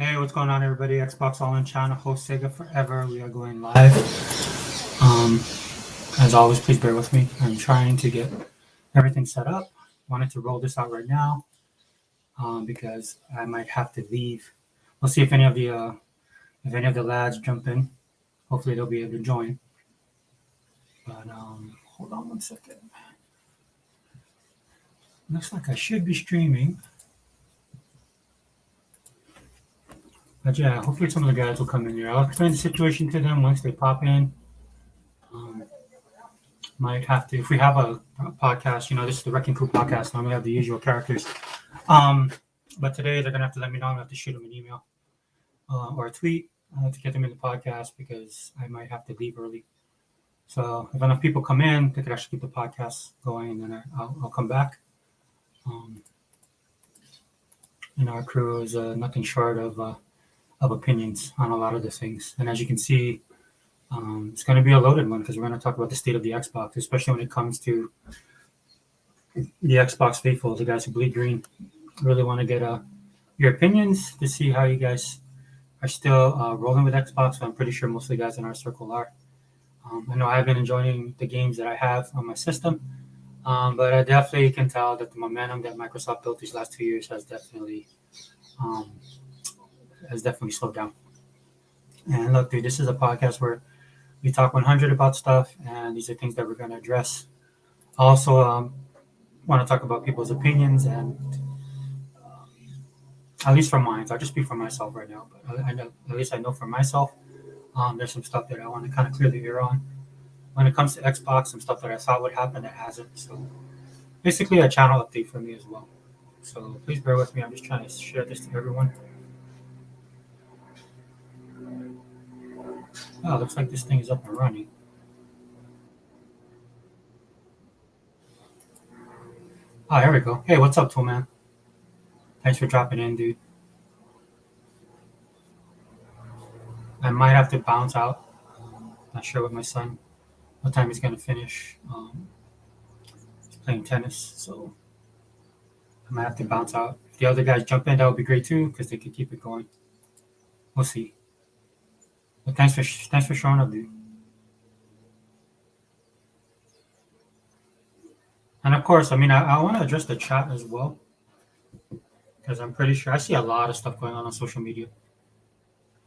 Hey, what's going on, everybody? Xbox All In channel, host Sega Forever. We are going live. Um, as always, please bear with me. I'm trying to get everything set up. Wanted to roll this out right now because I might have to leave. We'll see if any of the lads jump in. Hopefully, they'll be able to join. But hold on one second. Looks like I should be streaming. But yeah, hopefully some of the guys will come in here. I'll explain the situation to them once they pop in. Um, might have to, if we have a podcast, this is the Wrecking Crew podcast. Normally have the usual characters. But today they're going to have to let me know. I'm going to have to shoot them an email or a tweet to get them in the podcast because I might have to leave early. So if enough people come in, they could actually keep the podcast going, and then I'll come back. Our crew is nothing short of opinions on a lot of the things. And as you can see, it's going to be a loaded one because we're going to talk about the state of the Xbox, especially when it comes to the Xbox faithful, the guys who bleed green. Really want to get your opinions to see how you guys are still rolling with Xbox. I'm pretty sure most of the guys in our circle are. I know I've been enjoying the games that I have on my system, but I definitely can tell that the momentum that Microsoft built these last 2 years has definitely slowed down. And look, dude, this is a podcast where we talk 100 about stuff, and these are things that we're going to address. I also want to talk about people's opinions, and at least for mine, I'll just speak for myself right now. But I know, at least I know for myself, there's some stuff that I want to kind of clear the air on. When it comes to Xbox, some stuff that I thought would happen that hasn't. So basically a channel update for me as well. So please bear with me. I'm just trying to share this to everyone. Oh, looks like this thing is up and running. Oh, here we go. Hey, what's up, Tool Man? Thanks for dropping in, dude. I might have to bounce out. Not sure what my son, what time he's going to finish. He's playing tennis, so I might have to bounce out. If the other guys jump in, that would be great too, because they could keep it going. We'll see. But thanks for showing up, dude. And of course, I want to address the chat as well, because I'm pretty sure I see a lot of stuff going on social media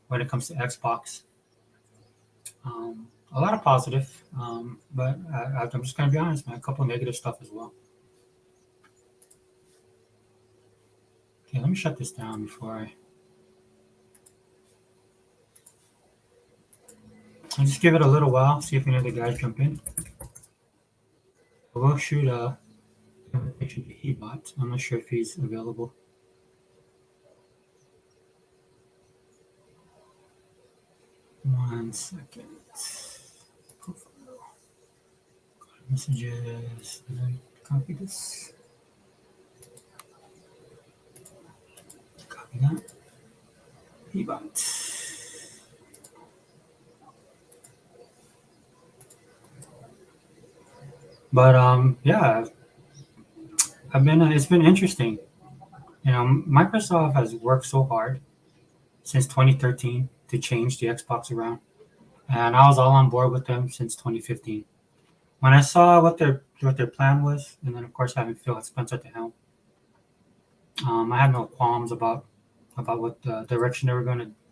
when it comes to Xbox. A lot of positive, but I'm just going to be honest, man. A couple of negative stuff as well. Okay, let me shut this down before I'll just give it a little while, see if any of the guys jump in. We'll shoot a invitation to Hebot. I'm not sure if he's available. One second. Profile. Messages. Did I copy this? Copy that. Hebot. But yeah, it's been interesting. Microsoft has worked so hard since 2013 to change the Xbox around, and I was all on board with them since 2015. When I saw what their plan was, and then of course having Phil Spencer at the helm, I had no qualms about what the direction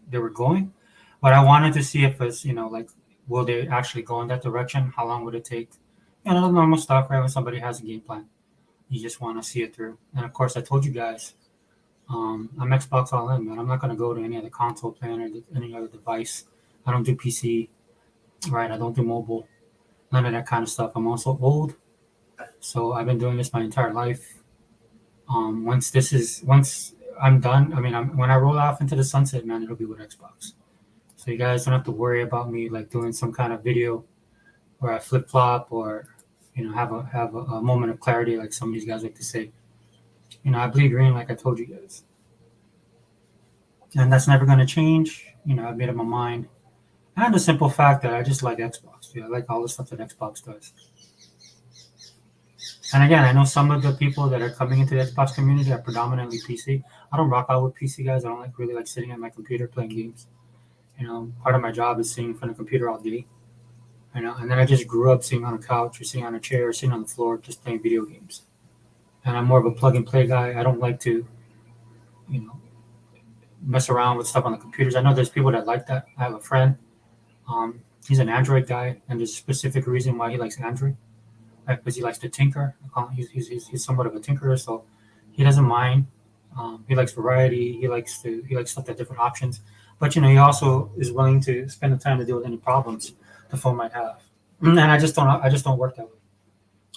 they were going, but I wanted to see if it's like, will they actually go in that direction? How long would it take? The normal stuff, right? When somebody has a game plan, you just want to see it through. And of course, I told you guys, I'm Xbox all in, man. I'm not going to go to any other console plan or any other device. I don't do PC, right? I don't do mobile, none of that kind of stuff. I'm also old, so I've been doing this my entire life. Once I'm done, when I roll off into the sunset, man, it'll be with Xbox. So you guys don't have to worry about me like doing some kind of video where I flip flop or have a moment of clarity like some of these guys like to say. I bleed green like I told you guys, and that's never going to change. I've made up my mind, and the simple fact that I just like Xbox. I like all the stuff that Xbox does. And again, I know some of the people that are coming into the Xbox community are predominantly PC. I don't rock out with PC guys. I don't like really like sitting at my computer playing games. Part of my job is sitting in front of a computer all day. And then I just grew up sitting on a couch or sitting on a chair or sitting on the floor just playing video games. And I'm more of a plug and play guy. I don't like to, you know, mess around with stuff on the computers. I know there's people that like that. I have a friend. He's an Android guy, and there's a specific reason why he likes Android, right? Because he likes to tinker. He's somewhat of a tinkerer, so he doesn't mind. He likes variety. He likes stuff that different options. But he also is willing to spend the time to deal with any problems the phone might have. And I just don't work that way.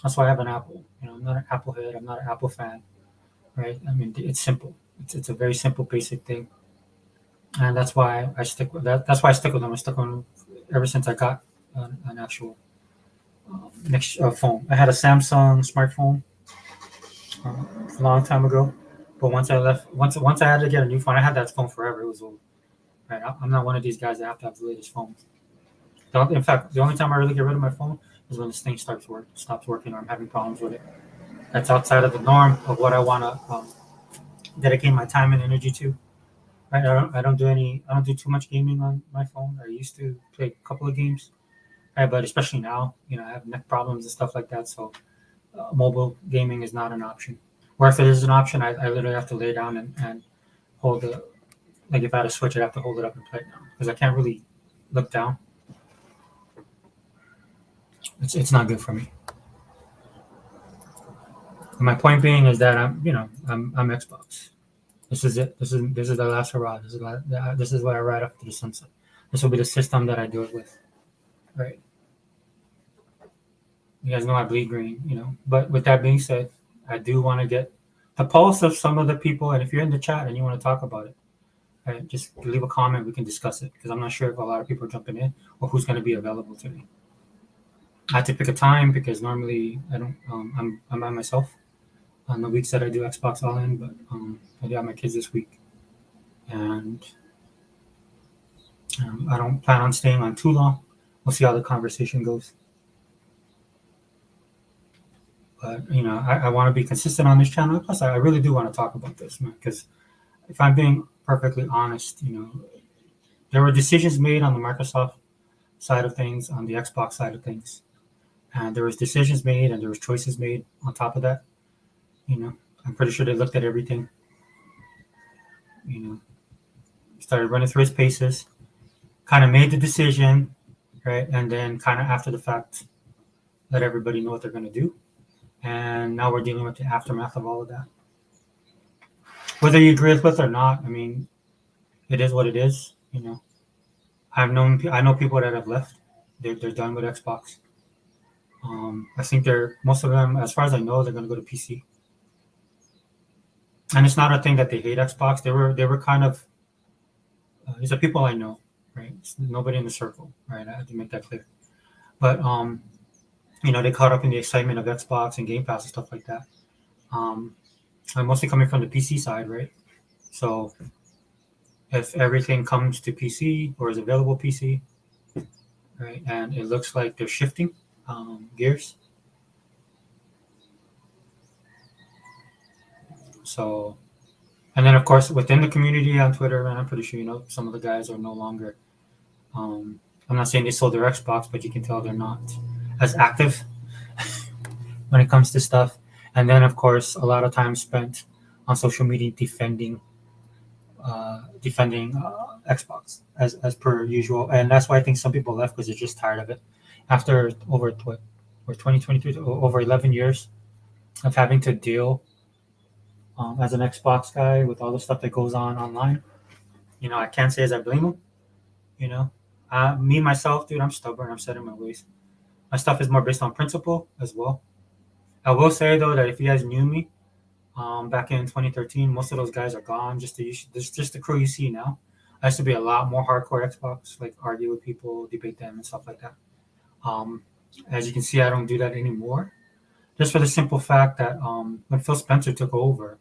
That's why I have an Apple. I'm not an Apple head. I'm not an Apple fan, right? I mean, it's simple. It's a very simple, basic thing, and that's why I stick with that. That's why I stick with them. I stuck on them ever since I got an actual next phone. I had a Samsung smartphone a long time ago, but once I had to get a new phone, I had that phone forever. It was old. Right? I'm not one of these guys that have to have the latest phone. In fact, the only time I really get rid of my phone is when this thing stops working, or I'm having problems with it. That's outside of the norm of what I want to dedicate my time and energy to. Right? I don't do too much gaming on my phone. I used to play a couple of games, right? But especially now, I have neck problems and stuff like that. So mobile gaming is not an option. Or if it is an option, I literally have to lay down and hold the, like if I had a switch, I'd have to hold it up and play it now because I can't really look down. It's not good for me. And my point being is that I'm Xbox. This is it. This is the last hurrah. This is what I ride up to the sunset. This will be the system that I do it with. Right. You guys know I bleed green. But with that being said, I do want to get the pulse of some of the people. And if you're in the chat and you want to talk about it, right, just leave a comment. We can discuss it because I'm not sure if a lot of people are jumping in or who's going to be available today. I have to pick a time because normally I don't. I'm by myself on the weeks that I do Xbox All In, but I do have my kids this week, and I don't plan on staying on too long. We'll see how the conversation goes. But I want to be consistent on this channel. Plus, I really do want to talk about this, man. Because if I'm being perfectly honest, there were decisions made on the Microsoft side of things, on the Xbox side of things, and there was decisions made and there was choices made on top of that. I'm pretty sure they looked at everything. Started running through its paces, kind of made the decision, right, and then kind of after the fact, let everybody know what they're going to do. And now we're dealing with the aftermath of all of that. Whether you agree with it or not, I mean, it is what it is. I know people that have left. They're done with Xbox. I think most of them, as far as I know, they're going to go to PC. And it's not a thing that they hate Xbox. They were kind of. These are people I know, right? It's nobody in the circle, right? I have to make that clear. But they caught up in the excitement of Xbox and Game Pass and stuff like that. I'm mostly coming from the PC side, right? So if everything comes to PC or is available PC, right, and it looks like they're shifting gears. So, and then of course within the community on Twitter, man, I'm pretty sure some of the guys are no longer. I'm not saying they sold their Xbox, but you can tell they're not as active when it comes to stuff. And then, of course, a lot of time spent on social media defending Xbox as per usual. And that's why I think some people left because they're just tired of it. After over 2023, over 11 years of having to deal as an Xbox guy with all the stuff that goes on online, I can't say as I blame them. Me myself, dude, I'm stubborn. I'm set in my ways. My stuff is more based on principle as well. I will say though that if you guys knew me back in 2013, most of those guys are gone. Just the crew you see now. I used to be a lot more hardcore Xbox, like argue with people, debate them, and stuff like that. As you can see, I don't do that anymore. Just for the simple fact that when Phil Spencer took over,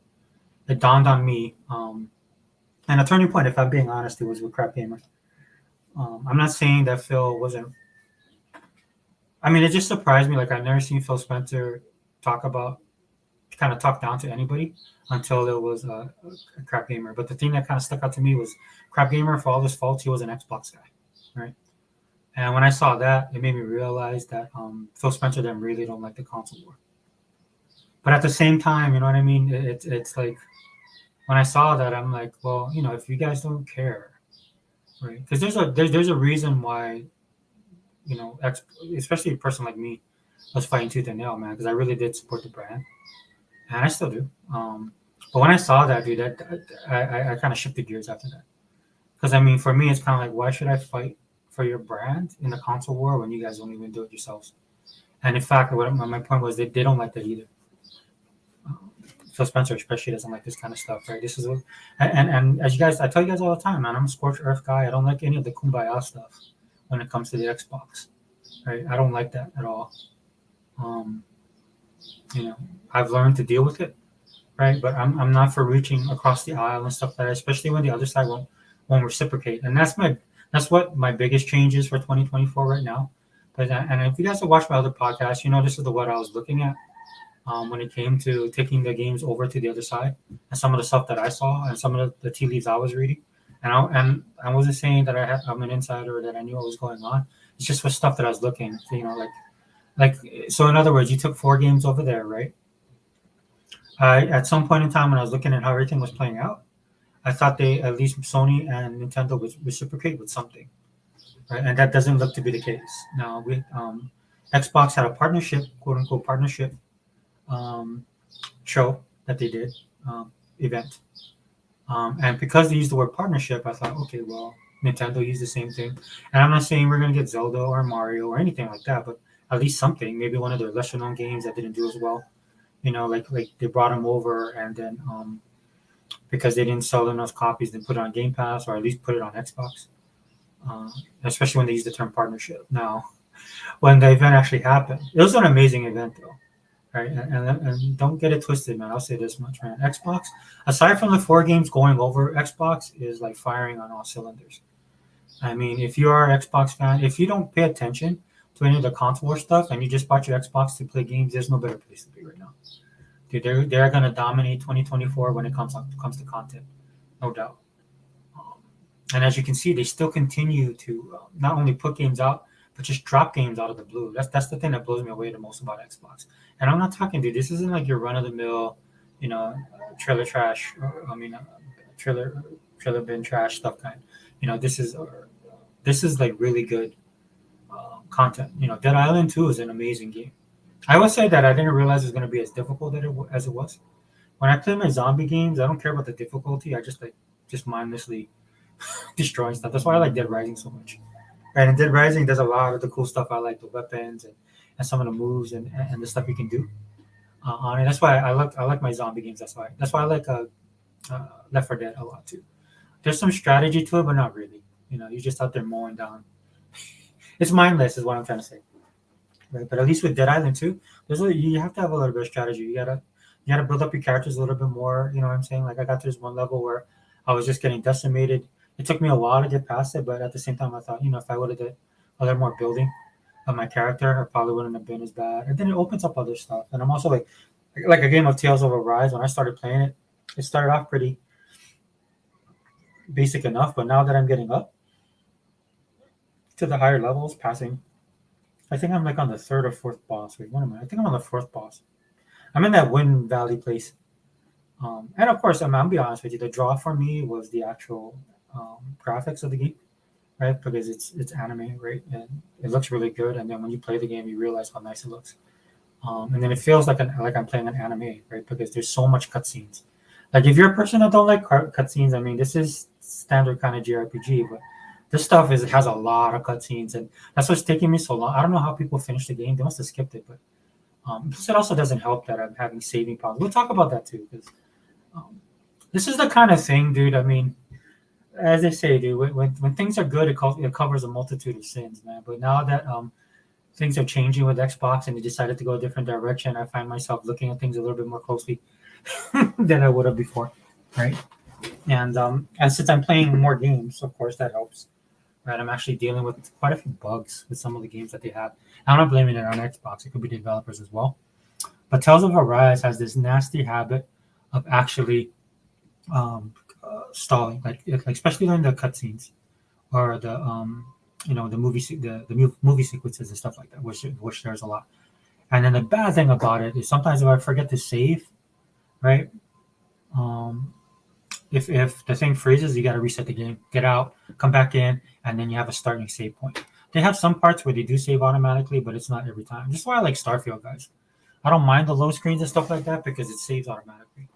it dawned on me, and a turning point, if I'm being honest, it was with Crap Gamer. I'm not saying that Phil wasn't. I mean, it just surprised me. Like I've never seen Phil Spencer talk about, kind of talk down to anybody until it was a Crap Gamer. But the thing that kind of stuck out to me was Crap Gamer, for all his faults, he was an Xbox guy, right? And when I saw that, it made me realize that Phil Spencer them really don't like the console war. But at the same time, you know what I mean? It's like when I saw that, I'm like, well, if you guys don't care, right? Because there's a reason why, especially a person like me was fighting tooth and nail, man, because I really did support the brand, and I still do. But when I saw that, dude, I kind of shifted gears after that. Because I mean, for me, it's kind of like, why should I fight for your brand in the console war when you guys don't even do it yourselves? And in fact, what my point was, they don't like that either. Phil Spencer especially doesn't like this kind of stuff, right? This is and as you guys, I tell you guys all the time, man, I'm a scorched earth guy. I don't like any of the kumbaya stuff when it comes to the Xbox, right? I don't like that at all. Um, I've learned to deal with it, right? But I'm not for reaching across the aisle and stuff like that, especially when the other side won't reciprocate. And that's what my biggest change is for 2024 right now. But and if you guys have watched my other podcasts, this is what I was looking at when it came to taking the games over to the other side, and some of the stuff that I saw and some of the tea leaves I was reading. And I wasn't saying that I'm an insider or that I knew what was going on. It's just for stuff that I was looking. So, like so. In other words, you took 4 games over there, right? At some point in time when I was looking at how everything was playing out, I thought they, at least Sony and Nintendo, would reciprocate with something, right? And that doesn't look to be the case. Now, Xbox had a partnership, quote unquote partnership, show that they did, event, and because they used the word partnership, I thought, okay, well, Nintendo used the same thing, and I'm not saying we're gonna get Zelda or Mario or anything like that, but at least something, maybe one of their lesser known games that didn't do as well. Like they brought them over, and then because they didn't sell enough copies, they put it on Game Pass, or at least put it on Xbox. Especially when they use the term partnership. Now, when the event actually happened, it was an amazing event, though, right? And don't get it twisted, man. I'll say this much, man. Xbox, aside from the 4 games going over, Xbox is like firing on all cylinders. I mean, if you are an Xbox fan, if you don't pay attention to any of the console war stuff and you just bought your Xbox to play games, there's no better place to be right now. Dude, they're gonna dominate 2024 when it comes to content, no doubt. And as you can see, they still continue to not only put games out, but just drop games out of the blue. That's the thing that blows me away the most about Xbox. And I'm not talking, dude. This isn't like your run of the mill, trailer trash. Trailer bin trash stuff kind. This is like really good content. Dead Island 2 is an amazing game. I would say that I didn't realize it was going to be as difficult as it was. When I play my zombie games, I don't care about the difficulty. I just mindlessly destroying stuff. That's why I like Dead Rising so much. Right, and Dead Rising does a lot of the cool stuff. I like the weapons and some of the moves and the stuff you can do on it. That's why I like my zombie games. That's why I like Left 4 Dead a lot too. There's some strategy to it, but not really. You're just out there mowing down. It's mindless, is what I'm trying to say. Right, but at least with Dead Island 2, you have to have a little bit of strategy. You gotta build up your characters a little bit more. You know what I'm saying? Like I got to this one level where I was just getting decimated. It took me a while to get past it, but at the same time, I thought, if I would have did a little more building of my character, I probably wouldn't have been as bad. And then it opens up other stuff. And I'm also like a game of Tales of Arise. When I started playing it, it started off pretty basic enough, but now that I'm getting up to the higher levels, passing, I think I'm like on the 3rd or 4th boss. Wait, what am I? I think I'm on the 4th boss. I'm in that Wind Valley place. And of course, I'll be honest with you, the draw for me was the actual graphics of the game, right? Because it's anime, right? And it looks really good. And then when you play the game, you realize how nice it looks. And then it feels like I'm playing an anime, right? Because there's so much cutscenes. Like if you're a person that don't like cutscenes, I mean, this is standard kind of JRPG, but this stuff has a lot of cutscenes, and that's what's taking me so long. I don't know how people finish the game; they must have skipped it, but it also doesn't help that I'm having saving problems. We'll talk about that too, because this is the kind of thing, dude. I mean, as they say, dude, when things are good, it covers a multitude of sins, man. But now that things are changing with Xbox and they decided to go a different direction, I find myself looking at things a little bit more closely than I would have before, right? And since I'm playing more games, of course, that helps. Right, I'm actually dealing with quite a few bugs with some of the games that they have. I'm not blaming it on Xbox; it could be developers as well. But Tales of Arise has this nasty habit of actually stalling, like especially during the cutscenes or the the movie sequences and stuff like that, which there's a lot. And then the bad thing about it is sometimes if I forget to save, right? Um, if the thing freezes, you got to reset the game, get out, come back in, and then you have a starting save point. They have some parts where they do save automatically, but it's not every time. This is why I like Starfield, guys. I don't mind the low screens and stuff like that because it saves automatically.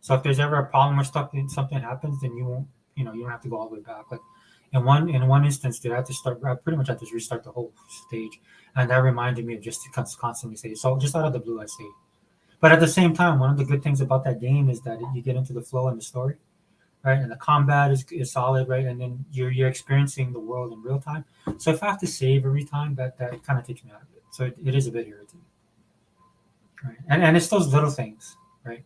So if there's ever a problem or something happens, then you won't, you don't have to go all the way back. Like in one instance, dude, I had to start. I pretty much had to restart the whole stage, and that reminded me of just to constantly save. So just out of the blue, I saved. But at the same time, one of the good things about that game is that you get into the flow and the story, right? And the combat is solid, right? And then you're experiencing the world in real time. So if I have to save every time, that kind of takes me out of it. So it is a bit irritating, right? And it's those little things, right?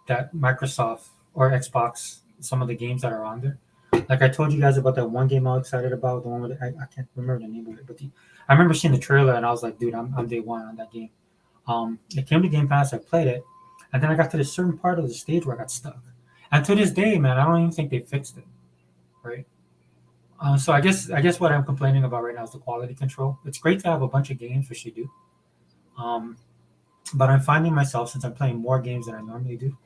That Microsoft or Xbox, some of the games that are on there. Like I told you guys about that one game I was excited about, the one with I can't remember the name of it, but I remember seeing the trailer and I was like, dude, I'm day one on that game. It came to Game Pass, I played it, and then I got to this certain part of the stage where I got stuck. And to this day, man, I don't even think they fixed it, right? So I guess what I'm complaining about right now is the quality control. It's great to have a bunch of games, which you do, um, but I'm finding myself since I'm playing more games than I normally do,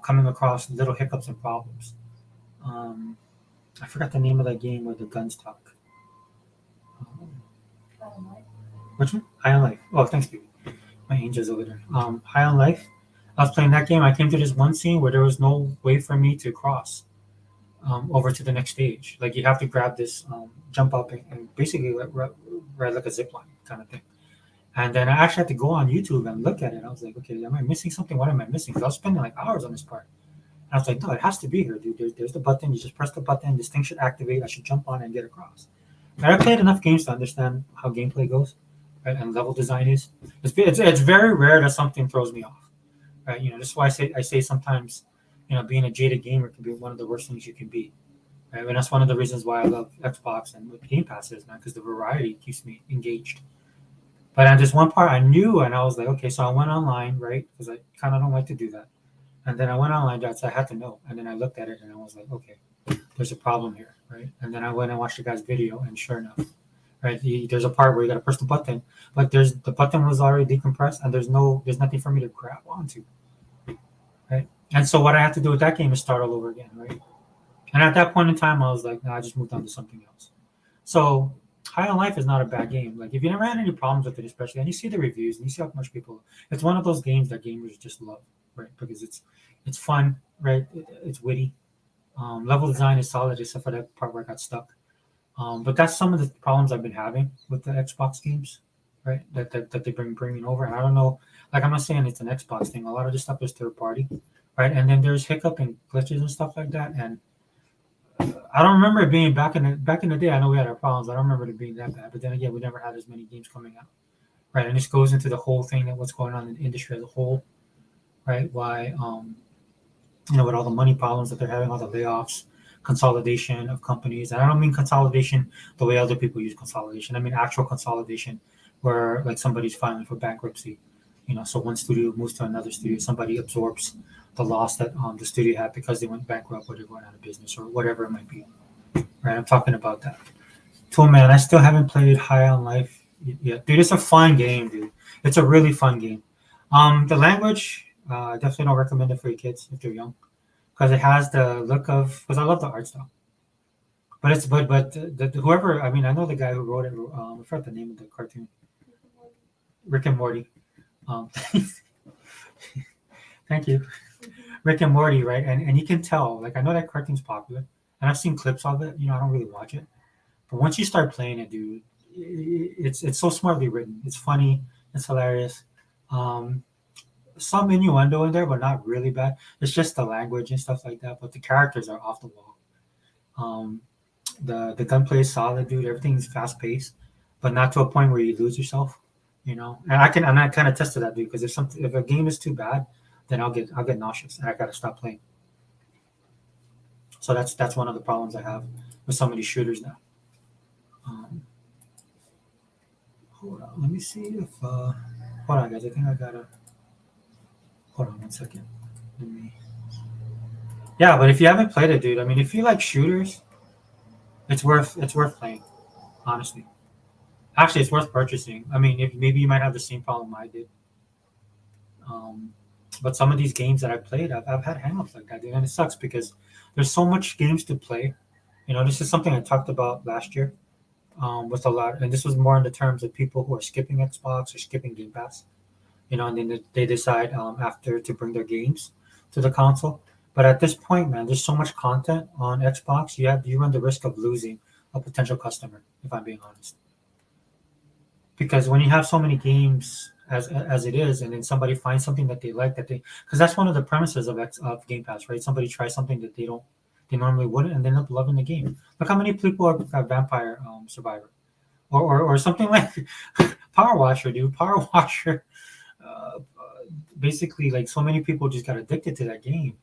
coming across little hiccups and problems. Um, I forgot the name of that game where the guns talk. Um, which one? High on Life. Oh, thanks, baby. My angel's over there. High on Life. I was playing that game. I came to this one scene where there was no way for me to cross over to the next stage. Like you have to grab this, jump up, and basically ride like a zip line kind of thing. And then I actually had to go on YouTube and look at it. I was like, okay, am I missing something? What am I missing? Because I was spending like hours on this part. And I was like, no, it has to be here, dude. There's the button. You just press the button. This thing should activate. I should jump on and get across. And I played enough games to understand how gameplay goes, right? And level design is. It's very rare that something throws me off, right? This is why I say sometimes, being a jaded gamer can be one of the worst things you can be, right? And that's one of the reasons why I love Xbox and what Game Pass is, man, because the variety keeps me engaged. But on this one part, I knew, and I was like, okay, so I went online, right? Because I kind of don't like to do that. And then I went online, so I had to know. And then I looked at it and I was like, okay, there's a problem here, right? And then I went and watched the guy's video, and sure enough, right, there's a part where you got to press the button, but the button was already decompressed, and there's nothing for me to grab onto, right? And so what I had to do with that game is start all over again, right? And at that point in time, I was like, no, I just moved on to something else. So High on Life is not a bad game. Like if you never had any problems with it, especially, and you see the reviews and you see how much people, it's one of those games that gamers just love, right? Because it's fun, right? It's witty. Level design is solid, except for that part where I got stuck. But that's some of the problems I've been having with the Xbox games, right? That they've been bringing over. And I don't know, like I'm not saying it's an Xbox thing. A lot of this stuff is third party, right? And then there's hiccup and glitches and stuff like that. And I don't remember it being back in the day. I know we had our problems. I don't remember it being that bad. But then again, we never had as many games coming out, right? And this goes into the whole thing that what's going on in the industry as a whole, right? Why with all the money problems that they're having, all the layoffs, consolidation of companies. And I don't mean consolidation the way other people use consolidation. I mean actual consolidation where like somebody's filing for bankruptcy. So one studio moves to another studio, somebody absorbs the loss that the studio had because they went bankrupt or they're going out of business or whatever it might be. Right? I'm talking about that. Tool Man, I still haven't played High on Life yet. Dude, it's a fun game, dude. It's a really fun game. The language, I definitely don't recommend it for your kids if they're young because it has the look of because I love the art style. But it's but whoever I mean I know the guy who wrote it. I forgot the name of the cartoon. Rick and Morty. Um, thank you, Rick and Morty, right? And you can tell like I know that cartoon's popular, and I've seen clips of it. I don't really watch it, but once you start playing it, dude, it's so smartly written. It's funny. It's hilarious. Um, some innuendo in there, but not really bad. It's just the language and stuff like that. But the characters are off the wall. Um, the gunplay is solid, dude. Everything's fast paced, but not to a point where you lose yourself. And I kind of tested that, dude. Because if a game is too bad, then I'll get nauseous and I gotta stop playing. So that's one of the problems I have with some of these shooters now. Um, hold on, let me see if Hold on, guys. I think I gotta. Hold on 1 second. Let me. Yeah, but if you haven't played it, dude, I mean, if you like shooters, it's worth playing. Honestly, actually, it's worth purchasing. I mean, if maybe you might have the same problem I did. Um, but some of these games that I played, I've had hangups like that, dude, and it sucks because there's so much games to play. This is something I talked about last year with a lot, and this was more in the terms of people who are skipping Xbox or skipping Game Pass. And then they decide after to bring their games to the console. But at this point, man, there's so much content on Xbox. You run the risk of losing a potential customer, if I'm being honest. Because when you have so many games as it is, and then somebody finds something that they like, because that's one of the premises of Game Pass, right? Somebody tries something that they normally wouldn't, and they end up loving the game. Look how many people have Vampire Survivor, or something like Power Washer, dude. Power Washer. Basically, like, so many people just got addicted to that game,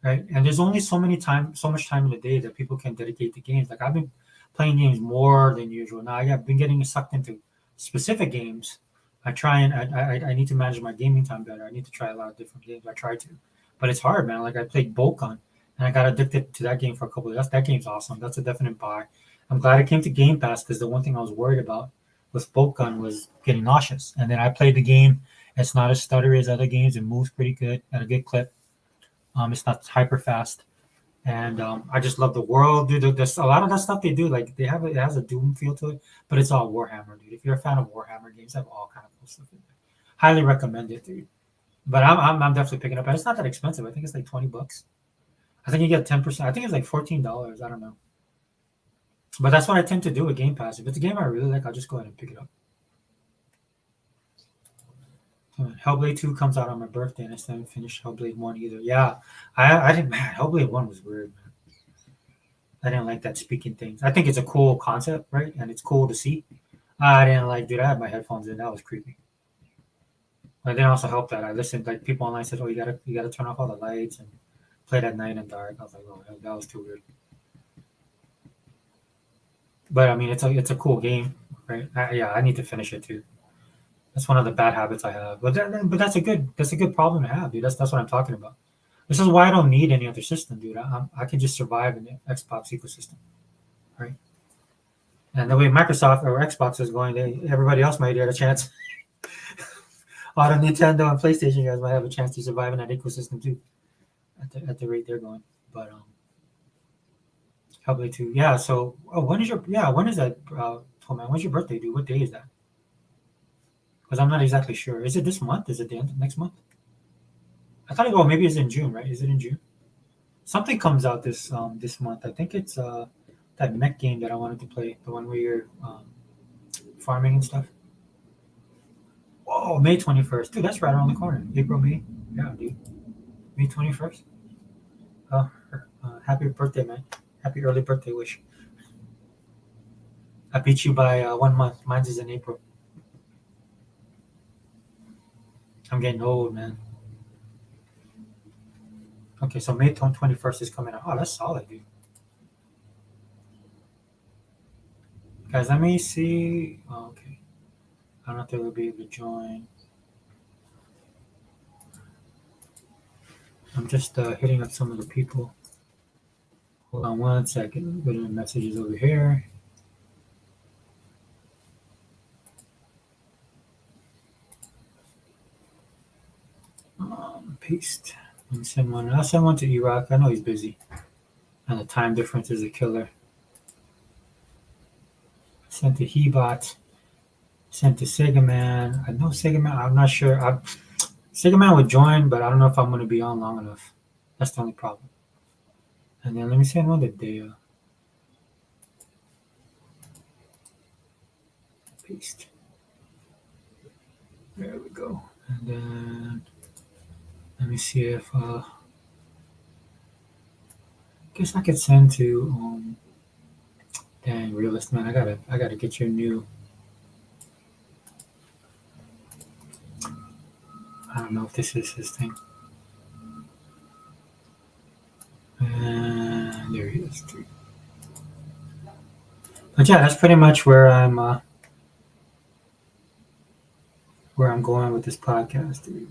right? And there's only so much time in the day that people can dedicate to games. Like, I've been playing games more than usual. Now I've been getting sucked into specific games. I need to manage my gaming time better. I need to try a lot of different games. I try to, but it's hard, man. Like, I played Boltgun, and I got addicted to that game for a couple of years. That game's awesome. That's a definite buy. I'm glad it came to Game Pass because the one thing I was worried about with Boltgun was getting nauseous. And then I played the game. It's not as stuttery as other games. It moves pretty good at a good clip. It's not hyper fast, and I just love the world, dude. There's a lot of that stuff they do. Like, it has a Doom feel to it, but it's all Warhammer, dude. If you're a fan of Warhammer games, they have all kind of cool stuff in there. Highly recommend it, dude. But I'm definitely picking up, and it's not that expensive. I think it's like $20. I think you get 10%. I think it's like $14. I don't know, but that's what I tend to do with Game Pass. If it's a game I really like, I'll just go ahead and pick it up. Hellblade 2 comes out on my birthday, and I still haven't finished Hellblade 1 either. Yeah, I didn't, man, Hellblade 1 was weird, man. I didn't like that speaking things. I think it's a cool concept, right? And it's cool to see. I didn't like, dude, I had my headphones in. That was creepy. But it didn't also help that I listened, like, people online said, oh, you gotta turn off all the lights and play it at night and dark. I was like, oh, that was too weird. But I mean, it's a cool game, right? Yeah, I need to finish it too. That's one of the bad habits I have. But that's a good problem to have, dude. That's what I'm talking about. This is why I don't need any other system, dude. I can just survive in the Xbox ecosystem, right? And the way Microsoft or Xbox is going, everybody else might get a chance. All the Nintendo and PlayStation guys might have a chance to survive in that ecosystem too, at the rate they're going. But Hellblade 2, yeah. So, when is that? Oh man, when's your birthday, dude? What day is that? Because I'm not exactly sure. Is it this month? Is it the end of next month? I thought, maybe it's in June, right? Is it in June? Something comes out this month. I think it's that mech game that I wanted to play, the one where you're farming and stuff. Oh, May 21st, dude. That's right around the corner. April, May. Yeah, dude. May 21st. Oh, happy birthday, man. Happy early birthday wish. I beat you by 1 month. Mine's is in April. I'm getting old, man. Okay, so May 21st is coming out. Oh, that's solid, dude. Guys, let me see. Oh, okay. I don't know if they will be able to join. I'm just hitting up some of the people. Hold on 1 second. Putting the messages over here. Paste. And send one. I'll send one to Iraq. I know he's busy. And the time difference is a killer. Sent to Hebot. Sent to Sega Man. I know Sega Man. I'm not sure. Sega Man would join, but I don't know if I'm going to be on long enough. That's the only problem. And then let me send one to Dea. Paste. There we go. And then let me see if I guess I could send to dang, Realist Man. I gotta get your new. I don't know if this is his thing. And there he is. But yeah, that's pretty much where where I'm going with this podcast, dude.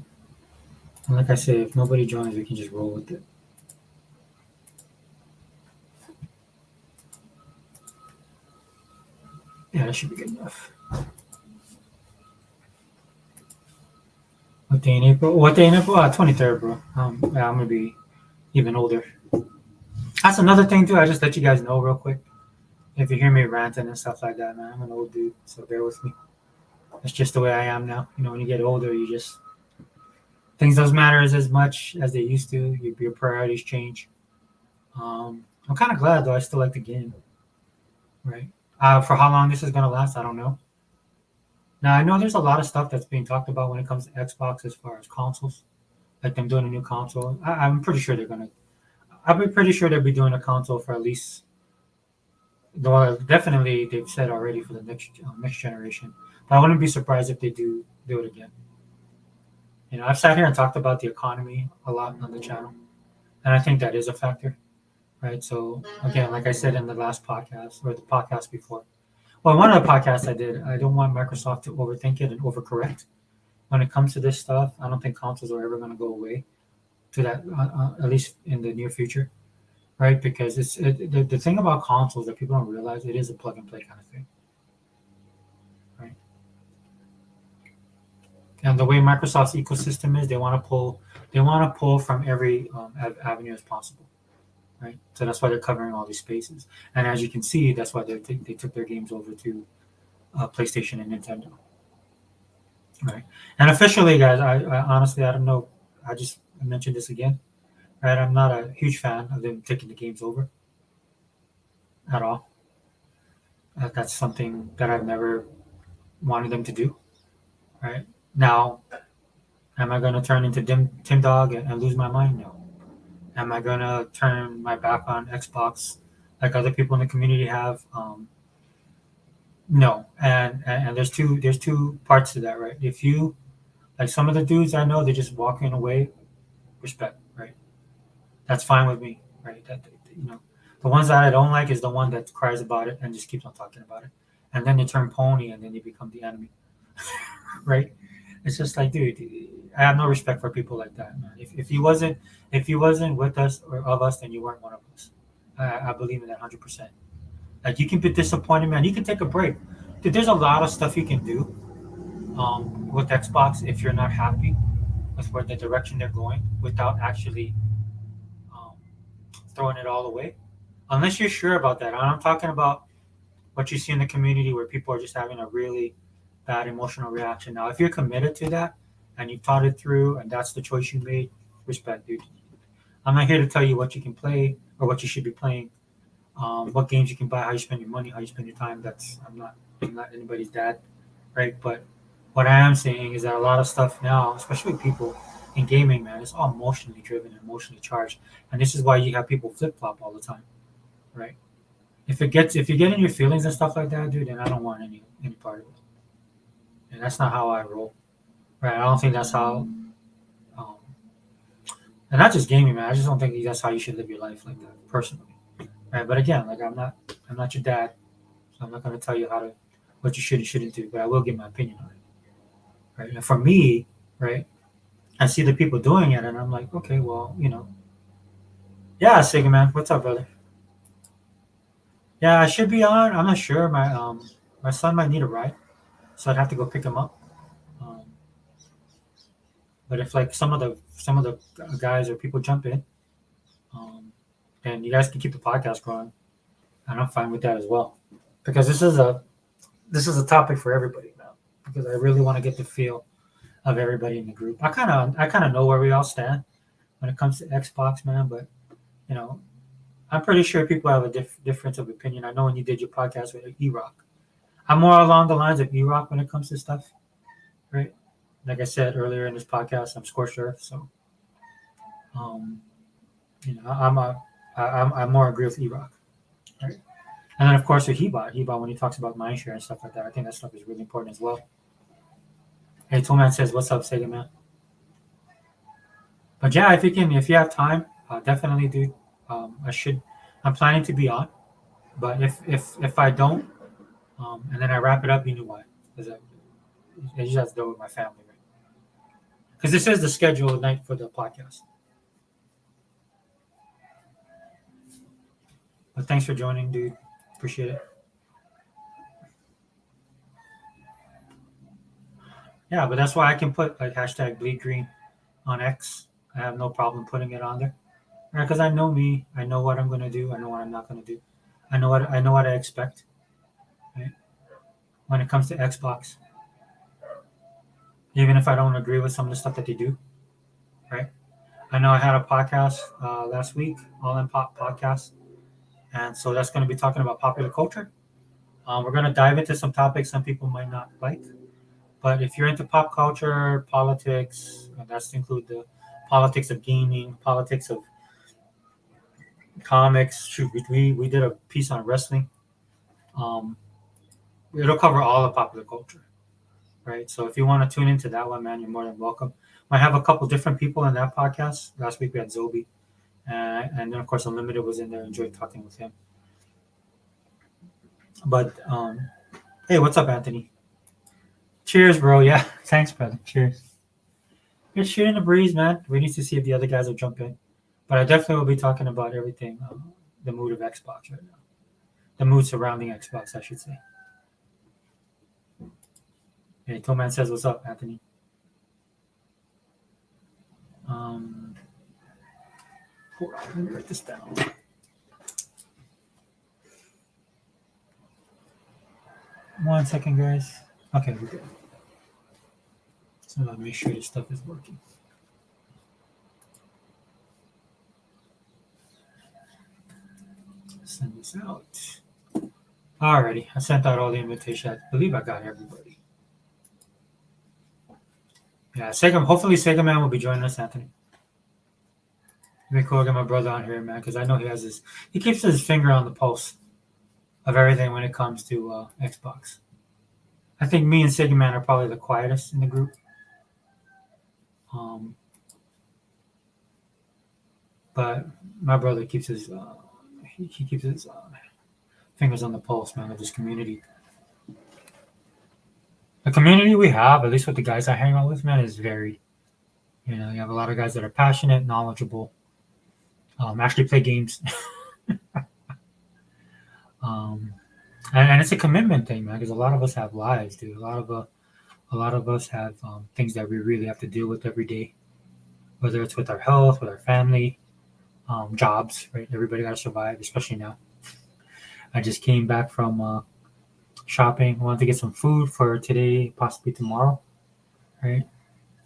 And like I say, if nobody joins, we can just roll with it. Yeah, that should be good enough. What day in April? What day in April? 23rd, bro. Yeah, I'm gonna be even older. That's another thing too. I just let you guys know real quick. If you hear me ranting and stuff like that, man, I'm an old dude, so bear with me. It's just the way I am now. You know, when you get older, you just things don't matter as much as they used to. Your priorities change. I'm kind of glad though. I still like the game, right? For how long this is gonna last, I don't know. Now I know there's a lot of stuff that's being talked about when it comes to Xbox as far as consoles, like them doing a new console. I'm pretty sure they're gonna. I'll be pretty sure they'll be doing a console for at least. Though definitely they've said already for the next generation, but I wouldn't be surprised if they do it again. You know, I've sat here and talked about the economy a lot on the channel, and I think that is a factor, right? So again, like I said in the last podcast or the podcast before, well, one of the podcasts I did, I don't want Microsoft to overthink it and overcorrect when it comes to this stuff. I don't think consoles are ever going to go away to that, at least in the near future, right? Because the thing about consoles that people don't realize, it is a plug and play kind of thing, right? And the way Microsoft's ecosystem is, they want to pull from every avenue as possible, right? So that's why they're covering all these spaces. And as you can see, that's why they took their games over to PlayStation and Nintendo, right? And officially, guys, I honestly I don't know. I mentioned this again, right? I'm not a huge fan of them taking the games over at all. That's something that I've never wanted them to do, right? Now, am I going to turn into Tim Dog and lose my mind? No. Am I going to turn my back on Xbox like other people in the community have? No. And there's two parts to that, right? If you like some of the dudes I know, they're just walking away. Respect, right? That's fine with me, right? That you know, the ones that I don't like is the one that cries about it and just keeps on talking about it, and then they turn pony and then they become the enemy, right? It's just like, dude, I have no respect for people like that, man. If you wasn't with us or of us, then you weren't one of us. I believe in that 100%. Like you can be disappointed, man. You can take a break. Dude, there's a lot of stuff you can do with Xbox if you're not happy with where the direction they're going without actually um, throwing it all away. Unless you're sure about that. I'm talking about what you see in the community where people are just having a really bad emotional reaction. Now, if you're committed to that and you thought it through and that's the choice you made, respect, dude. I'm not here to tell you what you can play or what you should be playing, what games you can buy, how you spend your money, how you spend your time. I'm not anybody's dad, right? But what I am saying is that a lot of stuff now, especially people in gaming, man, it's all emotionally driven and emotionally charged, and this is why you have people flip flop all the time, right? If you get in your feelings and stuff like that, dude, then I don't want any part of it. And that's not how I roll, right? I don't think that's how, um, and not just gaming, man. I just don't think that's how you should live your life like that, personally, right? But again, like I'm not your dad, so I'm not going to tell you what you should and shouldn't do, but I will give my opinion on it, right? And for me, right, I see the people doing it, and I'm like, okay, well, yeah, Sigma man, what's up, brother? Yeah, I should be on. I'm not sure. My son might need a ride, so I'd have to go pick him up. Um, but if like some of the guys or people jump in, um, then you guys can keep the podcast going, and I'm fine with that as well, because this is a topic for everybody now. Because I really want to get the feel of everybody in the group. I kind of know where we all stand when it comes to Xbox, man. But you know, I'm pretty sure people have a difference of opinion. I know when you did your podcast with E-Rock, I'm more along the lines of E-Rock when it comes to stuff, right? Like I said earlier in this podcast, I'm scorched earth, so um, I'm more agree with E-Rock, right? And then of course with Hebot when he talks about mindshare and stuff like that, I think that stuff is really important as well. Hey, Toolman says, "What's up, Sega man?" But yeah, if you have time, definitely, dude. I should. I'm planning to be on, but if I don't, and then I wrap it up, you know why? Because I just have to deal with my family right because this is the scheduled night for the podcast. But thanks for joining, dude. Appreciate it. Yeah, but that's why I can put like hashtag bleed green on X. I have no problem putting it on there. Because I know me, I know what I'm gonna do, I know what I'm not gonna do. I know what I expect, right? When it comes to Xbox. Even if I don't agree with some of the stuff that they do, right? I know I had a podcast last week, All in Pop podcast, and so that's going to be talking about popular culture. We're going to dive into some topics some people might not like, but if you're into pop culture, politics, that's to include the politics of gaming, politics of comics. Shoot, we did a piece on wrestling. Um, it'll cover all of popular culture, right? So if you want to tune into that one, man, you're more than welcome. I have a couple different people in that podcast. Last week we had Zobi, and then of course Unlimited was in there. Enjoyed talking with him. But hey, what's up, Anthony? Cheers, bro. Yeah, thanks, brother. Cheers. You're shooting the breeze, man. We need to see if the other guys will jump in. But I definitely will be talking about everything, the mood of Xbox right now, the mood surrounding Xbox, I should say. Hey, Toman says, "What's up, Anthony?" Hold on, let me write this down. One second, guys. Okay, we're good. So let me make sure this stuff is working. Send this out. Alrighty, I sent out all the invitations. I believe I got everybody. Yeah, Sega. Hopefully, Sega Man will be joining us, Anthony. It'd be cool to get my brother on here, man, because I know he keeps his finger on the pulse of everything when it comes to Xbox. I think me and Sega Man are probably the quietest in the group. But my brother keeps his he keeps his fingers on the pulse, man, of this community. The community we have, at least with the guys I hang out with, man, is varied. You know, you have a lot of guys that are passionate, knowledgeable, actually play games. And it's a commitment thing, man, because a lot of us have lives, dude. A lot of us have things that we really have to deal with every day, whether it's with our health, with our family, jobs, right? Everybody got to survive, especially now. I just came back from shopping. I wanted to get some food for today, possibly tomorrow, right?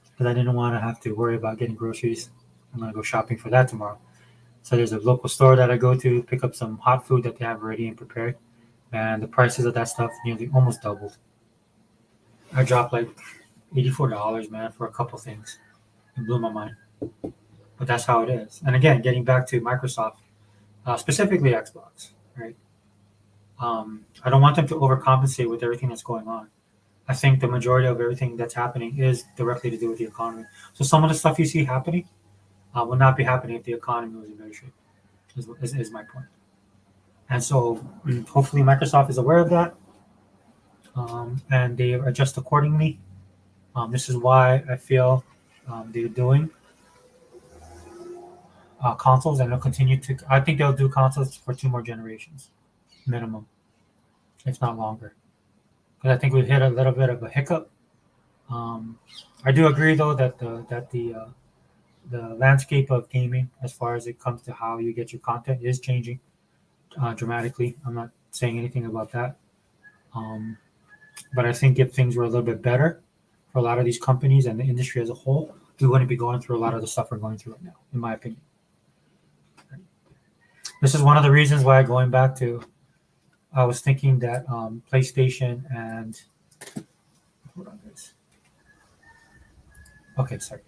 Because I didn't want to have to worry about getting groceries. I'm going to go shopping for that tomorrow. So there's a local store that I go to, pick up some hot food that they have ready and prepared. And the prices of that stuff nearly almost doubled. I dropped like $84, man, for a couple things. It blew my mind. But that's how it is. And again, getting back to Microsoft, specifically Xbox, right? I don't want them to overcompensate with everything that's going on. I think the majority of everything that's happening is directly to do with the economy. So some of the stuff you see happening will not be happening if the economy was in better shape, is my point. And so hopefully Microsoft is aware of that, and they adjust accordingly. This is why I feel they're doing consoles, and they'll continue to. I think they'll do consoles for 2 more generations, minimum, if not longer. Because I think we've hit a little bit of a hiccup. I do agree, though, that the landscape of gaming, as far as it comes to how you get your content, is changing dramatically. I'm not saying anything about that. But I think if things were a little bit better for a lot of these companies and the industry as a whole, we wouldn't be going through a lot of the stuff we're going through right now, in my opinion. This is one of the reasons why, going back to, I was thinking that PlayStation and hold on, guys. Okay, sorry.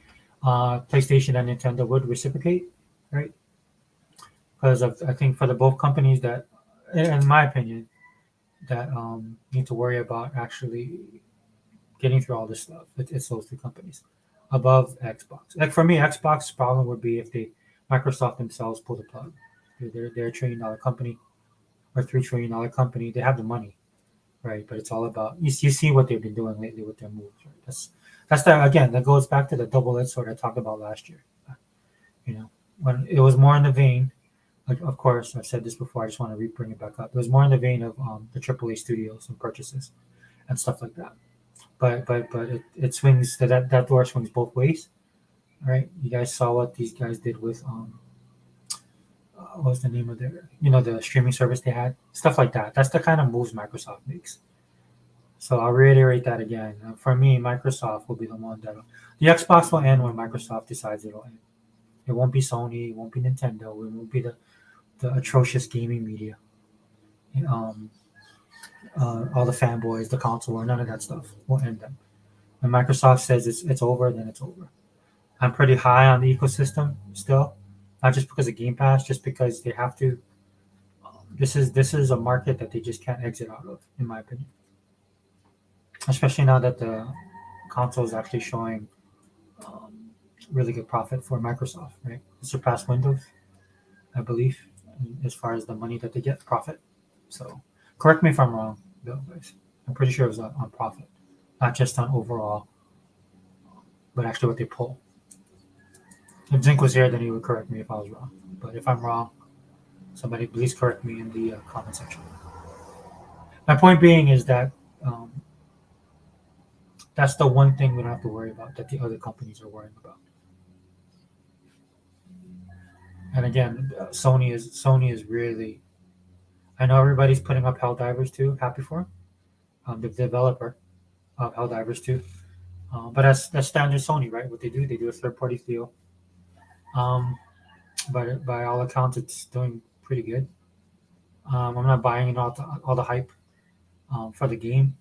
PlayStation and Nintendo would reciprocate, right? Because I think for the both companies that, in my opinion, that need to worry about actually getting through all this stuff. It's those two companies above Xbox. Like for me, Xbox problem would be if Microsoft themselves pull the plug. They're a $1 trillion company or $3 trillion company. They have the money, right? But it's all about you see what they've been doing lately with their moves. Right? That's the again that goes back to the double-edged sword I talked about last year. You know, when it was more in the vein, like of course I've said this before. I just want to bring it back up. It was more in the vein of the AAA studios and purchases and stuff like that. But it swings that door swings both ways. All right, you guys saw what these guys did with what was the name of their the streaming service they had, stuff like that. That's the kind of moves Microsoft makes. So I'll reiterate that again. For me, Microsoft will be the one that the Xbox will end when Microsoft decides it'll end. It won't be Sony. It won't be Nintendo. It won't be the atrocious gaming media. Um, all the fanboys, the console war, none of that stuff will end them. When Microsoft says it's over, then it's over. I'm pretty high on the ecosystem still, not just because of Game Pass, just because they have to. This is a market that they just can't exit out of, in my opinion. Especially now that the console is actually showing um, really good profit for Microsoft, right? It surpassed Windows, I believe, as far as the money that they get profit. So, correct me if I'm wrong, though, guys. I'm pretty sure it was on profit, not just on overall, but actually what they pull. If Zink was here, then he would correct me if I was wrong. But if I'm wrong, somebody please correct me in the comment section. My point being is that um, that's the one thing we don't have to worry about that the other companies are worrying about. And again, Sony is really. I know everybody's putting up Helldivers 2. Happy for 'em. The developer of Helldivers 2. But that's standard Sony, right? What they do a third party deal. Um, but by all accounts, it's doing pretty good. I'm not buying in all the hype for the game.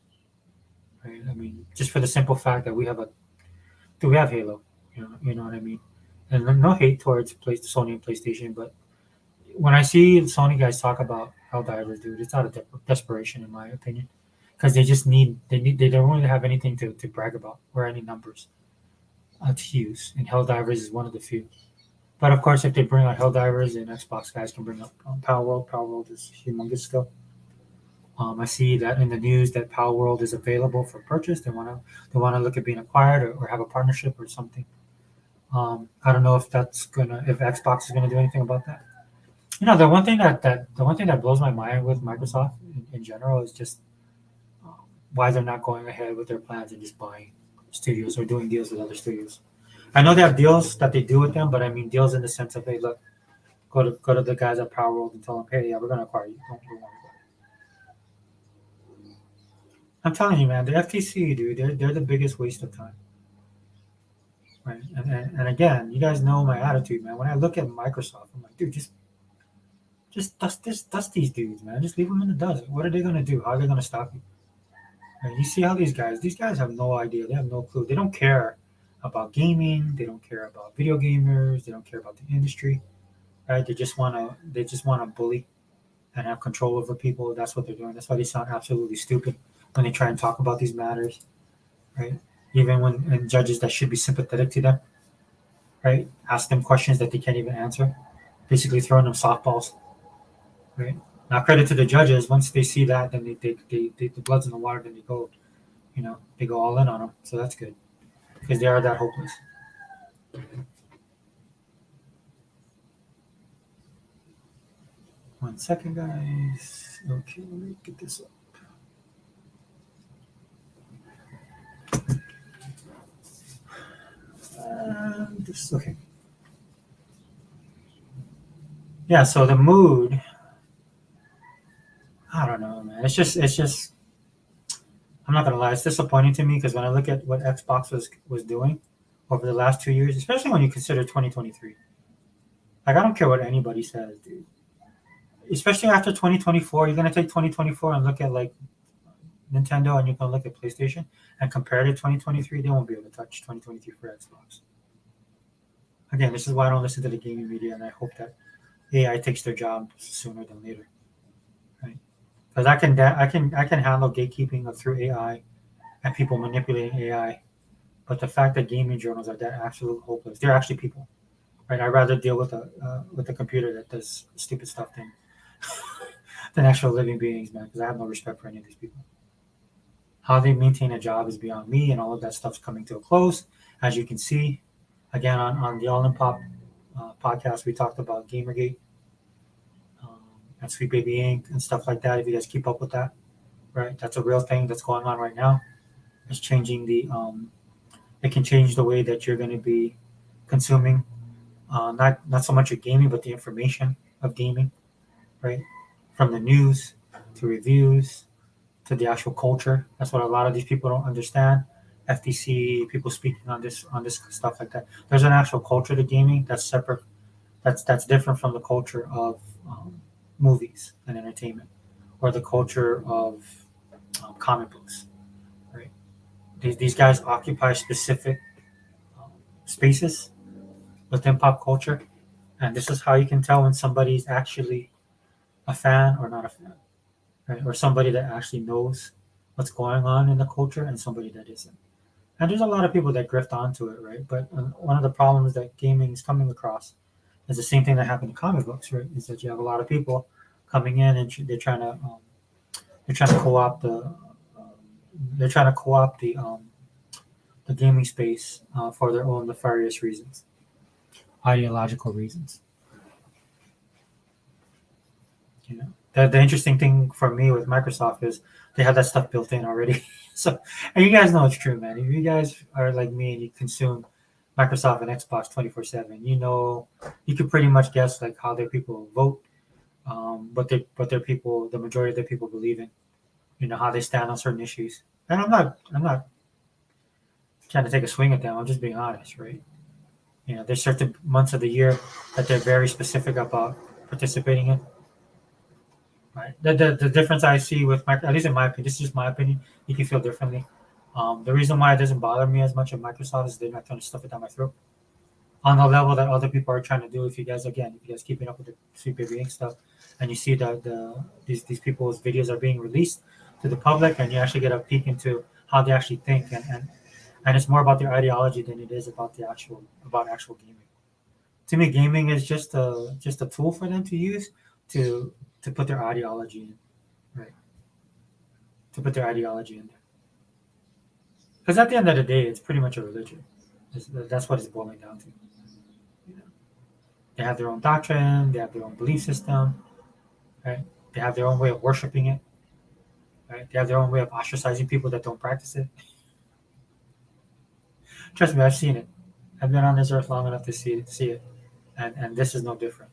Right? I mean, just for the simple fact that we have Halo. You know what I mean. And no hate towards Sony and PlayStation, but when I see Sony guys talk about Helldivers, dude, it's out of desperation, in my opinion, because they don't really have anything to brag about or any numbers to use, and Helldivers is one of the few. But of course, if they bring out Helldivers, and Xbox guys can bring up Power World. Power World is humongous still. I see that in the news that Power World is available for purchase. They wanna look at being acquired or have a partnership or something. I don't know if Xbox is gonna do anything about that. The one thing that blows my mind with Microsoft in general is just why they're not going ahead with their plans and just buying studios or doing deals with other studios. I know they have deals that they do with them, but I mean deals in the sense of, hey, look, go to the guys at Power World and tell them, hey, yeah, we're gonna acquire you. Don't worry about it. I'm telling you, man, the FTC, dude, they're the biggest waste of time, right? And again, you guys know my attitude, man. When I look at Microsoft, I'm like, dude, just dust these dudes, man. Just leave them in the dust. What are they gonna do? How are they gonna stop you? And you see how these guys have no idea. They have no clue. They don't care about gaming. They don't care about video gamers. They don't care about the industry, right? They just wanna bully and have control over people. That's what they're doing. That's why they sound absolutely stupid when they try and talk about these matters, right? Even when and judges that should be sympathetic to them, right? Ask them questions that they can't even answer, basically throwing them softballs, right? Now, credit to the judges. Once they see that, then the blood's in the water. Then they go all in on them. So that's good because they are that hopeless. One second, guys. Okay, let me get this up. Okay. Yeah. So the mood. I don't know, man. It's just. I'm not gonna lie. It's disappointing to me because when I look at what Xbox was doing over the last 2 years, especially when you consider 2023, like I don't care what anybody says, dude. Especially after 2024, you're gonna take 2024 and look at like Nintendo, and you're gonna look at PlayStation and compare it to 2023. They won't be able to touch 2023 for Xbox. Again, this is why I don't listen to the gaming media, and I hope that AI takes their job sooner than later, right? Because I can handle gatekeeping through AI and people manipulating AI, but the fact that gaming journals are that absolute hopeless, they're actually people, right? I'd rather deal with a computer that does stupid stuff than actual living beings, man. Because I have no respect for any of these people. How they maintain a job is beyond me, and all of that stuff's coming to a close. As you can see, again on the All in Pop podcast, we talked about Gamergate and Sweet Baby Inc. and stuff like that. If you guys keep up with that, right, that's a real thing that's going on right now. It's changing it can change the way that you're going to be consuming, not so much your gaming, but the information of gaming, right, from the news to reviews to the actual culture. That's what a lot of these people don't understand. FTC people speaking on this stuff like that. There's an actual culture to gaming that's separate. That's different from the culture of movies and entertainment, or the culture of comic books. Right? These guys occupy specific um, spaces within pop culture, and this is how you can tell when somebody's actually a fan or not a fan, right? Or somebody that actually knows what's going on in the culture and somebody that isn't. And there's a lot of people that grift onto it, right? But one of the problems that gaming is coming across is the same thing that happened in comic books, right? Is that you have a lot of people coming in and they're trying to co-opt they're trying to co-opt the gaming space for their own nefarious reasons, ideological reasons. You know, the interesting thing for me with Microsoft is they have that stuff built in already. So, and you guys know it's true, man. If you guys are like me and you consume Microsoft and Xbox 24/7, you know, you can pretty much guess like how their people vote, what their people, the majority of their people believe in. You know how they stand on certain issues. And I'm not trying to take a swing at them. I'm just being honest, right? You know, there's certain months of the year that they're very specific about participating in. Right. The difference I see with at least in my opinion, this is just my opinion. You can feel differently. The reason why it doesn't bother me as much at Microsoft is they're not trying to stuff it down my throat on the level that other people are trying to do. If you guys keeping up with the Sweet Baby Inc. stuff, and you see that these people's videos are being released to the public, and you actually get a peek into how they actually think, and it's more about their ideology than it is about actual gaming. To me, gaming is just a tool for them to use to put their ideology in, right? To put their ideology in there. Because at the end of the day, it's pretty much a religion. That's what it's boiling down to. You know, they have their own doctrine, they have their own belief system, right? They have their own way of worshiping it, right? They have their own way of ostracizing people that don't practice it. Trust me, I've seen it. I've been on this earth long enough to see it, and this is no different.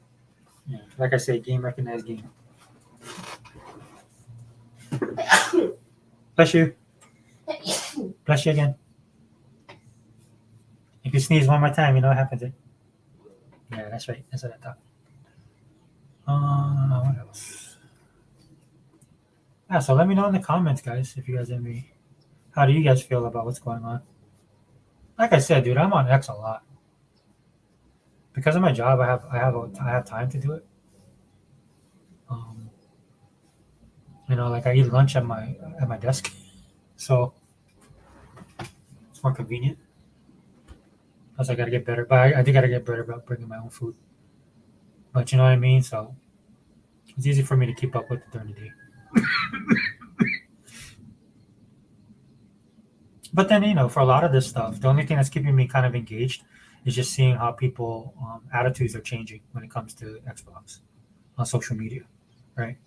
Yeah, like I say, game recognized game. Bless you. Bless you again. If you sneeze one more time, you know what happens. Yeah, that's right. That's what I thought. What else? Yeah, so let me know in the comments, guys, if you guys have me. How do you guys feel about what's going on? Like I said, dude, I'm on X a lot because of my job. I have time to do it. You know, like I eat lunch at my desk, so it's more convenient. Plus, I gotta get better, but I do gotta get better about bringing my own food. But you know what I mean. So it's easy for me to keep up with it during the day. But then, you know, for a lot of this stuff, the only thing that's keeping me kind of engaged is just seeing how people attitudes are changing when it comes to Xbox on social media, right?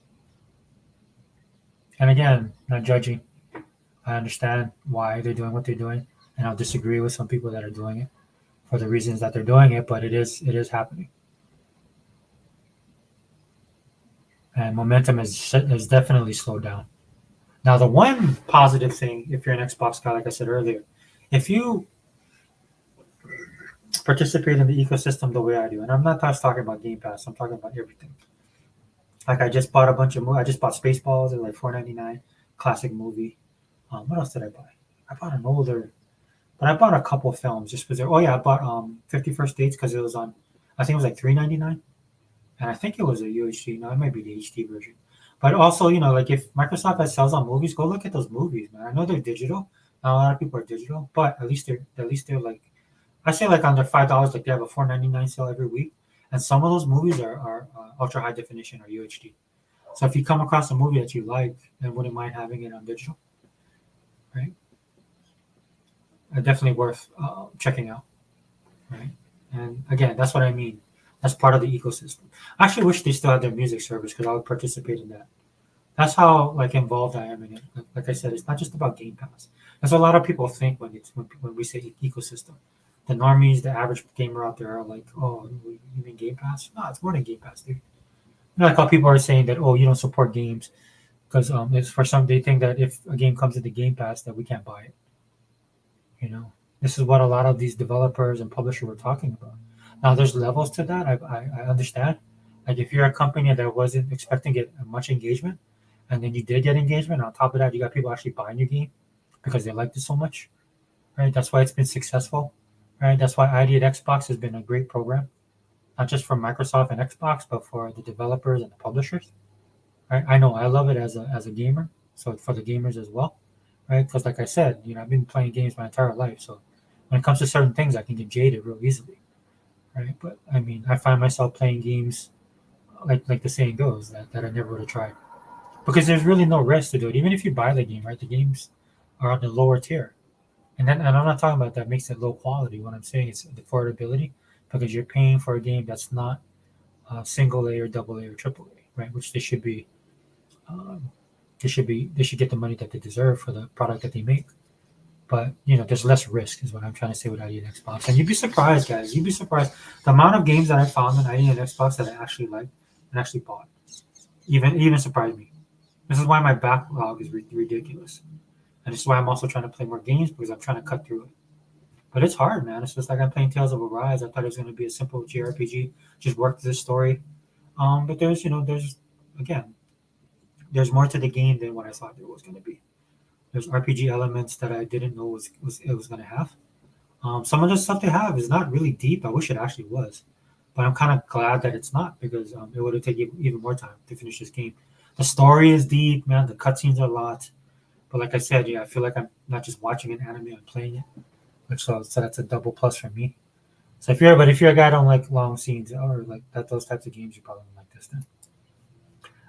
And again, not judging. I understand why they're doing what they're doing, and I'll disagree with some people that are doing it for the reasons that they're doing it. But it is happening, and momentum is definitely slowed down. Now, the one positive thing, if you're an Xbox guy, like I said earlier, if you participate in the ecosystem the way I do, and I'm not just talking about Game Pass, I'm talking about everything. Like I just bought a bunch of movies. I just bought Spaceballs at like $4.99, classic movie. What else did I buy? I bought an older, but I bought a couple films just because. Oh yeah, I bought 51st Dates because it was on. I think it was like $3.99, and I think it was a UHD. No, it might be the HD version. But also, you know, like if Microsoft has sales on movies, go look at those movies, man. I know they're digital. Not a lot of people are digital, but at least they're like I say like under $5. Like they have a $4.99 sale every week, and some of those movies are ultra high definition or UHD. So if you come across a movie that you like and wouldn't mind having it on digital, right? Definitely worth checking out, right? And again, that's what I mean. That's part of the ecosystem. I actually wish they still had their music service because I would participate in that. That's how like involved I am in it. Like I said, it's not just about Game Pass. That's what a lot of people think when we say ecosystem. The normies, the average gamer out there are like, "Oh, you mean Game Pass?" No, it's more than Game Pass, dude. You know, like how people are saying that, "Oh, you don't support games because it's for some." They think that if a game comes into Game Pass, that we can't buy it. You know, this is what a lot of these developers and publishers were talking about. Now, there's levels to that. I understand. Like if you're a company that wasn't expecting to get much engagement, and then you did get engagement, on top of that, you got people actually buying your game because they liked it so much, right? That's why it's been successful, right? That's why ID at Xbox has been a great program, not just for Microsoft and Xbox, but for the developers and the publishers. Right? I know I love it as a gamer, so for the gamers as well, right? Because like I said, you know, I've been playing games my entire life, so when it comes to certain things, I can get jaded real easily, right? But I mean, I find myself playing games like the saying goes that I never would have tried because there's really no risk to do it. Even if you buy the game, right? The games are on the lower tier, and I'm not talking about that makes it low quality. What I'm saying is the affordability because you're paying for a game that's not single A or double A or triple A, right? Which they should be. Um, they should get the money that they deserve for the product that they make. But you know, there's less risk, is what I'm trying to say with ID and Xbox. And you'd be surprised, guys. You'd be surprised the amount of games that I found on ID and Xbox that I actually liked and actually bought. Even surprised me. This is why my backlog is ridiculous, and this is why I'm also trying to play more games because I'm trying to cut through it. But it's hard, man. It's just like I'm playing Tales of Arise. I thought it was going to be a simple JRPG, just work through the story. But there's again, there's more to the game than what I thought there was going to be. There's RPG elements that I didn't know was going to have. Some of the stuff they have is not really deep. I wish it actually was, but I'm kind of glad that it's not because it would have taken even more time to finish this game. The story is deep, man. The cutscenes are a lot, but like I said, yeah, I feel like I'm not just watching an anime; I'm playing it, which so that's a double plus for me. So if you're a guy who don't like long scenes or like that those types of games, you probably don't like this. Then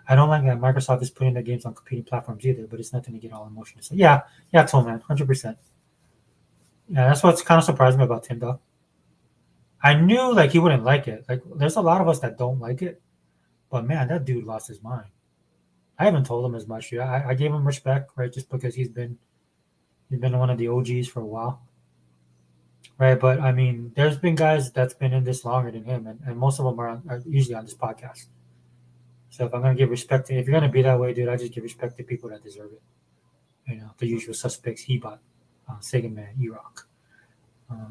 I don't like that Microsoft is putting their games on competing platforms either, but it's nothing to get all emotional. So yeah, Tom, man, 100%. Yeah, that's what's kind of surprised me about Tim, though. I knew like he wouldn't like it. Like, there's a lot of us that don't like it, but man, that dude lost his mind. I haven't told him as much. Yeah, I gave him respect, right, just because he's been one of the OGs for a while, right? But I mean, there's been guys that's been in this longer than him, and most of them are usually on this podcast. So if I'm gonna give respect to, if you're gonna be that way, dude, I just give respect to people that deserve it. You know, the usual suspects: Hebot, Sega Man, E-Rock.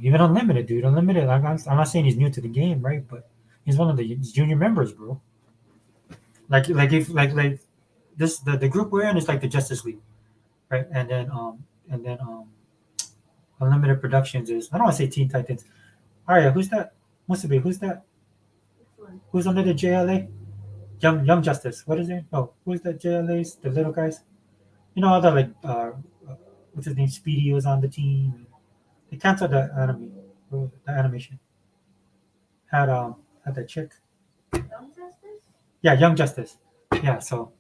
Even Unlimited, dude. Unlimited. I'm not saying he's new to the game, right? But he's one of the junior members, bro. Like this the group we're in is like the Justice League, right? And then Unlimited Productions is I don't want to say Teen Titans. All right, who's that? Must be who's that? Who's under the JLA? Young Justice. What is it? Oh, who's the JLA's? The little guys. You know all the like what's his name? Speedy was on the team. They canceled the animation. Had that chick. Yeah, Young Justice. Yeah, so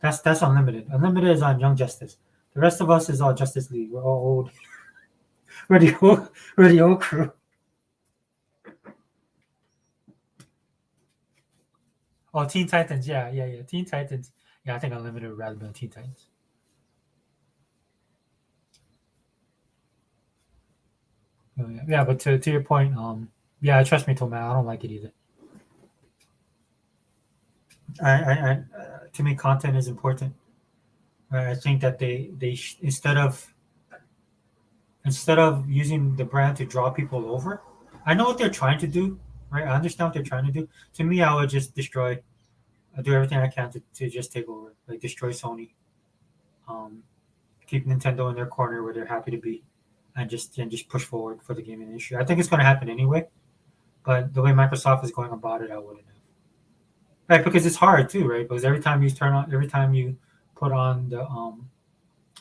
that's Unlimited. Unlimited is on Young Justice. The rest of us is all Justice League. We're all old. We're the old crew. Oh, Teen Titans. Yeah. Teen Titans. Yeah, I think Unlimited would rather be on Teen Titans. Oh, yeah, but to your point, yeah, trust me, Tom, I don't like it either. To me, content is important. Right? I think that instead of using the brand to draw people over, I know what they're trying to do, right? I understand what they're trying to do. To me, I would just I do everything I can to just take over, like destroy Sony, um, keep Nintendo in their corner where they're happy to be, and just push forward for the gaming industry. I think it's going to happen anyway, but the way Microsoft is going about it, I wouldn't have. Right, because it's hard too, right? Because every time you put on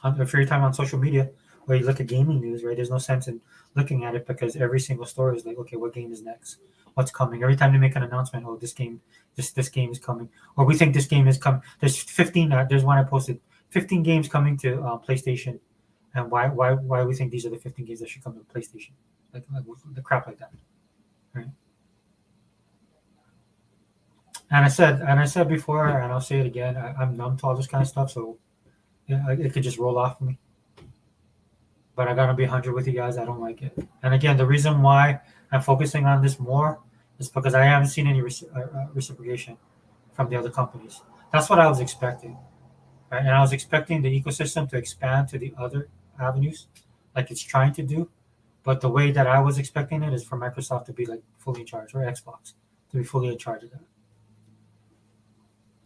every time on social media where you look at gaming news, right? There's no sense in looking at it because every single story is like, okay, what game is next? What's coming? Every time they make an announcement, oh, this game is coming, or we think this game is coming. There's 15. There's one I posted. 15 games coming to PlayStation, and why we think these are the 15 games that should come to PlayStation, like the crap like that, right? And I said before, and I'll say it again, I'm numb to all this kind of stuff, so yeah, it could just roll off of me. But I gotta be 100 with you guys. I don't like it. And again, the reason why I'm focusing on this more is because I haven't seen any reciprocation from the other companies. That's what I was expecting, right? And I was expecting the ecosystem to expand to the other avenues, like it's trying to do. But the way that I was expecting it is for Microsoft to be like fully in charge, or Xbox to be fully in charge of that.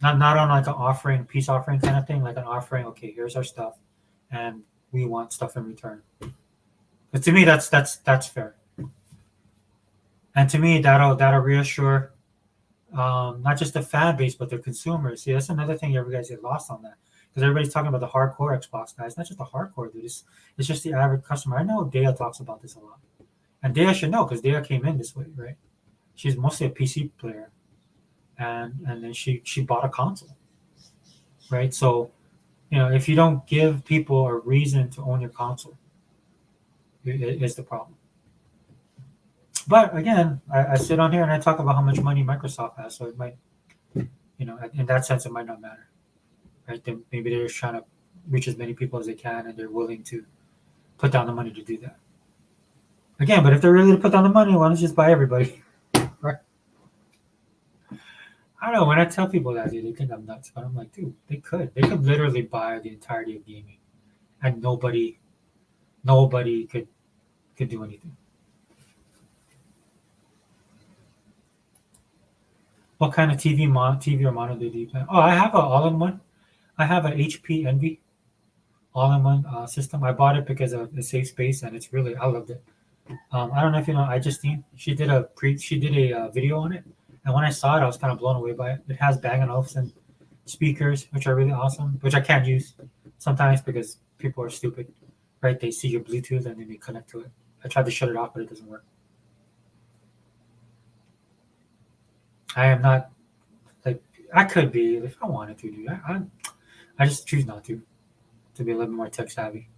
Not on like an offering, peace offering kind of thing, like an offering. Okay, here's our stuff, and we want stuff in return. But to me, that's fair. And to me, that'll reassure not just the fan base but the consumers. See, that's another thing you guys get lost on that because everybody's talking about the hardcore Xbox guys. Not just the hardcore dude. It's just the average customer. I know Dea talks about this a lot, and Dea should know because Dea came in this way, right? She's mostly a PC player, and then she bought a console, right? So if you don't give people a reason to own your console, is the problem. But again, I sit on here and I talk about how much money Microsoft has, so it might, in that sense, it might not matter, right? Then maybe they're just trying to reach as many people as they can, and they're willing to put down the money to do that. Again, but if they're really to put down the money, why don't you just buy everybody, right? I don't know. When I tell people that, dude, they think I'm nuts, but I'm like, dude, they could literally buy the entirety of gaming, and nobody could do anything. What kind of TV or monitor do you plan? Oh, I have an all-in-one. I have an HP Envy all-in-one system. I bought it because of the safe space, and I loved it. I don't know if you know iJustine. She did a video on it, and when I saw it, I was kind of blown away by it. It has Bang & Olufsen speakers, which are really awesome, which I can't use sometimes because people are stupid, right? They see your Bluetooth and then they connect to it. I tried to shut it off, but it doesn't work. I am not like I could be if I wanted to, dude. I just choose not to be a little more tech savvy.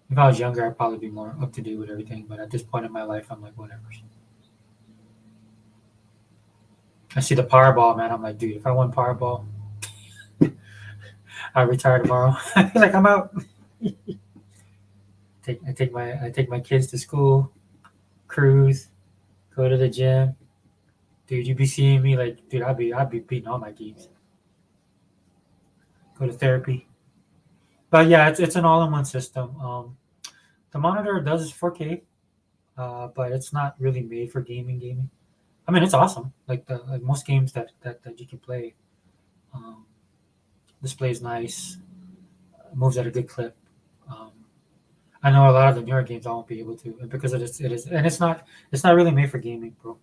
If I was younger, I'd probably be more up to date with everything. But at this point in my life, I'm like, whatever. I see the Powerball, man. I'm like, dude, if I won Powerball, I retire tomorrow. I feel like I'm out. I take my kids to school, cruise, go to the gym. Dude, you be seeing me like, dude, I'd be beating all my games. Go to therapy. But yeah, it's an all-in-one system. The monitor does 4K, but it's not really made for gaming. I mean, it's awesome. Like most games that you can play, um, display is nice, moves at a good clip. Um, I know a lot of the newer games I won't be able to, and because it is, and it's not really made for gaming, bro.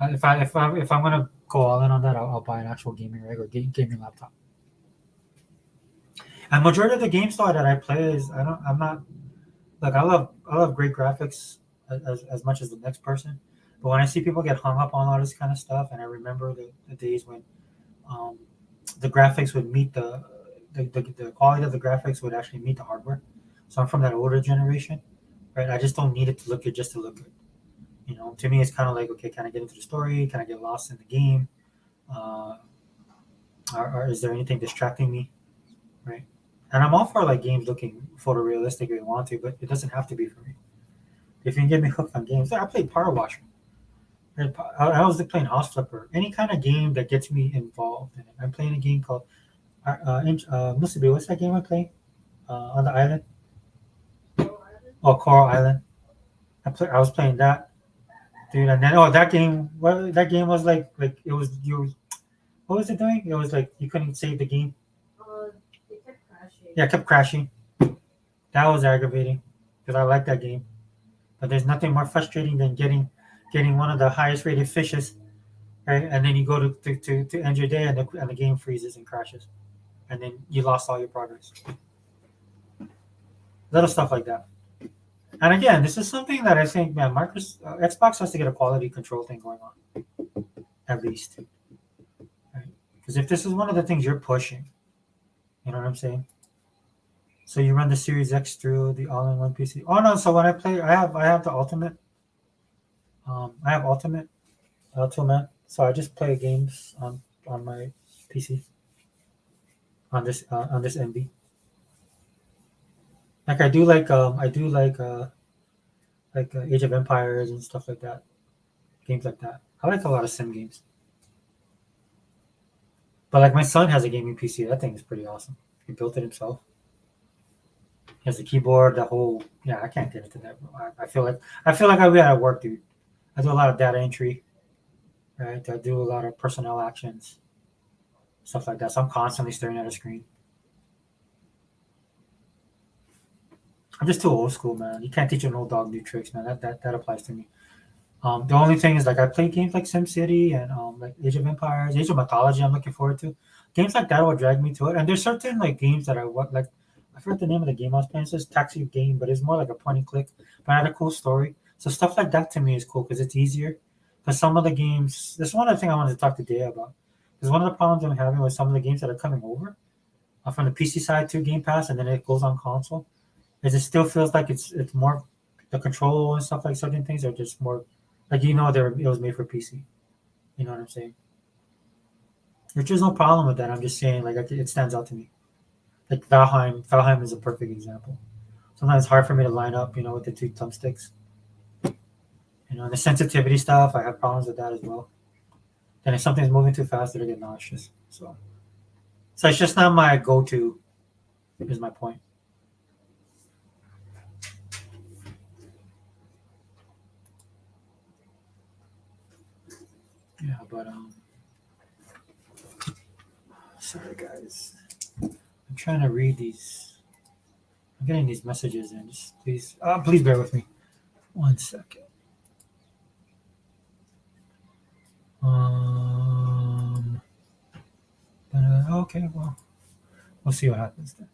If I'm gonna go all in on that, I'll buy an actual gaming rig or gaming laptop. And majority of the games though that I play is I'm not like I love great graphics as much as the next person. But when I see people get hung up on all this kind of stuff, and I remember the days when um, the graphics would meet the quality of the graphics would actually meet the hardware. So I'm from that older generation, right? I just don't need it to look good just to look good. To me, it's kind of like, okay, can I get into the story? Can I get lost in the game? Uh, or is there anything distracting me, right? And I'm all for like games looking photorealistic if you want to, but it doesn't have to be for me. If you can get me hooked on games, I played Power Washer. I was playing House Flipper. Any kind of game that gets me involved in it. I'm playing a game called Musubi. What's that game I play on the island? Oh, Coral Island. I was playing that, dude. And then that game. Well, that game was like it was you. What was it doing? It was like you couldn't save the game. It kept crashing. Yeah, it kept crashing. That was aggravating because I like that game. But there's nothing more frustrating than getting one of the highest rated fishes, right? And then you go to end your day and the game freezes and crashes, and then you lost all your progress. Little stuff like that. And again, this is something that I think, man, Xbox has to get a quality control thing going on, at least. Right? Because if this is one of the things you're pushing, you know what I'm saying? So you run the Series X through the all-in-one PC. Oh no! So when I play, I have the Ultimate. I have Ultimate. So I just play games on my PC on this NV. Like I do like Age of Empires and stuff like that. Games like that. I like a lot of sim games. But like my son has a gaming PC. That thing is pretty awesome. He built it himself. He has the keyboard, the whole. Yeah, I can't get into that. Bro. I feel like I be at work, dude. I do a lot of data entry, right? I do a lot of personnel actions, stuff like that. So I'm constantly staring at a screen. I'm just too old school, man. You can't teach an old dog new tricks, man. That applies to me. The only thing is like I play games like SimCity and like Age of Empires, Age of Mythology. I'm looking forward to games like that will drag me to it. And there's certain like games that I want like. I forget the name of the game I was playing. It says Taxi Game, but it's more like a point and click. But it had a cool story. So stuff like that to me is cool because it's easier. Because some of the games, this is one of the things I wanted to talk to Day about. Because one of the problems I'm having with some of the games that are coming over from the PC side to Game Pass, and then it goes on console, is it still feels like it's more the control and stuff like certain things are just more like it was made for PC. You know what I'm saying? Which is no problem with that. I'm just saying like it stands out to me. Like Valheim, Valheim is a perfect example. Sometimes it's hard for me to line up, with the two thumbsticks. And the sensitivity stuff, I have problems with that as well. And if something's moving too fast, it'll get nauseous. So it's just not my go-to. Is my point. Yeah, but sorry guys. I'm trying to read these. I'm getting these messages in. Just please bear with me. 1 second. Okay, well, we'll see what happens then.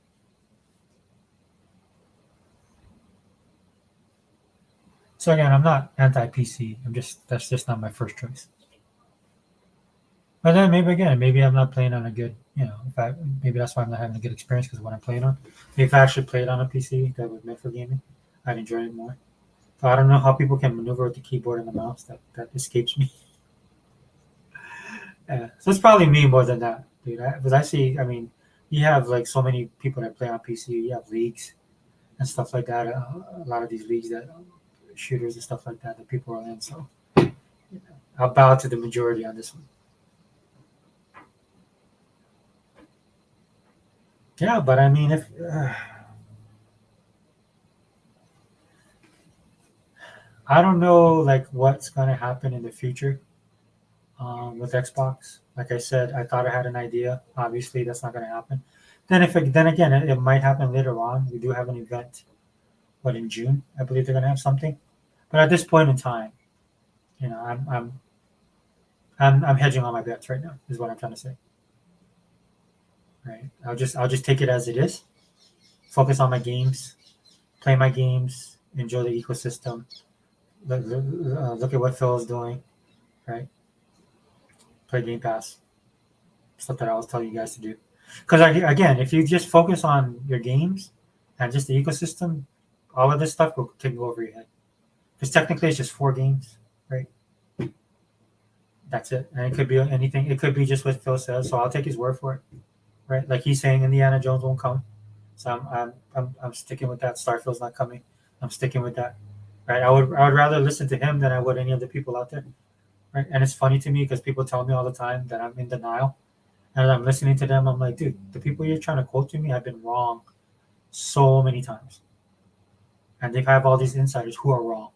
So again, I'm not anti-PC. That's just not my first choice. But then maybe I'm not playing on a good, maybe that's why I'm not having a good experience because what I'm playing on. If I actually played on a PC that was meant for gaming, I'd enjoy it more. So I don't know how people can maneuver with the keyboard and the mouse. That escapes me. Yeah. So it's probably me more than that, dude. Because I see, I mean, you have like so many people that play on PC. You have leagues and stuff like that. A lot of these leagues that shooters and stuff like that people are in. So I'll bow to the majority on this one. Yeah, but I mean, if I don't know, like what's gonna happen in the future with Xbox. Like I said, I thought I had an idea. Obviously, that's not gonna happen. Then again, it might happen later on. We do have an event, what in June? I believe they're gonna have something. But at this point in time, you know, I'm hedging on my bets right now. Is what I'm trying to say. Right? I'll just take it as it is. Focus on my games, play my games, enjoy the ecosystem. Look at what Phil is doing. Right? Play Game Pass. Stuff that I was telling you guys to do. Because again, if you just focus on your games and just the ecosystem, all of this stuff can go over your head. Because technically, it's just 4 games, right? That's it, and it could be anything. It could be just what Phil says. So I'll take his word for it, right? Like he's saying, Indiana Jones won't come, so I'm sticking with that. Starfield's not coming. I'm sticking with that, right? I would rather listen to him than I would any of the people out there, right? And it's funny to me because people tell me all the time that I'm in denial, and I'm listening to them. I'm like, dude, the people you're trying to quote to me, I've been wrong so many times, and they have all these insiders who are wrong,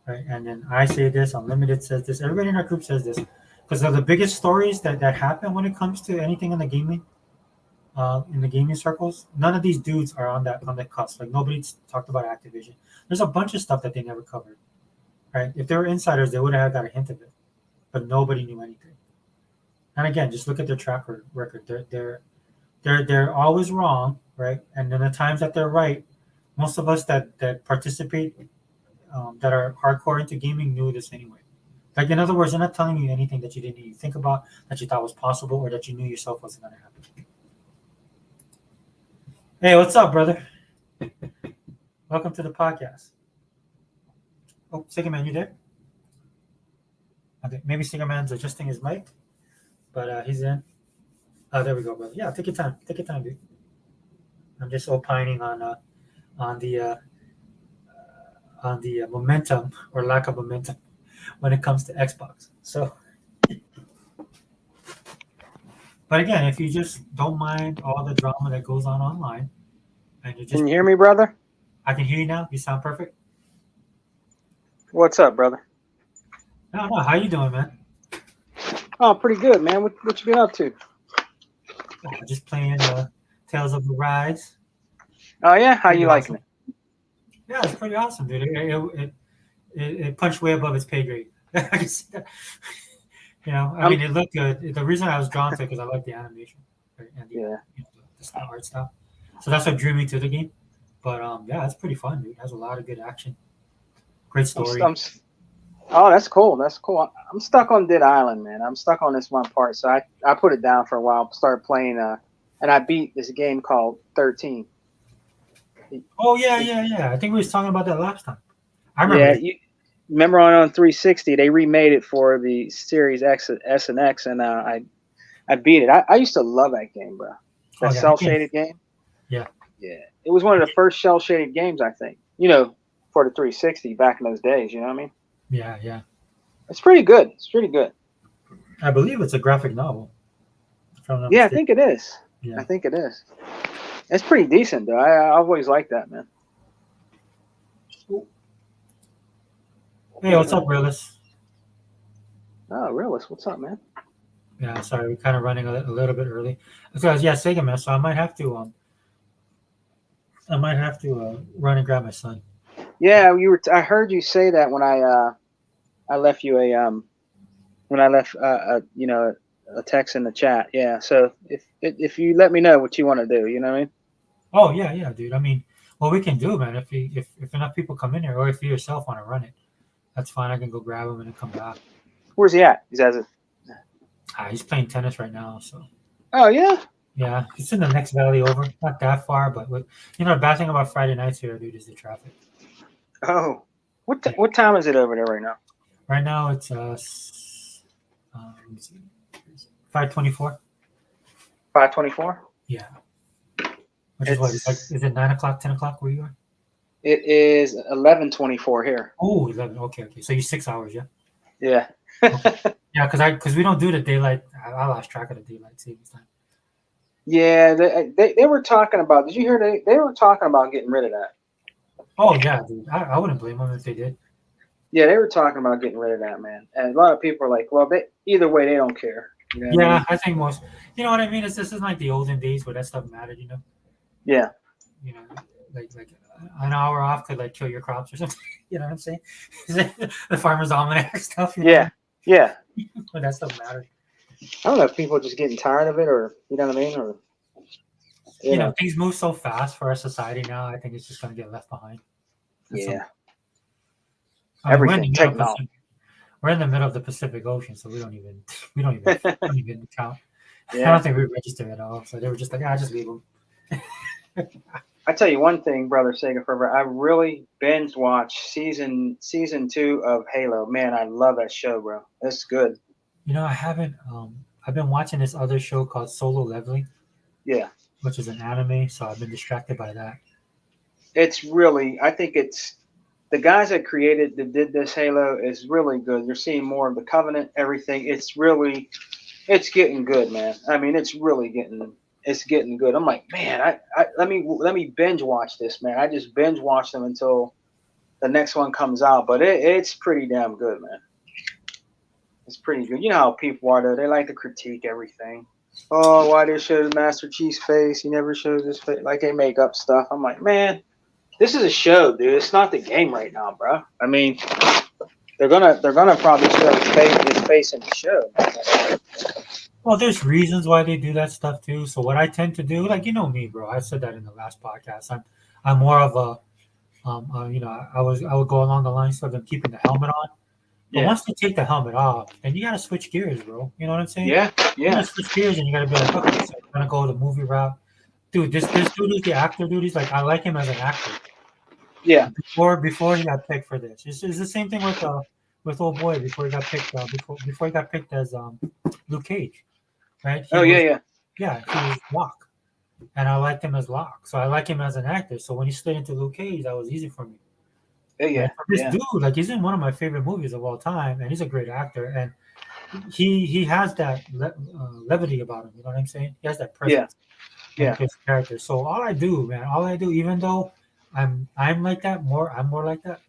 right? And then I say this, Unlimited says this, everybody in our group says this, because they're the biggest stories that happen when it comes to anything in the gaming circles. None of these dudes are on the cusp. Like nobody's talked about Activision. There's a bunch of stuff that they never covered, right? If they were insiders, they would have got a hint of it, but nobody knew anything. And again, just look at their track record. They're always wrong, right? And then the times that they're right, most of us that participate that are hardcore into gaming knew this anyway. Like in other words, they're not telling you anything that you didn't even think about, that you thought was possible, or that you knew yourself wasn't going to happen. Hey, what's up, brother? Welcome to the podcast. Oh, Singer Man, you there? Okay, maybe Singer Man's adjusting his mic, but he's in. Oh, there we go, brother. Yeah, take your time. Take your time, dude. I'm just opining on the uh, momentum or lack of momentum when it comes to Xbox. So, but again, if you just don't mind all the drama that goes on online, and you just, Can you hear me, brother? I can hear you now. You sound perfect. What's up, brother? No, how you doing, man? Oh, pretty good, man. What you been up to? Just playing Tales of Arise. Oh yeah, how Pretty you liking awesome. Yeah, it's pretty awesome, dude. It punched way above its pay grade. I can see that. You know, I mean, it looked good. The reason I was drawn to it because I like the animation, right, and the, Yeah. the style, art style. So that's what drew me to the game. But yeah, it's pretty fun, dude. It has a lot of good action. Great story. Oh, that's cool. That's cool. I'm stuck on Dead Island, man. I'm stuck on this one part, so I put it down for a while. Started playing, and I beat this game called 13. Oh yeah. I think we was talking about that last time. I remember. Yeah, that. you remember on 360 they remade it for the Series X, S and X, and I beat it. I used to love that game, bro. That cell shaded game. Yeah. Yeah, it was one of the first cell shaded games, I think. You know, for the 360 back in those days. You know what I mean? Yeah. It's pretty good. It's pretty good. I believe it's a graphic novel. Yeah, I think it is. Yeah. I think it is. It's pretty decent, though. I always liked that, man. Hey, what's up, Realist? Oh, Realist, what's up, man? Yeah, sorry, we're kind of running a little bit early. Because yeah, Sega man, so I might have to run and grab my son. Yeah, you were. I heard you say that when I left you when I left a text in the chat. Yeah, so if you let me know what you want to do, you know what I mean? Oh yeah, dude. I mean, what we can do, man, if enough people come in here, or if you yourself want to run it, that's fine. I can go grab him and then come back. Where's he at? He's playing tennis right now, so. Oh yeah. Yeah, it's in the next valley over. Not that far, but the bad thing about Friday nights here, dude, is the traffic. Oh, what time is it over there right now? Right now it's 5:24. 5:24. Yeah. Which is what? It's like, is it 9 o'clock, 10 o'clock where you are? It is 11:24 here. Oh, 11. Okay. So you're 6 hours, yeah? Yeah. Okay. Yeah, because we don't do the daylight. I lost track of the daylight savings time. Yeah, they were talking about. Did you hear they were talking about getting rid of that? Oh yeah, dude. I wouldn't blame them if they did. Yeah, they were talking about getting rid of that, man. And a lot of people are like, well, either way, they don't care. You know what I mean? I think most. You know what I mean? This isn't like the olden days where that stuff mattered. You know. Yeah. You know, like an hour off could like kill your crops or something. You know what I'm saying? The farmer's almanac stuff. You know? Yeah. But that stuff mattered. I don't know if people are just getting tired of it, or you know what I mean, or you know, things move so fast for our society now. I think it's just going to get left behind. Everything technology. We're in the middle of the Pacific Ocean, so we don't even count. Yeah. I don't think we register at all. So they were just like, just leave them. I tell you one thing, brother Sega Forever, I really binge watched season 2 of Halo. Man, I love that show, bro. It's good. You know, I haven't. I've been watching this other show called Solo Leveling. Yeah. Which is an anime, so I've been distracted by that. It's really, I think it's the guys that did this Halo is really good. You're seeing more of the Covenant, everything. It's getting good, man. I mean, it's getting good. I'm like, man, let me binge watch this, man. I just binge watch them until the next one comes out, but it's pretty damn good, man. It's pretty good. You know how people are, though. They like to critique everything. Oh, why they show the Master Chief's face? He never shows his face. Like they make up stuff. I'm like, man, this is a show, dude. It's not the game right now, bro. I mean, they're gonna probably show his face in the show. Well, there's reasons why they do that stuff too. So what I tend to do, like, you know me, bro. I said that in the last podcast. I'm more of a, I would go along the lines of them keeping the helmet on. But once they take the helmet off, then you gotta switch gears, bro. You know what I'm saying? Yeah. You gotta switch gears, and you gotta be like, okay, so I'm gonna go the movie route. dude, this dude is the actor, dude. He's like, I like him as an actor. Yeah. Before he got picked for this, it's the same thing with old boy before he got picked before he got picked as Luke Cage, right? Oh yeah. He was Locke, and I liked him as Locke, so I like him as an actor. So when he slid into Luke Cage, that was easy for me. Yeah. Right? This dude, like, he's in one of my favorite movies of all time, and he's a great actor, and he has that levity about him. You know what I'm saying? He has that presence. Yeah. His character. So all I do, even though I'm like that, I'm more like that.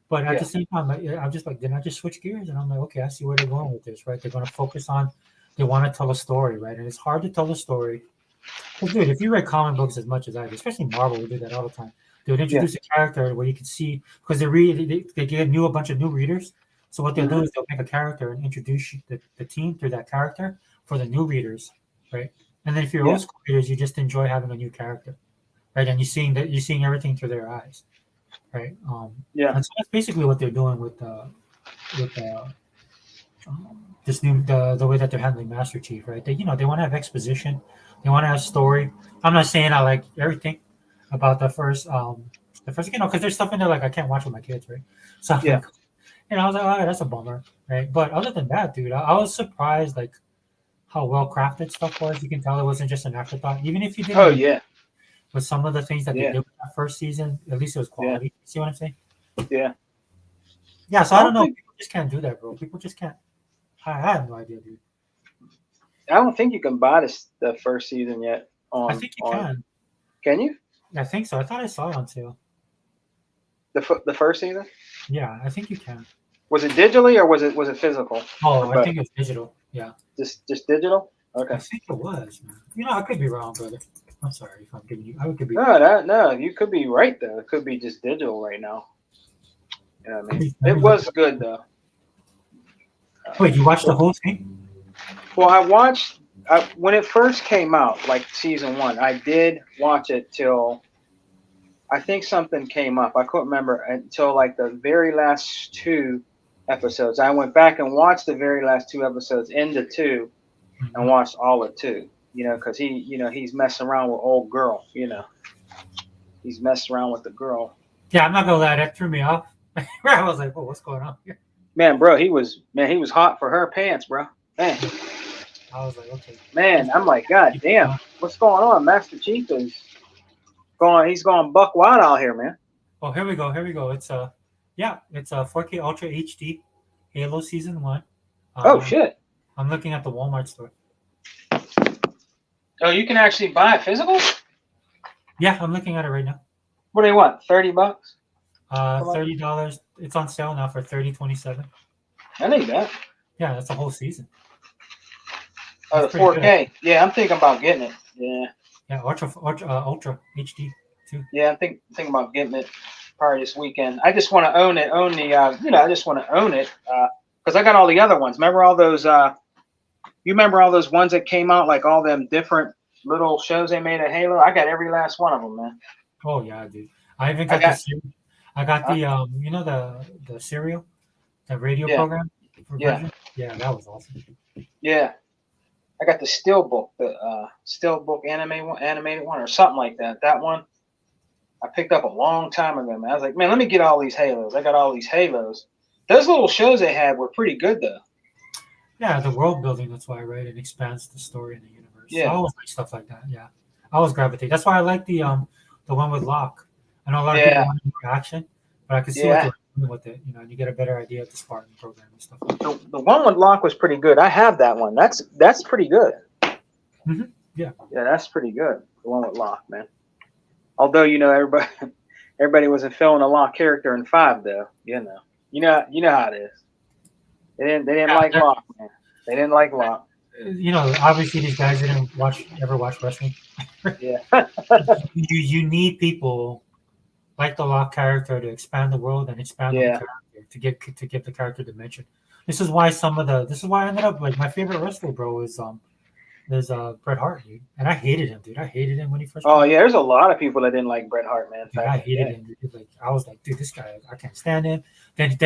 But at the same time, I'm just like, then I just switch gears, and I'm like, okay, I see where they're going with this, right? They're going to focus on, they want to tell a story, right? And it's hard to tell a story. Because, dude, if you read comic books as much as I do, especially Marvel, we do that all the time. They would introduce a character where you can see, because they get a bunch of new readers. So what they'll do is they'll make a character and introduce the team through that character for the new readers, right? And then if you're old school readers, you just enjoy having a new character, right? And you're seeing everything through their eyes, right? And so that's basically what they're doing with this new the way that they're handling Master Chief, right? They they want to have exposition, they want to have story. I'm not saying I like everything about the first because there's stuff in there like I can't watch with my kids, right? So I was like, oh, that's a bummer, right? But other than that, dude, I was surprised like how well crafted stuff was. You can tell it wasn't just an afterthought, even if you didn't. With some of the things that they did with that first season, at least it was quality. See what I'm saying? Yeah. Yeah. So I don't know. People just can't do that, bro. People just can't. I have no idea, dude. I don't think you can buy the first season yet. I think you can. Can you? I think so. I thought I saw it on sale. The first season? Yeah, I think you can. Was it digitally or was it physical? Oh, I think it's digital. Yeah. Just digital? Okay. I think it was, man. I could be wrong, brother. I'm sorry if I'm giving you. I could be. No, you could be right though. It could be just digital right now. You know what I mean? It was good though. Wait, you watched the whole thing? Well, I watched when it first came out, like season 1. I did watch it till I think something came up. I couldn't remember until like the very last 2 episodes. I went back and watched the very last 2 episodes into 2 and watched all of 2. Because he's messing around with old girl. He's messing around with the girl. Yeah, I'm not gonna lie, that threw me off. I was like, "Oh, what's going on here?" Man, bro, he was hot for her pants, bro. Man. I was like, okay. Man, I'm like, God damn, what's going on? Master Chief is he's going buck wild out here, man. Oh, here we go. It's a 4K Ultra HD Halo Season 1. Oh shit. I'm looking at the Walmart store. Oh, you can actually buy it physical? Yeah, I'm looking at it right now. What do they want? $30? $30. It's on sale now for $30.27. I need that. Yeah, that's a whole season. Oh, the 4K. Good. Yeah, I'm thinking about getting it. Yeah. Yeah, Ultra HD too. Yeah, I'm thinking about getting it probably this weekend. I just want to own it. I just want to own it because I got all the other ones. Remember all those? You remember all those ones that came out, like all them different little shows they made at Halo? I got every last one of them, man. Oh yeah, dude. I even got the Serial, the radio program. Yeah, that was awesome. Yeah, I got the Steelbook, animated one, or something like that. That one I picked up a long time ago, man. I was like, man, let me get all these Halos. I got all these Halos. Those little shows they had were pretty good, though. Yeah, the world building, that's why, right? It expands the story in the universe. Yeah. So I always like stuff like that, yeah. I always gravitate. That's why I like the one with Locke. I know a lot of people want more action, but I can see what they're doing with it, and you get a better idea of the Spartan program and stuff like that. The one with Locke was pretty good. I have that one. That's pretty good. Mm-hmm. Yeah. Yeah, that's pretty good. The one with Locke, man. Although, everybody wasn't feeling a Locke character in 5, though. You know how it is. They didn't like Locke, man. They didn't like Locke. Obviously these guys didn't ever watch wrestling. Yeah. you need people like the Locke character to expand the world and expand the character to give the character dimension. This is why I ended up like my favorite wrestler, bro, is Bret Hart, dude. And I hated him, dude. I hated him when he first. Oh yeah, there's a lot of people that didn't like Bret Hart, man. Dude, I hated him. Dude. Like I was like, dude, this guy, I can't stand him. Then he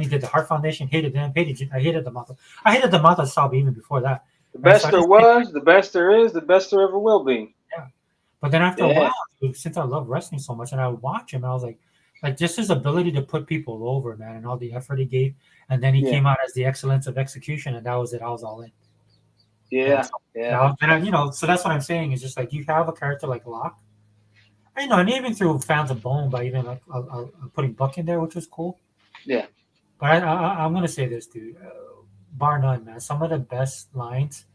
did the Hart Foundation. Hated him. I hated the Mata. I hated the Mata Sabi even before that. The best there was, the best there is, the best there ever will be. Yeah, But then after a Yeah. while, dude, since I love wrestling so much, and I would watch him, I was like just his ability to put people over, man, and all the effort he gave, and then he Yeah. came out as the excellence of execution, and that was it. I was all in. Yeah. So, Yeah. so that's what I'm saying is just like you have a character like Locke, and even through fans of Bone by even like putting Buck in there, which was cool. Yeah. But I'm gonna say this, dude, bar none, man. Some of the best lines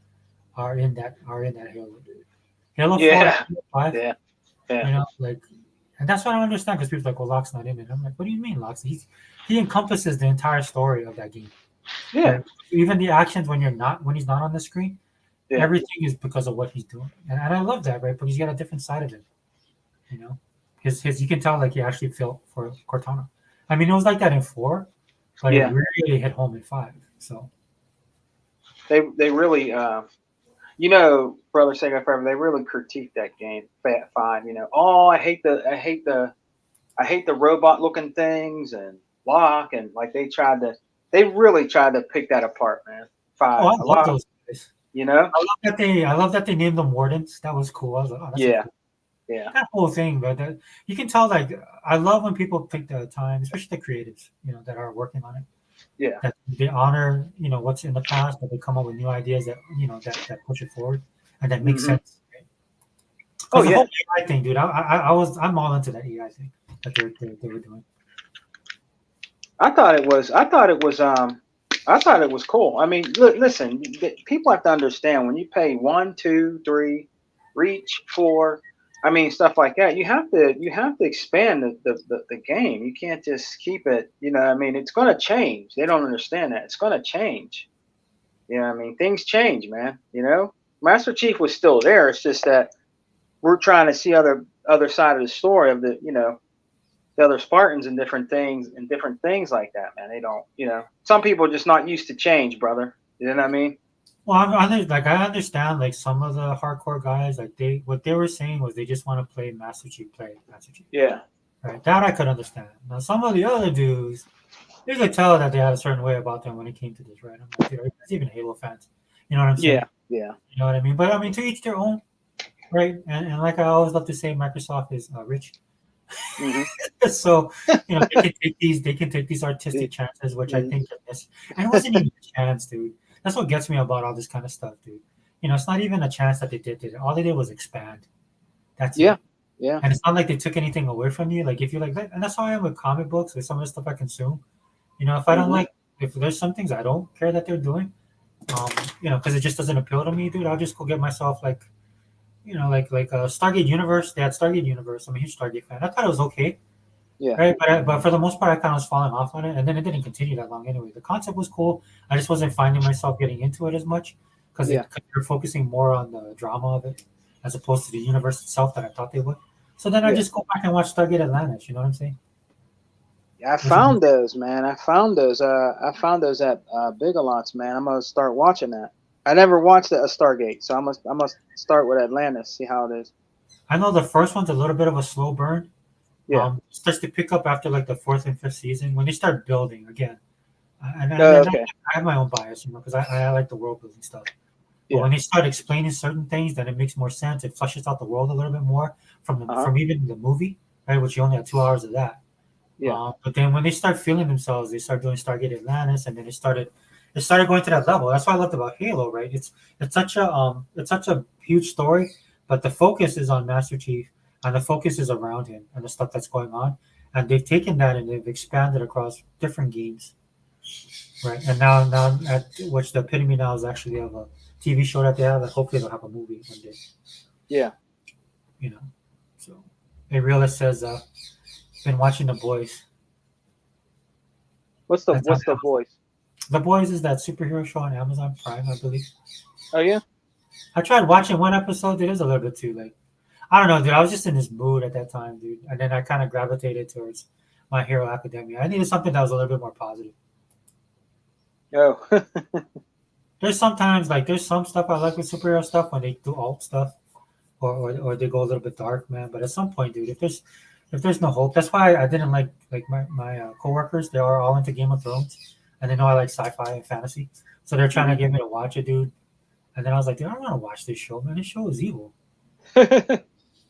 are in that Halo, dude. Halo 4, Yeah. Halo 5, Yeah. Yeah. like, and that's what I don't understand because people are like, well, Locke's not in it. I'm like, what do you mean, Locke's? He encompasses the entire story of that game. Yeah. Right? Even the actions when he's not on the screen, Yeah. everything is because of what he's doing, and I love that, right? Because he's got a different side of it, you know. His you can tell like he actually felt for Cortana. I mean, it was like that in 4, but Yeah. it really hit home in 5. So They really Brother Sega Forever, they really critiqued that game, Fat 5, Oh, I hate the robot looking things and Locke, and like they really tried to pick that apart, man. oh, 5. I A love lot, those guys. you know? I love that they named them wardens. That was cool. I was like, oh, that's Yeah. cool. Yeah. That whole thing, but you can tell. Like, I love when people take the time, especially the creatives, that are working on it. Yeah. That they honor, what's in the past, but they come up with new ideas that push it forward and that make Mhm. sense. Right? Oh, The yeah. whole AI thing, dude. I'm all into that AI thing that they were doing. I thought it was cool. I mean, listen, people have to understand when you pay 1, 2, 3, reach 4, I mean stuff like that. You have to expand the game. You can't just keep it. I mean, it's going to change. They don't understand that it's going to change. I mean, things change, man. Master Chief was still there. It's just that we're trying to see other side of the story of the other Spartans and different things like that, man. They don't, some people are just not used to change, brother. You know what I mean? Well, I understand like some of the hardcore guys, like what they were saying was they just want to play Master Chief, Yeah. right? That I could understand. Now some of the other dudes, you could tell that they had a certain way about them when it came to this, right? I'm like, dude, it's even Halo fans. You know what I'm saying? Yeah. Yeah. You know what I mean? But I mean, to each their own, right? And like I always love to say, Microsoft is rich. Hmm. So they can take these artistic chances, which I think and it wasn't even a chance, dude. That's what gets me about all this kind of stuff, dude. It's not even a chance that they did it. All they did was expand. That's Yeah. it. Yeah. And it's not like they took anything away from you. Like if you like that, and that's how I am with comic books, with some of the stuff I consume. If I don't Mhm. if there's some things I don't care that they're doing, because it just doesn't appeal to me, dude. I'll just go get myself like Stargate Universe. They had Stargate Universe. I'm a huge Stargate fan. I thought it was okay, Yeah. right? But for the most part, I kind of was falling off on it, and then it didn't continue that long anyway. The concept was cool. I just wasn't finding myself getting into it as much because Yeah. they're focusing more on the drama of it as opposed to the universe itself that I thought they would. So then I Yeah. just go back and watch Stargate Atlantis. You know what I'm saying? I found those, man. I found those. I found those at Big Lots, man. I'm gonna start watching that. I never watched a Stargate, so I must start with Atlantis, see how it is. I know the first one's a little bit of a slow burn. Yeah. It starts to pick up after like the 4th and 5th season when they start building again. And Okay. I have my own bias, because I like the world building stuff. But Yeah. when they start explaining certain things, then it makes more sense. It flushes out the world a little bit more from even the movie, right? Which you only have 2 hours of that. Yeah. But then when they start feeling themselves, they start doing Stargate Atlantis, and then it started going to that level. That's what I loved about Halo, right? It's such a huge story, but the focus is on Master Chief, and the focus is around him and the stuff that's going on, and they've taken that and they've expanded across different games, right? And now at which the epitome now is actually of a TV show that they have, and hopefully they'll have a movie one day. Yeah. So a realist says, been watching The Boys. What's the voice? The Boys is that superhero show on Amazon Prime, I believe. Oh yeah. I tried watching one episode. It is a little bit too late. I don't know, dude. I was just in this mood at that time, dude. And then I kind of gravitated towards My Hero Academia. I needed something that was a little bit more positive. Oh. There's some stuff I like with superhero stuff when they do alt stuff, or they go a little bit dark, man. But at some point, dude, if there's no hope, that's why I didn't like my coworkers. They are all into Game of Thrones, and they know I like sci-fi and fantasy, so they're trying to get me to watch it, dude. And then I was like, dude, I don't want to watch this show, man. This show is evil.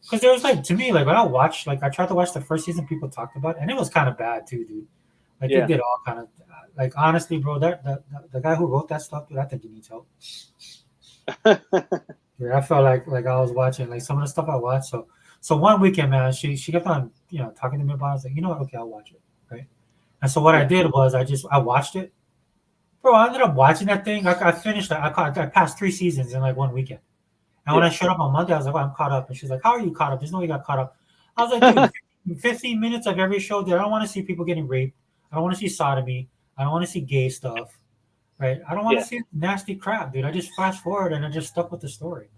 Because there was like, to me, like when I watched, like I tried to watch the first season, people talked about, and it was kind of bad too, dude. Like Yeah. they did all kind of, like honestly, bro, the guy who wrote that stuff, dude, I think he needs help. Yeah, I felt like I was watching like some of the stuff I watched. So one weekend, man, she kept on talking to me about it. I was like, you know what? Okay, I'll watch it, right? And so what I Yeah. did was I watched it, bro. I ended up watching that thing. I finished. I passed 3 seasons in like one weekend. And when Yeah. I showed up on Monday, I was like, well, I'm caught up. And she's like, how are you caught up? There's no way you got caught up. I was like, dude, 15 minutes of every show, dude. I don't want to see people getting raped. I don't want to see sodomy. I don't want to see gay stuff. Right? I don't want Yeah. to see nasty crap, dude. I just fast forward and I just stuck with the story.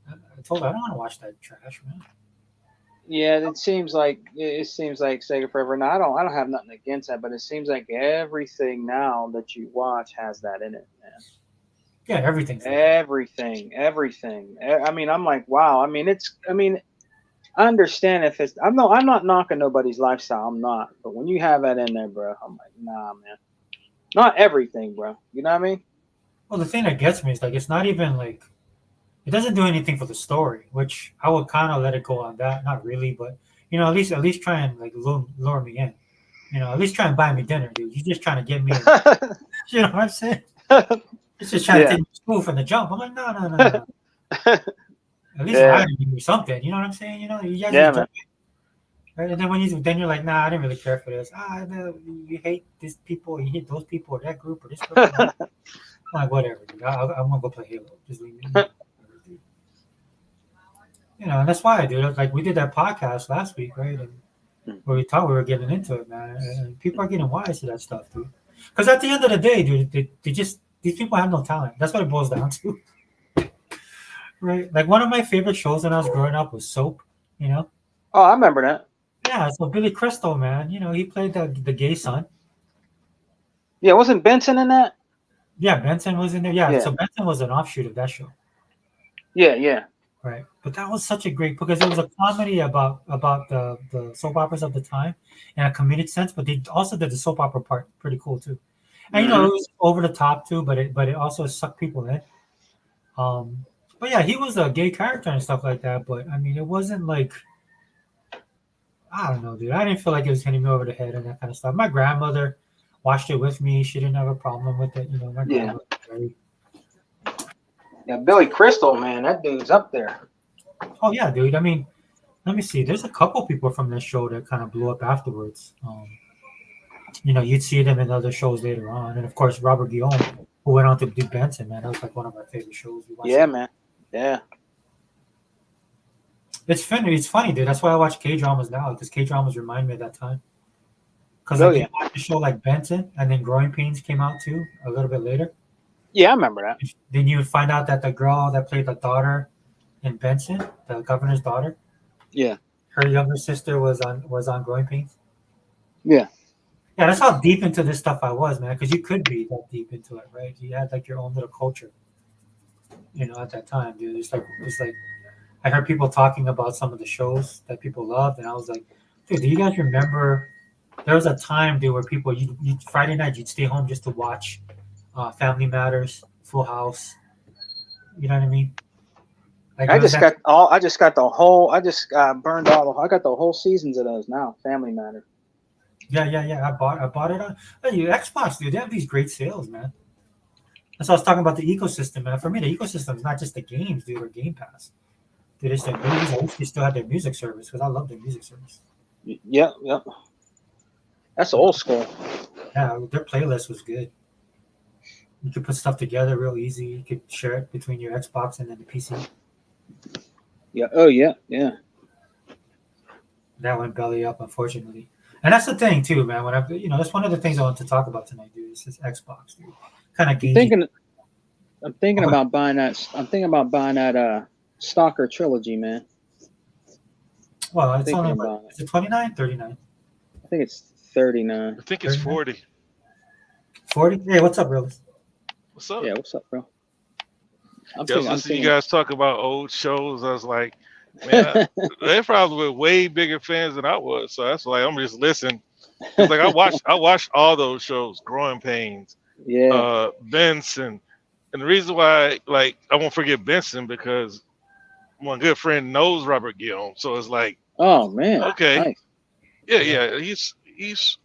I told her I don't want to watch that trash, man. Yeah, it seems like Sega Forever. Now I don't have nothing against that, but it seems like everything now that you watch has that in it, man. Yeah, everything's like that. Everything. I mean, I'm like, wow. I mean, I understand if it's. I'm not knocking nobody's lifestyle. I'm not. But when you have that in there, bro, I'm like, nah, man. Not everything, bro. You know what I mean? Well, the thing that gets me is like it's not even like it doesn't do anything for the story, which I would kind of let it go on that. Not really, but at least try and like lure me in. At least try and buy me dinner, dude. You're just trying to get me in. You know what I'm saying? It's just trying to take me to school from the jump. I'm like, no. At least lie to me or something. You know what I'm saying? You guys just jump in. Right? And then you're like, nah, I didn't really care for this. You hate these people, you hate those people, or that group, or this group. I'm like, whatever, dude. I'm gonna go play Halo. Just leave me. And that's why, dude. Like we did that podcast last week, right? And where we thought we were getting into it, man. And people are getting wise to that stuff, dude. Because at the end of the day, dude, these people have no talent. That's what it boils down to. Right? Like one of my favorite shows when I was growing up was Soap, Oh, I remember that. Yeah, so Billy Crystal, man, he played the gay son. Yeah, wasn't Benson in that? Yeah, Benson was in there. Yeah, so Benson was an offshoot of that show. Yeah. Right. But that was such a great, because it was a comedy about the soap operas of the time in a comedic sense, but they also did the soap opera part pretty cool too. And it was over the top too, but it also sucked people in. But yeah, he was a gay character and stuff like that. But I mean, it wasn't like, I don't know, dude. I didn't feel like it was hitting me over the head and that kind of stuff. My grandmother watched it with me. She didn't have a problem with it. My grandmother was very. Yeah, Billy Crystal, man, that dude's up there. Oh yeah, dude. I mean, let me see. There's a couple people from this show that kind of blew up afterwards. You'd see them in other shows later on, and of course Robert Guillaume, who went on to do Benson. Man, that was like one of my favorite shows. Man. Yeah. It's funny, dude. That's why I watch K-dramas now, because K-dramas remind me of that time. Because they watched a show like Benson, and then Growing Pains came out too a little bit later. Yeah, I remember that. Then you would find out that the girl that played the daughter in Benson, the governor's daughter, her younger sister was on Growing Pains. Yeah, that's how deep into this stuff I was, man. Because you could be that deep into it, right? You had like your own little culture, at that time, dude. It's like I heard people talking about some of the shows that people loved, and I was like, dude, do you guys remember? There was a time, dude, where people you Friday night you'd stay home just to watch Family Matters, Full House. You know what I mean? Like I just burned all. I got the whole seasons of those now. Family Matter. Yeah. I bought it on Xbox, dude. They have these great sales, man. That's what I was talking about, the ecosystem, man. For me, the ecosystem is not just the games, dude, or Game Pass. Dude, it's the movies. I wish they still had their music service, because I love their music service. Yep. That's old school. Yeah, their playlist was good. You could put stuff together real easy. You could share it between your Xbox and then the PC. Yeah. Oh, yeah. That went belly up, unfortunately. And that's the thing too, man. When that's one of the things I want to talk about tonight, dude. Is this Xbox, dude? Kind of. I'm thinking about buying that. I'm thinking about buying that Stalker trilogy, man. Well, it's only is it 29, 39? I think it's 39. I think it's 40. 40? Hey, what's up, Realist? What's up? Yeah, what's up, bro? I'm thinking, you guys talk about old shows. I was like, man, they probably were way bigger fans than I was. So that's why I'm just listening. Like I watched all those shows, Growing Pains, Benson, and the reason why, like, I won't forget Benson because my good friend knows Robert Guillaume, so it's like, Oh man. okay, Nice. yeah. He's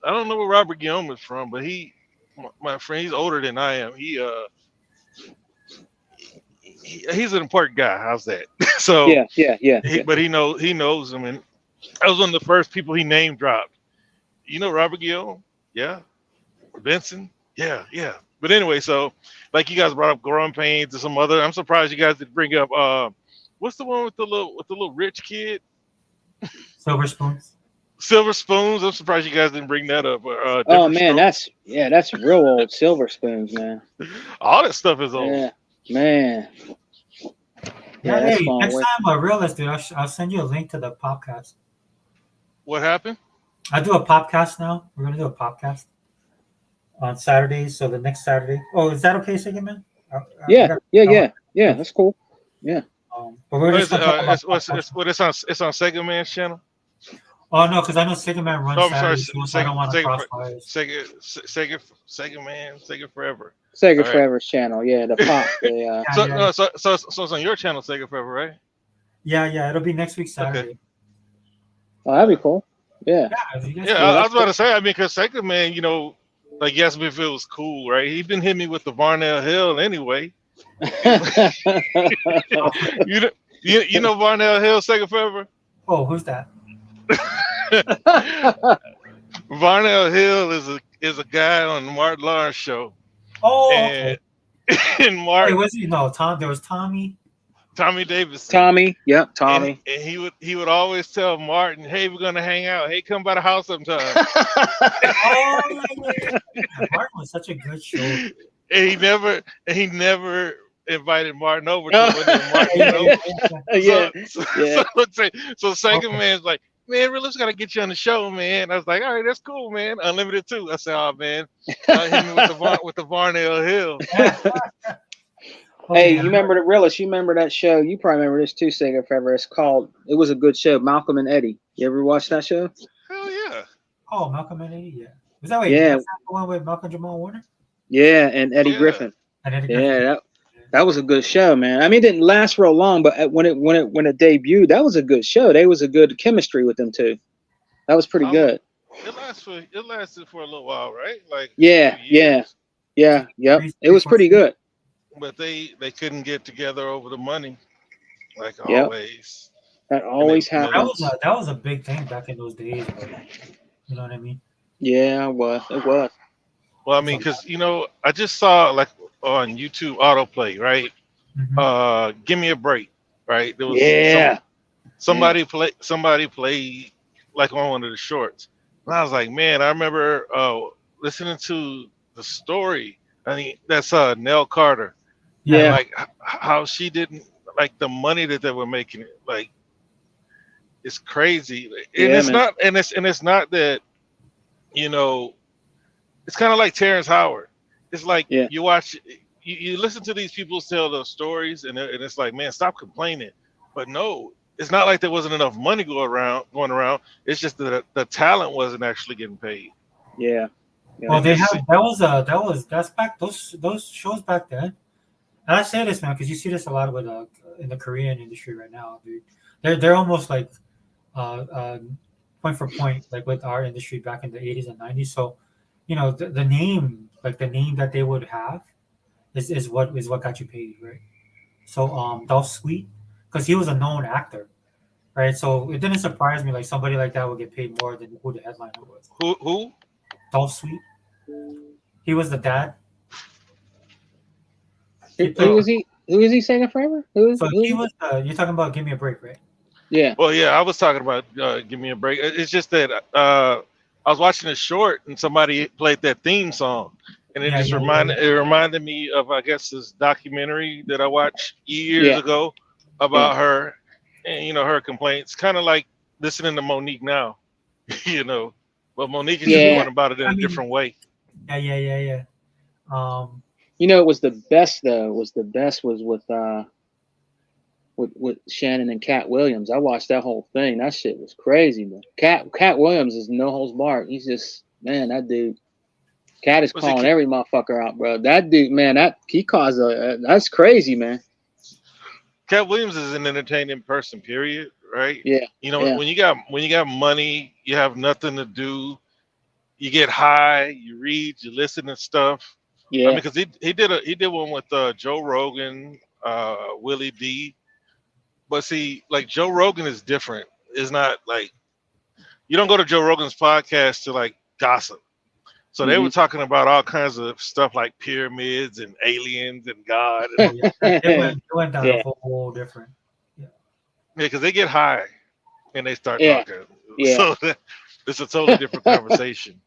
I don't know where Robert Guillaume is from, but my friend, he's older than I am. He's an important guy. How's that? So Yeah. but he knows him, and I was one of the first people he name dropped. You know Robert Guillaume? Yeah. Benson? Yeah. But anyway, so like you guys brought up Growing Pains and some other. I'm surprised you guys didn't bring up what's the one with the little rich kid? Silver Spoons. Silver Spoons. I'm surprised you guys didn't bring that up. Oh man, that's real old. Silver Spoons, man. All that stuff is old. Yeah, man. Yeah, that's Hey, fun. next time a realist, dude, I'll send you a link to the podcast. What happened? I do a podcast now. We're gonna do a podcast on Saturdays. So the next Saturday. Oh, is that okay, Siggy Man? Yeah. That's cool. But we're just gonna talk about It's on Sega Man's channel. Oh no, because I know Siggy Man runs Oh, I'm sorry, Saturdays, so I don't want to crossfires. Sega Man, Sega Forever. Sega All right. Forever's channel. Yeah, the pop. So it's on your channel, Sega Forever, right? Yeah, it'll be next week Saturday. Oh, that'd be cool. Yeah. I was about to say, I mean, because Sega Man, like you asked me if it was cool, right? He been hitting me with the Varnell Hill anyway. You know Varnell Hill, Sega Forever? Oh, who's that? Varnell Hill is a guy on the Martin Lawrence show. Oh, and Wait, Martin, was he? No, Tom. There was Tommy. Tommy Davis. Tommy. Yep, Tommy. And he would always tell Martin, "Hey, we're gonna hang out. Hey, come by the house sometime." Oh, yeah. Martin was such a good show. And he never invited Martin over to it. So Sega Man's like, "Man, really just gotta get you on the show, man." I was like, "All right, that's cool, man. Unlimited too." I said, "Oh man, hit me with the Varnell Hill." Hey, you remember the realist? You remember that show? You probably remember this too, Sega Forever. It was a good show, Malcolm and Eddie. You ever watch that show? Hell yeah. Oh, Malcolm and Eddie. Yeah. Was that that's not the one with Malcolm Jamal Warner? Yeah, and Eddie Griffin. And Eddie Griffin. Yeah, that was a good show, man. I mean, it didn't last real long, but when it debuted, that was a good show. There was a good chemistry with them two. That was pretty good. It lasted for a little while, right? Like yep. It was pretty good. But they couldn't get together over the money, like Yep. always. That always happens. That was a big thing back in those days. You know what I mean? Yeah, it was. Well, I mean, because I just saw like on YouTube autoplay, right? Mm-hmm. Give Me a Break, right? There was somebody played like on one of the shorts, and I was like, man, I remember listening to the story. I mean, that's Nell Carter. Yeah, like how she didn't like the money that they were making. Like, it's crazy, and it's not that it's kind of like Terrence Howard. It's like you watch, you listen to these people tell those stories, and it's like, man, stop complaining. But no, it's not like there wasn't enough money going around. It's just that the talent wasn't actually getting paid. Yeah. Well, that's back those shows back then. And I say this, man, because you see this a lot with in the Korean industry right now, dude. They're almost like point for point, like with our industry back in the 80s and 90s. So, the name that they would have is what got you paid, right? So Dolph Sweet, because he was a known actor, right? So it didn't surprise me like somebody like that would get paid more than who the headliner was. Who? Dolph Sweet. He was the dad. Who was he? Who is he saying forever? He was. You're talking about Give Me a Break, right? Yeah. Well, yeah, I was talking about Give Me a Break. It's just that I was watching a short and somebody played that theme song, and it reminded me of, I guess, this documentary that I watched years ago about her, and her complaints. Kind of like listening to Monique now, but Monique is just going about it in a different way. Yeah. It was the best though. Was with Shannon and Cat Williams. I watched that whole thing. That shit was crazy, man. Cat Williams is no holds barred. He's just, man, that dude. Cat is calling every motherfucker out, bro. That dude, man, he caused that's crazy, man. Cat Williams is an entertaining person. Period. Right. Yeah. You know, Yeah. when you got money, you have nothing to do. You get high. You read. You listen to stuff. Yeah. I mean, because he did one with Joe Rogan, Willie D. But see, like Joe Rogan is different. It's not like you don't go to Joe Rogan's podcast to like gossip. So they were talking about all kinds of stuff like pyramids and aliens and God. And, It went down Yeah. a whole different. yeah, because they get high and they start Yeah. talking. Yeah. So it's a totally different conversation.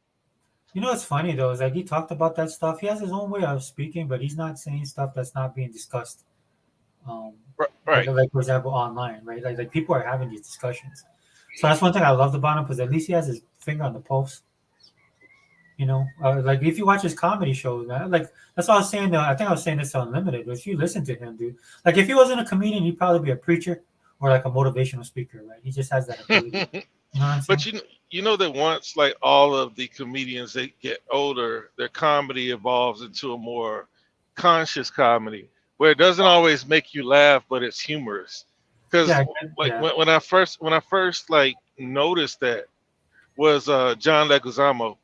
You know what's funny though is like he talked about that stuff. He has his own way of speaking, but he's not saying stuff that's not being discussed. Right. Like for example, online, right? Like people are having these discussions. So that's one thing I loved about him because at least he has his finger on the pulse. You know, like if you watch his comedy shows, man, like that's what I was saying. I think I was saying this on Unlimited. If you listen to him, dude, like if he wasn't a comedian, he'd probably be a preacher or like a motivational speaker, right? He just has that ability. You know what I'm saying? But you know that once like all of the comedians they get older, their comedy evolves into a more conscious comedy where it doesn't always make you laugh, but it's humorous. Because when I first like noticed that was John Leguizamo,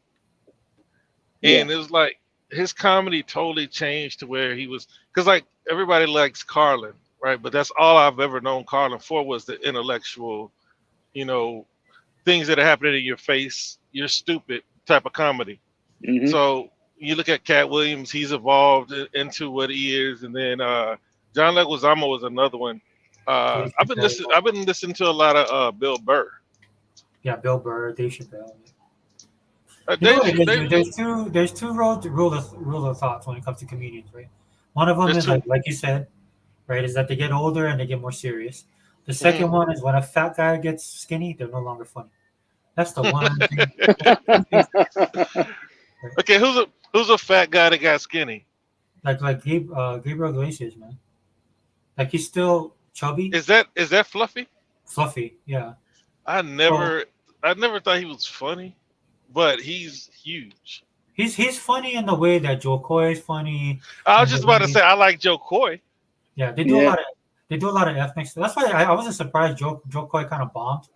and it was like his comedy totally changed to where he was because like everybody likes Carlin, right? But that's all I've ever known Carlin for was the intellectual, you know, things that are happening in your face, you're stupid type of comedy. So you look at Cat Williams, he's evolved into what he is, and then John Leguizamo was another one. I've been listening to a lot of Bill Burr. Yeah, Bill Burr, Dave Chappelle. Dave, there's two rule of thoughts when it comes to comedians, right? One of them is like you said, right, is that they get older and they get more serious. The second one is when a fat guy gets skinny, they're no longer funny. That's the one thing. Okay, who's a fat guy that got skinny? Like Gabriel Iglesias, man. Like he's still chubby. Is that Fluffy? Fluffy, yeah. I never thought he was funny, but he's huge. He's funny in the way that Joe Coy is funny. I was just about to say I like Joe Coy. Yeah, they do a lot of ethnic stuff. That's why I wasn't surprised Joe Coy kind of bombed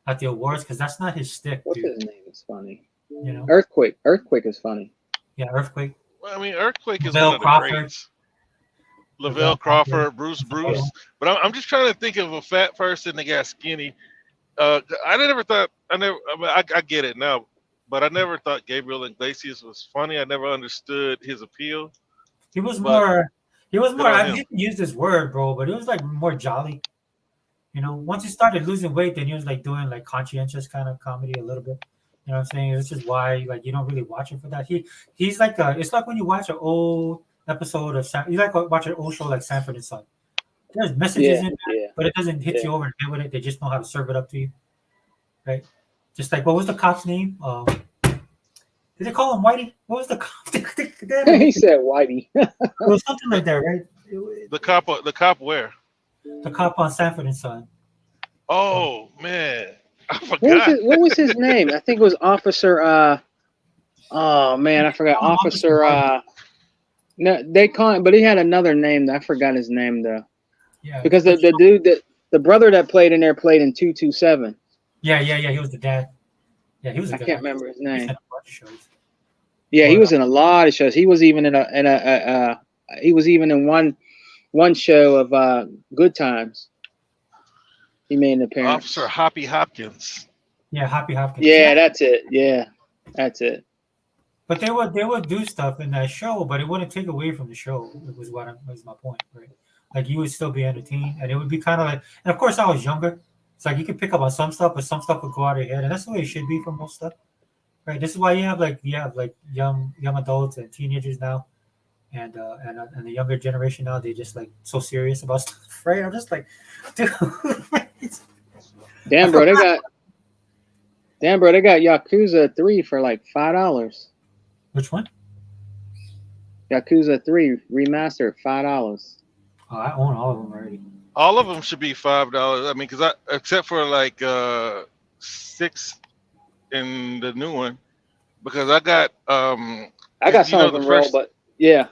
at the awards because that's not his stick. What's dude. his name? Is funny. You know, Earthquake is funny. Yeah, Earthquake. Well, I mean, Earthquake is Lavelle one of the Crawford. greats. Lavelle Crawford, Bruce. But I'm just trying to think of a fat person that got skinny. I get it now, but I never thought Gabriel Iglesias was funny. I never understood his appeal. He was more. I didn't use this word, bro, but it was like more jolly. You know, once he started losing weight, then he was like doing like conscientious kind of comedy a little bit. You know what I'm saying? This is why like you don't really watch him for that. He's like it's like when you watch an old episode of you like watch an old show like Sanford and Son. There's messages in there, but it doesn't hit you over the head with it. They just know how to serve it up to you, right? Just like what was the cop's name? Did they call him Whitey? What was the cop? He said Whitey. It was something like that, right? The cop where? The cop on Sanford and Son. Oh man, I forgot. What was his name? I think it was Officer. Oh man, I forgot. Officer. No, they call him, but he had another name. I forgot his name though. Yeah. Because the dude the brother that played in there played in 227. Yeah. He was the dad. Yeah, he was. I can't remember his name. Yeah, he was in a lot of shows. He was even he was even in one show of Good Times. He made an appearance. Officer Hoppy Hopkins. Yeah, Hoppy Hopkins. Yeah, that's it. Yeah, that's it. But they would do stuff in that show, but it wouldn't take away from the show. It was was my point, right? Like you would still be entertained, and it would be kind of like. And of course, I was younger. It's like you can pick up on some stuff, but some stuff would go out of your head, and that's the way it should be for most stuff, right? This is why you have like young adults and teenagers now, and the younger generation now. They just like so serious about stuff, right? I'm just like, dude. Damn, bro, they got Yakuza 3 for like $5. Which one? Yakuza 3 remastered, $5. Oh, I own all of them already. All of them should be $5. I mean, because except for like 6 in the new one, because I got some of them, but yeah.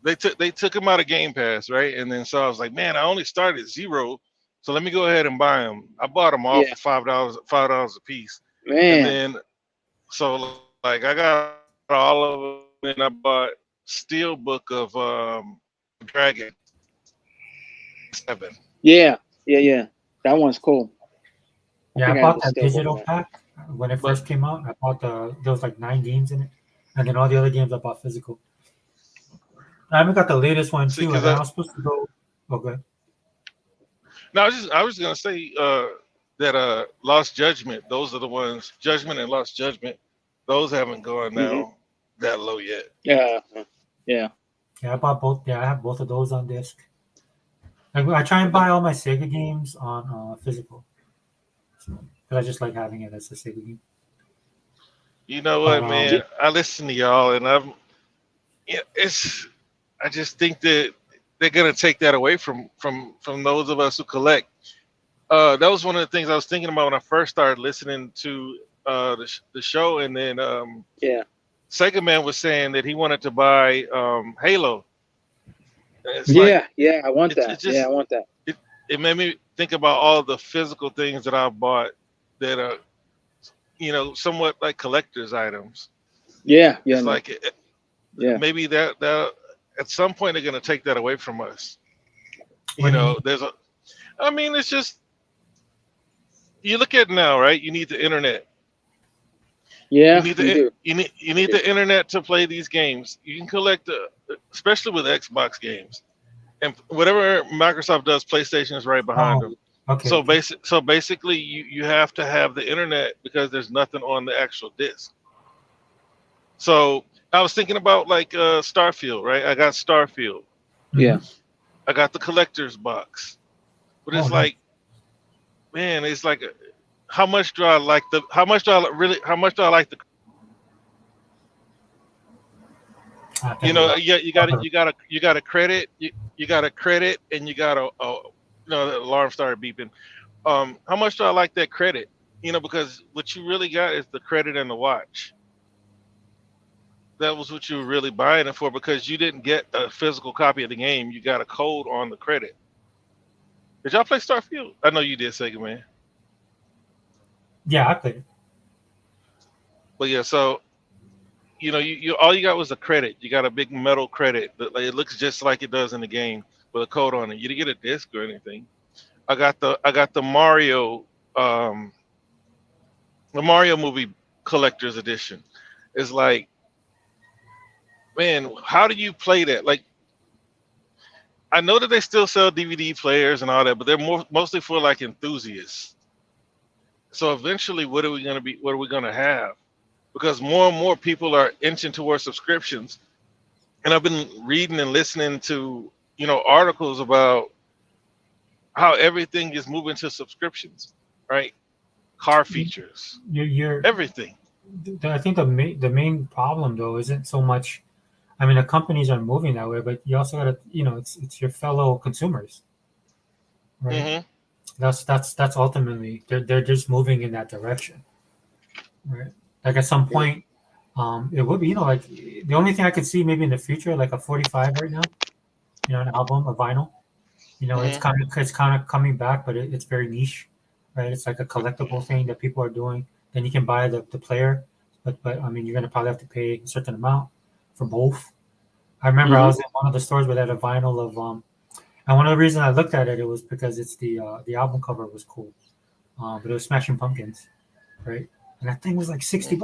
they took him out of Game Pass, right? And then so I was like, man, I only started at 0, so let me go ahead and buy them. I bought them all for $5 a piece, Man. and then so like I got all of them, and I bought Steelbook of Dragon 7. Yeah. That one's cool. Yeah, I think I bought have that the Steelbook digital one. pack when it first came out. I bought there was like 9 games in it, and then all the other games I bought physical. I haven't got the latest one See, too, and I was supposed to go. Okay. No, I was gonna say that Lost Judgment. Those are the ones. Judgment and Lost Judgment. Those haven't gone down that low yet. Yeah. Yeah, I bought both. Yeah, I have both of those on disc. I try and buy all my Sega games on physical, because I just like having it as a Sega game. You know what, But, man? I listen to y'all, and I just think that they're gonna take that away from those of us who collect. That was one of the things I was thinking about when I first started listening to the show, and then Sega Man was saying that he wanted to buy Halo. Yeah, I want that. I want that. It made me think about all the physical things that I bought that are, somewhat like collector's items. Yeah. It's like, maybe that at some point they're gonna take that away from us. It's just, you look at it now, right? You need the internet. Yeah, you need the internet to play these games. You can collect, especially with Xbox games, and whatever Microsoft does, PlayStation is right behind them. Okay. So basically, you have to have the internet because there's nothing on the actual disc. So I was thinking about like Starfield, right? I got Starfield. Yeah. I got the collector's box, but it's like, man, it's like, how much do I like the? How much do I like the? You got a credit. You got a credit, and you got the alarm started beeping. How much do I like that credit? Because what you really got is the credit and the watch. That was what you were really buying it for, because you didn't get a physical copy of the game. You got a code on the credit. Did y'all play Starfield? I know you did, Sega Man. Yeah, I played it. But yeah, so you all you got was a credit. You got a big metal credit that it looks just like it does in the game with a code on it. You didn't get a disc or anything. I got the Mario movie collector's edition. It's like, man, how do you play that? Like, I know that they still sell DVD players and all that, but they're mostly for like enthusiasts. So eventually, what are we gonna have? Because more and more people are inching towards subscriptions, and I've been reading and listening to articles about how everything is moving to subscriptions, right? Car features, everything. I think the main problem though isn't so much. I mean, the companies are moving that way, but you also got to, it's your fellow consumers, right? That's ultimately they're just moving in that direction, right? Like at some point, it would be, like the only thing I could see maybe in the future, like a 45 right now, an album, a vinyl, it's kind of coming back, but it's very niche, right? It's like a collectible thing that people are doing. Then you can buy the player, but I mean, you're gonna probably have to pay a certain amount for both. I remember I was in one of the stores where they had a vinyl of and one of the reasons I looked at it was because it's the album cover was cool, but it was Smashing Pumpkins, right? And that thing was like $60.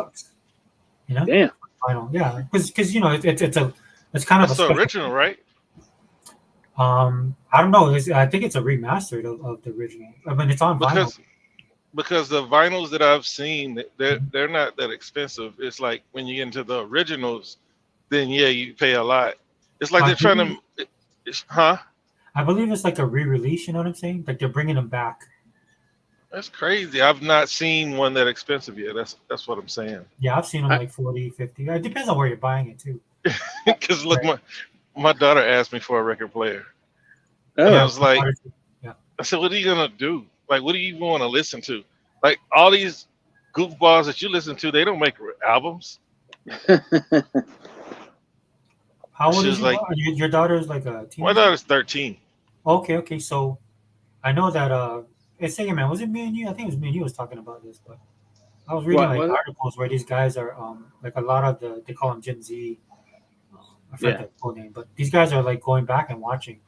Damn. Vinyl, yeah, because it's kind of That's the original, right? I don't know. I think it's a remastered of the original. I mean, it's on vinyl. Because the vinyls that I've seen, they're not that expensive. It's like when you get into the originals, then you pay a lot. It's like they're trying to, I believe it's like a re-release. You know what I'm saying? Like they're bringing them back. That's crazy. I've not seen one that expensive yet. That's what I'm saying. Yeah, I've seen them like 40, 50. It depends on where you're buying it too. Because look, my daughter asked me for a record player. Oh. And I was like, yeah. I said, what are you gonna do? Like, what do you even want to listen to? Like all these goofballs that you listen to, they don't make albums. How old She is was like, your daughter's like a my teenager? daughter's 13. Okay. So I know that it's saying, man, was it me and you? I think it was me and you was talking about this, but I was reading What like was it? articles where these guys are like a lot of they call them Gen Z. I forget Yeah. the full name, but these guys are like going back and watching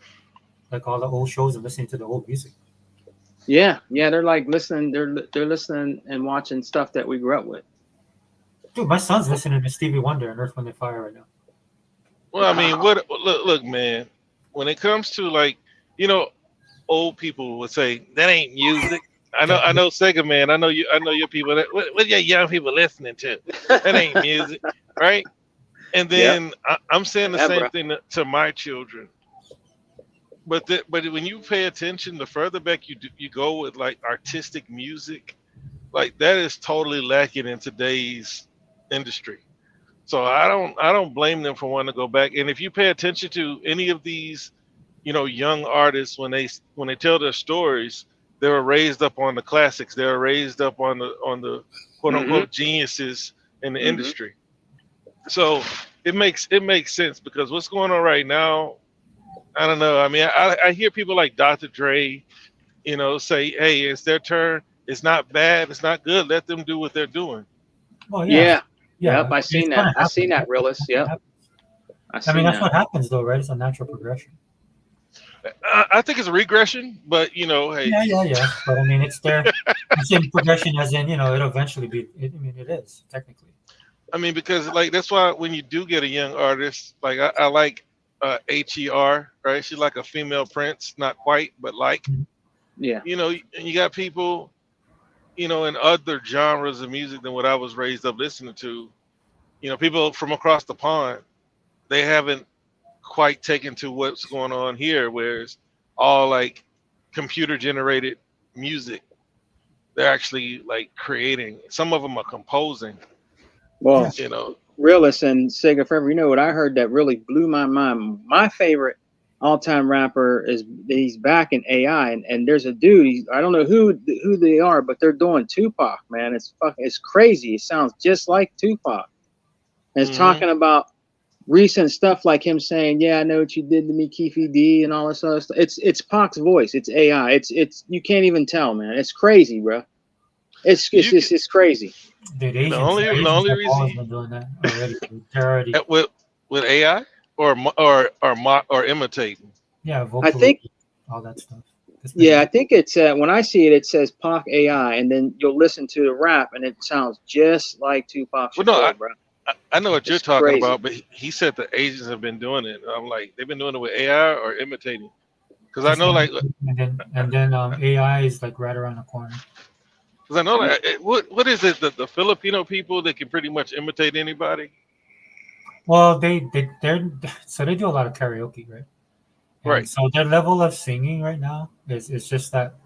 like all the old shows and listening to the old music. Yeah, they're like listening. They're listening and watching stuff that we grew up with. Dude, my son's listening to Stevie Wonder and Earth, Wind and Fire right now. Well, I mean, look, man. When it comes to like, you know, old people would say that ain't music. I know, Sega man. I know your people. What your young people listening to? That ain't music, right? And then I'm saying the same thing to my children. But when you pay attention, the further back you go with like artistic music, like that is totally lacking in today's industry. So I don't blame them for wanting to go back. And if you pay attention to any of these, young artists when they tell their stories, they were raised up on the classics. They were raised up on the quote unquote geniuses in the industry. So it makes sense because what's going on right now, I don't know. I mean, I hear people like Dr. Dre, say, hey, it's their turn. It's not bad. It's not good. Let them do what they're doing. Well, Yeah. yeah. Yep, I seen that. I seen that, Realist. Yep. I mean, that's what happens, though, right? It's a natural progression. I think it's a regression, but hey. Yeah. But I mean, it's there. I'm saying progression, as in, it'll eventually be. I mean, it is technically. I mean, because like that's why when you do get a young artist, like I like HER, right? She's like a female Prince, not quite, but like. Yeah. And you got people, in other genres of music than what I was raised up listening to. People from across the pond, they haven't quite taken to what's going on here, where it's all like computer generated music. They're actually like creating. Some of them are composing. Well, Realist and Sega Forever. You know what I heard that really blew my mind? My favorite all-time rapper he's back in AI, and there's a dude. I don't know who they are, but they're doing Tupac. Man, it's crazy. It sounds just like Tupac. And it's talking about recent stuff like him saying, "Yeah, I know what you did to me, Keefy D," and all this other stuff. It's Pac's voice. It's AI. It's you can't even tell, man. It's crazy, bro. It's crazy. Dude, the only reason been doing that already. They're already with AI or imitating. Yeah, I think all that stuff. Yeah, I think it's when I see it, it says Pac AI, and then you'll listen to the rap, and it sounds just like Tupac. Well, no, bro. I know what you're talking about, but he said the agents have been doing it. I'm like, they've been doing it with AI or imitating? Because I know, like, and then AI is like right around the corner. Because I know, like, what is it? The Filipino people that can pretty much imitate anybody. Well, they're so they do a lot of karaoke, right? And right. So their level of singing right now is just that.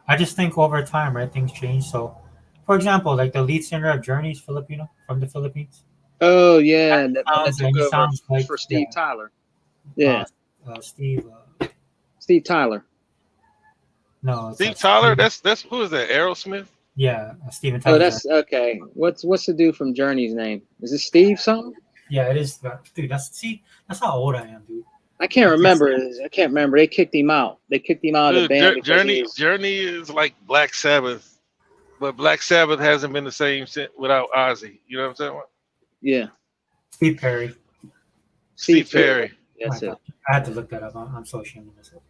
I just think over time, right, things change. So, for example, like the lead singer of Journey is Filipino from the Philippines. Oh yeah, that took over like, for Steve Tyler. Yeah, Steve Tyler. No, Steve Tyler. That's who is that? Aerosmith. Yeah, Steven Tyler. Oh, that's okay. What's the dude from Journey's name? Is it Steve something? Yeah, it is. Dude, that's how old I am, dude. I can't remember. They kicked him out. They kicked him out of the band. Journey is like Black Sabbath, but Black Sabbath hasn't been the same since without Ozzy. You know what I'm saying? Yeah. Steve Perry. Steve Perry. That's it. I had to look that up. I'm so ashamed of myself.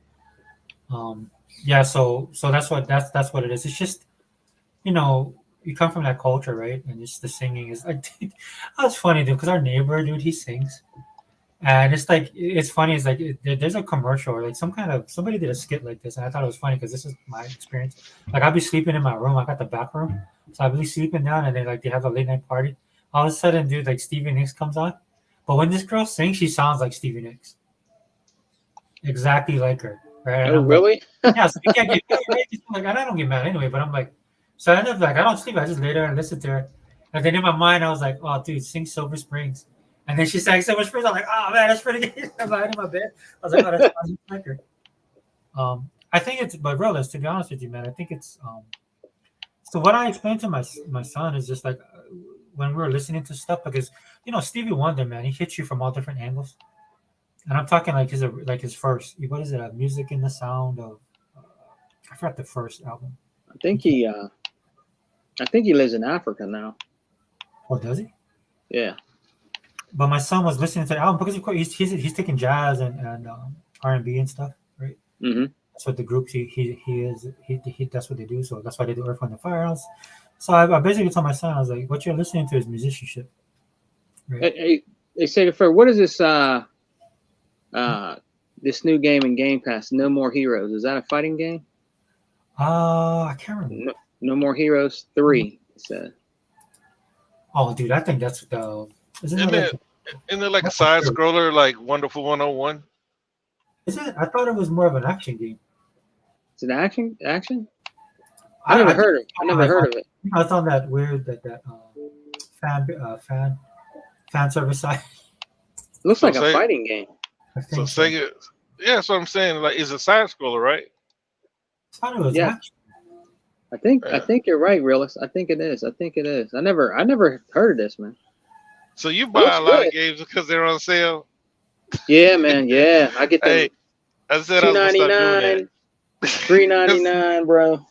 Yeah. So that's what it is. It's just, you come from that culture, right? And it's the singing is like, that's funny, dude. Because our neighbor, dude, he sings, and it's like it's funny. It's like there's a commercial or like somebody did a skit like this, and I thought it was funny because this is my experience. Like I'll be sleeping in my room. I got the back room, so I'll be sleeping down, and then like they have a late night party. All of a sudden, dude, like Stevie Nicks comes on, but when this girl sings, she sounds like Stevie Nicks, exactly like her. Right? Oh, really? Like, yeah. So you can't get mad, right? Like I don't get mad anyway, but I'm like. So I end up like I don't sleep. I just lay there and listen to her. And then in my mind, I was like, "Oh, dude, sing Silver Springs." And then she sang Silver Springs. I'm like, "Oh man, that's pretty good." I'm lying in my bed. I was like, "Oh, that's like her." I think it's, but Realist, to be honest with you, man, I think it's. So what I explained to my son is just like when we were listening to stuff because Stevie Wonder, man, he hits you from all different angles. And I'm talking like his first. What is it? Music in the Sound of. I forgot the first album. I think he lives in Africa now. Oh, does he? Yeah. But my son was listening to the album because of course he's taking jazz and R&B and stuff, right? Mm-hmm. That's what the groups he that's what they do. So that's why they do Earth, Wind and Fire. So I basically told my son, I was like, what you're listening to is musicianship. Right? Hey, Sega Fred, what is this this new game in Game Pass? No More Heroes. Is that a fighting game? I can't remember. No More Heroes 3. It said. Oh, dude, I think that's the. Isn't it like a side scroller like Wonderful 101? Is it? I thought it was more of an action game. Is it action? I never heard of it. It's on that weird fan service site. Looks like a fighting game. So Sega, yeah, that's what I'm saying. Like, it's a side scroller, right? I thought it was action. I think you're right, Realist. I think it is. I never heard of this, man. So you buy a lot of games because they're on sale? Yeah, man. Yeah, I get that. Hey, I said I was gonna start doing that. $3.99, bro.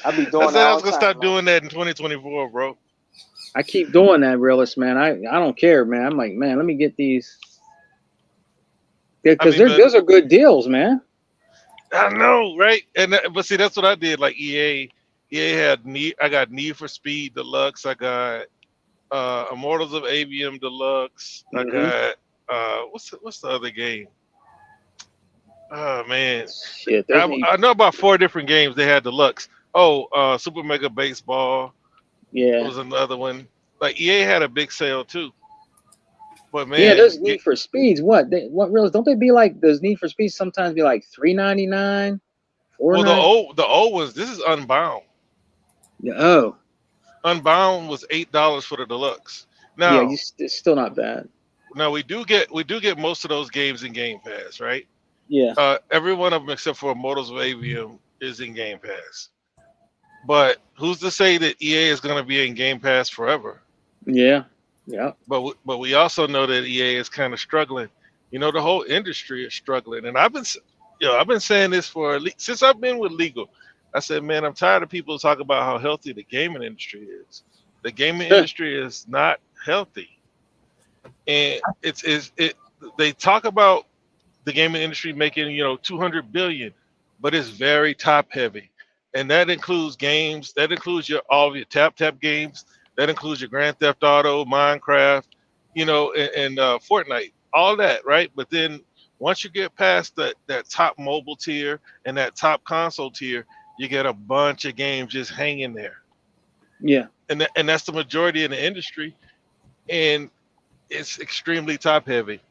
I be doing. I said I was gonna start doing that in 2024, bro. I keep doing that, Realist, man. I don't care, man. I'm like, man, let me get these because those are good deals, man. I know, right? And but see, that's what I did. Like EA had I got Need for Speed Deluxe. I got Immortals of Avium Deluxe. Mm-hmm. I got what's the other game? Oh man, shit! I know about 4 different games they had deluxe. Oh, Super Mega Baseball. Yeah, was another one. Like EA had a big sale too. But man, yeah, those Need for Speeds. What real? Don't they be like those Need for Speeds? Sometimes be like $3.99. Well, the old ones. This is Unbound. Yeah. Oh, Unbound was $8 for the deluxe. Now, yeah, it's still not bad. Now we do get most of those games in Game Pass, right? Yeah. Every one of them except for Immortals of Avium is in Game Pass. But who's to say that EA is going to be in Game Pass forever? Yeah. Yeah. But we also know that EA is kind of struggling. You know, the whole industry is struggling, and I've been saying this since I've been with Legal. I said, man, I'm tired of people talking about how healthy the gaming industry is. The gaming industry is not healthy, and they talk about the gaming industry making $200 billion, but it's very top heavy. And that includes games. That includes all of your tap games. That includes your Grand Theft Auto, Minecraft, and Fortnite, all that, right? But then once you get past that top mobile tier and that top console tier, you get a bunch of games just hanging there. Yeah. And that's the majority in the industry, and it's extremely top heavy.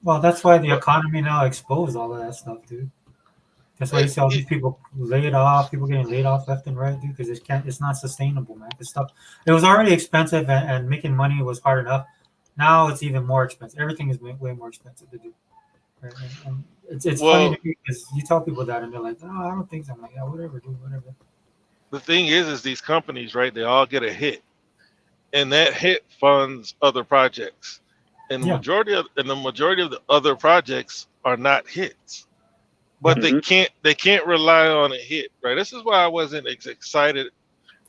Well, that's why the economy now exposed all of that stuff, dude. That's why you see all these people getting laid off left and right, dude, because it's not sustainable, man. This stuff, it was already expensive and making money was hard enough. Now it's even more expensive. Everything is way more expensive to do. Right? And it's funny to me because you tell people that and they're like, "Oh, I don't think so." I'm like, "Yeah, whatever, dude, whatever." The thing is these companies, right? They all get a hit, and that hit funds other projects, and the majority of the other projects are not hits. But they can't rely on a hit, right? This is why I wasn't as excited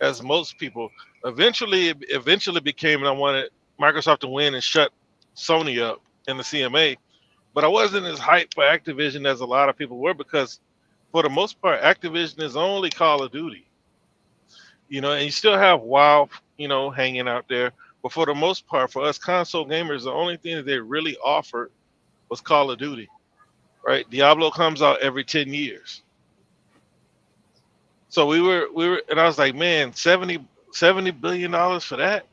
as most people. Eventually it became, and I wanted Microsoft to win and shut Sony up in the CMA. But I wasn't as hyped for Activision as a lot of people were, because for the most part, Activision is only Call of Duty. And you still have WoW, hanging out there. But for the most part, for us console gamers, the only thing that they really offered was Call of Duty. Right, Diablo comes out every 10 years. So we were, and I was like, man, $70 billion for that.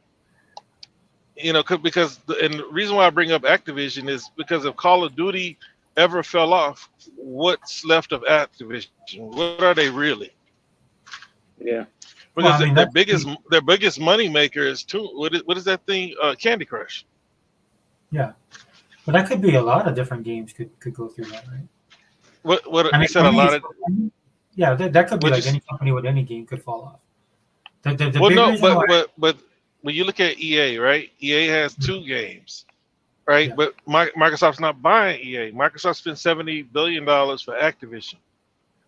Because the reason why I bring up Activision is because if Call of Duty ever fell off, what's left of Activision? What are they really? Yeah. Because their biggest money maker is what is that thing? Candy Crush. Yeah. But that could be a lot of different games could go through that, right? What you said a lot of. Yeah, that could be like any company with any game could fall off. But when you look at EA, right? EA has 2 games. right? Yeah. But Microsoft's not buying EA. Microsoft spent $70 billion for Activision.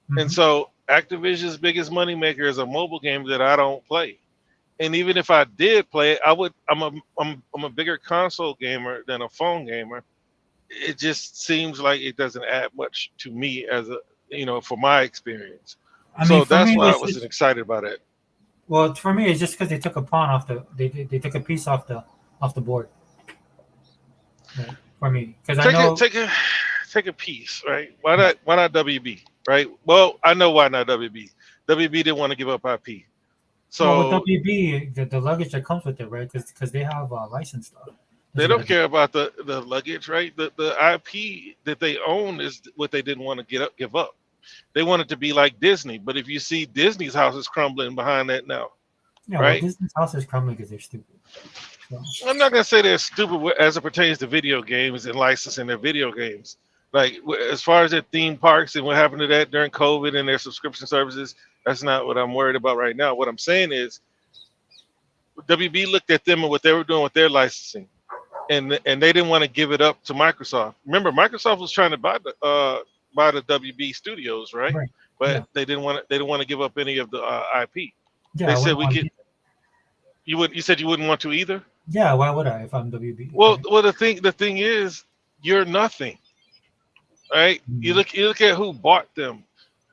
Mhm. And so Activision's biggest moneymaker is a mobile game that I don't play. And even if I did play it, I'm a bigger console gamer than a phone gamer. It just seems like it doesn't add much to me as for my experience. I mean, So for that's me, why I wasn't excited about it. well, for me, it's just because they took a pawn off they took a piece off the board. Right? For me, because I know Take a piece, right? Why not WB, right? Well, I know why not WB. WB didn't want to give up IP. So with WB, the luggage that comes with it, right? Because they have license stuff. they don't care about the luggage, right? The IP that they own is what they didn't want to give up. They want it to be like Disney, but if you see Disney's house is crumbling behind that now. Yeah, right? well, Disney's house is crumbling because they're stupid. So. I'm not gonna say they're stupid as it pertains to video games and licensing their video games. Like as far as their theme parks and what happened to that during COVID and their subscription services, that's not what I'm worried about right now. What I'm saying is, WB looked at them and what they were doing with their licensing, and they didn't want to give it up to Microsoft. Remember, Microsoft was trying to buy the WB studios, right? But Yeah. they didn't want to give up any of the IP. Yeah, They said we could. You said you wouldn't want to either. Yeah, why would I if I'm WB? Well, right? well, the thing is, you're nothing, right? Mhm. You look at who bought them,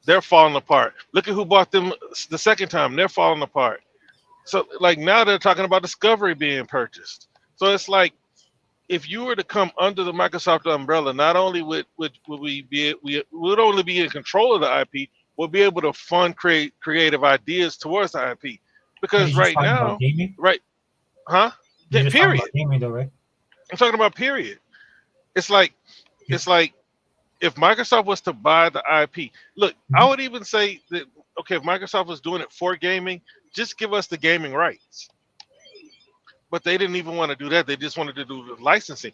they're falling apart. Look at who bought them the second time, they're falling apart. So like now they're talking about Discovery being purchased. So it's like if you were to come under the Microsoft umbrella, not only would we would only be in control of the IP, we'll be able to fund creative ideas towards the IP. Because You're just right talking now, about gaming? right? Huh? You're Yeah, just talking period. about gaming though, right? I'm talking about period. It's like if Microsoft was to buy the IP, look, I would even say that okay, if Microsoft was doing it for gaming, just give us the gaming rights. But they didn't even want to do that. They just wanted to do the licensing.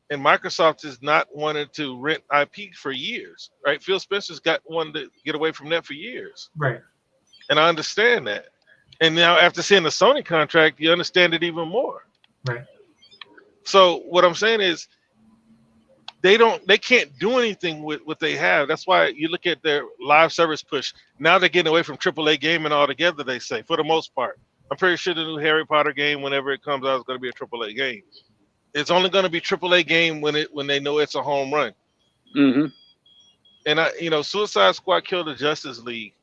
And Microsoft has not wanted to rent IP for years, right? Phil Spencer's wanted to get away from that for years. Right. And I understand that. And now after seeing the Sony contract, you understand it even more. Right. So what I'm saying is they can't do anything with what they have. That's why you look at their live service push. Now they're getting away from AAA gaming altogether, they say, for the most part. I'm pretty sure the new Harry Potter game, whenever it comes out, is going to be a AAA game. It's only going to be AAA game when they know it's a home run. Mm-hmm. And Suicide Squad killed the Justice League.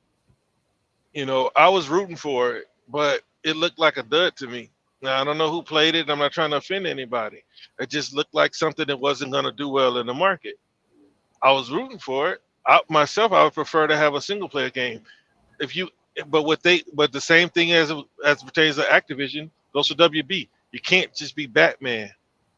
I was rooting for it, but it looked like a dud to me. Now I don't know who played it. I'm not trying to offend anybody. It just looked like something that wasn't going to do well in the market. I was rooting for it. I would prefer to have a single player game. But the same thing as pertains to Activision goes for WB. You can't just be Batman.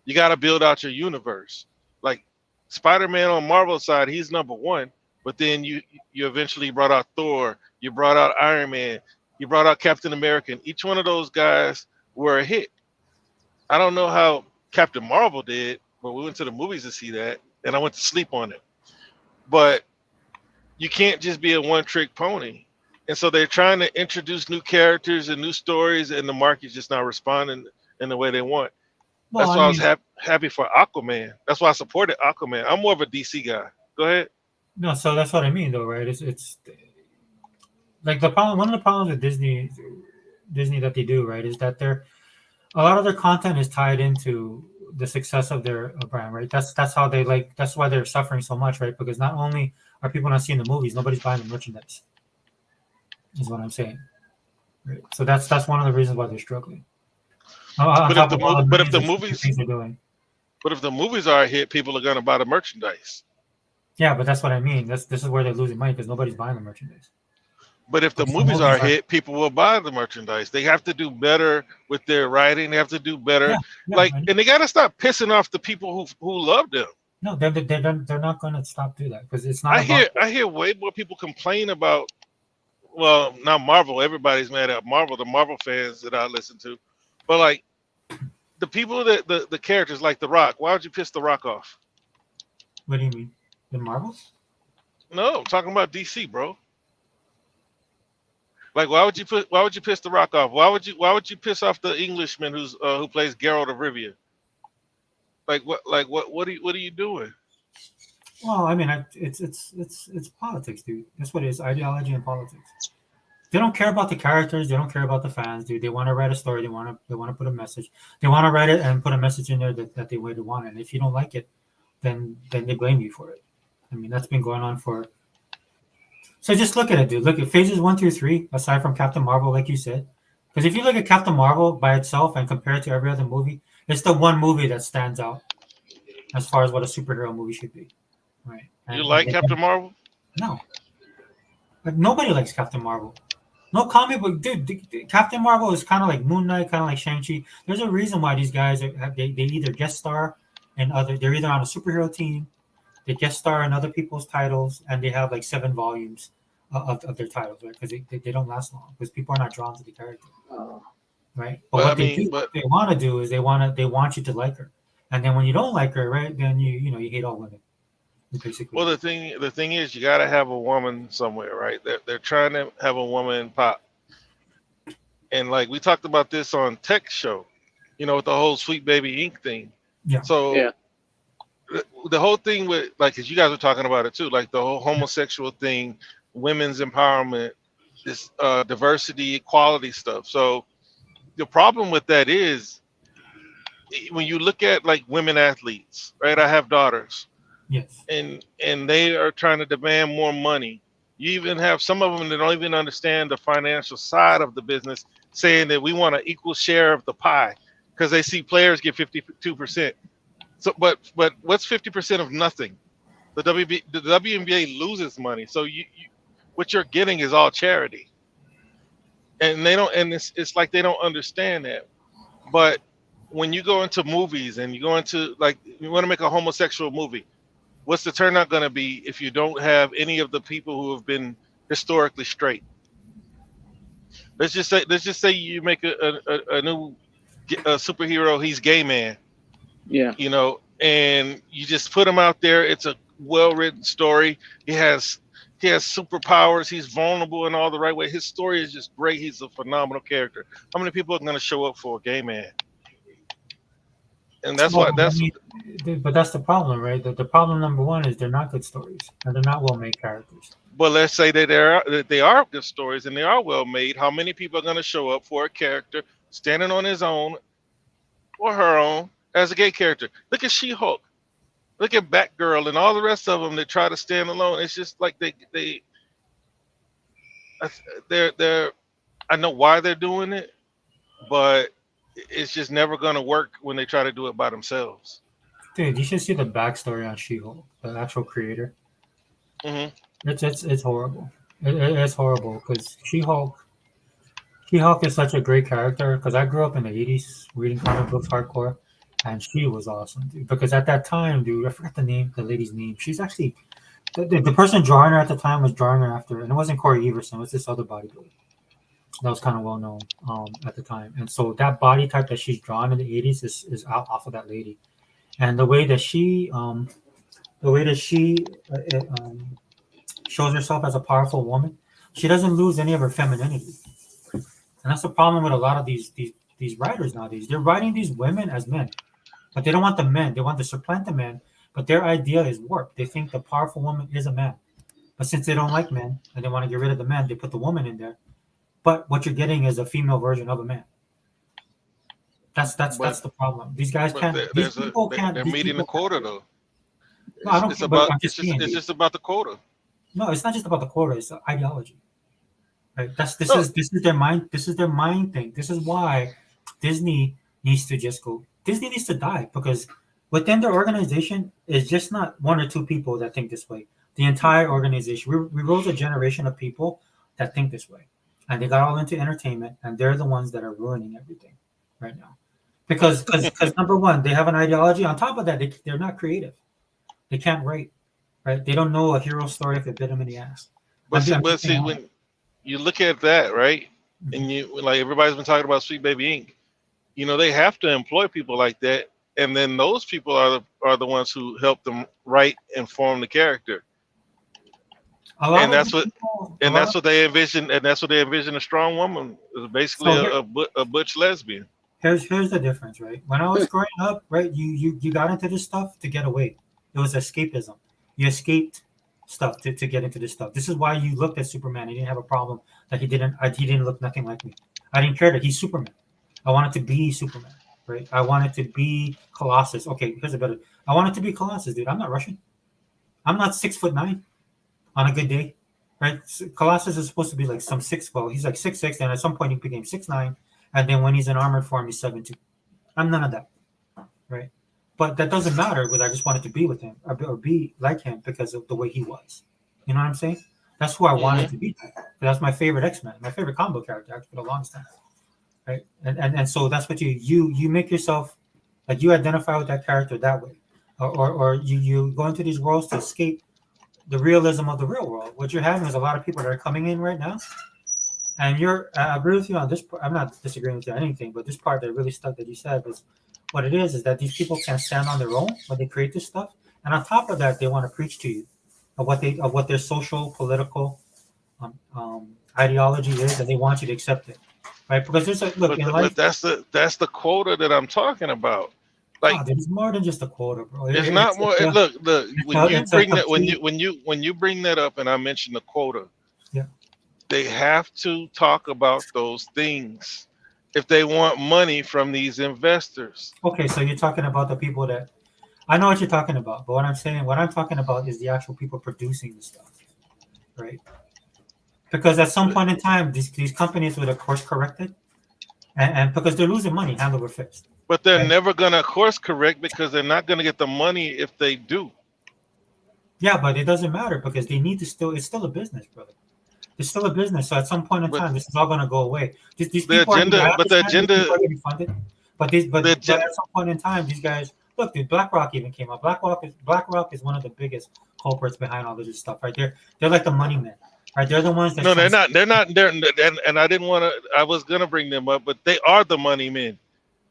You got to build out your universe. Like Spider-Man on Marvel's side, he's number one. But then you eventually brought out Thor. You brought out Iron Man. You brought out Captain America. And each one of those guys were a hit. I don't know how Captain Marvel did, but we went to the movies to see that, and I went to sleep on it. But you can't just be a one-trick pony. And so they're trying to introduce new characters and new stories, and the market's just not responding in the way they want. Well, That's why I was happy for Aquaman. That's why I supported Aquaman. I'm more of a DC guy. Go ahead. No, so that's what I mean, though, right? It's like the problem. One of the problems with Disney that they do, right, is that a lot of their content is tied into the success of their brand, right? That's how that's why they're suffering so much, right? Because not only are people not seeing the movies, nobody's buying the merchandise. Is what I'm saying. Right? So that's one of the reasons why they're struggling. But if the movies are a hit, people are going to buy the merchandise. Yeah, but that's what I mean. This is where they're losing money because nobody's buying the merchandise. But if the movies are a hit, people will buy the merchandise. They have to do better with their writing. They have to do better. And they got to stop pissing off the people who love them. No, they're not going to stop doing that because it's not. I hear way more people complain about. Well, not Marvel. Everybody's mad at Marvel. The Marvel fans that I listen to, but like the people that the characters like The Rock. Why would you piss The Rock off? What do you mean? The Marvels? No, I'm talking about DC, bro. Like, why would you piss The Rock off? Why would you piss off the Englishman who plays Geralt of Rivia? What are you doing? Well, I mean, it's politics, dude. That's what it is. Ideology and politics. They don't care about the characters. They don't care about the fans, dude. They want to write a story. They want to put a message. They want to write it and put a message in there that they would want. And if you don't like it, then they blame you for it. I mean, that's been going on for. So just look at it, dude. Look at phases 1 through 3. Aside from Captain Marvel, like you said, because if you look at Captain Marvel by itself and compare it to every other movie, it's the one movie that stands out as far as what a superhero movie should be, right? You like Captain Marvel? No, like nobody likes Captain Marvel. No comic book, dude. Captain Marvel is kind of like Moon Knight, kind of like Shang-Chi. There's a reason why these guys they either guest star and they're either on a superhero team, they guest star in other people's titles, and they have like 7 volumes of their titles, right? Because they don't last long because people are not drawn to the character, right? But what they want to do is they want you to like her, and then when you don't like her, right, then you hate all women. Basically. Well, the thing is, you got to have a woman somewhere, right? They're trying to have a woman pop, and like we talked about this on Tech Show, with the whole Sweet Baby Inc. thing. Yeah. So Yeah. The whole thing with because you guys were talking about it too, like the whole homosexual thing, women's empowerment, this diversity, equality stuff. So the problem with that is when you look at like women athletes, right? I have daughters. Yes. And they are trying to demand more money. You even have some of them that don't even understand the financial side of the business, saying that we want an equal share of the pie because they see players get 52%. So, but what's 50% of nothing? The WNBA loses money, so you what you're getting is all charity, and they don't. And it's like they don't understand that. But when you go into movies and you go into like you want to make a homosexual movie. What's the turnout going to be if you don't have any of the people who have been historically straight? Let's just say you make a new superhero. He's gay man. Yeah. And you just put him out there. It's a well-written story. He has superpowers. He's vulnerable in all the right way. His story is just great. He's a phenomenal character. How many people are going to show up for a gay man? And that's but that's the problem, right? The problem number one is they're not good stories and they're not well-made characters. But let's say that they are good stories and they are well-made. How many people are going to show up for a character standing on his own or her own as a gay character? Look at She-Hulk. Look at Batgirl and all the rest of them that try to stand alone. It's just like they're I know why they're doing it, but it's just never going to work when they try to do it by themselves. Dude, you should see the backstory on She-Hulk, the actual creator. Mm-hmm. It's horrible. It's horrible because She-Hulk is such a great character because I grew up in the 80s reading comic books hardcore, and she was awesome, dude. Because at that time, dude, I forgot the lady's name. She's actually the person drawing her at the time was drawing her after, and it wasn't Corey Everson. It was this other bodybuilder that was kind of well known at the time. And so that body type that she's drawn in the 80s is off of that lady. And the way that she shows herself as a powerful woman, she doesn't lose any of her femininity. And that's the problem with a lot of these writers nowadays. They're writing these women as men, but they don't want the men. They want to supplant the men, but their idea is warped. They think the powerful woman is a man. But since they don't like men and they want to get rid of the men, they put the woman in there. But what you're getting is a female version of a man. That's the problem. These guys can't. These people can't. They're meeting the quota, though. No, I don't. It's just about the quota. No, it's not just about the quota. It's the ideology. Right. This is their mind. This is their mind thing. This is why Disney needs to just go. Disney needs to die because within their organization is just not 1 or 2 people that think this way. The entire organization. We rose a generation of people that think this way. And they got all into entertainment, and they're the ones that are ruining everything right now. Because number one, they have an ideology. On top of that, they're not creative. They can't write, right? They don't know a hero story if it bit them in the ass. But see, when you look at that, right, and you like everybody's been talking about Sweet Baby Inc. They have to employ people like that, and then those people are the ones who help them write and form the character. And that's what they envision. And that's what they envision a strong woman is basically a butch lesbian. Here's the difference, right? When I was growing up, right, you got into this stuff to get away. It was escapism. You escaped stuff to get into this stuff. This is why you looked at Superman. You didn't have a problem that he didn't look nothing like me. I didn't care that he's Superman. I wanted to be Superman, right? I wanted to be Colossus. Okay, here's a better. I wanted to be Colossus, dude. I'm not Russian. I'm not 6'9" on a good day, right? Colossus is supposed to be like some six. Well, he's like 6'6", and at some point he became 6'9", and then when he's in armored form, he's 7'2". I'm none of that, right? But that doesn't matter because I just wanted to be with him or be like him because of the way he was. You know what I'm saying? That's who I wanted to be. That's my favorite X-Men, my favorite comic book character actually for the longest time, right? And so that's what you make yourself like you identify with that character that way, or you go into these worlds to escape the realism of the real world. What you're having is a lot of people that are coming in right now, and I agree with you on this. I'm not disagreeing with you on anything, but this part that really stuck that you said was what it is that these people can't stand on their own when they create this stuff, and on top of that, they want to preach to you of what their social political ideology is, and they want you to accept it, right? Because there's a look in life. But that's the quota that I'm talking about. Like there's more than just a quota, bro. It's not more. Look, when you bring that up, and I mention the quota, yeah, they have to talk about those things if they want money from these investors. Okay, so you're talking about the people that I know what you're talking about, but what I'm talking about is the actual people producing the stuff, right? Because at some point in time, these companies would have course corrected, and because they're losing money, hand over fist. But they're never going to course correct because they're not going to get the money if they do. Yeah, but it doesn't matter because they need to it's still a business, brother. It's still a business. So at some point in time, this is all going to go away. These people are getting funded. But at some point in time, these guys, look, dude, BlackRock even came up. BlackRock is one of the biggest culprits behind all of this stuff, right? They're like the money men. Right, they're the ones that. No, they're not. And I didn't want to. I was gonna bring them up, but they are the money men.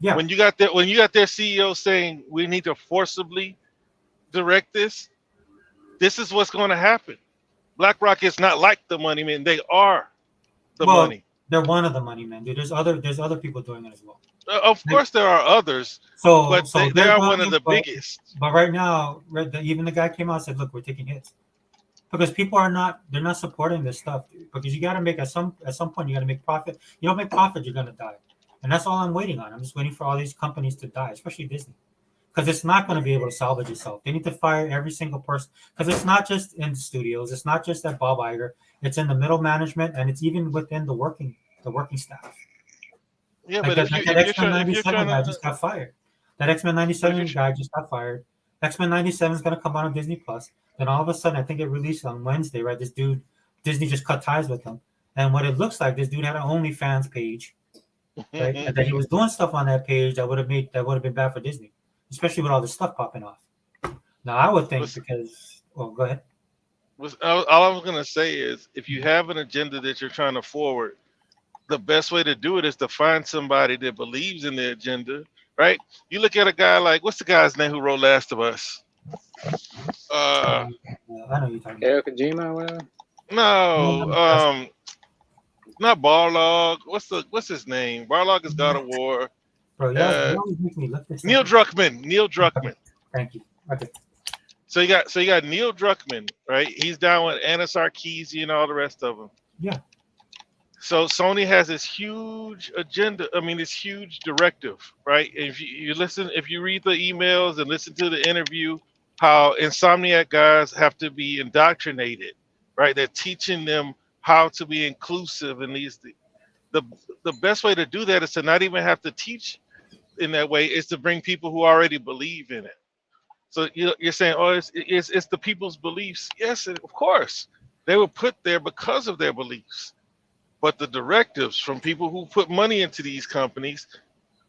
Yeah. When you got their CEO saying we need to forcibly direct this, this is what's going to happen. BlackRock is not like the money men; they are the money. They're one of the money men, dude. There's other people doing it as well. Of course, there are others. But they are one of the biggest. But right now, even the guy came out and said, "Look, we're taking hits." Because people they're not supporting this stuff, dude. Because you got to make at some point you got to make profit. You don't make profit, you're gonna die, and that's all I'm waiting on. I'm just waiting for all these companies to die, especially Disney, because it's not going to be able to salvage itself. They need to fire every single person because it's not just in the studios, it's not just at Bob Iger, it's in the middle management, and it's even within the working staff. Yeah, like but that X-Men 97 guy just got fired. That X-Men 97 guy just got fired. X-Men 97 is going to come out on Disney Plus. Then all of a sudden, I think it released on Wednesday, right? This dude, Disney just cut ties with him. And what it looks like, this dude had an OnlyFans page, right? And that he was doing stuff on that page that would have been bad for Disney, especially with all this stuff popping off. Now, I would think go ahead. All I was going to say is if you have an agenda that you're trying to forward, the best way to do it is to find somebody that believes in the agenda, right? You look at a guy like, what's the guy's name who wrote Last of Us? I know you're talking about Kojima or whatever. No, not Barlog. What's his name? Barlog is God of War. Bro, you always make me look this Neil Druckmann. Neil Druckmann. Thank you. Okay. So you got Neil Druckmann, right? He's down with Anna Sarkeesian and all the rest of them. Yeah. So Sony has this huge agenda. I mean, this huge directive, right? If you read the emails and listen to the interview, how Insomniac guys have to be indoctrinated, right? They're teaching them how to be inclusive in these things. The best way to do that is to not even have to teach in that way, is to bring people who already believe in it. So you're saying, oh, it's the people's beliefs. Yes, of course. They were put there because of their beliefs. But the directives from people who put money into these companies,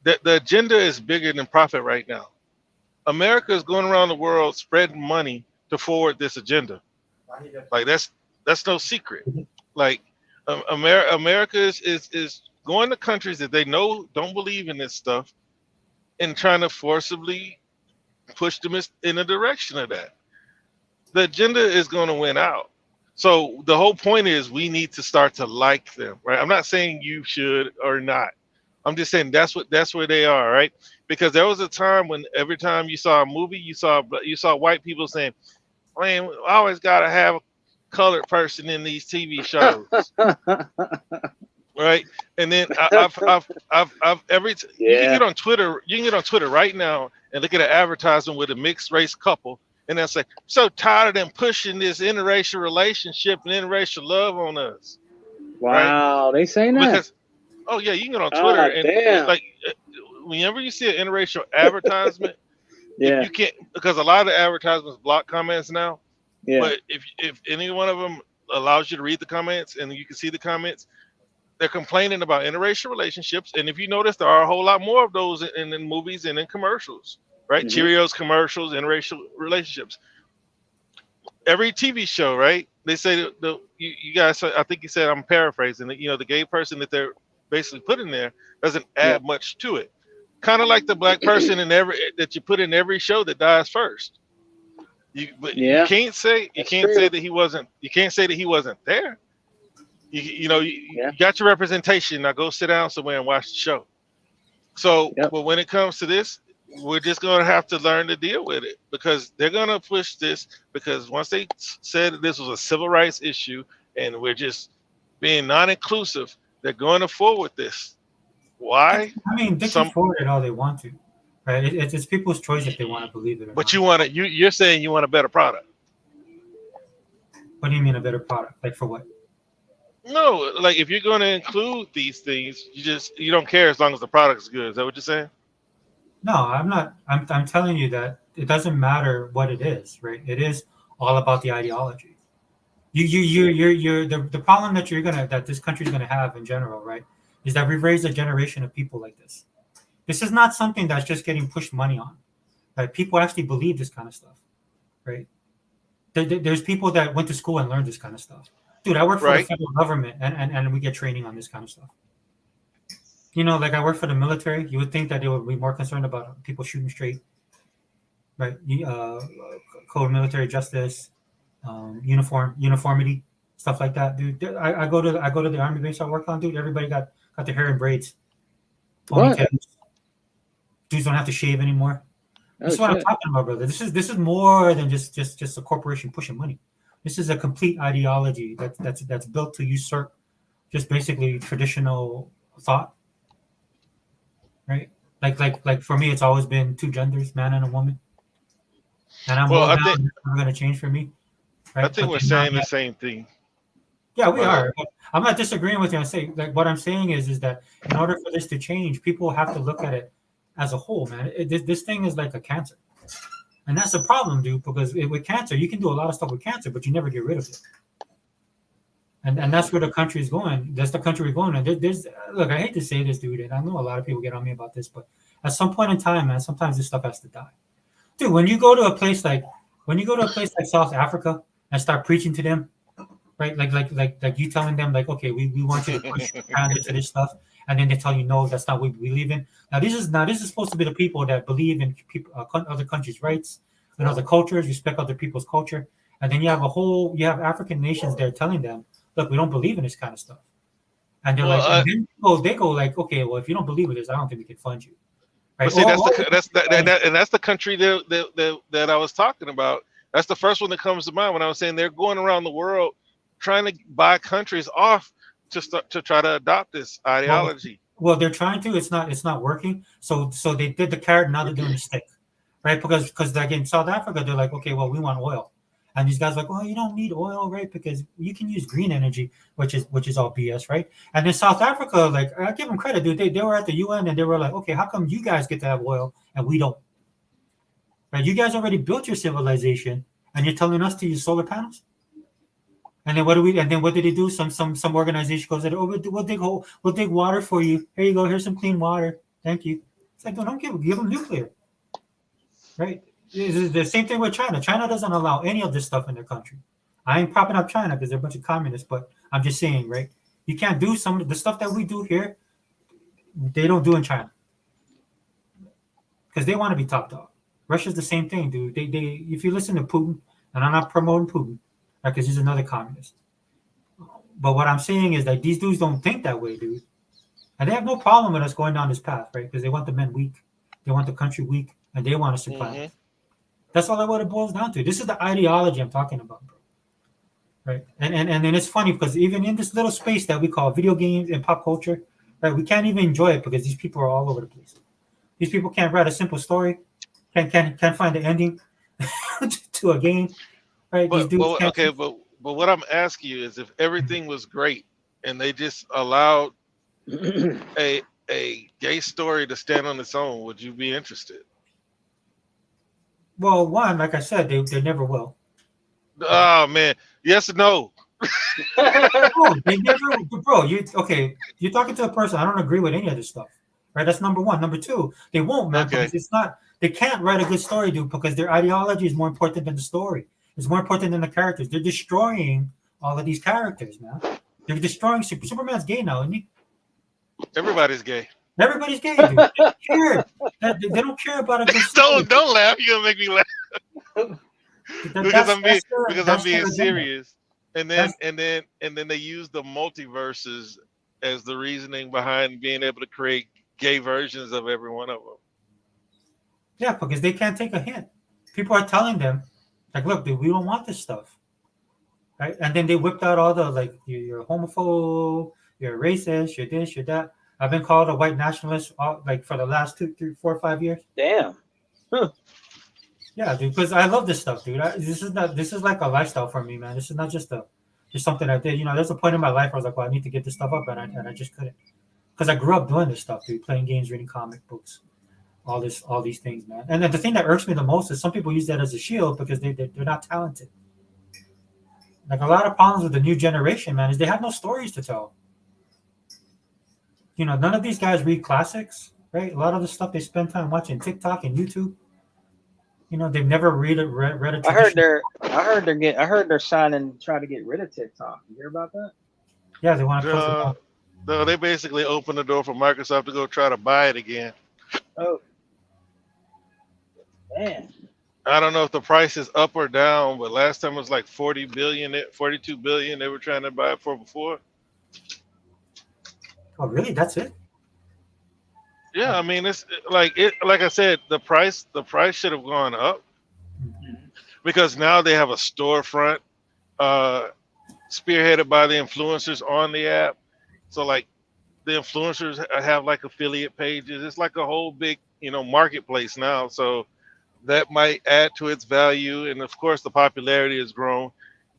the agenda is bigger than profit right now. America is going around the world spreading money to forward this agenda. Like that's no secret. Like America is going to countries that they know don't believe in this stuff and trying to forcibly push them in the direction of that. The agenda is going to win out. So the whole point is we need to start to like them, right? I'm not saying you should or not. I'm just saying that's where they are, right? Because there was a time when every time you saw a movie, you saw white people saying, "Man, I always gotta have a colored person in these TV shows." Right, and then I've you can get on Twitter. You can get on Twitter right now and look at an advertisement with a mixed race couple, and they'll say, "So tired of them pushing this interracial relationship and interracial love on us." Wow, right? They saying that? Because you can get on Twitter and like whenever you see an interracial advertisement, you can't, because a lot of the advertisements block comments now. Yeah. But if any one of them allows you to read the comments and you can see the comments, they're complaining about interracial relationships, and if you notice, there are a whole lot more of those in movies and in commercials, right? Mm-hmm. Cheerios commercials, interracial relationships. Every TV show, right? They say you guys. I think you said, I'm paraphrasing, that the gay person that they're basically putting there doesn't add much to it. Kind of like the black person that you put in every show that dies first. You can't say that he wasn't. You can't say that he wasn't there. You got your representation. Now go sit down somewhere and watch the show. So, but when it comes to this, we're just going to have to learn to deal with it, because they're going to push this, because once they said that this was a civil rights issue and we're just being non-inclusive, they're going to forward this. Why? I mean, they can forward it all they want to, right? It's people's choice if they want to believe it or but not. you're saying you want a better product. What do you mean a better product? Like for what? No, like if you're going to include these things, you don't care as long as the product is good. Is that what you're saying? No, I'm not. I'm telling you that it doesn't matter what it is, right? It is all about the ideology. You're the problem that this country is gonna have in general, right? Is that we've raised a generation of people like this. This is not something that's just getting pushed money on, right? People actually believe this kind of stuff, right? There's people that went to school and learned this kind of stuff. Dude, I work for the federal government, and we get training on this kind of stuff. Like I work for the military. You would think that they would be more concerned about people shooting straight, right? Code of military justice, uniformity, stuff like that, dude. I go to the army base I work on, dude. Everybody got their hair in braids. Ponytails. Dudes don't have to shave anymore. This is what I'm talking about, brother. This is more than just a corporation pushing money. This is a complete ideology that's built to usurp just basically traditional thought. Right, like for me, it's always been two genders, man and a woman, and I'm never going to change for me. Right? I think we're saying the same thing. Yeah, we are. But I'm not disagreeing with you. I'm saying, like, what I'm saying is that in order for this to change, people have to look at it as a whole, man. This thing is like a cancer, and that's the problem, dude. Because with cancer, you can do a lot of stuff with cancer, but you never get rid of it. And that's where the country is going. That's the country we're going. And look, I hate to say this, dude, and I know a lot of people get on me about this, but at some point in time, man, sometimes this stuff has to die. Dude, when you go to a place like South Africa and start preaching to them, right? Like you telling them, like, okay, we want you to push Canada to this stuff, and then they tell you, no, that's not what we believe in. Now this is supposed to be the people that believe in other countries' rights and other cultures, respect other people's culture, and then you have African nations there telling them, look, we don't believe in this kind of stuff. And they're and then they go like, okay, well, if you don't believe in this, I don't think we can fund you. Right? See, that's the country that I was talking about. That's the first one that comes to mind when I was saying they're going around the world trying to buy countries off to try to adopt this ideology. Well, they're trying to. It's not working. So they did the carrot, now they're doing the stick, right? Because like in South Africa, they're like, okay, well, we want oil. And these guys are like, well, you don't need oil, right? Because you can use green energy, which is all BS, right? And in South Africa, like, I give them credit, dude. They were at the UN and they were like, okay, how come you guys get to have oil and we don't? Right? You guys already built your civilization, and you're telling us to use solar panels. And then what do we? And then what did they do? Some organization goes, oh, we'll dig water for you. Here you go. Here's some clean water. Thank you. It's like, don't give them nuclear, right? It's the same thing with China. China doesn't allow any of this stuff in their country. I ain't propping up China because they're a bunch of communists, but I'm just saying, right? You can't do some of the stuff that we do here. They don't do in China because they want to be top dog. Russia's the same thing, dude. They if you listen to Putin, and I'm not promoting Putin, because he's another communist. But what I'm saying is that these dudes don't think that way, dude. And they have no problem with us going down this path, right? Because they want the men weak, they want the country weak, and they want us to supplant. That's all what it boils down to. This is the ideology I'm talking about, bro. Right? And then it's funny because even in this little space that we call video games and pop culture, right, we can't even enjoy it because these people are all over the place. These people can't write a simple story, can't find the ending to a game, right? But what I'm asking you is, if everything was great and they just allowed a gay story to stand on its own, would you be interested? Well, one, like I said, they never will. Oh man, yes or no? No, they never, bro. You're talking to a person. I don't agree with any of this stuff, right? That's number one. Number two, they won't, man. Okay. Because they can't write a good story, dude, because their ideology is more important than the story. It's more important than the characters. They're destroying all of these characters, man. They're destroying Superman's gay now, isn't he? Everybody's gay. Everybody's gay, dude. They don't care. They don't care about a good story. Don't laugh. You're gonna make me laugh. because I'm being serious. And then they use the multiverses as the reasoning behind being able to create gay versions of every one of them. Yeah, because they can't take a hint. People are telling them, like, look, dude, we don't want this stuff. Right? And then they whipped out all the, like, you're a homophobe, you're a racist, you're this, you're that. I've been called a white nationalist, like, for the last 2, 3, 4, 5 years. Damn. Huh. Yeah, dude, because I love this stuff, dude. This is like a lifestyle for me, man. This is not just something I did. You know, there's a point in my life where I was like, well, I need to get this stuff up, and I just couldn't. Because I grew up doing this stuff, dude, playing games, reading comic books, all these things, man. And then the thing that irks me the most is some people use that as a shield because they're not talented. Like, a lot of problems with the new generation, man, is they have no stories to tell. You know, none of these guys read classics, right? A lot of the stuff they spend time watching TikTok and YouTube. You know, they've never read a. I heard they're trying to get rid of TikTok. You hear about that? Yeah, they want to close it down. No, they basically opened the door for Microsoft to go try to buy it again. Oh, man. I don't know if the price is up or down, but last time it was like 42 billion they were trying to buy it for before. Oh, really? That's it? Yeah, I mean, it's like I said, the price should have gone up because now they have a storefront spearheaded by the influencers on the app. So, like, the influencers have like affiliate pages. It's like a whole big, marketplace now. So that might add to its value. And of course, the popularity has grown.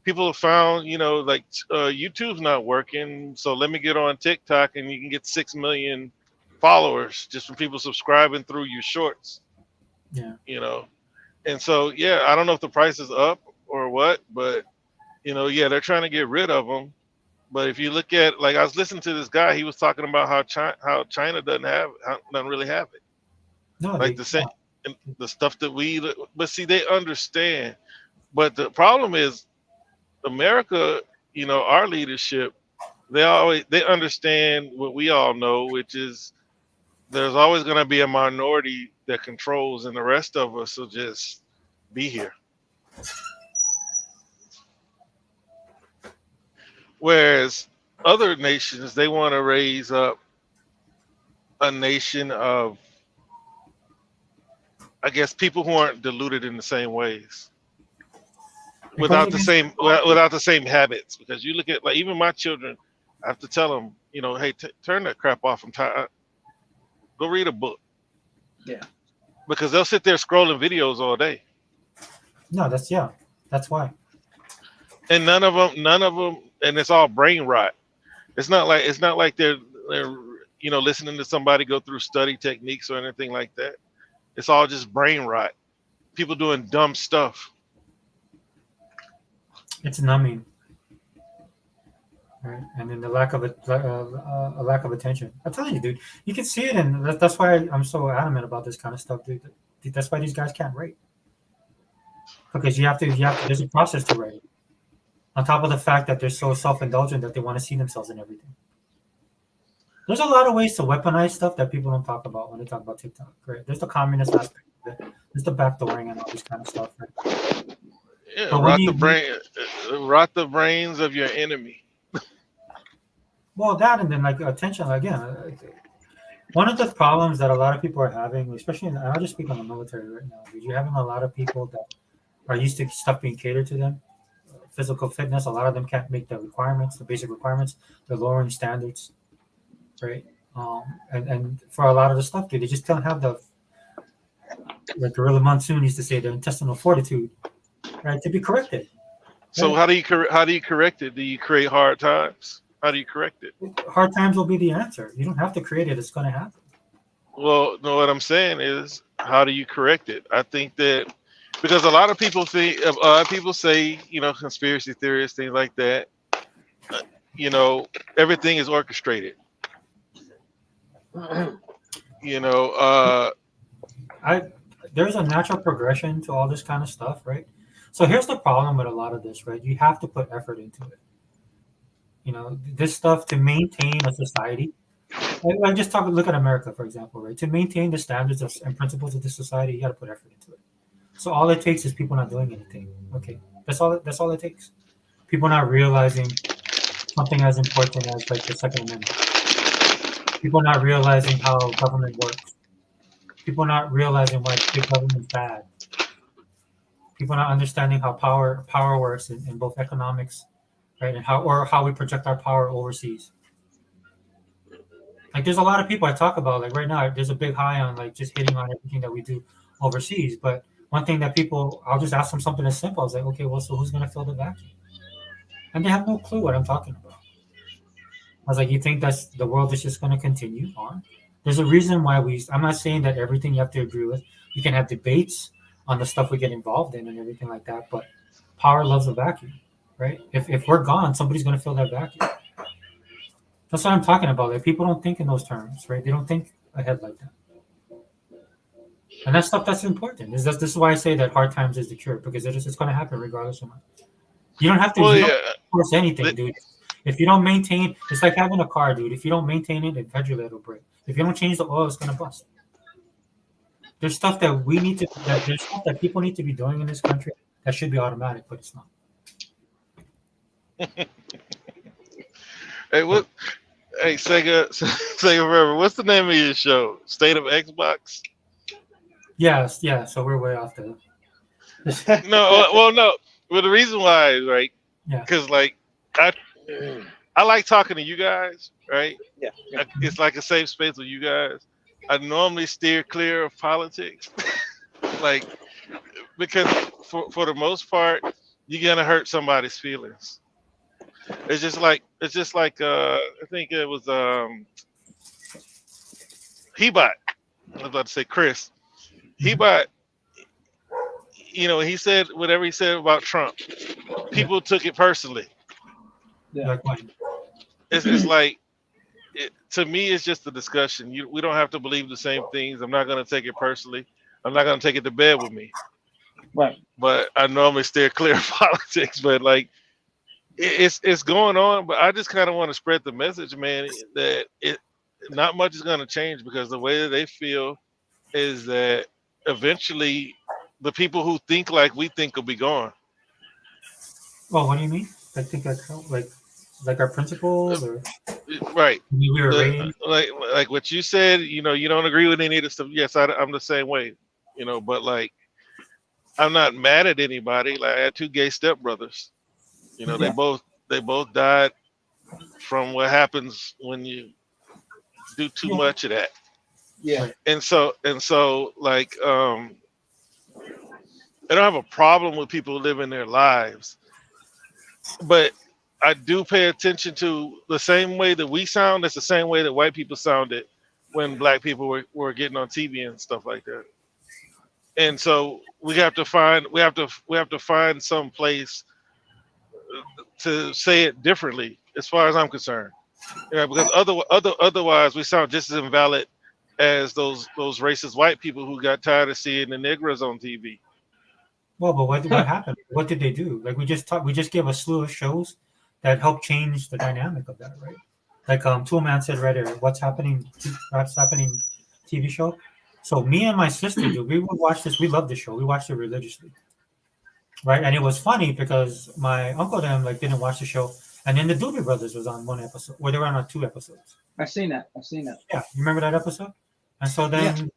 People have found, like YouTube's not working. So let me get on TikTok and you can get 6 million followers just from people subscribing through your shorts. Yeah. And so, yeah, I don't know if the price is up or what, but, they're trying to get rid of them. But if you look at, like, I was listening to this guy, he was talking about how China doesn't really have it. No, like the same, the stuff that but see, they understand. But the problem is America, our leadership, they understand what we all know, which is there's always going to be a minority that controls, and the rest of us will just be here. Whereas other nations, they want to raise up a nation of, I guess, people who aren't diluted in the same ways, without the same habits. Because you look at, like, even my children, I have to tell them, hey, turn that crap off and go read a book. Yeah. Because they'll sit there scrolling videos all day. No, that's why. And none of them, and it's all brain rot. It's not like they're listening to somebody go through study techniques or anything like that. It's all just brain rot. People doing dumb stuff. It's numbing. Right? And then the lack of a lack of attention. I'm telling you, dude, you can see it, and that's why I'm so adamant about this kind of stuff, dude. That's why these guys can't rate, because you have to. There's a process to rate. On top of the fact that they're so self-indulgent that they want to see themselves in everything. There's a lot of ways to weaponize stuff that people don't talk about when they talk about TikTok. Right? There's the communist aspect of it. There's the backdooring and all this kind of stuff. Right? Yeah, rot the brains of your enemy. Well, that and then like attention again. One of the problems that a lot of people are having, especially I'll just speak on the military right now, is you're having a lot of people that are used to stuff being catered to them. Physical fitness, a lot of them can't make the requirements, the basic requirements. They're lowering standards, right? And for a lot of the stuff, dude, they just don't have the, like Gorilla Monsoon used to say, the intestinal fortitude, right, to be corrected. So Right? how do you correct it? Do you create hard times? How do you correct it? Hard times will be the answer. You don't have to create it; it's going to happen. Well, no, what I'm saying is, how do you correct it? I think that because a lot of people say, conspiracy theories, things like that, everything is orchestrated. There's a natural progression to all this kind of stuff, right? So here's the problem with a lot of this, right? You have to put effort into it. This stuff to maintain a society. I just look at America, for example, right? To maintain the standards and principles of this society, you got to put effort into it. So all it takes is people not doing anything. Okay, that's all it takes. People not realizing something as important as like the Second Amendment. People not realizing how government works. People not realizing why big government is bad. People not understanding how power works in both economics, right, and how we project our power overseas. Like there's a lot of people I talk about, like right now, there's a big high on like just hitting on everything that we do overseas. But one thing that I'll just ask them something as simple as like, okay, well, so who's going to fill the vacuum? And they have no clue what I'm talking about. I was like, you think that's the world is just going to continue on? There's a reason why I'm not saying that everything you have to agree with. You can have debates on the stuff we get involved in and everything like that. But power loves a vacuum, right? If we're gone, somebody's going to fill that vacuum. That's what I'm talking about. Like people don't think in those terms, right? They don't think ahead like that. And that's stuff that's important. This is why I say that hard times is the cure, because it's going to happen regardless of what. You don't have to don't force anything, dude. If you don't maintain, it's like having a car, dude. If you don't maintain it, eventually it'll break. If you don't change the oil, it's going to bust. There's stuff that there's stuff that people need to be doing in this country that should be automatic, but it's not. Hey, Sega Forever, what's the name of your show? State of Xbox? Yes, yeah. So we're way off the. No. Well, the reason why, right? Yeah. Because like I like talking to you guys, right? Yeah. It's like a safe space with you guys. I normally steer clear of politics, like because for the most part, you're gonna hurt somebody's feelings. It's just like I think it was Hebot. I was about to say Chris. Hebot. He said whatever he said about Trump. People took it personally. Yeah. It's like to me, it's just a discussion. We don't have to believe the same things. I'm not gonna take it personally. I'm not gonna take it to bed with me. Right. But I normally steer clear of politics. But like. It's going on, but I just kind of want to spread the message, man, that not much is going to change, because the way that they feel is that eventually the people who think like we think will be gone. Well, what do you mean? I think like our principles, or right? We were raised. Like what you said. You don't agree with any of this stuff. Yes, I'm the same way. But like I'm not mad at anybody. Like I had 2 gay stepbrothers. Yeah. They both died from what happens when you do too much of that. Yeah. And so like I don't have a problem with people living their lives, but I do pay attention to the same way that we sound. That's the same way that white people sounded when black people were getting on TV and stuff like that. And so we have to find some place to say it differently, as far as I'm concerned. Because otherwise we sound just as invalid as those racist white people who got tired of seeing the Negroes on TV. Well, but what happened? What did they do? Like we just gave a slew of shows that helped change the dynamic of that, right? Like Tool Man said right here, what's happening TV show. So me and my sister, dude, we would watch this. We loved the show. We watched it religiously. Right, and it was funny because my uncle them like didn't watch the show, And then the Doobie Brothers was on one episode, where they were on 2 episodes. I've seen that. Yeah, you remember that episode? And so then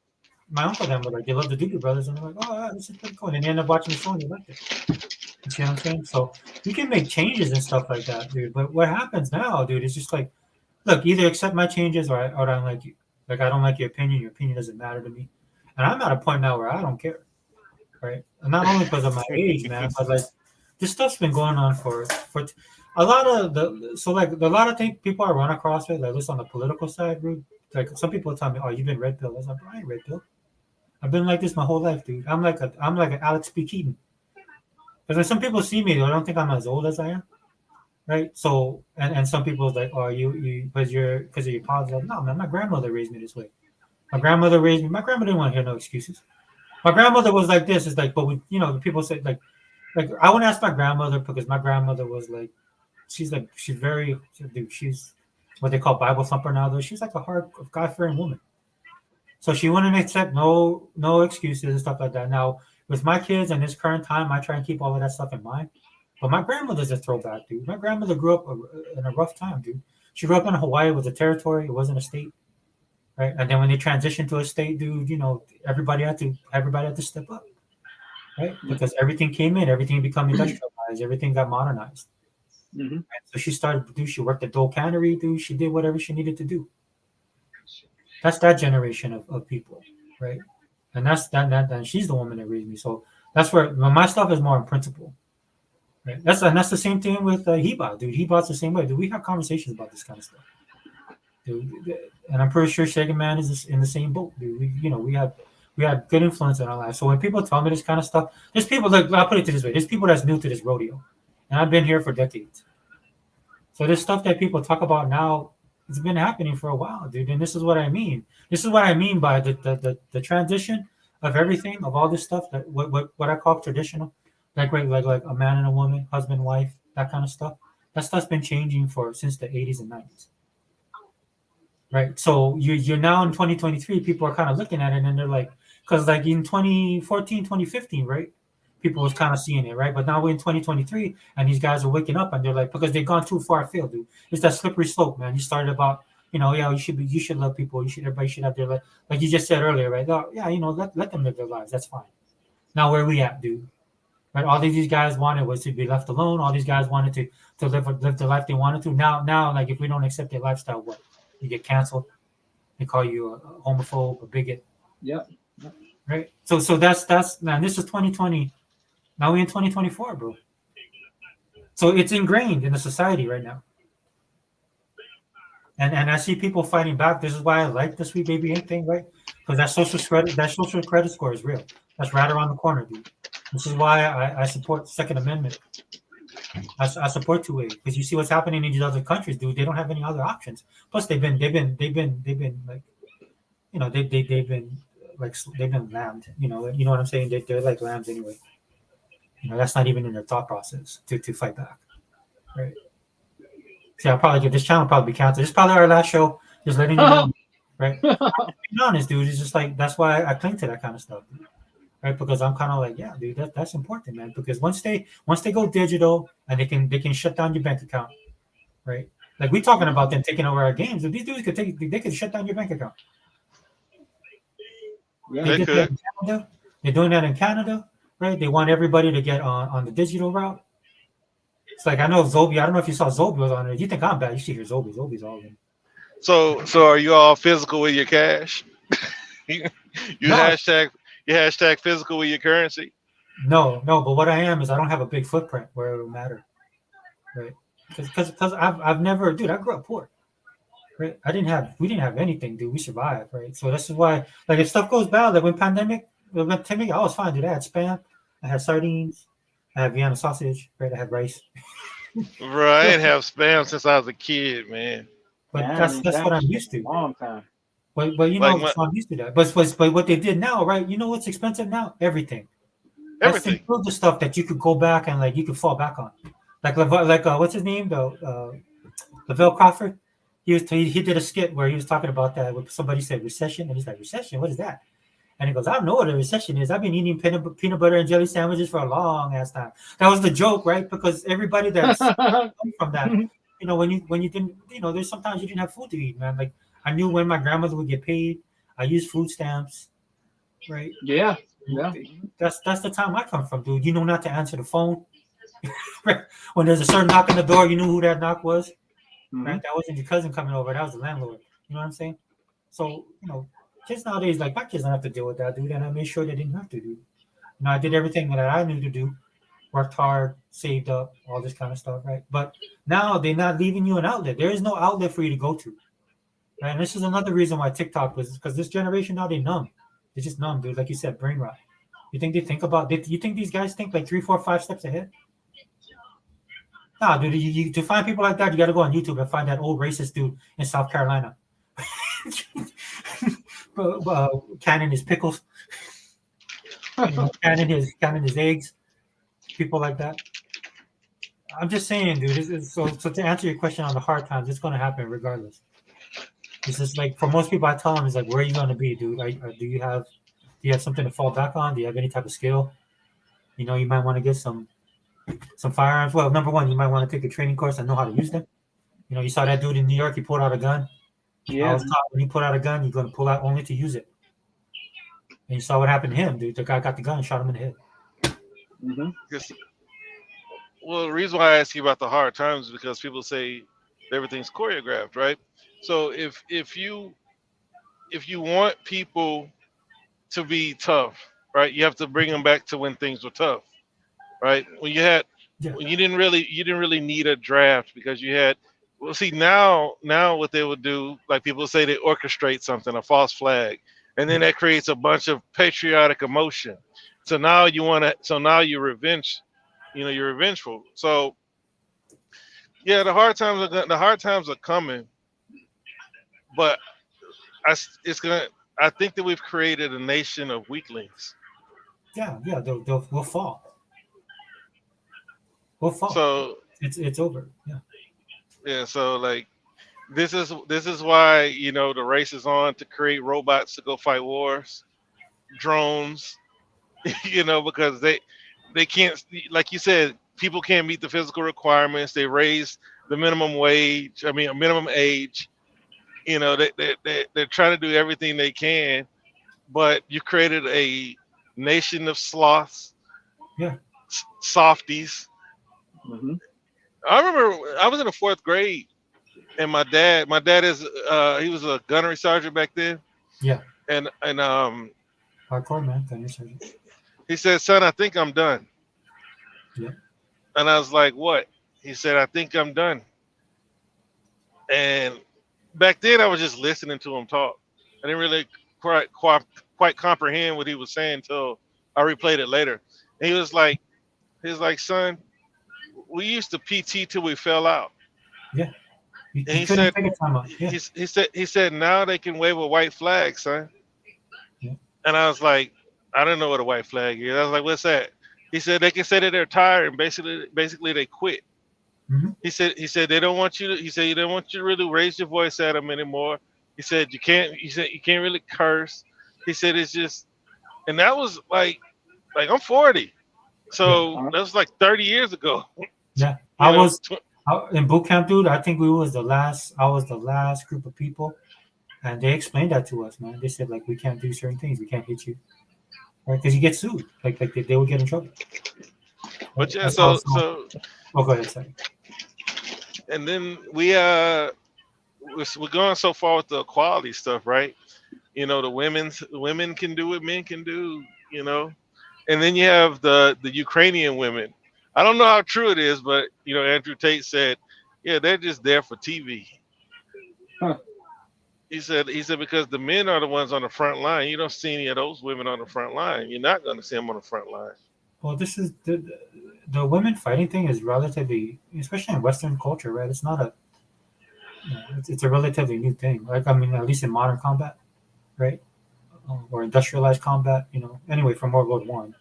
my uncle then were like, they love the Doobie Brothers, and they're like, oh, this is pretty cool. And they end up watching the show and they liked it. You see what I'm saying? So you can make changes and stuff like that, dude. But what happens now, dude, is just like, look, either accept my changes or I don't like you. Like, I don't like your opinion. Your opinion doesn't matter to me. And I'm at a point now where I don't care, right? And not only because of my age, man, but like this stuff's been going on for a lot of a lot of things people I run across with, like just on the political side, dude. Like some people tell me, "Oh, you've been red pill." I was like, "I ain't red pill. I've been like this my whole life, dude. I'm like an Alex P. Keaton." Because when some people see me, they don't think I'm as old as I am, right? So and some people like, "Oh, you because of your positive." No, man, my grandmother raised me this way. My grandmother didn't want to hear no excuses. My grandmother was like this. It's like, but we, people say like I wouldn't ask my grandmother because my grandmother was like, she's what they call Bible thumper now. Though she's like a hard God-fearing woman, so she wouldn't accept no excuses and stuff like that. Now with my kids and this current time, I try and keep all of that stuff in mind. But my grandmother's a throwback, dude. My grandmother grew up in a rough time, dude. She grew up in Hawaii. It was a territory. It wasn't a state. Right, and then when they transitioned to a state, dude, everybody had to step up, right? Because everything came in, everything became industrialized, everything got modernized. Mm-hmm. So she started to do. She worked at Dole Cannery, dude. She did whatever she needed to do. That's that generation of people, right? And that's that. She's the woman that raised me. So that's where my stuff is more in principle. Right? That's the same thing with Heba, dude. Heba's the same way. Dude, we have conversations about this kind of stuff. Dude, and I'm pretty sure Shagan Man is in the same boat, dude. We had good influence in our lives. So when people tell me this kind of stuff, there's people like I'll put it this way: there's people that's new to this rodeo, and I've been here for decades. So this stuff that people talk about now, it's been happening for a while, dude. And this is what I mean. This is what I mean by the transition of everything, of all this stuff that what I call traditional, like a man and a woman, husband, wife, that kind of stuff. That stuff's been changing since the 80s and 90s. Right, so you're now in 2023. People are kind of looking at it, and they're like, because like in 2014, 2015, right? People was kind of seeing it, right? But now we're in 2023, and these guys are waking up, and they're like, because they've gone too far afield, dude. It's that slippery slope, man. You started about, you should love people. Everybody should have their like you just said earlier, right? Yeah, let them live their lives. That's fine. Now where are we at, dude? Right? All these guys wanted was to be left alone. All these guys wanted to live the life they wanted to. Now, like if we don't accept their lifestyle, what? You get canceled. They call you a homophobe, a bigot. Yep. Right. So that's man. This is 2020. Now we're in 2024, bro. So it's ingrained in the society right now. And I see people fighting back. This is why I like the Sweet Baby Inc. thing, right? Because that social credit score is real. That's right around the corner, dude. This is why I support Second Amendment. I support 2A because you see what's happening in these other countries, dude. They don't have any other options. Plus, they've been like, they've been lambed. You know what I'm saying? They're like lambs anyway. That's not even in their thought process to fight back, right? See, I'll probably get this channel probably be canceled. This is probably our last show. Just letting you know, right? Being honest, dude. It's just like that's why I cling to that kind of stuff. Dude. Right, because I'm kind of like, yeah, dude, that's important, man. Because once they go digital and they can shut down your bank account, right? Like we talking about them taking over our games. If these dudes they could shut down your bank account. Yeah, they could. They're doing that in Canada, right? They want everybody to get on the digital route. It's like I know Zobi. I don't know if you saw Zobi was on there. You think I'm bad? You should hear Zobi. Zobi's all in. So are you all physical with your cash? you No. hashtag physical with your currency? No, but what I am is I don't have a big footprint where it will matter, right? Because I've never, dude, I grew up poor, right? We didn't have anything, dude. We survived, right? So this is why, like, if stuff goes bad, like when pandemic, I was fine, dude. I had Spam, I had sardines, I had Vienna sausage, right? I had rice. Right, I didn't have Spam since I was a kid, man. But Yeah, that's what I'm used to. Long time. But so I'm used to that. But what they did now, right? You know what's expensive now? Everything. That's include the stuff that you could go back and like you could fall back on. Like what's his name? Lavelle Crawford. He did a skit where he was talking about that. Where somebody said recession, and he's like, recession? What is that? And he goes, I don't know what a recession is. I've been eating peanut butter and jelly sandwiches for a long ass time. That was the joke, right? Because everybody that's from that, when you didn't, there's sometimes you didn't have food to eat, man. Like I knew when my grandmother would get paid. I used food stamps, right? Yeah. That's the time I come from, dude. You know not to answer the phone. When there's a certain knock on the door, you knew who that knock was. Right? That wasn't your cousin coming over. That was the landlord. You know what I'm saying? So, kids nowadays, like my kids don't have to deal with that, dude. And I made sure they didn't have to, dude. I did everything that I knew to do. Worked hard, saved up, all this kind of stuff, right? But now they're not leaving you an outlet. There is no outlet for you to go to. Right? And this is another reason why TikTok was, because this generation now, they're numb. They're just numb, dude. Like you said, brain rot. You think they think about, you think these guys think like 3, 4, 5 steps ahead? Nah, dude, to find people like that, you got to go on YouTube and find that old racist dude in South Carolina. Canning his pickles, canning his eggs, people like that. I'm just saying, dude. So to answer your question on the hard times, it's going to happen regardless. It's just like for most people, I tell them, it's like, where are you going to be, dude? Do you have something to fall back on? Do you have any type of skill? You might want to get some firearms. Well, number one, you might want to take a training course and know how to use them. You saw that dude in New York. He pulled out a gun. Yeah. I was taught when you pull out a gun, you're going to pull out only to use it. And you saw what happened to him, dude. The guy got the gun and shot him in the head. Well, the reason why I ask you about the hard times is because people say everything's choreographed, right? So if you want people to be tough, right, you have to bring them back to when things were tough, right? When you didn't really need a draft because you had. Well, see now what they would do, like people say, they orchestrate something, a false flag, and then that creates a bunch of patriotic emotion. So now you're revenge, you're revengeful. So yeah, the hard times are coming, but I think that we've created a nation of weaklings. Yeah, we'll fall. We'll fall. So it's over. Yeah. Yeah, so like this is why the race is on to create robots to go fight wars, drones, because they can't, like you said, people can't meet the physical requirements. They raise the minimum age. They're trying to do everything they can, but you created a nation of sloths, softies. I remember I was in the 4th grade, and my dad is he was a gunnery sergeant back then. Yeah. And hardcore, man, gunnery sergeant. He said, "Son, I think I'm done." Yeah. And I was like, "What?" He said, "I think I'm done." And back then, I was just listening to him talk. I didn't really quite comprehend what he was saying until I replayed it later. And he was like, "Son, we used to PT till we fell out." Yeah. And he said, "Now they can wave a white flag, son." Yeah. And I was like, "I don't know what a white flag is." I was like, "What's that?" He said, "They can say that they're tired and basically they quit." Mm-hmm. He said they don't want you to. He said, "You don't want you to really raise your voice at them anymore." He said, "You can't." He said, "You can't really curse." He said, "It's just," and that was like I'm 40, so that was like 30 years ago. Yeah, I was in boot camp, dude. I think I was the last group of people, and they explained that to us, man. They said like we can't do certain things, we can't hit you, right? Because you get sued, like they would get in trouble. But yeah, so oh, go ahead, sorry. And then we're going so far with the equality stuff, right? The women can do what men can do, and then you have the Ukrainian women. I don't know how true it is, but Andrew Tate said, yeah, they're just there for TV. Huh. He said because the men are the ones on the front line. You don't see any of those women on the front line. You're not going to see them on the front line. Well, this is the women fighting thing is relatively, especially in Western culture, right? It's not it's a relatively new thing. Like, I mean, at least in modern combat, right? Or industrialized combat, anyway, from World War I.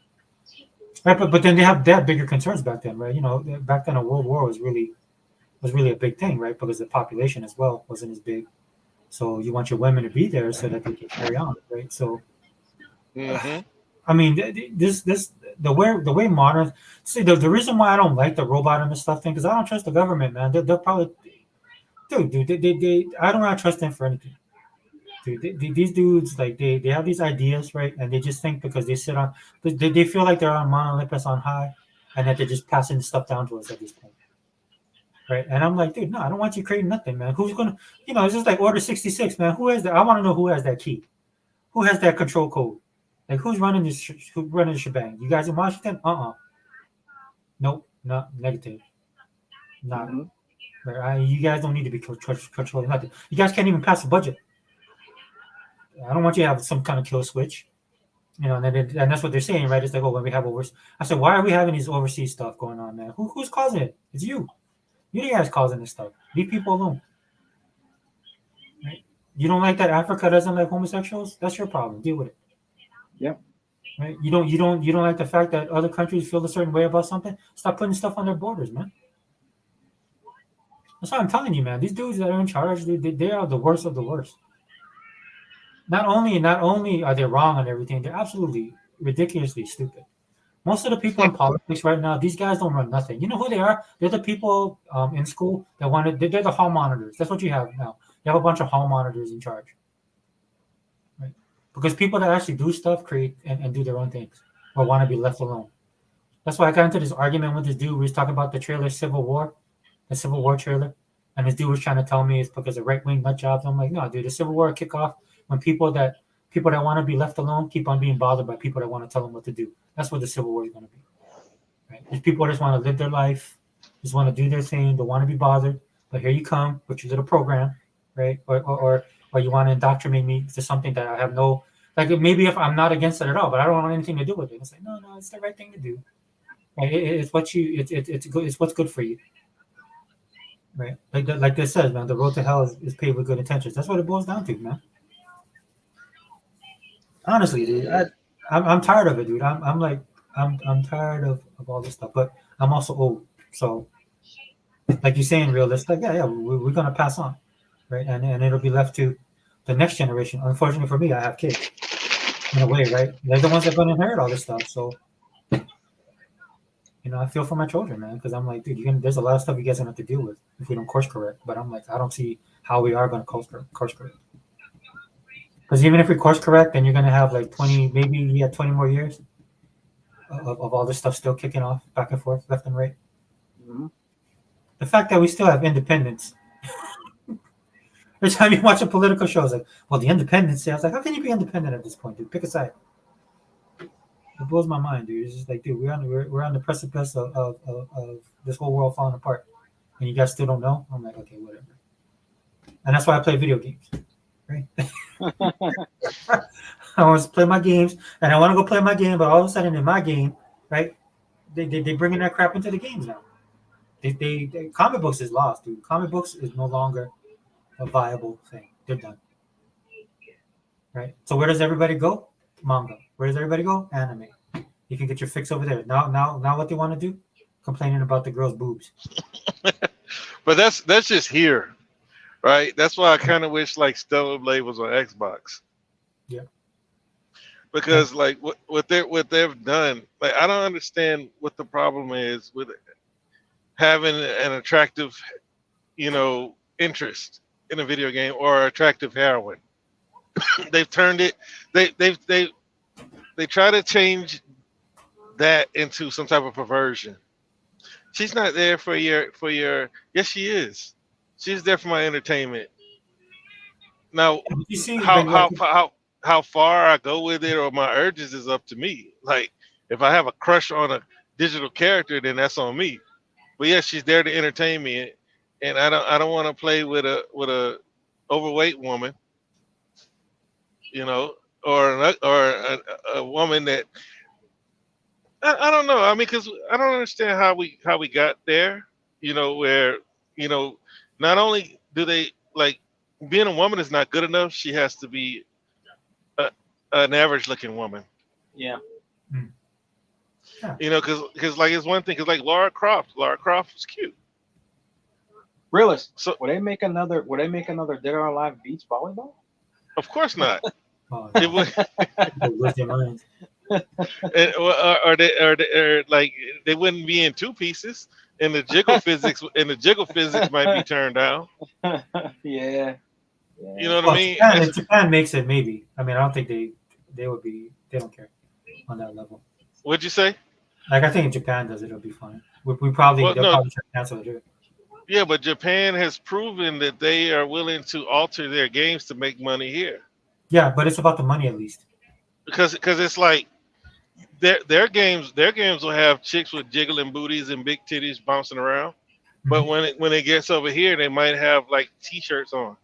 Right, but then they have bigger concerns back then, right? Back then a World War was really a big thing, right? Because the population as well wasn't as big. So you want your women to be there so that they can carry on, right? So Mm-hmm. I mean, the way modern. See, the reason why I don't like the robot and the stuff thing because I don't trust the government, man. They're probably, dude. I don't really trust them for anything. Dude, these dudes like they have these ideas, right? And they just think because they sit on, they feel like they're on Mount Olympus on high, and that they're just passing stuff down to us at this point, right? And I'm like, dude, no, I don't want you creating nothing, man. Who's gonna, it's just like Order 66, man. Who has that? I want to know who has that key, who has that control code, like who's running this, who's running the shebang? You guys in Washington? Nope, not negative, not. Mm-hmm. Right? You guys don't need to be controlling nothing. You guys can't even pass a budget. I don't want you to have some kind of kill switch, and that's what they're saying, right? It's like, oh, when we have overseas, I said, why are we having these overseas stuff going on, man? Who's causing it? It's you. You're the guys causing this stuff. Leave people alone. Right? You don't like that Africa doesn't like homosexuals? That's your problem. Deal with it. Yeah. Right? You don't like the fact that other countries feel a certain way about something? Stop putting stuff on their borders, man. That's what I'm telling you, man. These dudes that are in charge, they are the worst of the worst. Not only are they wrong on everything, they're absolutely ridiculously stupid. Most of the people in politics right now, these guys don't run nothing. You know who they are? They're the people in school that they're the hall monitors. That's what you have now. You have a bunch of hall monitors in charge. Right? Because people that actually do stuff create and do their own things or want to be left alone. That's why I got into this argument with this dude. We was talking about the trailer Civil War, the Civil War trailer. And this dude was trying to tell me it's because of right-wing nut jobs. I'm like, no, dude, the Civil War kick off when people that want to be left alone keep on being bothered by people that want to tell them what to do. That's what the Civil War is going to be. Right? There's people that just want to live their life, just want to do their thing, don't want to be bothered. But here you come with your little program, right? Or you want to indoctrinate me to something that I have no, like maybe if I'm not against it at all, but I don't want anything to do with it. It's like, no, it's the right thing to do. Right? It's what it's good. It's what's good for you. Right? Like this says, man, the road to hell is paved with good intentions. That's what it boils down to, man. Honestly, dude, I'm tired of it, dude. I'm tired of all this stuff, but I'm also old. So, like you're saying, realistic, yeah, we're gonna pass on, right? And it'll be left to the next generation. Unfortunately for me, I have kids, in a way, right? They're the ones that are gonna inherit all this stuff. So, I feel for my children, man, because I'm like, dude, there's a lot of stuff you guys are gonna have to deal with if we don't course correct. But I'm like, I don't see how we are gonna course correct. Because even if we course correct, then you're going to have like 20 more years of all this stuff still kicking off back and forth, left and right. Mm-hmm. The fact that we still have independence. Every time you watch a political show, it's like, well, the independence. I was like, how can you be independent at this point, dude? Pick a side. It blows my mind, dude. It's just like, dude, we're on the precipice of this whole world falling apart. And you guys still don't know? I'm like, okay, whatever. And that's why I play video games. Right? I want to play my games, and I want to go play my game, but all of a sudden in my game, right, they bringing that crap into the games now. They comic books is lost, dude. Comic books is no longer a viable thing. They're done. Right? So where does everybody go? Manga. Where does everybody go? Anime. You can get your fix over there. Now what they want to do? Complaining about the girls' boobs. But that's just here. Right, that's why I kind of wish like Stellar Blade was on Xbox. Yeah, because like what they've done, like I don't understand what the problem is with having an attractive, interest in a video game or attractive heroine. They've turned it. They try to change that into some type of perversion. She's not there for your. Yes, she is. She's there for my entertainment. Now, you see, how far I go with it or my urges is up to me. Like, if I have a crush on a digital character, then that's on me. But yeah, she's there to entertain me, and I don't want to play with a overweight woman, or a woman that I don't know. I mean, because I don't understand how we got there. Where not only do they like being a woman is not good enough, she has to be an average looking woman. Yeah. Because like it's one thing. Because like Lara Croft was cute. Really? So would they make another Dead or Alive Beach volleyball? Of course not. Oh, It no. would, People lose their minds. or like they wouldn't be in two pieces, and the jiggle physics might be turned down. Yeah. You know what I Well, mean? If Japan makes it, maybe. I mean, I don't think they would be. They don't care on that level. What'd you say? Like I think if Japan does it, it'll be fine. They'll Well, probably no, try to cancel it here. yeah, but Japan has proven that they are willing to alter their games to make money here, Yeah, but it's about the money at least. because it's like their games will have chicks with jiggling booties and big titties bouncing around, but Mhm. when it gets over here, they might have like t-shirts on.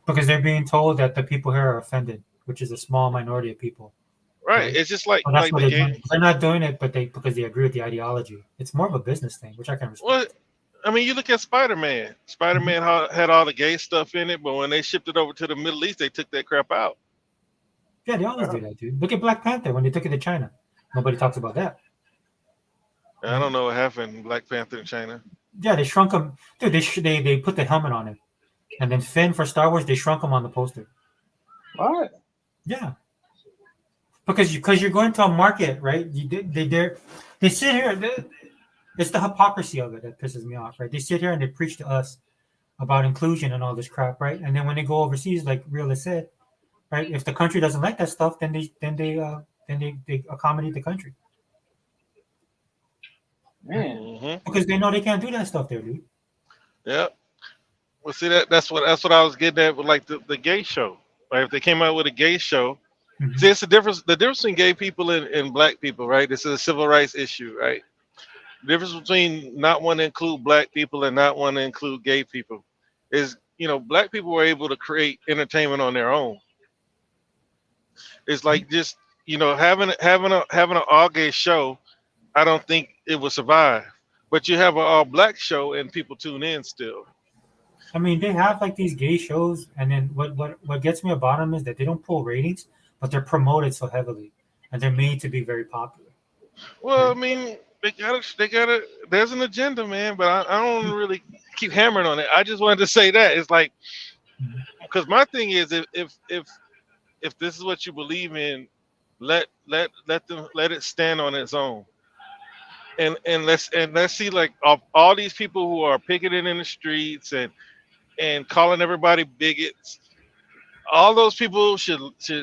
Because they're being told that the people here are offended, which is a small minority of people, Right? right? It's just like So that's what the they're game. doing. They're not doing it, but because they agree with the ideology. It's more of a business thing, which I can Well, respect. I mean, you look at Spider-Man. Mhm. Spider-Man had all the gay stuff in it, but when they shipped it over to the Middle East, they took that crap out. Yeah, they always do that, dude. Look at Black Panther when they took it to China. Nobody talks about that. I don't know what happened in Black Panther in China. Yeah, they shrunk him, dude. They put the helmet on him, and then Finn for Star Wars, they shrunk him on the poster. What? Yeah, because you're going to a market, right? They sit here. It's the hypocrisy of it that pisses me off, right? They sit here and they preach to us about inclusion and all this crap, right? And then when they go overseas, like Realist said, right? If the country doesn't like that stuff, then they accommodate the country Man. Hmm. because they know they can't do that stuff there, dude. Yep. Well, see that's what I was getting at with like the gay show. Right? If they came out with a gay show, Mhm. see, it's the difference. The difference between gay people and black people, right? This is a civil rights issue, right? The difference between not wanting to include black people and not wanting to include gay people is, black people were able to create entertainment on their own. It's like just, having an all gay show. I don't think it will survive. But you have an all black show and people tune in still. I mean, they have like these gay shows, and then what gets me about them is that they don't pull ratings, but they're promoted so heavily, and they're made to be very popular. Well, I Right? mean, they gotta. There's an agenda, man. But I don't really keep hammering on it. I just wanted to say that it's like, Mhm. because my thing is, if this is what you believe in, let it stand on its own. And let's see, like, of all these people who are picketing in the streets and calling everybody bigots, all those people should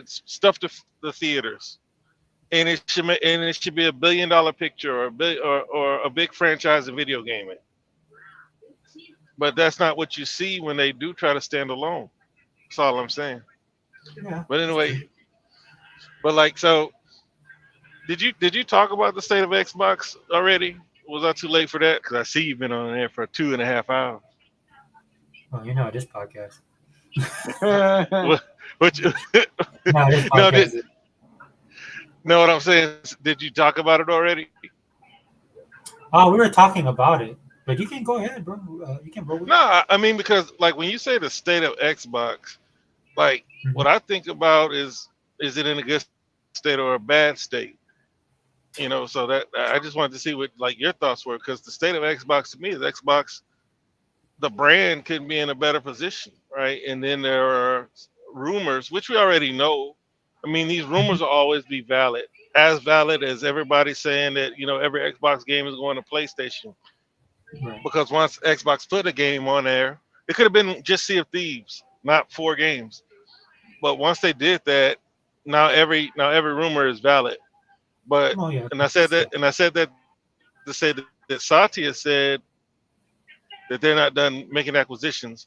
stuff the theaters, and it should be $1 billion picture, or a big franchise in video gaming. But that's not what you see when they do try to stand alone. That's all I'm saying. Yeah, But that's true. anyway, but like, so did you talk about the state of Xbox already? Was I too late for that? Because I see you've been on there for 2.5 hours. Well, you know this podcast. What? What you, No, this no, podcast. no. What I'm saying is, did you talk about it already? Oh, we were talking about it, but you can go ahead, bro. You can roll with No, it. I mean, because like when you say the state of Xbox, like Mhm. what I think about is it in a good state or a bad state? So that I just wanted to see what like your thoughts were, because the state of Xbox to me is Xbox, the brand could be in a better position, right? And then there are rumors, which we already know. I mean, these rumors Mhm. will always be valid, as valid as everybody saying that every Xbox game is going to PlayStation. Right. Because once Xbox put a game on there, it could have been just Sea of Thieves, not 4 games. But once they did that, now every rumor is valid. But Oh yeah, and I said that to say that Satya said that they're not done making acquisitions.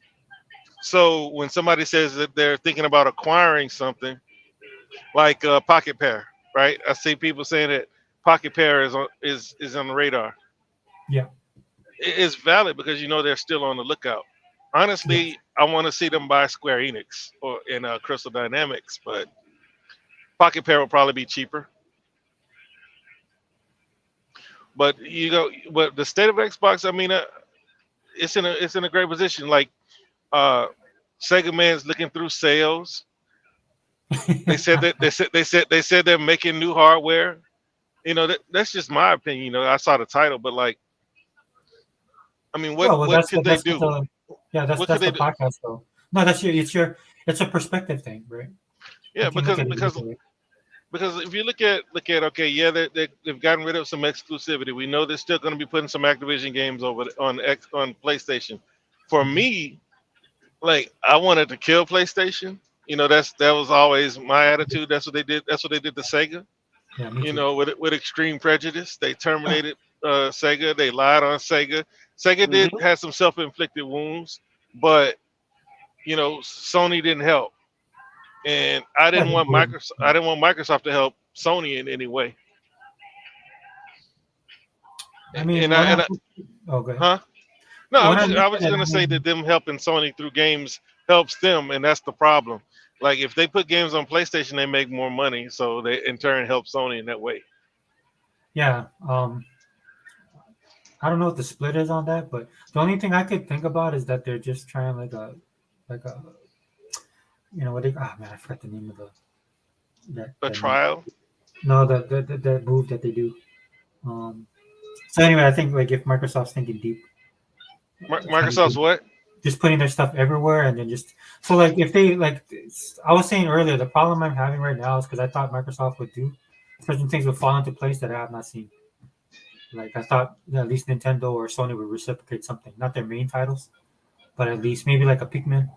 So when somebody says that they're thinking about acquiring something like Pocket Pair, right? I see people saying that Pocket Pair is on the radar. yeah, It's valid because they're still on the lookout. yes. Honestly, I want to see them buy Square Enix or in Crystal Dynamics, but Pocket Pair will probably be cheaper. But but the state of Xbox, I mean, it's in a great position. Like uh, Sega Man's looking through sales. They said that they said they're making new hardware. That's just my opinion. I saw the title, but like, I mean, what Well, what could they that's what do? the yeah, What could that's they the do? podcast though. No, it's a perspective thing, right? Yeah, You can look because at it either way. because if you look at okay, yeah, they've gotten rid of some exclusivity. We know they're still going to be putting some Activision games on PlayStation. For Mhm. me, like I wanted to kill PlayStation. That was always my attitude. That's what they did. That's what they did to Sega. Yeah, me too. With extreme prejudice, they terminated Sega. They lied on Sega. Sega did Mhm. had some self-inflicted wounds, but Sony didn't help, and I Yeah, didn't they want wouldn't. Microsoft. I didn't want Microsoft to help Sony in any way. I mean, And I, oh, go ahead. huh? No, When I I look was at just it, gonna I say that mean, them helping Sony through games helps them, and that's the problem. Like if they put games on PlayStation, they make more money, so they in turn help Sony in that way. yeah. I don't know what the split is on that, but the only thing I could think about is that they're just trying like a, what they, man, I forgot the name of that A that name. trial. No, the move that they do. Um, so anyway, I think like if Microsoft's thinking deep, trying Microsoft's to what? just putting their stuff everywhere and then just so like if they like I was saying earlier, the problem I'm having right now is because I thought Microsoft would do certain things would fall into place that I have not seen. Like I thought at least Nintendo or Sony would reciprocate something, not their main titles, but at least maybe like a Pikmin.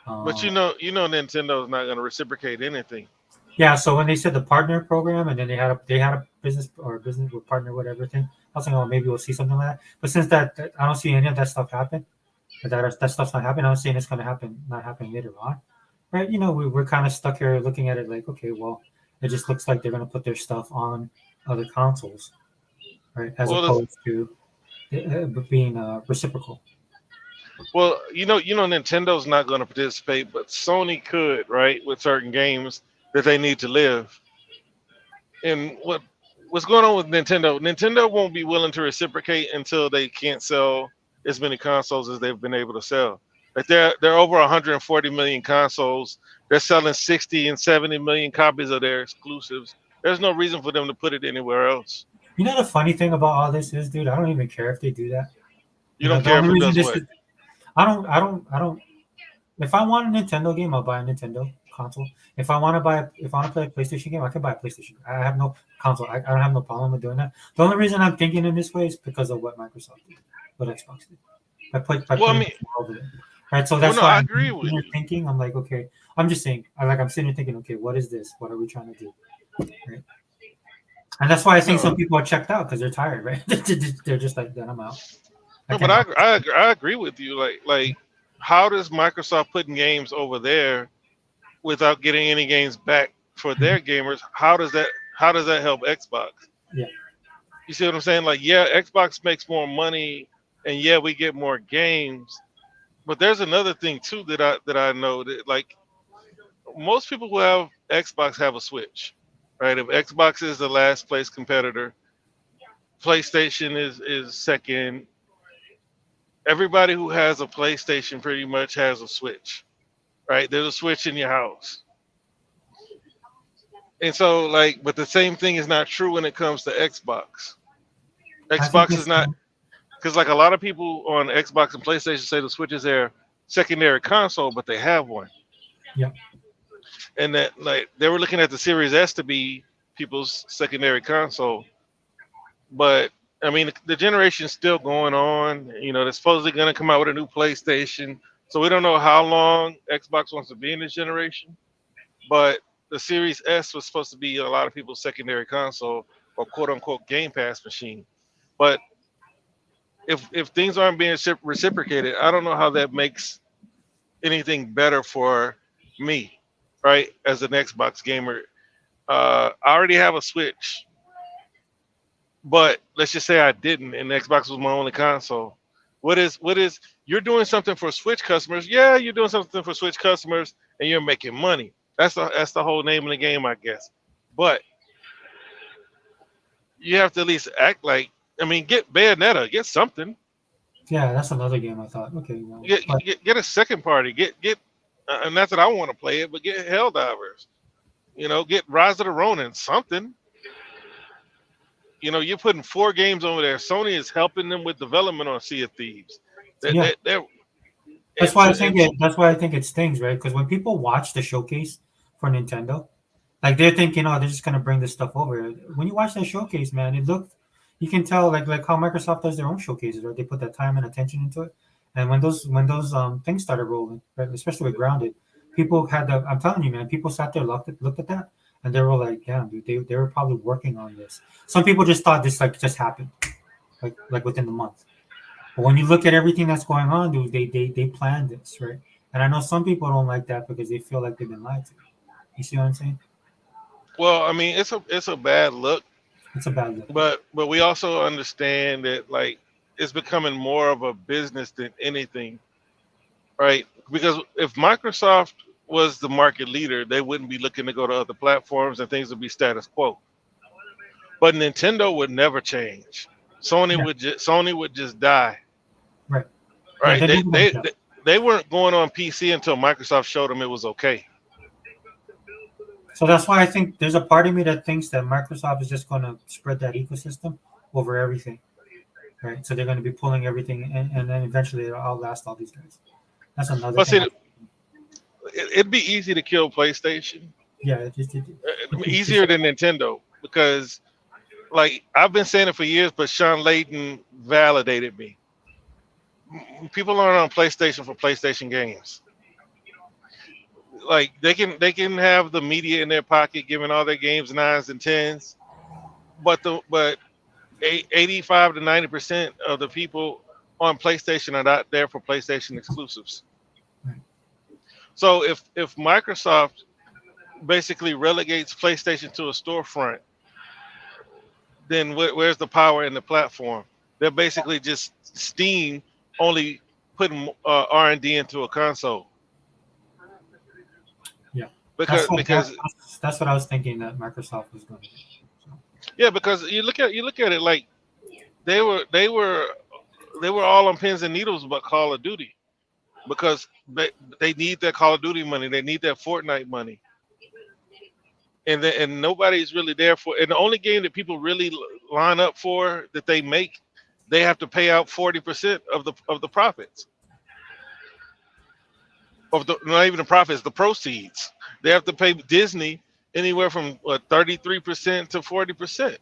But Um, Nintendo's not gonna reciprocate anything. yeah, so when they said the partner program and then they had a business with partner whatever thing, I was like, oh, maybe we'll see something like that. But since that I don't see any of that stuff happen, that stuff's not happening. I'm saying it's going to happen, not happen later on, right? We're kind of stuck here looking at it like, okay, well, it just looks like they're going to put their stuff on other consoles, right? As Well, opposed to being reciprocal. Nintendo's not gonna participate, but Sony could, right, with certain games that they need to live. And what's going on with Nintendo? Nintendo won't be willing to reciprocate until they can't sell as many consoles as they've been able to sell. Like they're over 140 million consoles. They're selling 60 and 70 million copies of their exclusives. There's no reason for them to put it anywhere else. You know the funny thing about all this is, dude, I don't even care if they do that. You don't The care if only it reason does this what? is, I don't. If I want a Nintendo game, I'll buy a Nintendo console. If I want to play a PlayStation game, I can buy a PlayStation. I have no console. I don't have no problem with doing that. The only reason I'm thinking in this way is because of what Microsoft did, what Xbox did. By Well, I putting mean, over there. Right, so well, that's no, why I I'm agree with you. thinking. I'm like, okay, I'm just saying. I'm sitting here thinking, okay, what is this? What are we trying to do? Right? And that's why I think No, some people are checked out because they're tired, right? They're just like, then I'm out. no, can't but I agree with you. Like, how does Microsoft putting games over there without getting any games back for their gamers? How does that help Xbox? Yeah. You see what I'm saying? Like, yeah, Xbox makes more money, and yeah, we get more games. But there's another thing too that I know that like most people who have Xbox have a Switch, right? If Xbox is the last place competitor, PlayStation is second. Everybody who has a PlayStation pretty much has a Switch, right? There's a Switch in your house. And so like, but the same thing is not true when it comes to Xbox. I think Xbox is it's not, because like a lot of people on Xbox and PlayStation say the Switch is their secondary console, but they have one. Yeah. And that like they were looking at the Series S to be people's secondary console, but I mean the generation's still going on. They're supposedly going to come out with a new PlayStation, so we don't know how long Xbox wants to be in this generation. But the Series S was supposed to be a lot of people's secondary console or quote unquote Game Pass machine. But if things aren't being reciprocated, I don't know how that makes anything better for me, right? As an Xbox gamer, I already have a Switch, but let's just say I didn't, and Xbox was my only console. What is you're doing something for Switch customers? Yeah, you're doing something for Switch customers, and you're making money. That's the whole name of the game, I guess. But you have to at least act like. I mean, get Bayonetta, get something. Yeah, that's another game I thought. Okay, well, Get a second party. Get and not that I want to play it, but get Helldivers. Get Rise of the Ronin, something. You're putting 4 games over there. Sony is helping them with development on Sea of Thieves. That's why I think it stings, right? Because when people watch the showcase for Nintendo. Like they're thinking, oh, they're just gonna bring this stuff over. When you watch that showcase, man, it looked. You can tell like how Microsoft does their own showcases, right? They put that time and attention into it. And when those things started rolling, right, especially with Grounded, people had the. I'm telling you, man, people sat there looked at that, and they were like, damn, dude, they were probably working on this. Some people just thought this like just happened, like within the month. But when you look at everything that's going on, dude, they planned this, right? And I know some people don't like that because they feel like they've been lied to. You see what I'm saying? Well, I mean, it's a bad look, It's a bad look. but we also understand that like it's becoming more of a business than anything, right? Because if Microsoft was the market leader, they wouldn't be looking to go to other platforms and things would be status quo. But Nintendo would never change. Sony would just die. Right. Right. Yeah, They weren't going on PC until Microsoft showed them it was okay. So that's why I think there's a part of me that thinks that Microsoft is just going to spread that ecosystem over everything, right? So they're going to be pulling everything, and then eventually it'll outlast all these guys. That's another But thing. see, it'd be easy to kill PlayStation. Yeah, Easier than Nintendo because, like, I've been saying it for years, but Sean Layden validated me. People aren't on PlayStation for PlayStation games. Like they can have the media in their pocket, giving all their games 9s and 10s, but 85 to 90% of the people on PlayStation are not there for PlayStation exclusives. Right. So if Microsoft basically relegates PlayStation to a storefront, then where's the power in the platform? They're basically just Steam only putting R&D into a console. Yeah, because that's what I was thinking that Microsoft was going to do. So. Yeah, because you look at it like they were all on pins and needles about Call of Duty because they need that Call of Duty money, they need that Fortnite money, and nobody's really there for. And the only game that people really line up for that they make, they have to pay out 40% of the profits. Not even the profits, the proceeds. They have to pay Disney anywhere from 33% to 40%.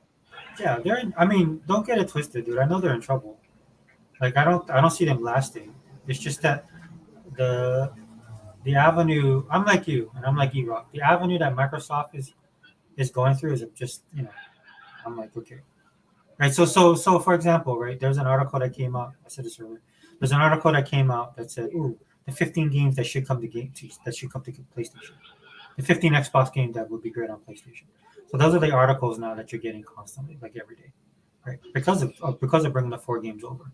Yeah, I mean, don't get it twisted, dude. I know they're in trouble. Like I don't see them lasting. It's just that the avenue. I'm like you, and I'm like E-Rock. The avenue that Microsoft is going through is just I'm like okay, right. So for example, right. There's an article that came out. I said this earlier. There's an article that came out that said, "Ooh, the 15 games that should come to PlayStation, the 15 Xbox games that would be great on PlayStation." So those are the articles now that you're getting constantly, like every day, right? Because of bringing the 4 games over,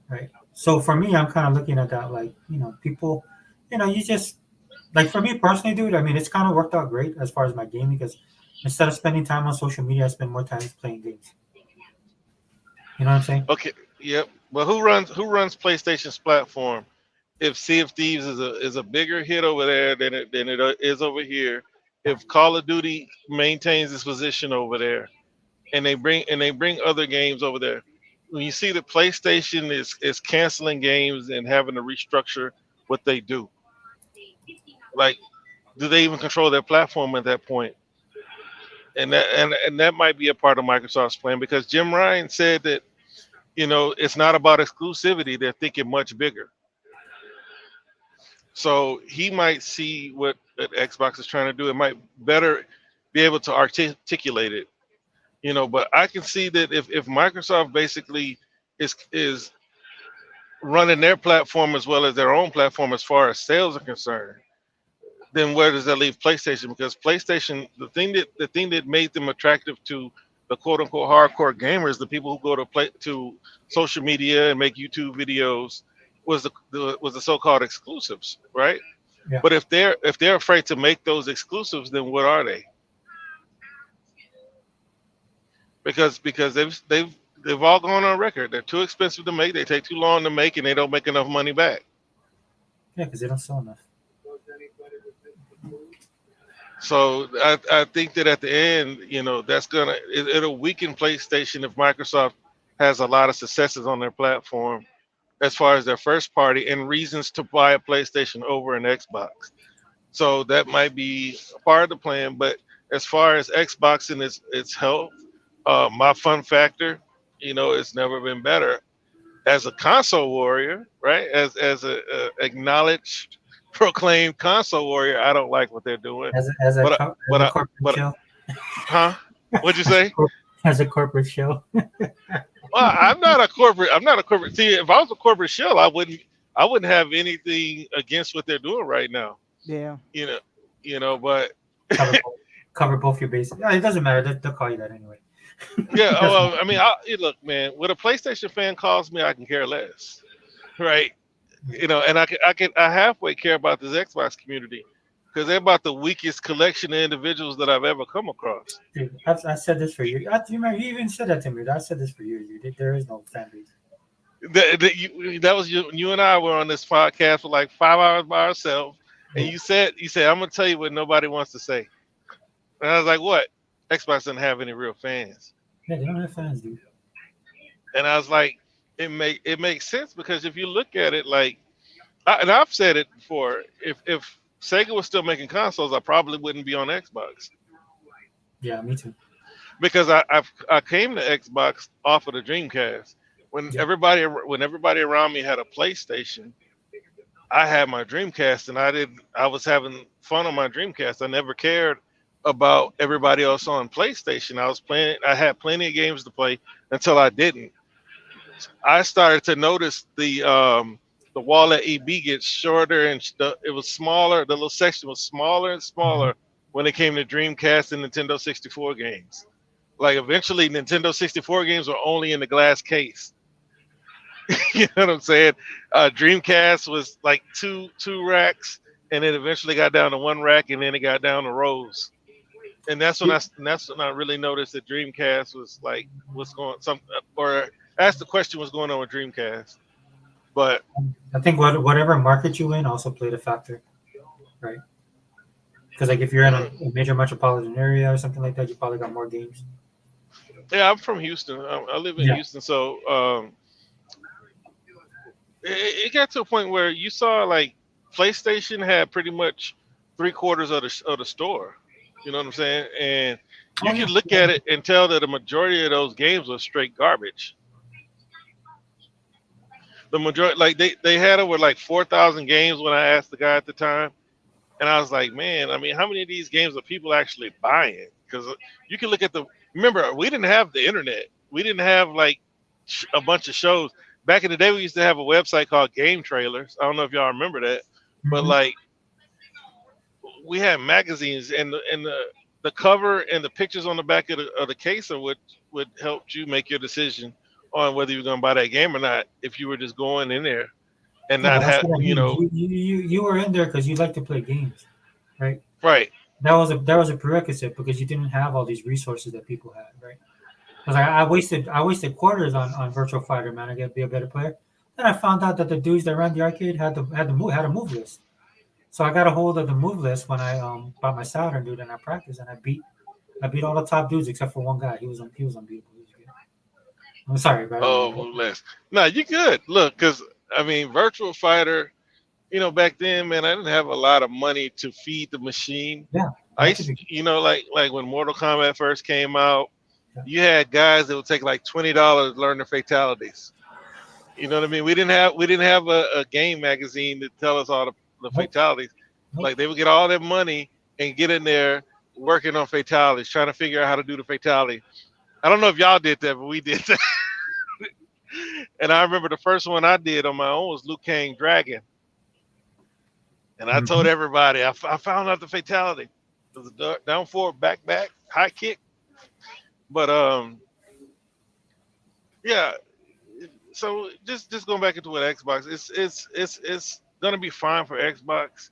right? So for me, I'm kind of looking at that like people, you just like for me personally, dude. I mean, it's kind of worked out great as far as my gaming because instead of spending time on social media, I spend more time playing games. You know what I'm saying? Okay. Yep. Well, who runs PlayStation's platform? If Sea of Thieves is a bigger hit over there than it is over here, if Call of Duty maintains its position over there, and they bring other games over there, when you see that PlayStation is canceling games and having to restructure what they do, like, do they even control their platform at that point? And that might be a part of Microsoft's plan because Jim Ryan said that it's not about exclusivity; they're thinking much bigger. So he might see what Xbox is trying to do. It might better be able to articulate it, But I can see that if Microsoft basically is running their platform as well as their own platform as far as sales are concerned, then where does that leave PlayStation? Because PlayStation, the thing that made them attractive to the quote unquote hardcore gamers, the people who go to social media and make YouTube videos, was the so-called exclusives, right? Yeah. But if they're afraid to make those exclusives, then what are they? Because they've all gone on record. They're too expensive to make. They take too long to make, and they don't make enough money back. Yeah, because they don't sell enough. So I think that at the end, that's it'll weaken PlayStation if Microsoft has a lot of successes on their platform as far as their first party and reasons to buy a PlayStation over an Xbox. So that might be a part of the plan. But as far as Xbox and its health, my fun factor, it's never been better. As a console warrior, right? As a acknowledged, proclaimed console warrior, I don't like what they're doing. As a But corporate show. Huh? What'd you say? As a corporate show. Well, I'm not a corporate. See, if I was a corporate shell, I wouldn't have anything against what they're doing right now. Yeah. But cover both your bases. It doesn't matter. They'll call you that anyway. yeah. Well, I mean, look, man. What a PlayStation fan calls me, I can care less, right? And I halfway care about this Xbox community because they're about the weakest collection of individuals that I've ever come across. Dude, I said this for years. You remember you even said that to me. I said this for years. There is no fan base. That was you and I were on this podcast for like 5 hours by ourselves, and you said I'm gonna tell you what nobody wants to say, and I was like, what? Xbox doesn't have any real fans. Yeah, they don't have fans, dude. And I was like, it makes sense because if you look at it, like, and I've said it before, if Sega was still making consoles, I probably wouldn't be on Xbox. Yeah, me too. Because I came to Xbox off of the Dreamcast. When everybody around me had a PlayStation, I had my Dreamcast, and I was having fun on my Dreamcast. I never cared about everybody else on PlayStation. I had plenty of games to play until I didn't. I started to notice the wall at EB gets shorter, and it was smaller. The little section was smaller and smaller when it came to Dreamcast and Nintendo 64 games. Like eventually, Nintendo 64 games were only in the glass case. You know what I'm saying? Dreamcast was like two racks, and it eventually got down to one rack, and then it got down to rows. And that's when I really noticed that Dreamcast was like, asked the question what's going on with Dreamcast. But I think whatever market you in also played a factor, right? Because like if you're in a major metropolitan area or something like that, you probably got more games. Yeah, I'm from Houston. I live in Houston, so it got to a point where you saw like PlayStation had pretty much 3/4 of the store. You know what I'm saying? And you can look at it and tell that the majority of those games were straight garbage. The majority, like they had over like 4,000 games when I asked the guy at the time, and I was like, man, I mean, how many of these games are people actually buying? Because you can look at remember, we didn't have the internet. We didn't have like a bunch of shows. Back in the day, we used to have a website called Game Trailers. I don't know if y'all remember that, but like we had magazines, and the cover and the pictures on the back of the case would help you make your decision on whether you're going to buy that game or not. If you were just going in there and not have, you were in there because you like to play games, right? Right. That was a prerequisite because you didn't have all these resources that people had, right? Because I wasted quarters on Virtual Fighter, man. I get to be a better player. Then I found out that the dudes that ran the arcade had a move list. So I got a hold of the move list when I bought my Saturn, dude, and I practiced, and I beat all the top dudes except for one guy. He was unbeatable. He was good. I'm sorry, bro. Oh, move list. No, you good. Look, because I mean, Virtual Fighter. Back then, man, I didn't have a lot of money to feed the machine. Yeah. I used to, like when Mortal Kombat first came out, you had guys that would take like $20 to learn the fatalities. You know what I mean? We didn't have a game magazine to tell us all the fatalities. Like they would get all their money and get in there working on fatalities, trying to figure out how to do the fatality. I don't know if y'all did that, but we did that. And I remember the first one I did on my own was Liu Kang Dragon. And I told everybody, I found out the fatality. It was a down forward, back, high kick. But yeah. So just going back into what Xbox, it's gonna be fine for Xbox.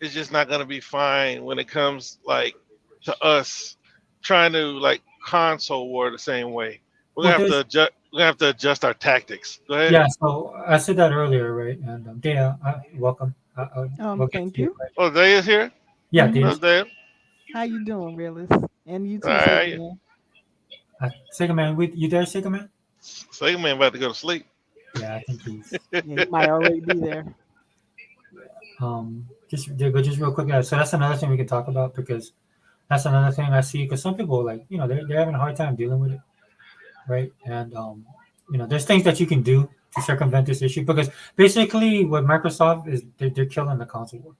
It's just not gonna be fine when it comes like to us trying to like console war the same way. We're gonna have to adjust our tactics. Go ahead. Yeah. So I said that earlier, right? And Dana, welcome. Thank you. Oh, Day is here? Yeah, Dana. How you doing, Realist? And you too, All right. Sega Man, you there, Sega Man? Sega Man about to go to sleep. Yeah, I think he's. He might already be there. just real quick. So that's another thing we can talk about because that's another thing I see. Because some people like they're having a hard time dealing with it, right? And there's things that you can do to circumvent this issue because basically what Microsoft is they're killing the console war.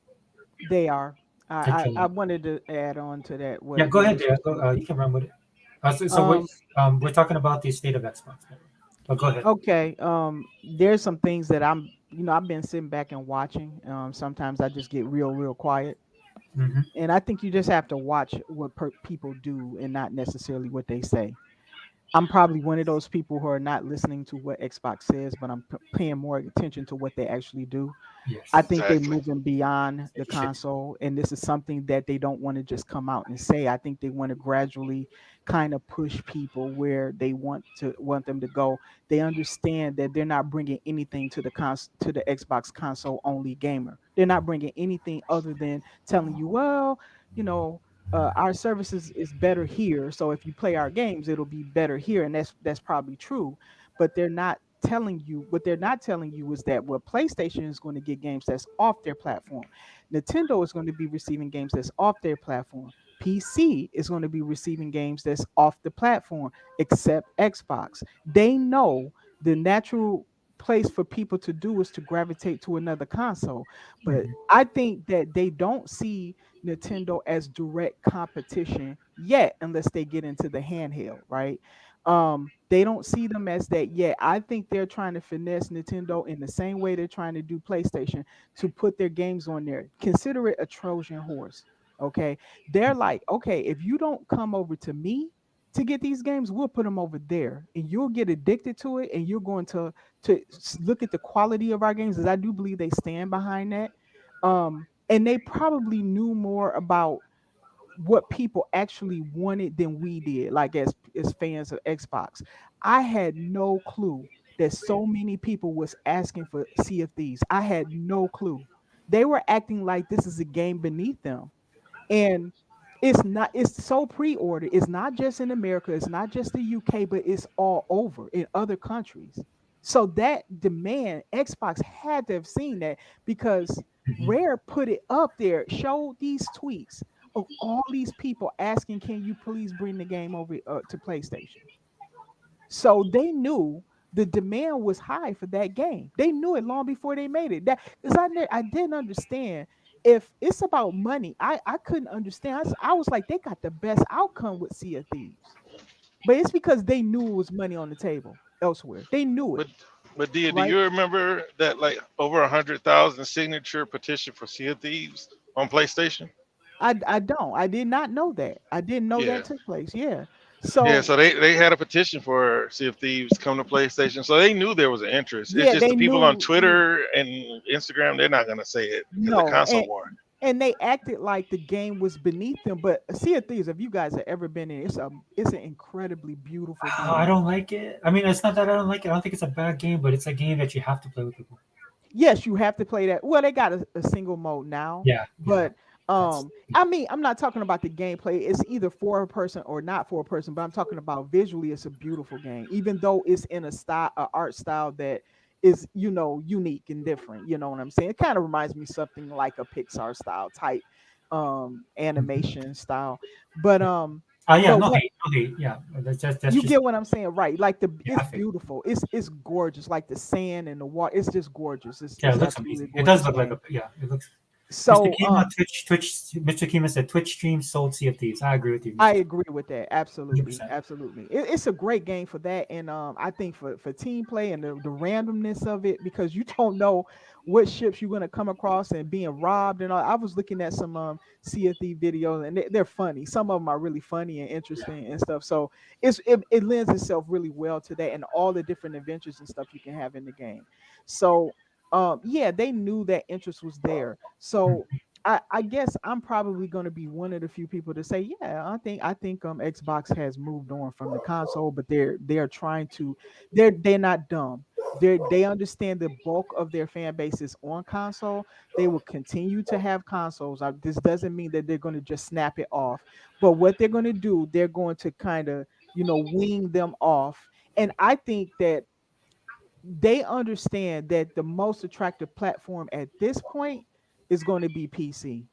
They are. They're I killing I it. wanted to add on to that. Yeah, What go ahead, Realist there. was saying. You can run with it. Um, We're talking about the state of Xbox. But go ahead. okay. There's some things that I've been sitting back and watching. Sometimes I just get real quiet. Hmm. And I think you just have to watch what people do and not necessarily what they say. I'm probably one of those people who are not listening to what Xbox says, but I'm paying more attention to what they actually do. I Yes. think they're Exactly. moving beyond the console, and this is something that they don't want to just come out and say. I think they want to gradually kind of push people where they want them to go. They understand that they're not bringing anything to to the Xbox console only gamer. They're not bringing anything other than telling you, well, you know, our services is better here. So if you play our games, it'll be better here, and that's probably true. But they're not telling you is that what PlayStation is going to get games that's off their platform. Nintendo is going to be receiving games that's off their platform. PC is going to be receiving games that's off the platform, except Xbox. They know the natural place for people to do is to gravitate to another console. But Mhm. I think that they don't see Nintendo as direct competition yet, unless they get into the handheld, right? They don't see them as that yet. I think they're trying to finesse Nintendo in the same way they're trying to do PlayStation to put their games on there. Consider it a Trojan horse. Okay. They're like, okay, if you don't come over to me to get these games, we'll put them over there and you'll get addicted to it and you're going to look at the quality of our games, as I do believe they stand behind that. And they probably knew more about what people actually wanted than we did, like as fans of Xbox. I had no clue that so many people was asking for Sea of Thieves. I had no clue. They were acting like this is a game beneath them. And it's so pre-ordered. It's not just in America, it's not just the UK, but it's all over in other countries. So that demand, Xbox had to have seen that because Mhm. Rare put it up there, showed these tweets of all these people asking, can you please bring the game over to PlayStation? So they knew the demand was high for that game. They knew it long before they made it. That because I didn't understand if it's about money. I couldn't understand. I was like, they got the best outcome with Sea of Thieves, but it's because they knew it was money on the table elsewhere. They knew it, But Dia, do right? you remember that like over 100,000 signature petition for Sea of Thieves on PlayStation? I don't. I did not know that. I didn't know Yeah. that took place. Yeah. Yeah, So so they had a petition for Sea of Thieves come to PlayStation, so they knew there was an interest. It's yeah, just they the people on knew. Yeah, Twitter and Instagram, they're not gonna say it because the no, console war. and they acted like the game was beneath them. But Sea of Thieves, if you guys have ever been in, it's an incredibly beautiful Oh, I game. don't like it. I mean, it's not that I don't like it. I don't think it's a bad game, but it's a game that you have to play with people. Yes, you have to play that. Well, they got a single mode now, Yeah, yeah. but That's I mean, I'm not talking about the gameplay. It's either for a person or not for a person, but I'm talking about visually. It's a beautiful game, even though it's in a art style that is, unique and different. You know what I'm saying? It kind of reminds me something like a Pixar style type animation style, but yeah. Yeah. but No what hate. No hate. Yeah. That's you just get what I'm saying, right? Like yeah. it's beautiful. It's gorgeous. Like the sand and the water. It's just gorgeous. It's Yeah. It it's looks absolutely amazing. It does gorgeous look like game. a yeah. It looks. Mr. So Kima Twitch. Mr. Kima said Twitch stream sold Sea of Thieves. I agree with you, I Mr. Kima. agree with that. Hundred Absolutely, percent. absolutely. It's a great game for that, and I think for team play and the randomness of it, because you don't know what ships you're gonna come across and being robbed and all. I was looking at some Sea of Thieves videos, and they're funny. Some of them are really funny and interesting and stuff. So it lends itself really well to that and all the different adventures and stuff you can have in the game. So yeah, they knew that interest was there. So I guess I'm probably going to be one of the few people to say, yeah, I think Xbox has moved on from the console, but they're trying to they're not dumb. They understand the bulk of their fan base is on console. They will continue to have consoles. This doesn't mean that they're going to just snap it off, but what they're going to do, they're going to kind of wean them off. And I think that they understand that the most attractive platform at this point is going to be PC.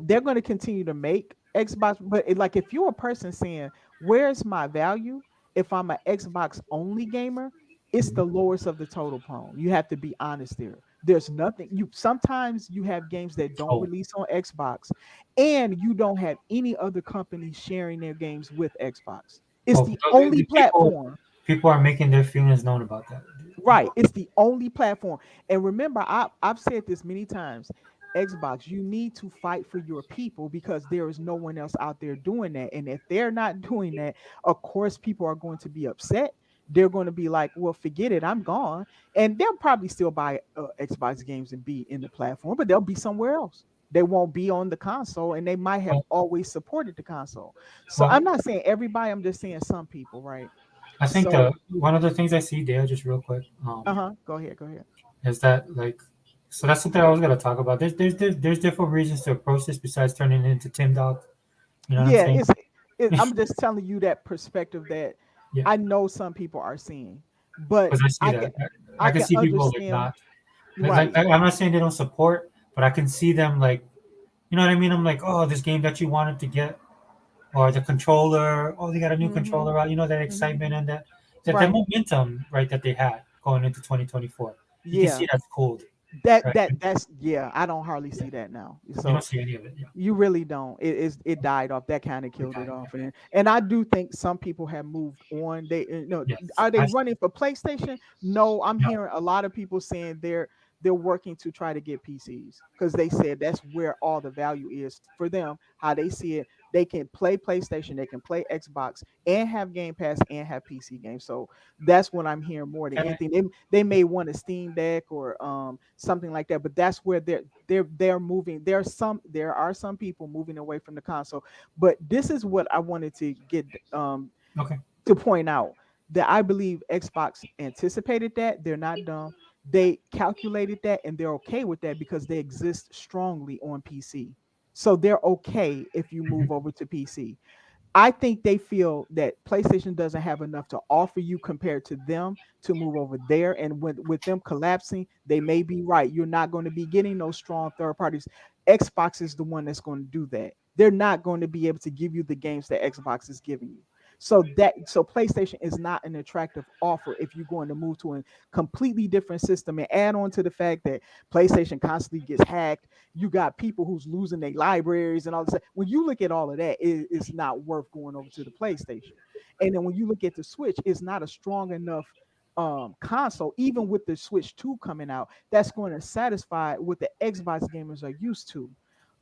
They're going to continue to make Xbox, but like if you're a person saying, "Where's my value?" If I'm an Xbox only gamer, it's the lowest of the total prone. You have to be honest there. There's nothing. You sometimes you have games that don't Oh. release on Xbox, and you don't have any other companies sharing their games with Xbox. It's the only platform. People are making their feelings known about that. Right. It's the only platform. And remember, I've said this many times. Xbox, you need to fight for your people because there is no one else out there doing that. And if they're not doing that, of course, people are going to be upset. They're going to be like, well, forget it, I'm gone. And they'll probably still buy Xbox games and be in the platform, but they'll be somewhere else. They won't be on the console, and they might have always supported the console. So I'm not saying everybody, I'm just saying some people, right? I think one of the things I see there, just real quick. Go ahead. Is that so that's something I was gonna talk about. There's different reasons to approach this besides turning it into Tim Dog. You know what I'm saying? I'm just telling you that perspective that I know some people are seeing, but I can see people not. Right. I'm not saying they don't support, but I can see them you know what I mean? I'm like, oh, this game that you wanted to get, or the controller, oh, they got a new controller out. You know, that excitement and that momentum, right, that they had going into 2024. You can see that's cold. That's I don't hardly see that now. So you don't see any of it. Yeah. You really don't. It died off. That kind of killed it off. And I do think some people have moved on. Are they running for PlayStation? No, I'm hearing a lot of people saying they're working to try to get PCs because they said that's where all the value is for them. How they see it, they can play PlayStation, they can play Xbox, and have Game Pass and have PC games. So that's what I'm hearing more than anything. They may want a Steam Deck or something like that, but that's where they're moving. There are some people moving away from the console. But this is what I wanted to get to point out, that I believe Xbox anticipated that. They're not dumb. They calculated that, and they're okay with that because they exist strongly on PC. So they're okay if you move over to PC. I think they feel that PlayStation doesn't have enough to offer you compared to them to move over there. And with them collapsing, they may be right. You're not going to be getting those strong third parties. Xbox is the one that's going to do that. They're not going to be able to give you the games that Xbox is giving you. So PlayStation is not an attractive offer if you're going to move to a completely different system, and add on to the fact that PlayStation constantly gets hacked. You got people who's losing their libraries and all this. When you look at all of that, it's not worth going over to the PlayStation. And then when you look at the Switch, it's not a strong enough console, even with the Switch 2 coming out, that's going to satisfy what the Xbox gamers are used to.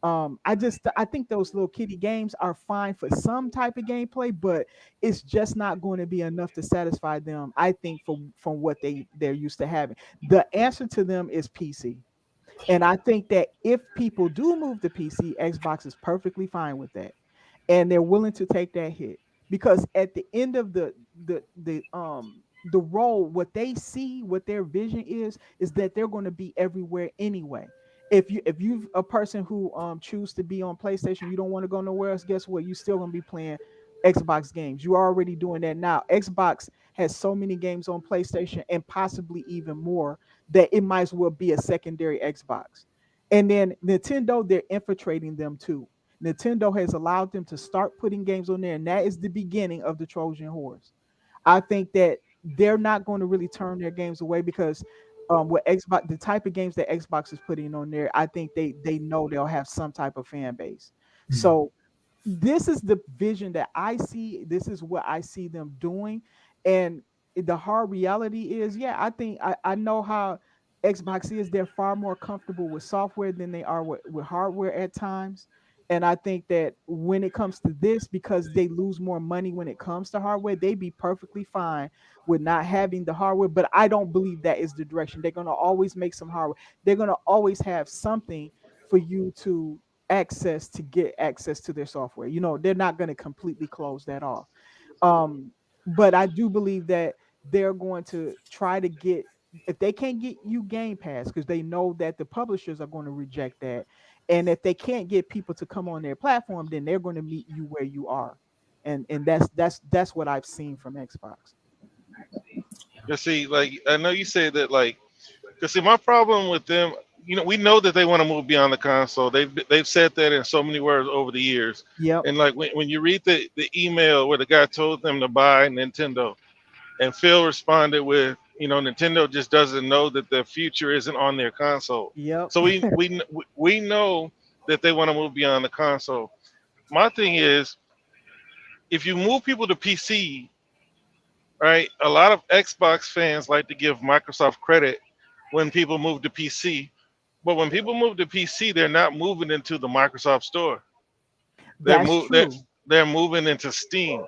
I think those little kiddie games are fine for some type of gameplay, but it's just not going to be enough to satisfy them, I think, from what they're used to having. The answer to them is PC. And I think that if people do move to PC, Xbox is perfectly fine with that. And they're willing to take that hit. Because at the end of the role, what they see, what their vision is that they're going to be everywhere anyway. If you a person who choose to be on PlayStation, you don't want to go nowhere else, guess what? You're still gonna be playing Xbox games. You're already doing that now. Xbox has so many games on PlayStation and possibly even more that it might as well be a secondary Xbox. And then Nintendo, they're infiltrating them too. Nintendo has allowed them to start putting games on there, and that is the beginning of the Trojan horse. I think that they're not going to really turn their games away because with Xbox, the type of games that Xbox is putting on there, I think they know they'll have some type of fan base. Mm-hmm. So this is the vision that I see. This is what I see them doing. And the hard reality is, I think I know how Xbox is. They're far more comfortable with software than they are with hardware at times. And I think that when it comes to this, because they lose more money when it comes to hardware, they'd be perfectly fine with not having the hardware. But I don't believe that is the direction. They're going to always make some hardware. They're going to always have something for you to get access to their software. You know, they're not going to completely close that off. But I do believe that they're going to try to get, if they can't get you Game Pass, because they know that the publishers are going to reject that. And if they can't get people to come on their platform, then they're going to meet you where you are. And that's what I've seen from Xbox. You see, like, I know you say that, like, because see, my problem with them, we know that they want to move beyond the console. They've said that in so many words over the years. Yep. And like when you read the email where the guy told them to buy Nintendo, and Phil responded with, Nintendo just doesn't know that the future isn't on their console. Yep. So we know that they want to move beyond the console. My thing is, if you move people to PC, right? A lot of Xbox fans like to give Microsoft credit when people move to PC, but when people move to PC, they're not moving into the Microsoft store. That's true. They're moving into Steam.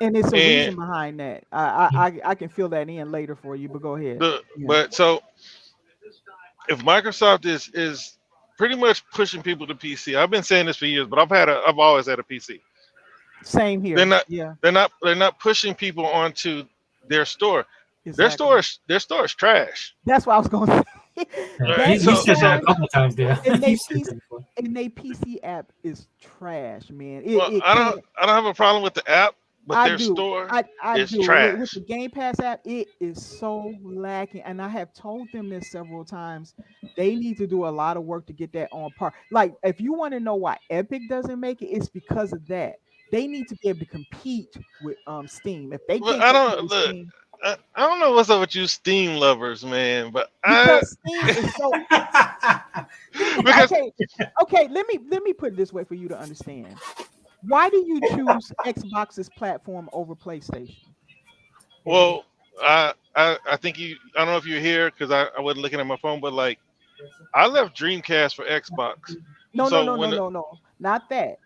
And it's a reason behind that. I can fill that in later for you, but go ahead. But so if Microsoft is pretty much pushing people to PC, I've been saying this for years, but I've always had a PC. Same here. They're not pushing people onto their store. Exactly. Their store is trash. That's what I was going to say. He said that a couple times there. And they PC app is trash, man. I don't have a problem with the app, but their store is trash. With the Game Pass app, it is so lacking. And I have told them this several times. They need to do a lot of work to get that on par. Like, if you want to know why Epic doesn't make it, it's because of that. They need to be able to compete with Steam. If they can't, I don't know what's up with you Steam lovers, man, but Steam is so. Okay. Let me put it this way for you to understand. Why do you choose Xbox's platform over PlayStation? Well, I think I don't know if you're here because I wasn't looking at my phone, but like I left Dreamcast for Xbox. No, not that.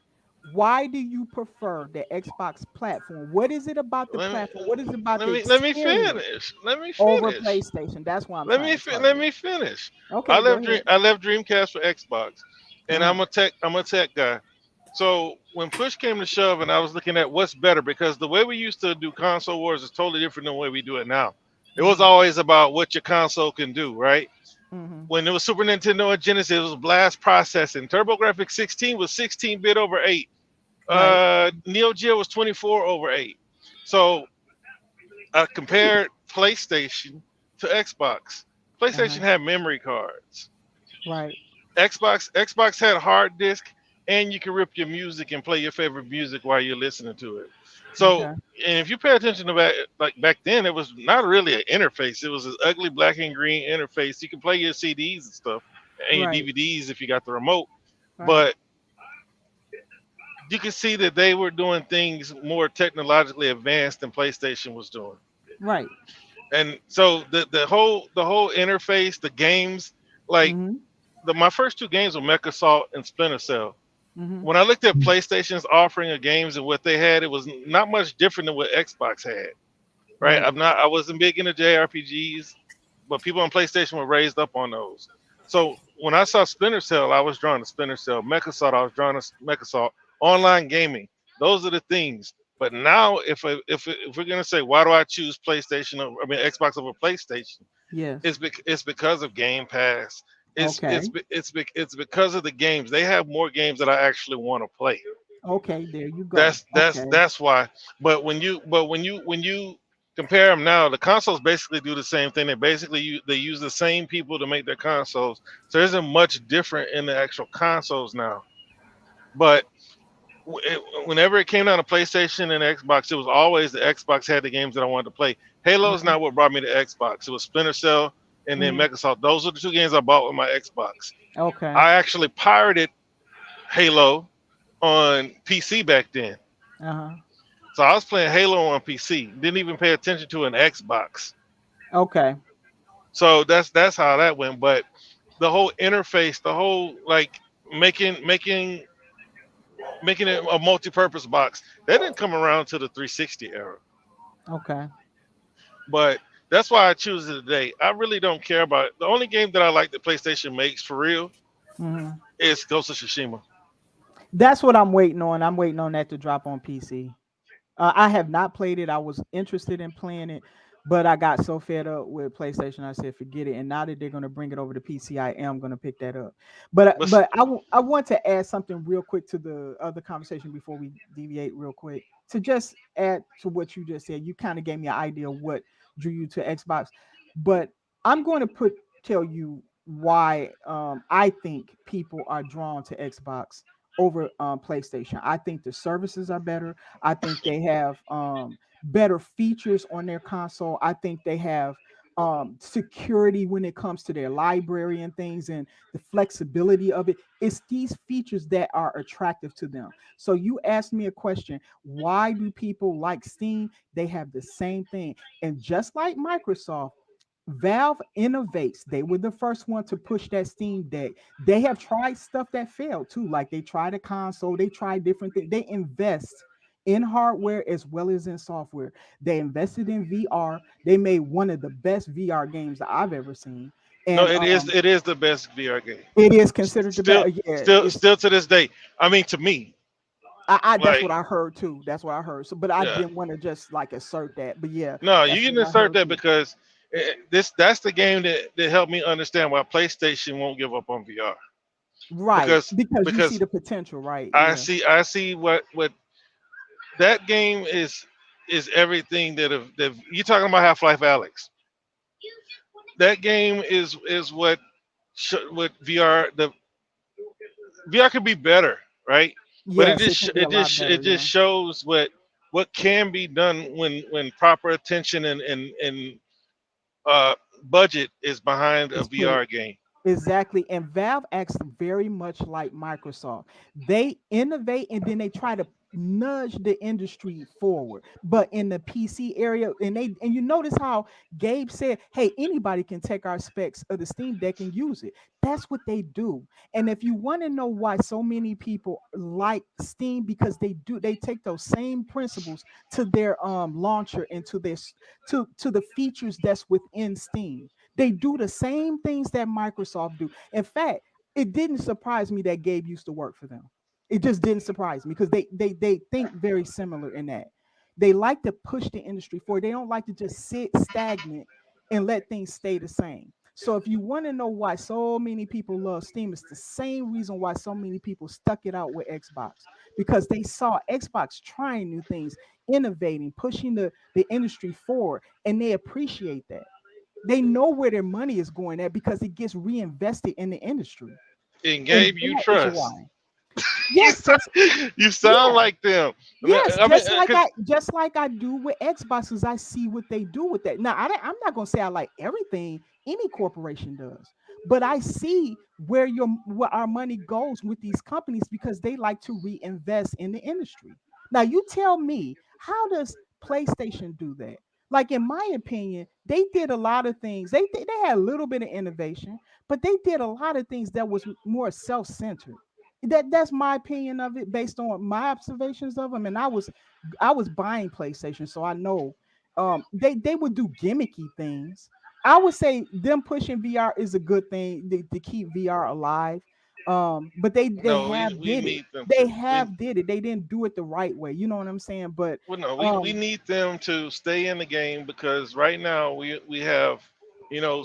Why do you prefer the Xbox platform? What is it about the platform? What is it about the experience? Let me finish. Over PlayStation. That's why I'm Let me finish. Okay. I left Dreamcast for Xbox, and I'm a tech guy. So when push came to shove, and I was looking at what's better, because the way we used to do console wars is totally different than the way we do it now. It was always about what your console can do, right? Mm-hmm. When it was Super Nintendo and Genesis, it was blast processing. TurboGrafx 16 was 16-bit over 8. Right. Neo Geo was 24 over 8. So I compared PlayStation to Xbox. PlayStation had memory cards. Right. Xbox had hard disk, and you can rip your music and play your favorite music while you're listening to it. So, and if you pay attention to that, like back then, it was not really an interface. It was an ugly black and green interface. You can play your CDs and stuff and your DVDs if you got the remote. Right. But you can see that they were doing things more technologically advanced than PlayStation was doing. Right. And so the whole interface, the games, like my first two games were MechAssault and Splinter Cell. Mm-hmm. When I looked at PlayStation's offering of games and what they had, it was not much different than what Xbox had. Right? I wasn't big into JRPGs, but people on PlayStation were raised up on those. So when I saw Splinter Cell, I was drawn to Splinter Cell. MechAssault, I was drawn to MechAssault. Online gaming, those are the things. But now, if we're gonna say, why do I choose Xbox over PlayStation? Yes, it's because of Game Pass. It's because of the games. They have more games that I actually want to play. Okay, there you go. That's why. But when you compare them now, the consoles basically do the same thing. They use the same people to make their consoles. So there isn't much different in the actual consoles now. But whenever it came down to PlayStation and Xbox, it was always the Xbox had the games that I wanted to play. Halo is not what brought me to Xbox. It was Splinter Cell and then MechAssault. Those are the two games I bought with my Xbox. Okay. I actually pirated Halo on PC back then. Uh-huh. So I was playing Halo on PC. Didn't even pay attention to an Xbox. Okay. So that's how that went. But the whole interface, the whole like making it a multi-purpose box, that didn't come around to the 360 era. Okay. But that's why I choose it today. I really don't care about it. The only game that I like that PlayStation makes for real is Ghost of Tsushima. That's what I'm waiting on. I'm waiting on that to drop on PC. I have not played it. I was interested in playing it, but I got so fed up with PlayStation, I said, forget it. And now that they're going to bring it over to PC, I am going to pick that up. But I want to add something real quick to the other conversation before we deviate real quick. To just add to what you just said, you kind of gave me an idea of what drew you to Xbox. But I'm going to tell you why I think people are drawn to Xbox over PlayStation. I think the services are better. I think they have better features on their console. I think they have security when it comes to their library and things, and the flexibility of it. It's these features that are attractive to them. So you asked me a question, why do people like Steam? They have the same thing. And just like Microsoft, Valve innovates. They were the first one to push that Steam Deck. They have tried stuff that failed too. Like they tried a console, they tried different things. They invest in hardware as well as in software. They invested in VR. They made one of the best VR games that I've ever seen. And No, it is the best VR game. it is considered the Still, best. Yeah, still to this day. I mean, to me, that's like, what I heard too. That's what I heard. So, but I yeah. didn't want to just like assert that. But yeah, No, that's you can what I insert heard that too. because that's the game that helped me understand why PlayStation won't give up on VR. Right, Because you see the potential, right? I Yeah. see what that game is everything that you talking about Half-Life Alex. That game is what VR the VR could be better, right? But Yes, it can be a lot better. it just shows what can be done when proper attention and budget is behind a It's put VR game. exactly. And Valve acts very much like Microsoft. They innovate and then they try to nudge the industry forward. But in the PC area, and you notice how Gabe said, hey, anybody can take our specs of the Steam Deck and use it. That's what they do. And if you want to know why so many people like Steam, because they take those same principles to their launcher and to this to the features that's within Steam. They do the same things that Microsoft do. In fact, it didn't surprise me that Gabe used to work for them. It just didn't surprise me because they think very similar in that. They like to push the industry forward. They don't like to just sit stagnant and let things stay the same. So if you want to know why so many people love Steam, it's the same reason why so many people stuck it out with Xbox, because they saw Xbox trying new things, innovating, pushing the industry forward, and they appreciate that. They know where their money is going at because it gets reinvested in the industry. And Gabe, you that is trust. why. Yes, You sound like them. yes, I mean, just like I do with Xboxes. I see what they do with that. Now, I'm not gonna say I like everything any corporation does, but I see where our money goes with these companies because they like to reinvest in the industry. Now, you tell me, how does PlayStation do that? Like, in my opinion, they did a lot of things. They had a little bit of innovation, but they did a lot of things that was more self-centered. That's my opinion of it based on my observations of them. And I was buying PlayStation, so I know they would do gimmicky things. I would say them pushing VR is a good thing to keep VR alive. But they no, have we did it. need them. They have did it. They didn't do it the right way. You know what I'm saying? But well, no, we need them to stay in the game because right now we have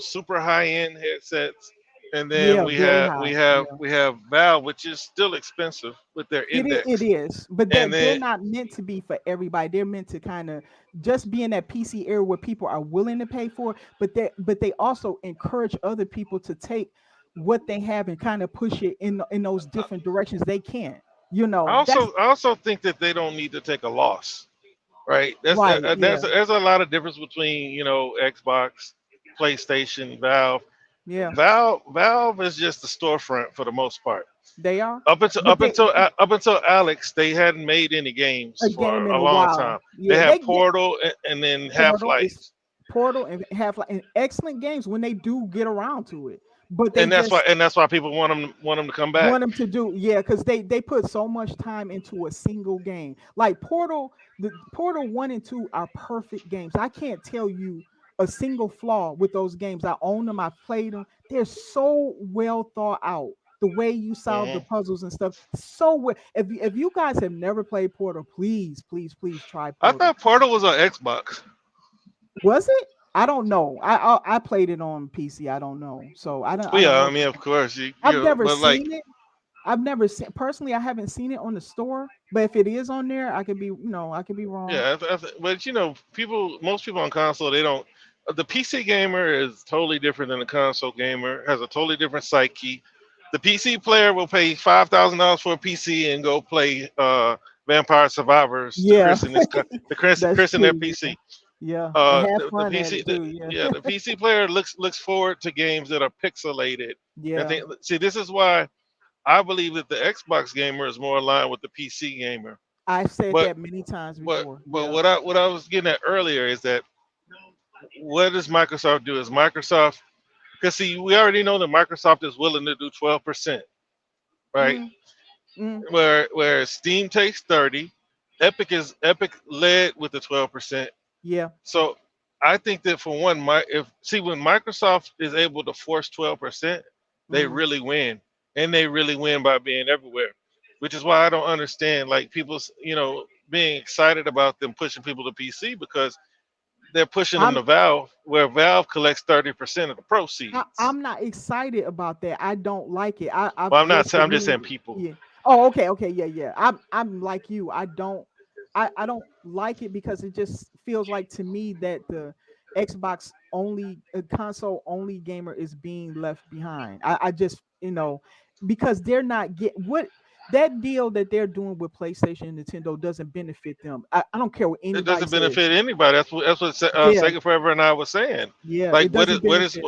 super high end headsets, and then yeah, very high. we have Valve, which is still expensive with their index. It is, but And they're then not meant to be for everybody. They're meant to kind of just be in that PC era where people are willing to pay for it, but they also encourage other people to take what they have and kind of push it in those different directions they can. I also think that they don't need to take a loss, right? Right, There's a lot of difference between Xbox, PlayStation, Valve. yeah, Valve is just the storefront for the most part. they are. Up until Alex, they hadn't made any games A for game in a a long while. time. Yeah, They had Portal and then Half-Life. Portal and Half-Life, and excellent games when they do get around to it. But And that's why people want them to come back. want them to do, yeah, because they put so much time into a single game. Like Portal, the Portal 1 and 2 are perfect games. I can't tell you a single flaw with those games. I own them, I've played them. They're so well thought out. The way you solve the puzzles and stuff, so well. If you guys have never played Portal, please try Portal. I thought Portal was on Xbox. Was it? I don't know. I played it on PC. I don't know. So I don't. I mean, of course. I've never seen it. I've never seen personally. I haven't seen it on the store. But if it is on there, I could be wrong. Yeah, but most people on console, The PC gamer is totally different than the console gamer. Has a totally different psyche. The PC player will pay $5,000 for a PC and go play Vampire Survivors to Yeah, christen his that's christen their true. PC. Yeah, and have The fun at PC, it too. Yeah, yeah, the PC player looks forward to games that are pixelated. And yeah. see, this is why I believe that the Xbox gamer is more aligned with the PC gamer. I've said But that many times before. but Yeah. what I was getting at earlier is that what does Microsoft do? Is Microsoft, because see, we already know that Microsoft is willing to do 12%, right? Mm, mm, Where Steam takes 30, Epic led with the 12%. yeah. So I think that for one, when Microsoft is able to force 12%, they Mm. really win, and they really win by being everywhere. Which is why I don't understand like people's being excited about them pushing people to PC because they're pushing them I'm to Valve, where Valve collects 30% of the proceeds. I'm not excited about that. I don't like it. Well, I'm not. just I'm just believe. saying people. Yeah. Oh, okay, yeah. I'm like you. I don't like it because it just feels like to me that the Xbox only console only gamer is being left behind. I just because they're not get what that deal that they're doing with PlayStation and Nintendo doesn't benefit them. I don't care what It anybody doesn't says. benefit anybody. That's what Yeah, Sega Forever and I was saying. yeah. Like, It doesn't benefit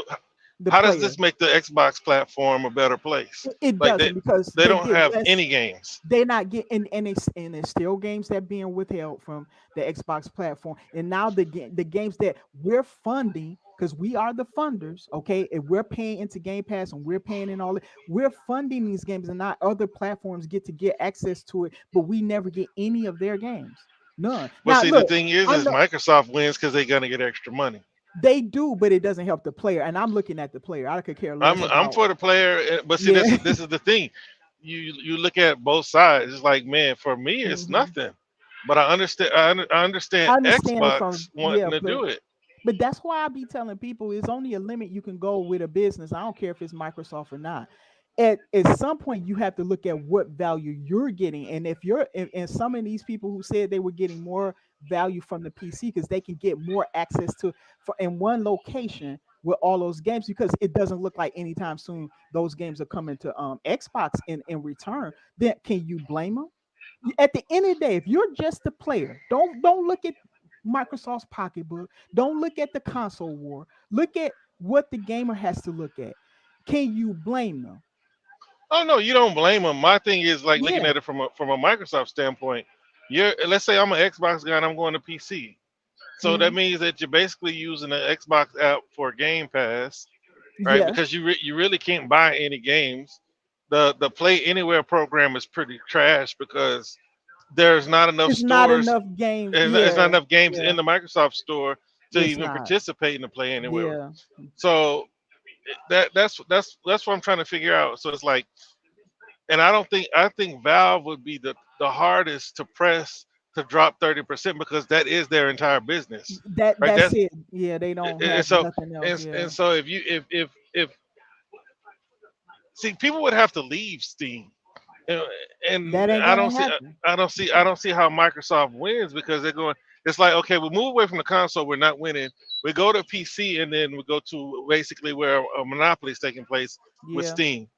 the how does player. this make the Xbox platform a better place? It Like doesn't because they don't get have less. any games. They're not getting and it's still games that being withheld from the Xbox platform. And now the games that we're funding, because we are the funders, okay? If we're paying into Game Pass and we're paying in all it, we're funding these games, and not other platforms get access to it, but we never get any of their games. None. Well, Now see, look, the thing is I know Microsoft wins because they're gonna get extra money. they do, but it doesn't help the player. And I'm looking at the player. I could care less I'm about for the player, but see, yeah. this is the thing. You look at both sides. It's like, man, for me, it's Mhm. nothing. But I understand. I understand I understand it from Xbox wanting to do it. But that's why I be telling people it's only a limit you can go with a business. I don't care if it's Microsoft or not. At some point, you have to look at what value you're getting, and if you're and some of these people who said they were getting more value from the PC because they can get more access to for in one location with all those games, because it doesn't look like anytime soon those games are coming to Xbox in return. Then can you blame them? At the end of the day, if you're just a player, don't look at Microsoft's pocketbook. Don't look at the console war. Look at what the gamer has to look at. Can you blame them? Oh no, you don't blame them. My thing is like looking Yeah. at it from a Microsoft standpoint. Let's say I'm an Xbox guy and I'm going to PC. So that Mhm. means that you're basically using the Xbox app for Game Pass, right? Yes. Because you really can't buy any games. The Play Anywhere program is pretty trash because there's not enough It's not stores. enough games. It's not Yeah. enough games Yeah. in the Microsoft store to It's even not. participate in the Play Anywhere. Yeah. So that's what I'm trying to figure out. So it's like, and I think Valve would be the hardest to press to drop 30% because that is their entire business, right? That's it. Yeah, they don't And have so nothing else. Yeah. and so if see, people would have to leave Steam, and, That and ain't I gonna don't see happen. I don't see how Microsoft wins because they're going. It's like, okay, we move away from the console, we're not winning. We go to PC, and then we go to basically where a monopoly is taking place with Yeah. Steam,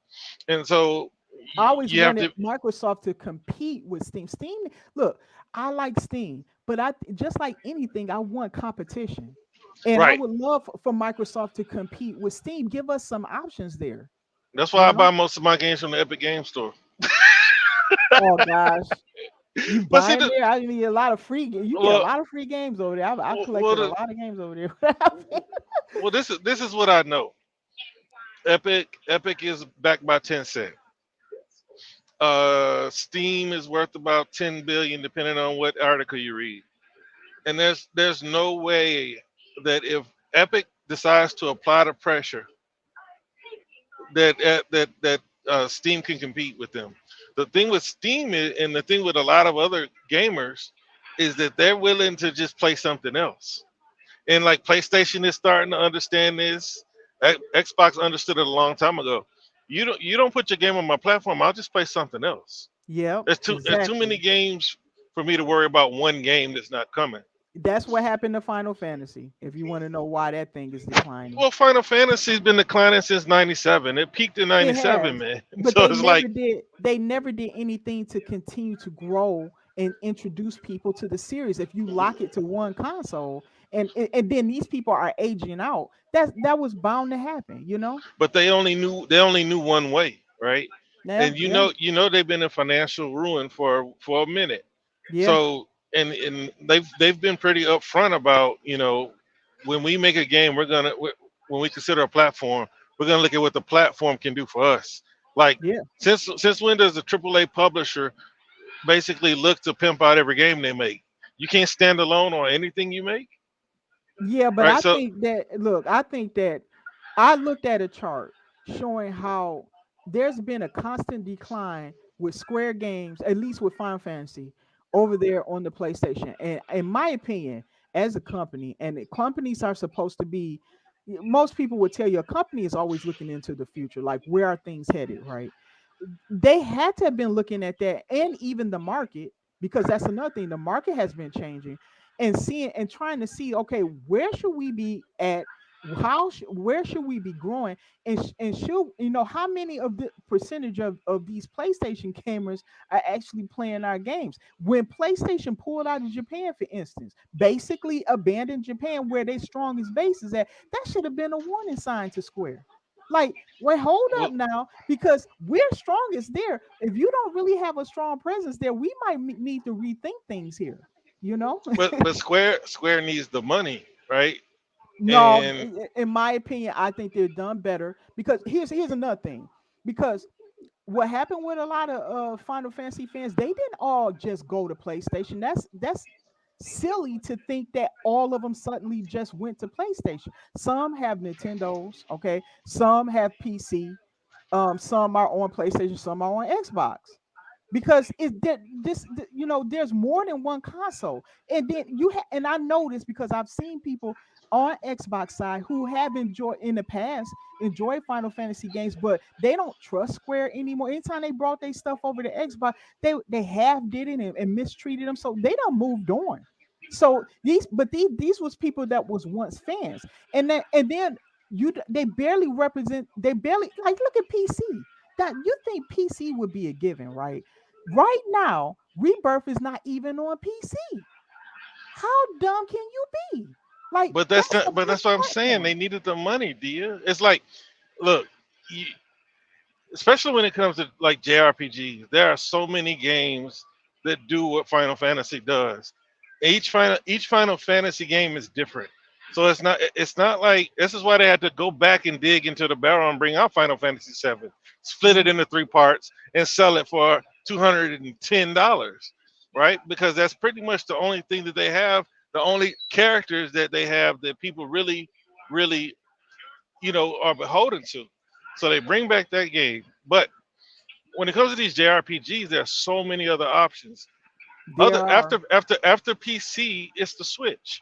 and so I always you have wanted to. Microsoft to compete with Steam. Steam, look, I like Steam, but I just like anything, I want competition. And I Right. would love for Microsoft to compete with Steam. Give us some options there. That's You why I know? buy most of my games from the Epic Game Store. Oh gosh. You But see, buying there? I need a lot of free. You get a well, lot of free games over there. I well, collected a the- lot of games over there. well, this is what I know. Epic is backed by Tencent. Steam is worth about 10 billion, depending on what article you read. And there's no way that if Epic decides to apply the pressure, that Steam can compete with them. The thing with Steam and the thing with a lot of other gamers is that they're willing to just play something else. And like PlayStation is starting to understand this. Xbox understood it a long time ago. You don't put your game on my platform. I'll just play something else. Yeah, There's too many exactly. games for me to worry about one game that's not coming. That's what happened to Final Fantasy. If you want to know why that thing is declining, Well, Final Fantasy's been declining since '97. It peaked in it '97, has, man. but So it's like, they never did anything to continue to grow and introduce people to the series. If you lock it to one console, and then these people are aging out, that was bound to happen, you know. but they only knew one way, right? Yeah, And they've been in financial ruin for a minute. yeah, So and they've been pretty upfront about, when we make a game, when we consider a platform, we're gonna look at what the platform can do for us. Like, yeah. since when does a AAA publisher basically look to pimp out every game they make? You can't stand alone on anything you make, Yeah, but right? I So think that I think that I looked at a chart showing how there's been a constant decline with Square Games, at least with Final Fantasy, over there on the PlayStation. And in my opinion, as a company, and companies are supposed to be, most people would tell you a company is always looking into the future, like where are things headed, right? They had to have been looking at that, and even the market, because that's another thing. The market has been changing, and seeing and trying to see, okay, where should we be at? Where should we be growing? And should, how many of the percentage of these PlayStation gamers are actually playing our games? When PlayStation pulled out of Japan, for instance, basically abandoned Japan where their strongest base is at, that should have been a warning sign to Square. Like, wait, hold up well, now, because we're strongest there. If you don't really have a strong presence there, we might need to rethink things here. You know? but Square needs the money, right? No, And in my opinion, I think they're done better, because here's another thing. Because what happened with a lot of Final Fantasy fans, they didn't all just go to PlayStation. That's silly to think that all of them suddenly just went to PlayStation. Some have Nintendos, okay. Some have PC. Some are on PlayStation. Some are on Xbox. Because there's more than one console, and then and I know this because I've seen people on Xbox side who have enjoyed in the past enjoyed Final Fantasy games, but they don't trust Square anymore. Anytime they brought their stuff over to Xbox, they half did it and mistreated them, so they done moved on. So these was people that was once fans, and then they barely represent. They barely, like, look at PC. That you think PC would be a given, right? Right now, Rebirth is not even on PC. How dumb can you be? Like, but that's that's the not, but best that's what I'm saying. They platform. needed the money, dear. It's like, look, you, especially when it comes to like JRPGs, there are so many games that do what Final Fantasy does. Each Final Fantasy game is different. So it's not like, this is why they had to go back and dig into the barrel and bring out Final Fantasy VII, split it into three parts and sell it for $210, right? Because that's pretty much the only thing that they have, the only characters that they have that people really, really, are beholden to. So they bring back that game. But when it comes to these JRPGs, there are so many other options. There are, After PC, it's the Switch,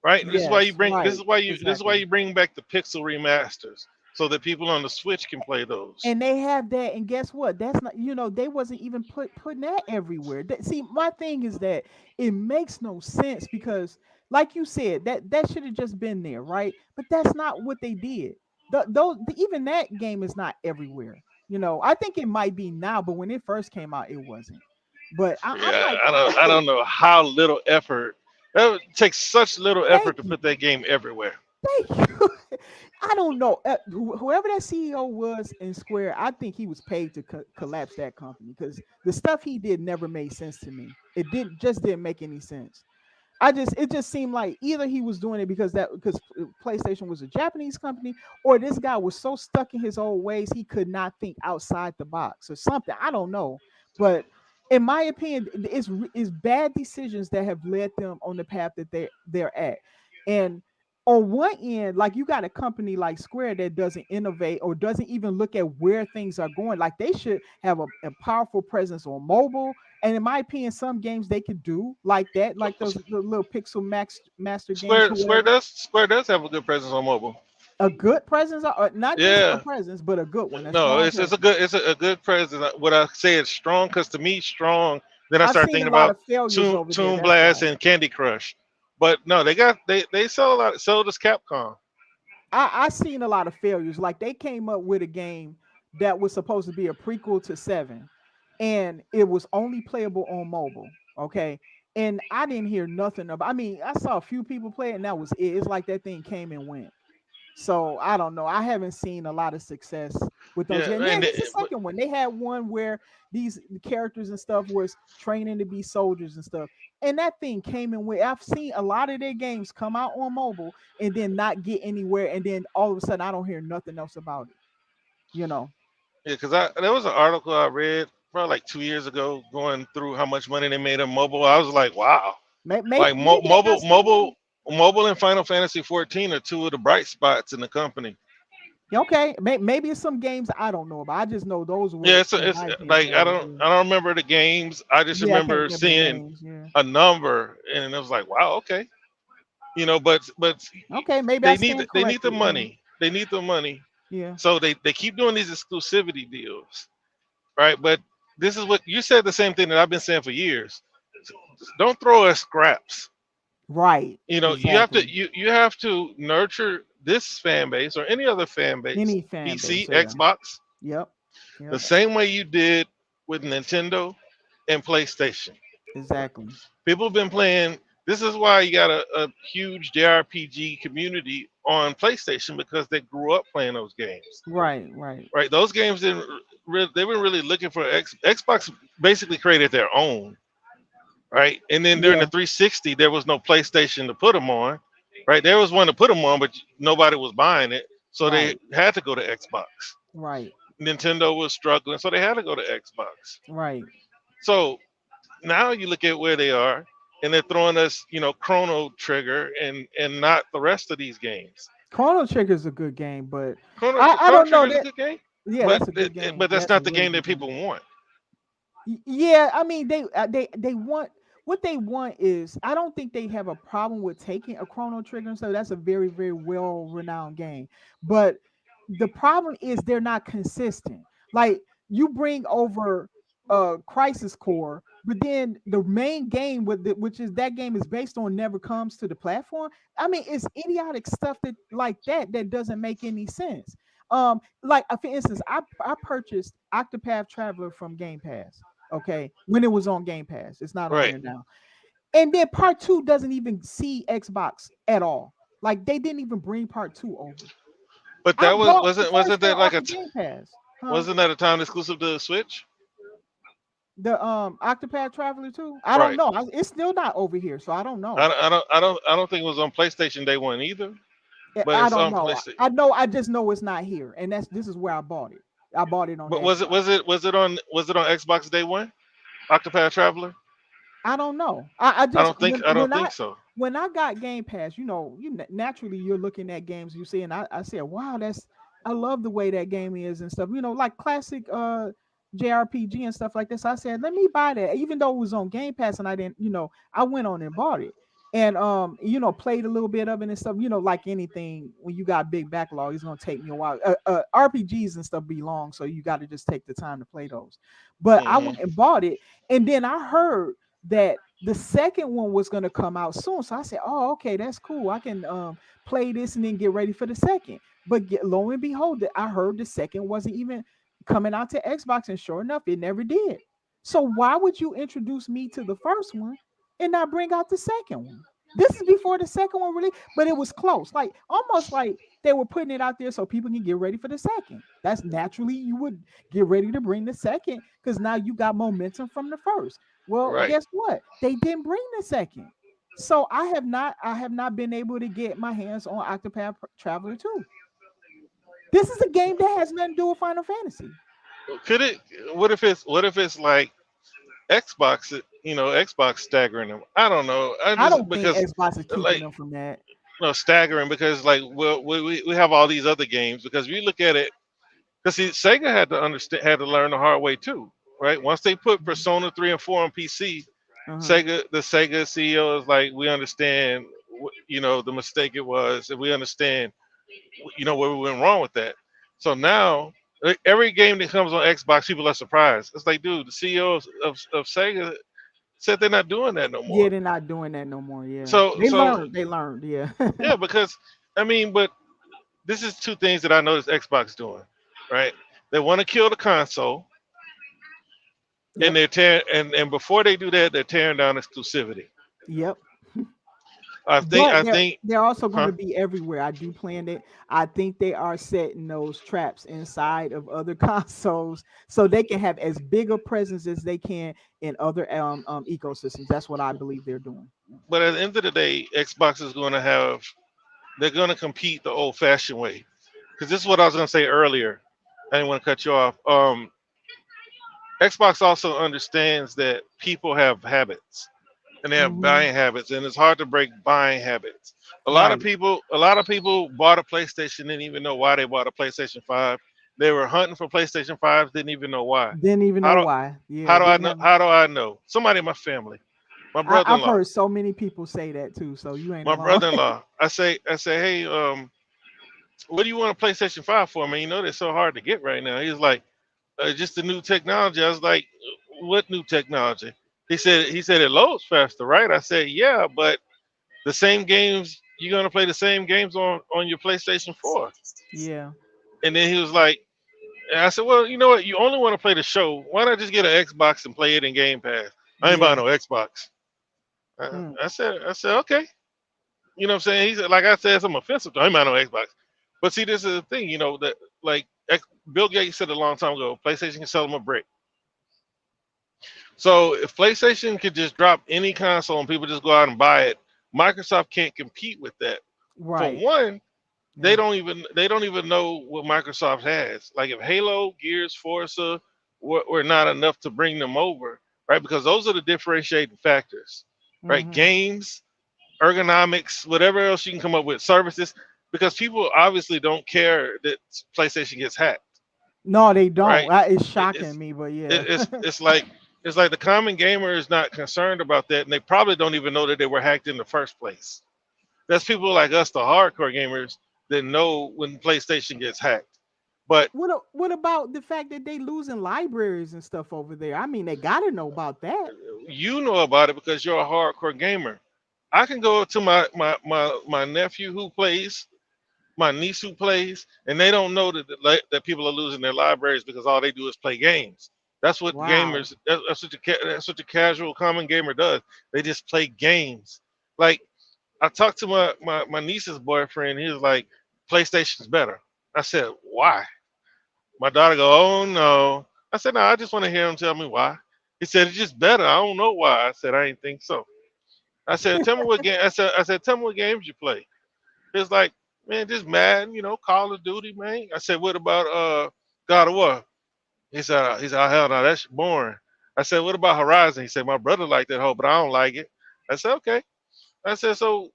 right? And yes, right, this is why exactly. you bring back the pixel remasters so that people on the Switch can play those. And they have that, and guess what? That's not, they wasn't even putting that everywhere. See, my thing is that it makes no sense, because, like you said, that should have just been there, right? But that's not what they did. Even that game is not everywhere. I think it might be now, but when it first came out, it wasn't. But I'm Yeah, like, I don't know how little effort. That would take such little thank effort to you. put that game everywhere. Thank you. I don't know. Whoever that CEO was in Square, I think he was paid to collapse that company, because the stuff he did never made sense to me. It didn't make any sense. It just seemed like either he was doing it because PlayStation was a Japanese company, or this guy was so stuck in his old ways he could not think outside the box or something. I don't know, but in my opinion, it's bad decisions that have led them on the path that they're at. And on one end, like, you got a company like Square that doesn't innovate or doesn't even look at where things are going. Like, they should have a powerful presence on mobile. And in my opinion, some games they could do like that, like those little Pixel Master games, whoever. Square does have a good presence on mobile. A good presence, or not just a Yeah, presence, but a good one, a no, strong it's a presence. good it's a good presence. What I say is strong, because to me, strong Then I I've started seen thinking a lot about of failures over there. Toon That's Blast why. and Candy Crush. But no, they sell a lot. So does Capcom. I seen a lot of failures. Like they came up with a game that was supposed to be a prequel to 7, and it was only playable on mobile. Okay. And I didn't hear nothing about. I mean, I saw a few people play it, and that was it. It's like that thing came and went. So I don't know. I haven't seen a lot of success with those Yeah, games. Then and here's the second one. They had one where these characters and stuff was training to be soldiers and stuff. And that thing came and went. I've seen a lot of their games come out on mobile and then not get anywhere. And then all of a sudden I don't hear nothing else about it. You know. yeah, because there was an article I read probably like 2 years ago going through how much money they made on mobile. I was like, wow, Maybe, like maybe they got some. mobile and Final Fantasy 14 are two of the bright spots in the company. Okay, maybe it's some games I don't know about. I just know those were, Yeah, in it's my opinion, like failures. Yeah. I don't remember the games. I just Yeah, I can't remember remember the seeing names. Yeah. a number, and it was like, wow, okay, but Okay, maybe I stand they need the corrected. Yeah. money. They need the money. Yeah. So they keep doing these exclusivity deals, right? But this is what you said, the same thing that I've been saying for years. Don't throw us scraps. Right. You have to Exactly. you have to nurture this fan base or any other fan base, Any fan PC, base. Yeah. Xbox, Yep. the Yep. same way you did with Nintendo and PlayStation. Exactly. People have been playing. This is why you got a huge JRPG community on PlayStation, because they grew up playing those games. Right. Right. Right? Those games they were really looking for Xbox basically created their own, right? And then during the Yeah. 360, there was no PlayStation to put them on, right? There was one to put them on, but nobody was buying it, so they Right. had to go to Xbox. Right. Nintendo was struggling, so they had to go to Xbox. Right. So now you look at where they are, and they're throwing us, Chrono Trigger and not the rest of these games. Chrono Trigger is a good game, but Chrono, I Chrono don't know Trigger is a that. good game, Yeah, but that's a good game. but that's That's a not the really game that good game. people want. Yeah, I mean they want what they want is I don't think they have a problem with taking a Chrono Trigger and so that's a very very well renowned game. But the problem is they're not consistent. Like you bring over Crisis Core, but then the main game which is that game is based on never comes to the platform. I mean, it's idiotic stuff that doesn't make any sense. Like for instance, I purchased Octopath Traveler from Game Pass. Okay, when it was on Game Pass, it's not on Right. there now. And then part 2 doesn't even see Xbox at all. Like they didn't even bring part 2 over. But I that bought the wasn't first that one like off of Game Pass. Huh? wasn't that a time exclusive to the Switch? The Octopath Traveler 2? I don't Right. know. It's still not over here, so I don't know. I don't think it was on PlayStation Day one either. But I it's don't on know. PlayStation. I just know it's not here, and this is where I bought it. I bought it on. But Xbox. was it on Xbox Day one? Octopath Traveler? I don't know. I just I don't think so. When I got Game Pass, naturally you're looking at games you see, and I said, wow, I love the way that game is and stuff. Like classic JRPG and stuff like this. So I said, let me buy that, even though it was on Game Pass, and I didn't, I went on and bought it. And played a little bit of it and stuff. Like anything, when you got big backlog, it's gonna take me a while. RPGs and stuff be long, so you got to just take the time to play those. But I went and bought it, and then I heard that the second one was gonna come out soon. So I said, "Oh, okay, that's cool. I can play this and then get ready for the second." But lo and behold, I heard the second wasn't even coming out to Xbox, and sure enough, it never did. So why would you introduce me to the first one and not bring out the second one? This is before the second one released, but it was close. Like almost like they were putting it out there so people can get ready for the second. That's naturally you would get ready to bring the second because now you got momentum from the first. Well, Right. guess what? They didn't bring the second. So I have not been able to get my hands on Octopath Traveler 2. This is a game that has nothing to do with Final Fantasy. Could it? What if it's like Xbox? Xbox staggering them. I don't know. I don't think Xbox is keeping them from that. Staggering because like we have all these other games because we look at it because Sega had to learn the hard way too, right? Once they put Persona 3 and 4 on PC, the Sega CEO is like, we understand, the mistake it was, and we understand, where we went wrong with that. So now every game that comes on Xbox, people are surprised. It's like, dude, the CEO of Sega said they're not doing that no Yeah, more. they're not doing that no more. Yeah. So They learned. Yeah. yeah, because I mean, but this is two things that I noticed Xbox doing, right? They want to kill the console, Yep. and they're tearing and before they do that, they're tearing down exclusivity. Yep. I But think they're also going huh? to be everywhere. I do plan it. I think they are setting those traps inside of other consoles so they can have as big a presence as they can in other ecosystems. That's what I believe they're doing. But at the end of the day, Xbox is going to have, they're going to compete the old-fashioned way. Because this is what I was going to say earlier. I didn't want to cut you off. Xbox also understands that people have habits, and they have buying habits, and it's hard to break buying habits. A lot of people bought a PlayStation, didn't even know why they bought a PlayStation 5. They were hunting for PlayStation 5s, didn't even know why. Didn't even know why. Yeah. How do I know? How do I know? Somebody in my family, my brother-in-law. I've heard so many people say that too. So you ain't my alone. brother-in-law. I say, hey, what do you want a PlayStation 5 for, man? You know they're so hard to get right now. He's like, just the new technology. I was like, what new technology? He said it loads faster, right? I said, yeah, but the same games, you're gonna play the same games on your PlayStation 4. Yeah. And then he was like, and I said, well, you know what? You only want to play the show. Why not just get an Xbox and play it in Game Pass? I ain't buying no Xbox. I said, okay. You know what I'm saying? He said, like I said, some offensive to him. I ain't buying no Xbox. But see, this is the thing, you know, that like Bill Gates said a long time ago, PlayStation can sell them a brick. So if PlayStation could just drop any console and people just go out and buy it, Microsoft can't compete with that. Right. For one, they don't even know what Microsoft has. Like if Halo, Gears, Forza were not enough to bring them over, right? Because those are the differentiating factors, right? Games, ergonomics, whatever else you can come up with, services. Because people obviously don't care that PlayStation gets hacked. No, they don't. Right? It's shocking me, but yeah. It's like the common gamer is not concerned about that, and they probably don't even know that they were hacked in the first place. That's people like us, the hardcore gamers, that know when PlayStation gets hacked. But what about the fact that they losing libraries and stuff over there? I mean, they gotta know about that. You know about it because you're a hardcore gamer. I can go to my nephew who plays, my niece who plays, and they don't know that people are losing their libraries because all they do is play games. That's what gamers. That's what the casual common gamer does. They just play games. Like I talked to my niece's boyfriend. He was like, PlayStation's better. I said, why? My daughter go, oh no. I said, no, I just want to hear him tell me why. He said, it's just better. I don't know why. I said, I didn't think so. I said, tell me what game. I said, tell me what games you play. It's like, man, just Madden, you know, Call of Duty, man. I said, what about God of War? He said, oh, hell no, that's boring. I said, what about Horizon? He said, my brother liked that whole, but I don't like it. I said, okay. I said, so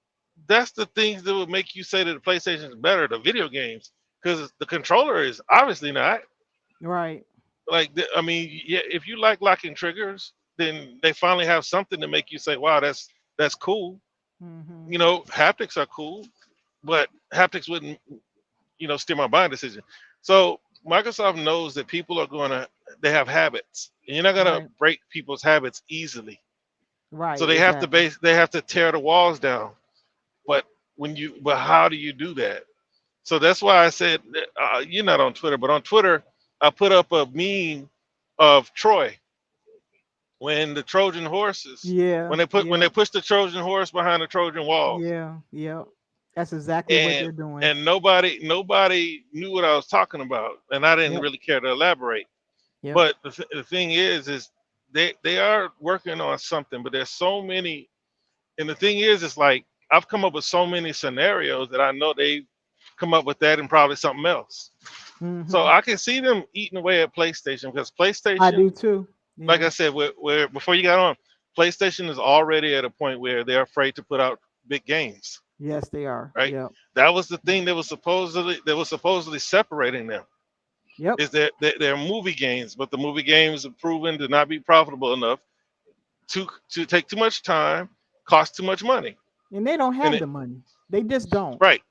that's the things that would make you say that the PlayStation is better, the video games, because the controller is obviously not. Right. Like, I mean, yeah, if you like locking triggers, then they finally have something to make you say, wow, that's cool. You know, haptics are cool, but haptics wouldn't, you know, steer my buying decision. So Microsoft knows that people are they have habits, and you're not gonna break people's habits easily. Right. So they have to tear the walls down. But how do you do that? So that's why I said, you're not on Twitter, but on Twitter, I put up a meme of Troy when the Trojan horses, when they push the Trojan horse behind the Trojan wall. Yeah. That's exactly what they're doing. And nobody knew what I was talking about, and I didn't really care to elaborate. But the thing is they are working on something, but there's so many. And the thing is, it's like I've come up with so many scenarios that I know they've come up with that and probably something else. So I can see them eating away at PlayStation, because PlayStation, I do too. Yeah. Like I said, where before you got on, PlayStation is already at a point where they're afraid to put out big games. Yes, they are. Right. Yep. That was the thing that was supposedly separating them. Yep. Is that they're movie games, but the movie games have proven to not be profitable enough to take too much time, cost too much money. And they don't have the money. They just don't. Right.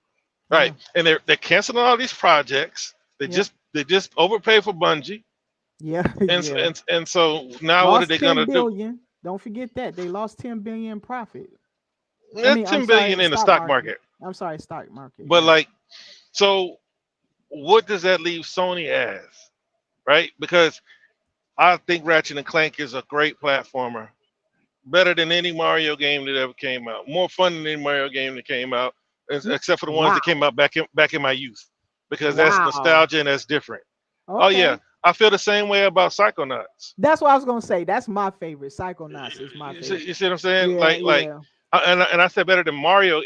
And they're canceling all these projects. They just overpay for Bungie. Yeah. And so now what are they gonna do? Don't forget that they lost 10 billion profit. That's 10 billion in the stock market. I'm sorry, stock market. But like, so what does that leave Sony as, right? Because I think Ratchet and Clank is a great platformer, better than any Mario game that ever came out, more fun than any Mario game that came out, except for the ones that came out back in my youth, because that's nostalgia and that's different. Okay. Oh yeah, I feel the same way about Psychonauts. That's what I was gonna say. That's my favorite. Psychonauts is my favorite. You see what I'm saying? And I said better than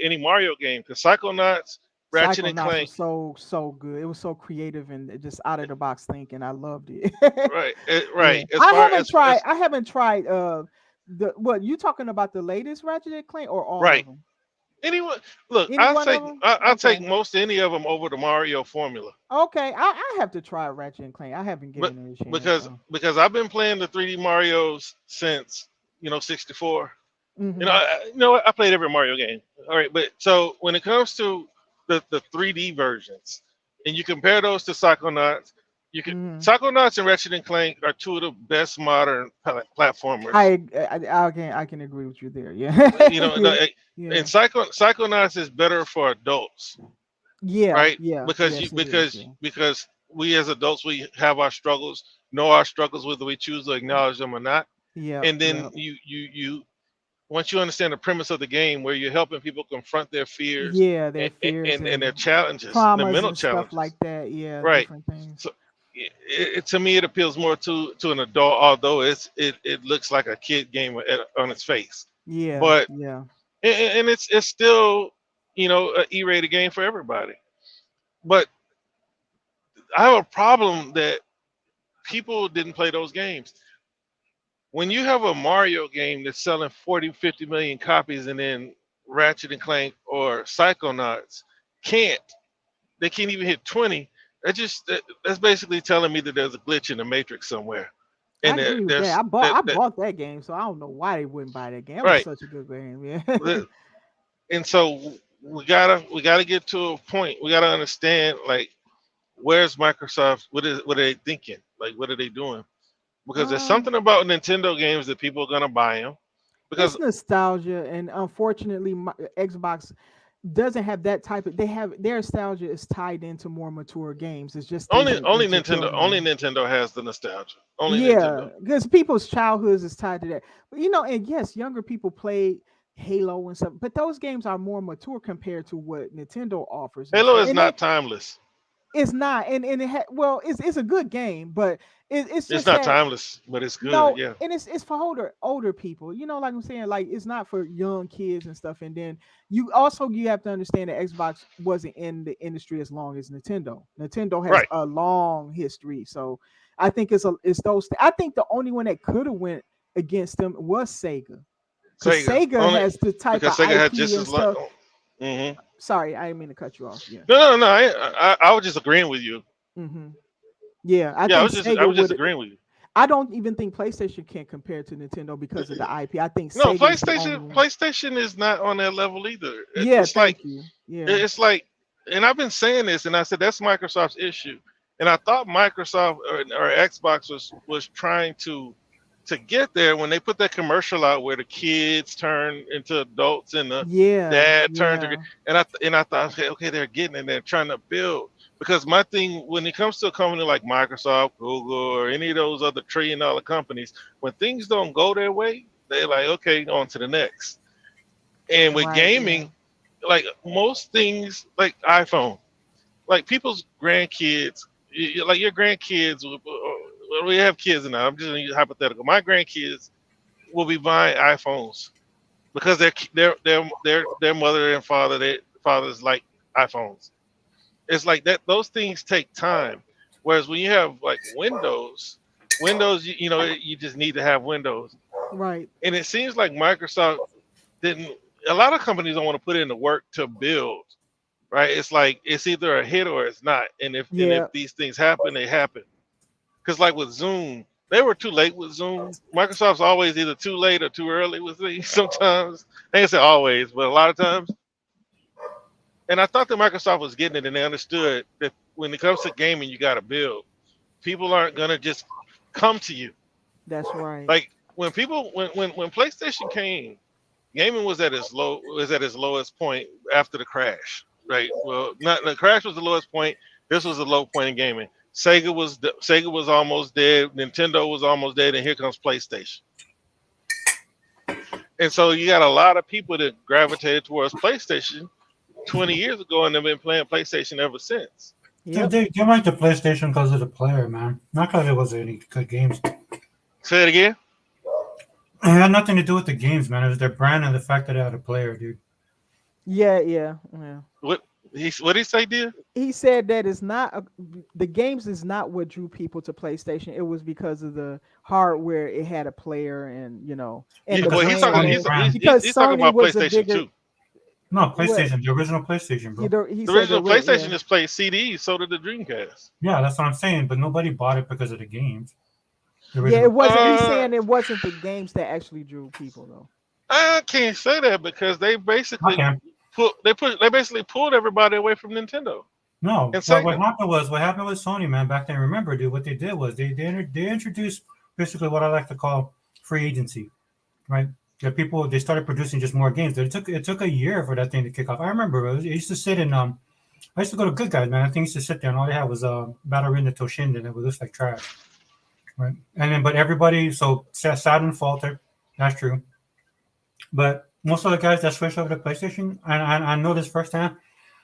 any Mario game, because Psychonauts, Ratchet and Clank, was so good. It was so creative and just out of the box thinking. I loved it. right. Yeah. I haven't tried. What you talking about? The latest Ratchet and Clank or all of them? Anyone? Look, I'll take most any of them over the Mario formula. Okay, I have to try Ratchet and Clank. I haven't given it a chance because I've been playing the 3D Marios since 64. Mm-hmm. I played every Mario game. All right, but so when it comes to the 3D versions, and you compare those to Psychonauts, Psychonauts and Ratchet and Clank are two of the best modern platformers. I can agree with you there. Yeah. And Psychonauts is better for adults. Yeah. Right. Yeah. Because we as adults, we have our struggles, know our struggles, whether we choose to acknowledge them or not. Yeah. And then you once you understand the premise of the game, where you're helping people confront their fears, their fears and their challenges, the mental and challenges, stuff like that. Yeah. Right. So to me, it appeals more to an adult, although it looks like a kid game on its face. Yeah. But and it's still an E-rated game for everybody. But I have a problem that people didn't play those games. When you have a Mario game that's selling 40, 50 million copies, and then Ratchet and Clank or Psychonauts can't even hit 20, that's basically telling me that there's a glitch in the matrix somewhere. And I bought that game, so I don't know why they wouldn't buy that game. It was such a good game, yeah. And so we gotta get to a point. We gotta understand, like, where's Microsoft? What are they thinking? Like, what are they doing? Because there's something about Nintendo games that people are gonna buy them. Because it's nostalgia, and unfortunately, Xbox doesn't have that type of. Their nostalgia is tied into more mature games. It's just only Nintendo. Only Nintendo has the nostalgia. Because people's childhoods is tied to that. But and yes, younger people play Halo and stuff, but those games are more mature compared to what Nintendo offers. Halo is not timeless. It's not, and it's a good game, but it's not timeless, but it's good. No, yeah, and it's for older people. Like I'm saying, like it's not for young kids and stuff. And then you have to understand that Xbox wasn't in the industry as long as Nintendo. Nintendo has a long history, so I think it's those. I think the only one that could have went against them was Sega. Sega has the type of Sega IP had just and stuff. Mm-hmm. Sorry, I didn't mean to cut you off. Yeah. No. I was just agreeing with you. Mm-hmm. Yeah, I was just agreeing with you. I don't even think PlayStation can compare to Nintendo because of the IP. I think PlayStation is not on that level either. It's like, and I've been saying this, and I said that's Microsoft's issue. And I thought Microsoft or Xbox was trying to get there when they put that commercial out where the kids turn into adults and the dad turns to, and I thought, okay, they're getting it, they're trying to build. Because my thing, when it comes to a company like Microsoft, Google, or any of those other $1 trillion companies, when things don't go their way, they're like, okay, on to the next. And with gaming, like most things, like iPhone, like people's grandkids, like your grandkids, we have kids now. I'm just hypothetical. My grandkids will be buying iPhones because their mother and fathers like iPhones. It's like that. Those things take time. Whereas when you have like Windows, you just need to have Windows. Right. And it seems like Microsoft didn't. A lot of companies don't want to put in the work to build. Right. It's like it's either a hit or it's not. And if these things happen, they happen. Because like with Zoom, they were too late with Zoom. Microsoft's always either too late or too early with things sometimes. I ain't say always, but a lot of times. And I thought that Microsoft was getting it, and they understood that when it comes to gaming, you got to build. People aren't going to just come to you. That's right. Like when PlayStation came, gaming was at its lowest point after the crash, right? Well, not the crash was the lowest point. This was the low point in gaming. Sega was almost dead. Nintendo was almost dead, and here comes PlayStation. And so you got a lot of people that gravitated towards PlayStation 20 years ago, and they've been playing PlayStation ever since. Yep. They like the PlayStation because of the player, man. Not because it was any good games. Say it again. It had nothing to do with the games, man. It was their brand and the fact that it had a player, dude. Yeah. What did he say, dear? He said that it's not the games is not what drew people to PlayStation. It was because of the hardware. It had a player, and He's the talking brand. Because he's talking Sony about was a PlayStation bigger- 2. No, PlayStation, the original PlayStation, bro. He The said original PlayStation yeah. just played CDs, so did the Dreamcast. Yeah, that's what I'm saying. But nobody bought it because of the games. The Yeah, original- it wasn't. He's Uh, saying it wasn't the games that actually drew people, though. I can't say that because they basically Okay. they basically pulled everybody away from Nintendo. No, And what Sega. happened with Sony, man, back then. Remember, dude, what they did was they introduced basically what I like to call free agency, right? That people they started producing just more games. It took a year for that thing to kick off. I remember it used to sit in I used to go to Good Guys, man. I think I used to sit there and all they had was Ballerina Toshinden, and it was just like trash, right? And then but everybody so Saturn faltered, that's true, but most of the guys that switched over to PlayStation, and I know this firsthand.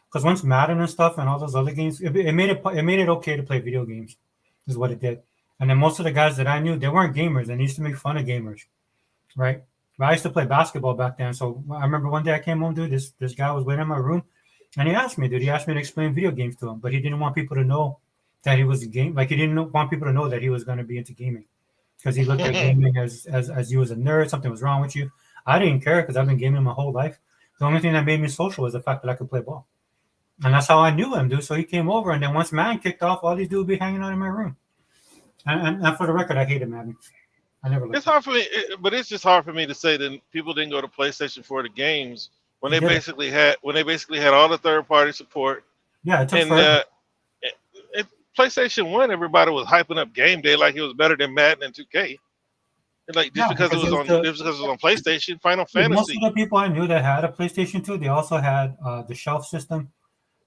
Because once Madden and stuff and all those other games, it made it okay to play video games, is what it did. And then most of the guys that I knew, they weren't gamers. They used to make fun of gamers, right? But I used to play basketball back then. So I remember one day I came home, dude. This guy was waiting in my room, and he asked me to explain video games to him, but he didn't want people to know that he was a game. Like he didn't want people to know that he was going to be into gaming, because he looked at gaming as you was a nerd. Something was wrong with you. I didn't care because I've been gaming my whole life. The only thing that made me social was the fact that I could play ball. And that's how I knew him, dude. So he came over, and then once Madden kicked off, all these dudes would be hanging out in my room. And for the record, I hated Madden. I never liked It's hard for me, but it's just hard for me to say that people didn't go to PlayStation for the games when they Yeah. basically had all the third party support. Yeah, it took And forever. PlayStation 1, everybody was hyping up Game Day like it was better than Madden and 2K. And like just Yeah, because it was on PlayStation, Final Most of Fantasy. the people I knew that had a PlayStation 2, they also had the shelf system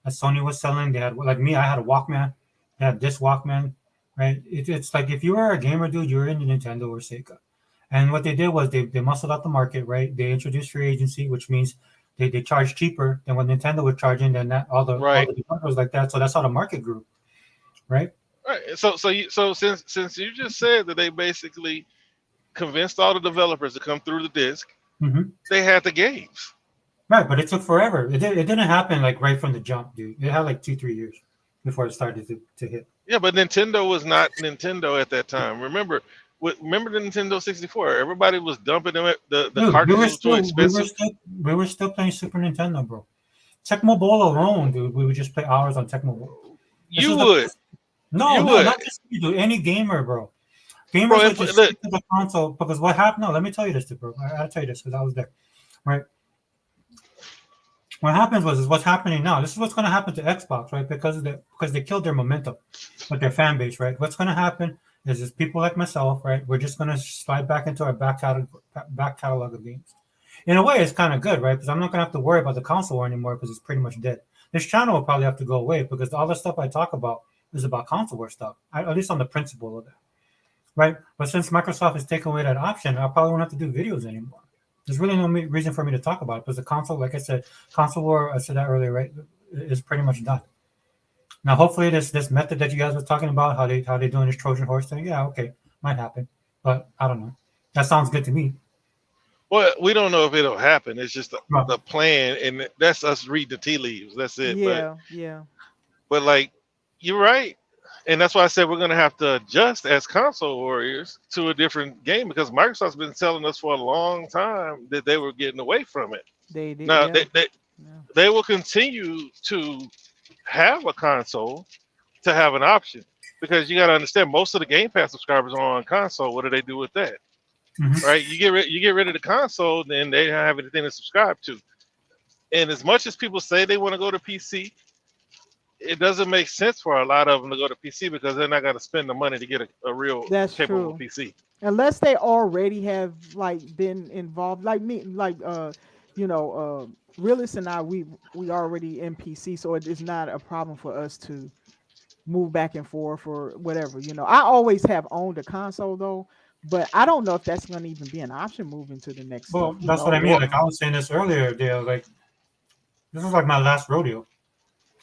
that Sony was selling. They had, like me, I had a Walkman. They had this Walkman, right? It's like if you were a gamer, dude, you were into Nintendo or Sega. And what they did was they muscled out the market, right? They introduced free agency, which means they charged cheaper than what Nintendo was charging, and that all the developers like that. So that's how the market grew, right? Right. So since you just said that they basically convinced all the developers to come through the disc, Mm-hmm. they had the games. Right, but it took forever. It didn't happen like right from the jump, dude. It had like 2-3 years before it started to hit. Yeah, but Nintendo was not Nintendo at that time. Remember the Nintendo 64? Everybody was dumping them. The Dude, cartridges were too expensive. We were still playing Super Nintendo, bro. Tecmo Bowl alone, dude. We would just play hours on Tecmo Bowl. You would. No, would. not just you, dude. Any gamer, bro. Gamers Bro, would just stick to the console because what happened? No, let me tell you this, bro. I gotta tell you this because I was there, right? What happens is what's happening now. This is what's going to happen to Xbox, right? Because they killed their momentum with their fan base, right? What's going to happen is people like myself, right? We're just going to slide back into our back catalog of games. In a way, it's kind of good, right? Because I'm not going to have to worry about the console war anymore because it's pretty much dead. This channel will probably have to go away because all the stuff I talk about is about console war stuff, at least on the principle of that, right? But since Microsoft has taken away that option, I probably won't have to do videos anymore. There's really no reason for me to talk about it because the console, like I said, console war, I said that earlier, right, is pretty much done. Now, hopefully this method that you guys were talking about, how they doing this Trojan horse thing, yeah, okay, might happen. But I don't know. That sounds good to me. Well, we don't know if it'll happen. It's just the plan, and that's us reading the tea leaves. That's it. Yeah. But like, you're right. And that's why I said we're going to have to adjust as console warriors to a different game because Microsoft's been telling us for a long time that they were getting away from it. They did. Now, Yeah. they will continue to have a console to have an option because you got to understand most of the Game Pass subscribers are on console. What do they do with that? Mm-hmm. Right? You get rid of the console, then they don't have anything to subscribe to. And as much as people say they want to go to PC, it doesn't make sense for a lot of them to go to PC because they're not going to spend the money to get a real That's capable true. PC. Unless they already have like been involved, like me, like Realist and I, we already in PC, so it is not a problem for us to move back and forth or whatever. I always have owned a console though, but I don't know if that's going to even be an option moving to the next. Well, stuff, that's what I mean. Like I was saying this earlier, Dale. Like this is like my last rodeo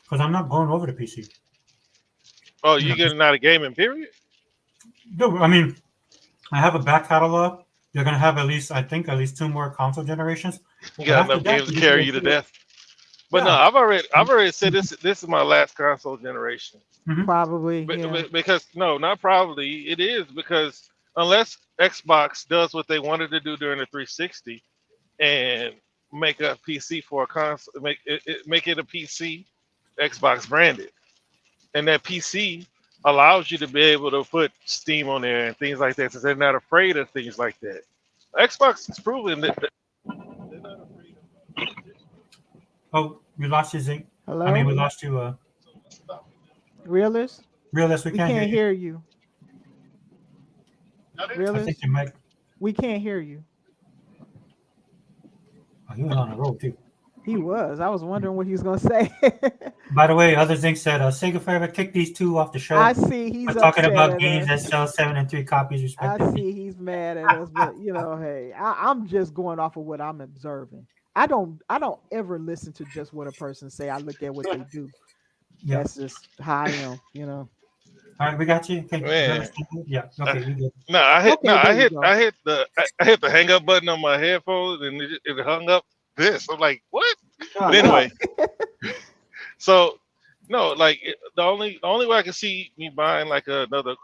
because I'm not going over to PC. Oh, you getting out of gaming? Period. No, I mean, I have a back catalog. You're gonna have at least 2 more console generations. You got enough games to carry you to death. But no, I've already said this is my last console generation. Probably, because no, not probably. It is because unless Xbox does what they wanted to do during the 360 and make a PC for a console, make it a PC, Xbox branded, and that PC allows you to be able to put Steam on there and things like that, so they're not afraid of things like that. Xbox has proven that they're not afraid of. Oh, we lost you, Zink. Hello? I mean, we lost you. Realist? Realist, we can't hear you. Realist? I think you might. We can't hear you. Oh, he was on the road too. He was. I was wondering what he was gonna say. By the way, other Zink said, Sega Forever kick these 2 off the show. I see he's talking about at games us. that sell 7 and 3 copies respectively. I see he's mad at us, but hey, I'm just going off of what I'm observing. I don't ever listen to just what a person say. I look at what they do. Yeah. That's just how I am, All right, we got you. Okay. Man. Yeah. Okay, you good. No, I hit Okay, I hit the hang up button on my headphones and it hung up this. I'm like, what? But anyway, so no, like the only way I can see me buying like another,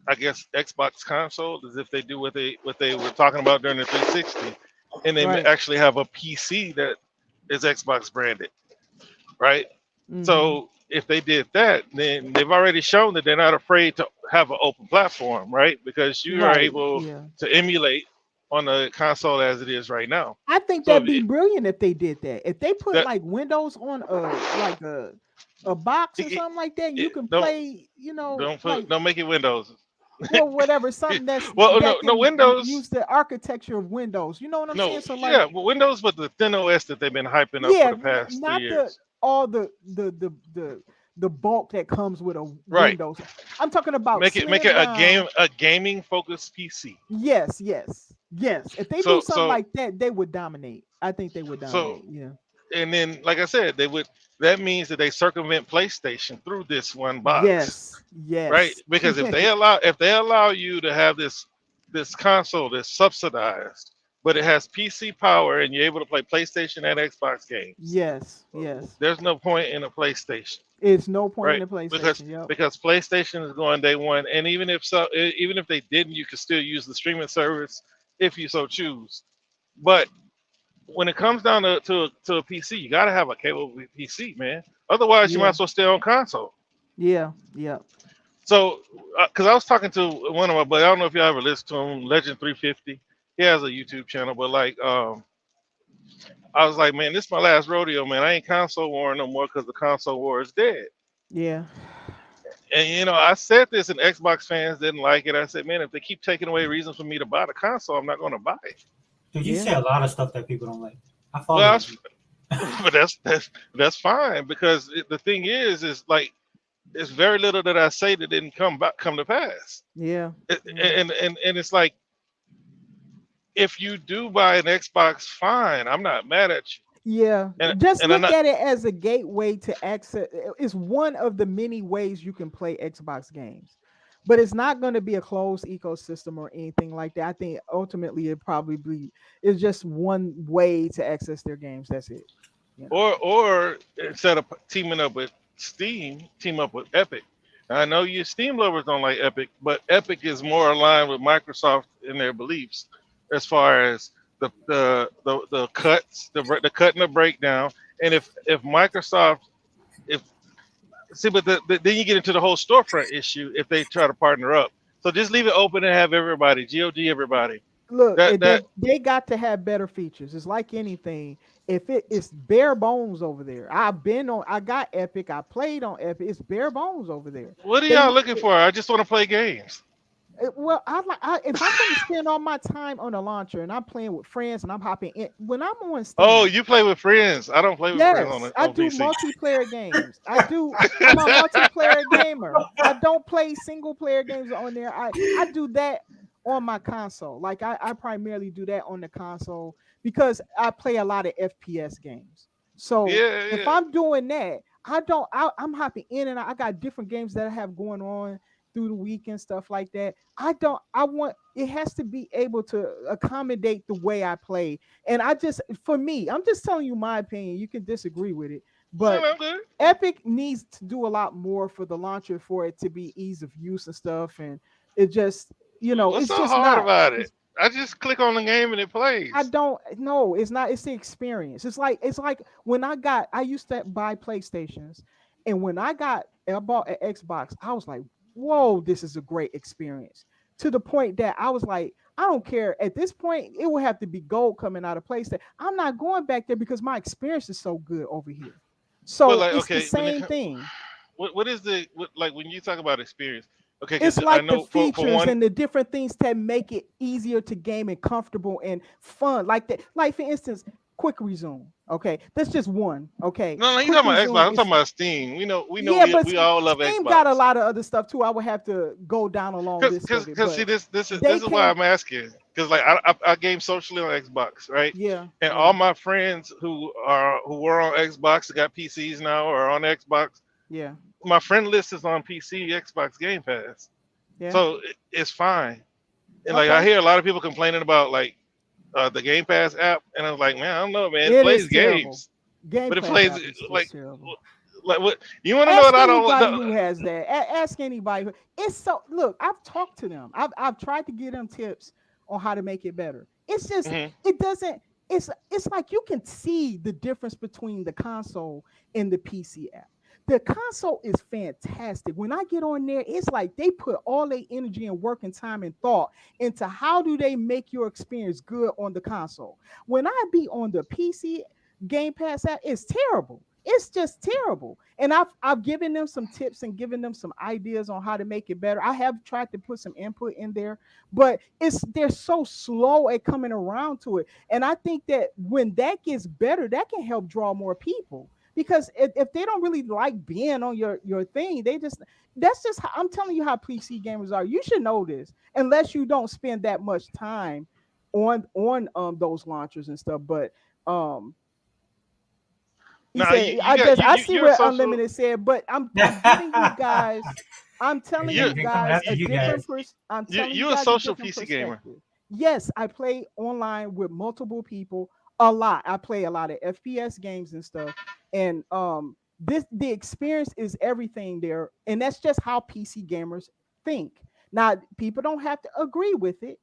I guess, Xbox console is if they do what they were talking about during the 360, and they actually have a PC that is Xbox branded, right? Mm-hmm. So if they did that, then they've already shown that they're not afraid to have an open platform, right? Because you are able to emulate on the console as it is right now. I think that'd be brilliant if they did that. If they put like Windows on a box or something like that, you can play. Don't make it Windows. Well, whatever, something that's no Windows. Use the architecture of Windows. You know what I'm saying? So like, yeah, well, Windows, but the ThinOS that they've been hyping up for the past 3 years. All the bulk that comes with a Windows. I'm talking about make it a gaming focused PC. Yes. If they do something like that, they would dominate. I think they would dominate. And then, like I said, they would. That means that they circumvent PlayStation through this one box. Yes. Right, because if they allow you to have this console that's subsidized, but it has PC power and you're able to play PlayStation and Xbox games. Yes. There's no point in a PlayStation. It's no point in a PlayStation. Because PlayStation is going day one, and even if they didn't, you could still use the streaming service if you so choose. But when it comes down to a PC, you got to have a capable PC, man. Otherwise, you might as well stay on console. Yeah. So, because I was talking to one of my buddies, I don't know if y'all ever listened to him, Legend 350. He has a YouTube channel, but like, I was like, man, this is my last rodeo, man. I ain't console war no more because the console war is dead. Yeah. And I said this, and Xbox fans didn't like it. I said, man, if they keep taking away reasons for me to buy the console, I'm not going to buy it. Dude, you say a lot of stuff that people don't like. I follow but that's fine, because the thing is like, there's very little that I say that didn't come to pass. Yeah. And it's like, if you do buy an Xbox, fine. I'm not mad at you. Yeah. Just look at it as a gateway to access. It's one of the many ways you can play Xbox games. But it's not going to be a closed ecosystem or anything like that. I think ultimately it probably is just one way to access their games. That's it. Or instead of teaming up with Steam, team up with Epic. I know you Steam lovers don't like Epic, but Epic is more aligned with Microsoft in their beliefs as far as the cuts, the cut and the breakdown. And if Microsoft, then you get into the whole storefront issue if they try to partner up. So just leave it open and have everybody, GOG everybody, Look, that they got to have better features. It's like anything. If it's bare bones over there, I got Epic. I played on Epic. It's bare bones over there. what are They y'all need looking to- for? I just want to play games. Well, if I'm going to spend all my time on a launcher and I'm playing with friends and I'm hopping in, when I'm on Steam, Oh, you play with friends. I don't play with friends yes, on I on do PC. multiplayer games. I'm a multiplayer gamer. I don't play single player games on there. I do that on my console. Like I primarily do that on the console because I play a lot of FPS games. So Yeah, if yeah. I'm doing that, I'm hopping in and out. I got different games that I have going on through the week and stuff like that. I want it has to be able to accommodate the way I play. And for me, I'm just telling you my opinion. You can disagree with it, No, but I'm good. Epic needs to do a lot more for the launcher for it to be ease of use and stuff. And it just, What's it's so just hard not. about it? I just click on the game and it plays. I don't know. It's not. It's the experience. It's like when I used to buy PlayStations, and when I bought an Xbox, I was like, whoa, this is a great experience. To the point that I was like, I don't care. At this point, it will have to be gold coming out of PlayStation. I'm not going back there because my experience is so good over here. So But like, it's the okay, same thing. what is like when you talk about experience? Okay, It's because I like the know for features one, and the different things that make it easier to game and comfortable and fun. Like that, like for instance, quick resume. Okay, that's just one. Okay, no, you quick talking about resume Xbox. I'm is talking about Steam. We know yeah, but we all love Steam Xbox. got a lot of other stuff too. I would have to go down a long list of it. Because see, But this they is why can, I'm asking. Because like I game socially on Xbox, right? yeah, And yeah, all my friends who were on Xbox that got PCs now or on Xbox, yeah, my friend list is on PC, Xbox Game Pass. yeah. So it's fine. And like I Okay, hear a lot of people complaining about like the Game Pass app, and I was like, man, I don't know, man. It it plays is terrible. games, Game but it Pass plays app is just like terrible. what you want to know? Ask What I anybody don't. who has that. Ask anybody. It's so look. I've talked to them. I've tried to give them tips on how to make it better. It's just Mhm. it doesn't. It's like you can see the difference between the console and the PC app. The console is fantastic. When I get on there, it's like they put all their energy and work and time and thought into how do they make your experience good on the console. When I be on the PC Game Pass app, it's terrible. It's just terrible. And I've given them some tips and given them some ideas on how to make it better. I have tried to put some input in there, but they're so slow at coming around to it. And I think that when that gets better, that can help draw more people. Because if they don't really like being on your thing, that's just how, I'm telling you how PC gamers are. You should know this, unless you don't spend that much time on those launchers and stuff. But he Nah, said, I see you're a what social. Unlimited said, but I'm giving you guys, I'm telling Yeah, you they're coming guys after a you different guys. I'm telling you You're a guys social different PC gamer. perspective. Yes, I play online with multiple people a lot. I play a lot of FPS games and stuff. And the experience is everything there. And that's just how PC gamers think. Now, people don't have to agree with it.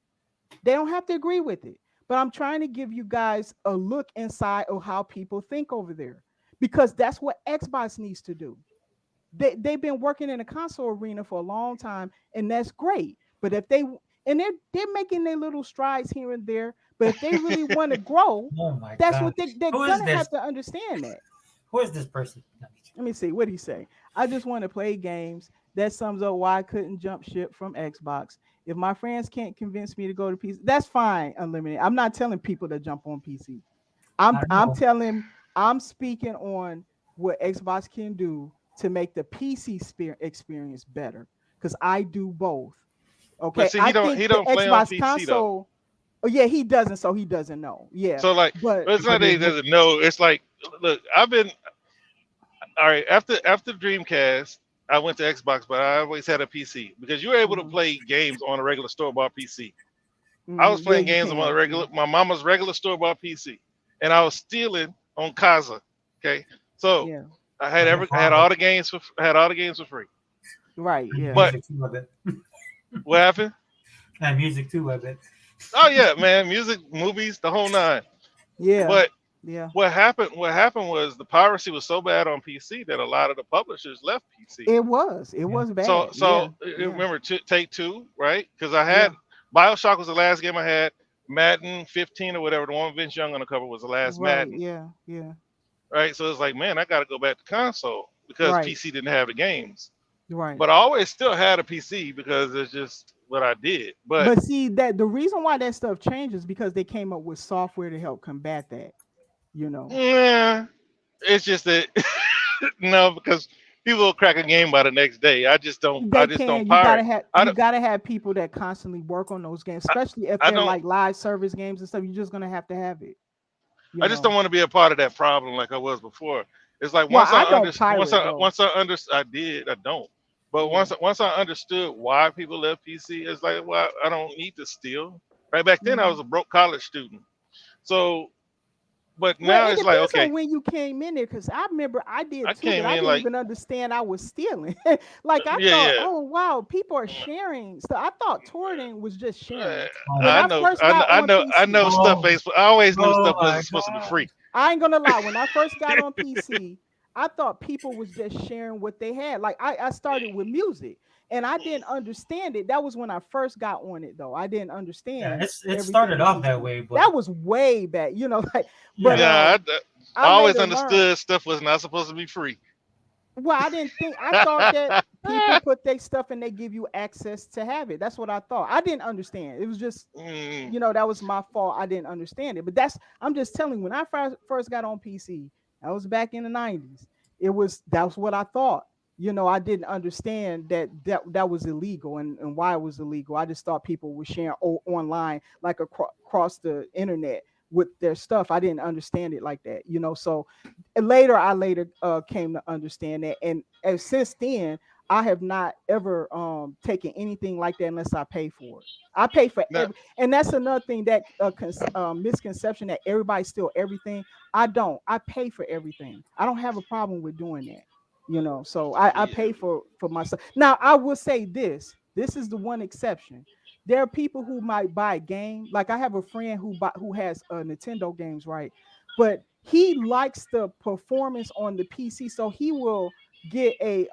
They don't have to agree with it. But I'm trying to give you guys a look inside of how people think over there. Because that's what Xbox needs to do. They've been working in the console arena for a long time, and that's great. But if they're making their little strides here and there, but if they really want to grow, Oh my that's god. what they're Who is gonna this? have to understand that. Who is this person? Let me see. What do you say? I just want to play games. That sums up why I couldn't jump ship from Xbox. If my friends can't convince me to go to PC, that's fine. Unlimited. I'm not telling people to jump on PC. I'm speaking on what Xbox can do to make the PC experience better. Because I do both. Okay. But see, I he think don't the play on Xbox PC console. though. Oh yeah, he doesn't. So he doesn't know. Yeah. So like, But it's not that he doesn't know. It's like, look, I've been all right after Dreamcast. I went to Xbox, but I always had a PC because you were able to play games on a regular store-bought PC. I was playing games on my mama's regular store-bought PC, and I was stealing on Kazaa. Okay, so yeah. I had all the games for free. Right. Yeah. But Music too, I bet. what happened? And music too, I bet. Oh yeah, man, music, movies, the whole nine. yeah. But yeah. what happened was the piracy was so bad on PC that a lot of the publishers left PC. It was bad. So yeah. remember Take Two, right? Because I had BioShock was the last game I had. Madden 15 or whatever, the one with Vince Young on the cover was the last Right. Madden, Yeah. right? So it's like, man, I got to go back to console because Right. PC didn't have the games. Right. But I always still had a PC because it's just what I did. But see that the reason why that stuff changes because they came up with software to help combat that. Yeah, it's just that no, because people will crack a game by the next day. I just don't. They I just can. don't You pirate. gotta have people that constantly work on those games, especially if I they're don't. like live service games and stuff. You're just gonna have to have it. I just don't want to be a part of that problem like I was before. It's like Well, once I I don't pirate though. I did. I don't. But Yeah. once I understood why people left PC, it's like, well, I don't need to steal. Right back then, I was a broke college student. So, but now Well, it it's like, depends okay, on when you came in there, because I remember I did I too, but came I in didn't like, even understand I was stealing. Like I yeah, thought, yeah. oh wow, people are sharing. So I thought torrenting was just Uh, sharing. Oh When I I my, know, first I know, got I on know, I know PC, stuff oh, ain't. I always knew oh stuff my wasn't supposed to be God. free. I ain't gonna lie, when I first got on PC, I thought people was just sharing what they had. Like I started with music and I didn't understand it. That was when I first got on it though. I didn't Yeah, understand it everything started that off was that going. way, but That was way back, like but yeah, Yeah, I I always later learned. understood stuff was not supposed to be free. Well, I didn't think. I thought that people put their stuff and they give you access to have it. That's what I thought. I didn't understand. It was just, Mm, that was my fault. I didn't understand it. But I'm just telling you, when I first got on PC, that was back in the 90s. That's what I thought. I didn't understand that was illegal and why it was illegal. I just thought people were sharing online, like across the internet with their stuff. I didn't understand it like that. So I later came to understand that, and since then I have not ever taken anything like that unless I pay for it. I pay for now, and that's another thing that misconception that everybody steal everything. I don't. I pay for everything. I don't have a problem with doing that. So I yeah, pay for myself. Now I will say this. This is the one exception. There are people who might buy a game. Like I have a friend who has Nintendo games, right? But he likes the performance on the PC, so he will get a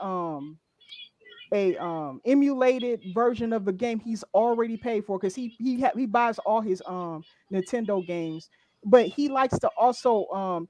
emulated version of the game he's already paid for, because he buys all his Nintendo games, but he likes to also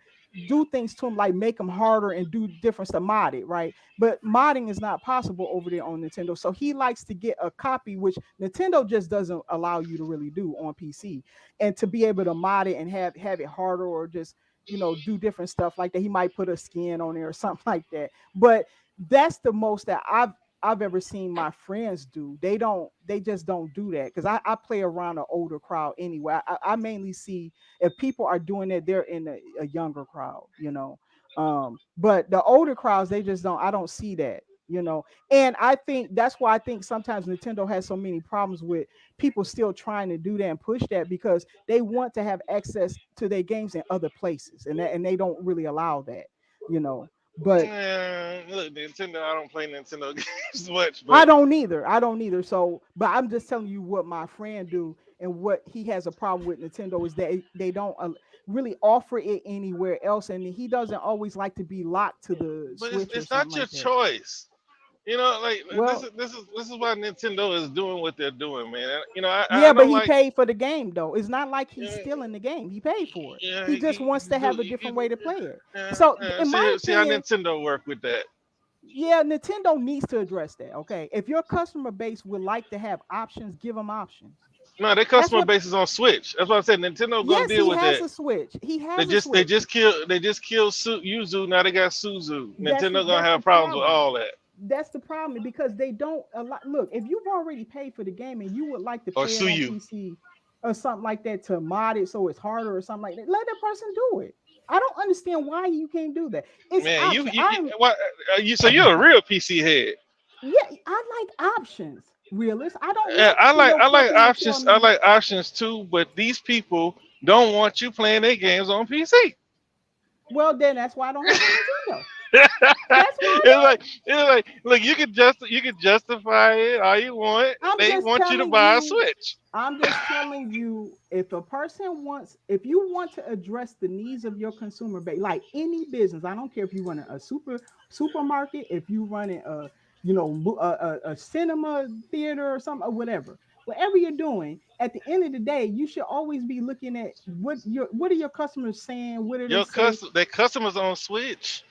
do things to him, like make them harder and do different stuff, mod it, right? But modding is not possible over there on Nintendo, so he likes to get a copy, which Nintendo just doesn't allow you to really do on PC, and to be able to mod it and have it harder, or just do different stuff like that. He might put a skin on there or something like that. But that's the most that I've ever seen my friends do. They just don't do that, because I play around an older crowd anyway. I mainly see if people are doing it, they're in a younger crowd, but the older crowds, they just don't. I don't see that, and I think that's why I think sometimes Nintendo has so many problems with people still trying to do that and push that, because they want to have access to their games in other places, and they don't really allow that, but look, Nintendo. I don't play Nintendo games much, I but don't either. So, but I'm just telling you what my friend do, and what he has a problem with Nintendo is that they don't really offer it anywhere else, and he doesn't always like to be locked to the Switch or it's not something your like that. choice. Like Well, this is why Nintendo is doing what they're doing, man. yeah, I but don't he like. paid for the game though. It's not like he's Yeah, stealing the game. He paid for it. yeah, He just wants to have a different way to play it. So, in my see how opinion, Nintendo work with that. yeah, Nintendo needs to address that. Okay, if your customer base would like to have options, give them options. No, their That's customer what. base is on Switch. That's what I said. Nintendo gonna Yes, deal he with has that. a Switch. He They has a just they Switch. just killed Yuzu. Now they got Suzu. Nintendo gonna That's the have problems with problem. all that. That's the problem, because they don't allow. Look, if you've already paid for the game and you would like to Or play it on Suyu. PC or something like that, to mod it so it's harder or something like that, let that person do it. I don't understand why you can't do that. It's Man, option. what so you're a real PC head. Yeah, I like options. Realist. I don't Yeah, want your I like company to tell options. I me. like options too, but these people don't want you playing their games on PC. Well, then that's why I don't have a Nintendo. That's why I it's don't. like look, you can justify it all you want. I'm They just want you to telling buy a you. Switch. I'm just telling you, if you want to address the needs of your consumer base, like any business, I don't care if you run a supermarket, if you run a cinema theater or something or whatever. whatever you're doing, at the end of the day, you should always be looking at what are your customers saying? What are they saying? Their customers on Switch.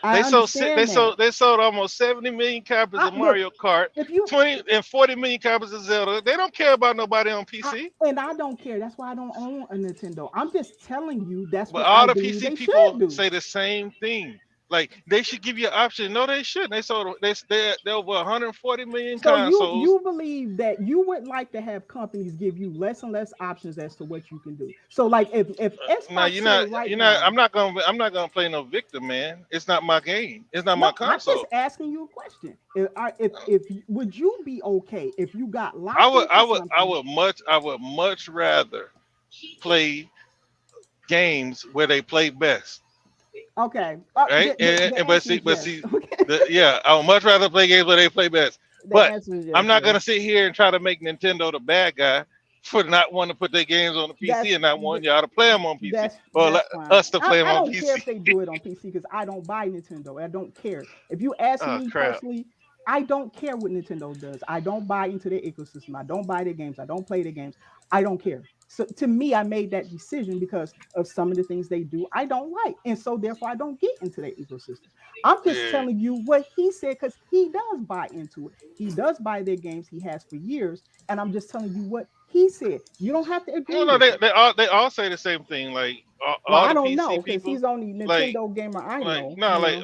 I understand that. They sold almost 70 million copies of Look, Mario Kart, if you 20 and 40 million copies of Zelda. They don't care about nobody on PC. and I don't care. That's why I don't own a Nintendo. I'm just telling you that's But what all I the believe they PC should people do. say the same thing. Like they should give you an option. No, they shouldn't. They're over 140 million So consoles. you believe that you would like to have companies give you less and less options as to what you can do. So like if Xbox No, you're not. I'm not gonna play no victim, man. It's not my game. It's not my console. I'm just asking you a question. If would you be okay if you got locked? I would much rather play games where they play best. Okay. Right? But see, I would much rather play games where they play best. But I'm not gonna sit here and try to make Nintendo the bad guy for not wanting to put their games on the PC and not wanting y'all to play them on PC. Us to play them on PC. I don't care if they do it on PC because I don't buy Nintendo. I don't care. If you ask me personally, I don't care what Nintendo does. I don't buy into their ecosystem. I don't buy their games. I don't play their games. I don't care. So to me, I made that decision because of some of the things they do I don't like. And so therefore I don't get into their ecosystem. I'm just telling you what he said because he does buy into it. He does buy their games. He has for years. And I'm just telling you what he said. You don't have to agree. No, they all say the same thing. Like I don't know because he's only Nintendo gamer I know.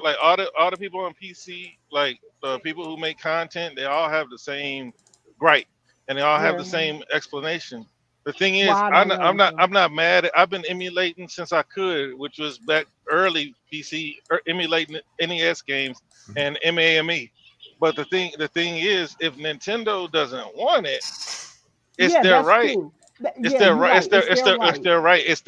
Like all the people on PC, like the people who make content, they all have the same gripe and they all have the same explanation. The thing is, I'm not mad. I've been emulating since I could, which was back early PC, emulating NES games and MAME. But the thing is, if Nintendo doesn't want it, it's their right. It's their right. It's their right. It's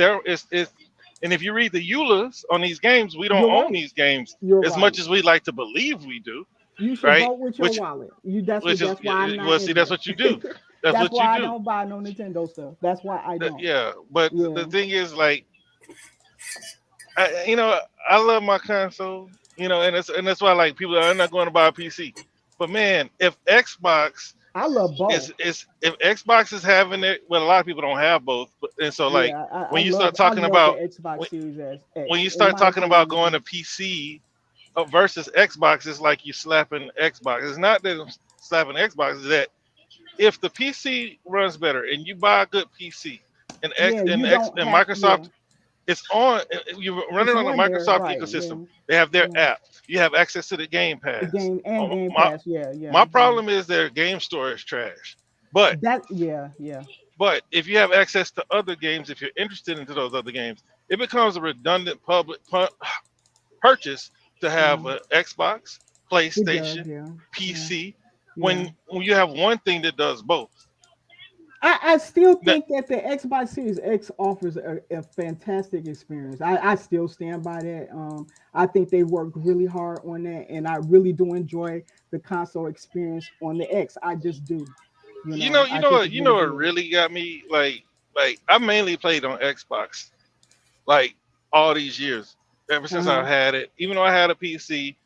and if you read the EULAs on these games, we don't own these games as much as we like to believe we do. You should vote with your wallet. That's why I'm not. Well, see, that's what you do. That's why I don't buy no Nintendo stuff. That's why I don't. The thing is, like, I love my console, and that's why like people are not going to buy a PC. But man, if Xbox, I love both. If Xbox is having it, well, a lot of people don't have both. And so, like, when you start talking about Xbox Series S, when you start talking about going to PC versus Xbox, it's like you slapping Xbox. It's not that I'm slapping Xbox; it's that if the PC runs better and you buy a good PC and Microsoft, it's on. You run it on the Microsoft ecosystem. They have their app. You have access to the Game Pass. Game Pass. My problem is their game store is trash. But But if you have access to other games, if you're interested into those other games, it becomes a redundant public purchase to have an Xbox, PlayStation, PC. When you have one thing that does both. I still think that the Xbox Series X offers a fantastic experience. I still stand by that. I think they worked really hard on that, and I really do enjoy the console experience on the X. I just do. You know what really got me like I mainly played on Xbox like all these years ever since I've had it. Even though I had a PC.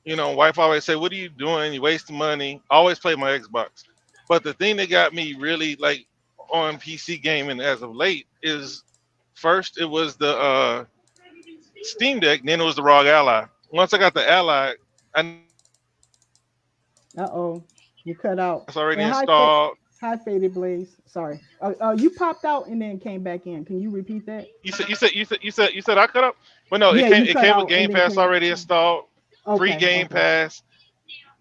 Wife always say, "What are you doing? You wasting money." I always play my Xbox. But the thing that got me really like on PC gaming as of late is first it was the Steam Deck, then it was the ROG Ally. Once I got the Ally, you cut out. It's already installed. Hi, Faded Blaze. Sorry. You popped out and then came back in. Can you repeat that? You said I cut up? Well, no, it came with Game Pass already installed. Free Game Pass.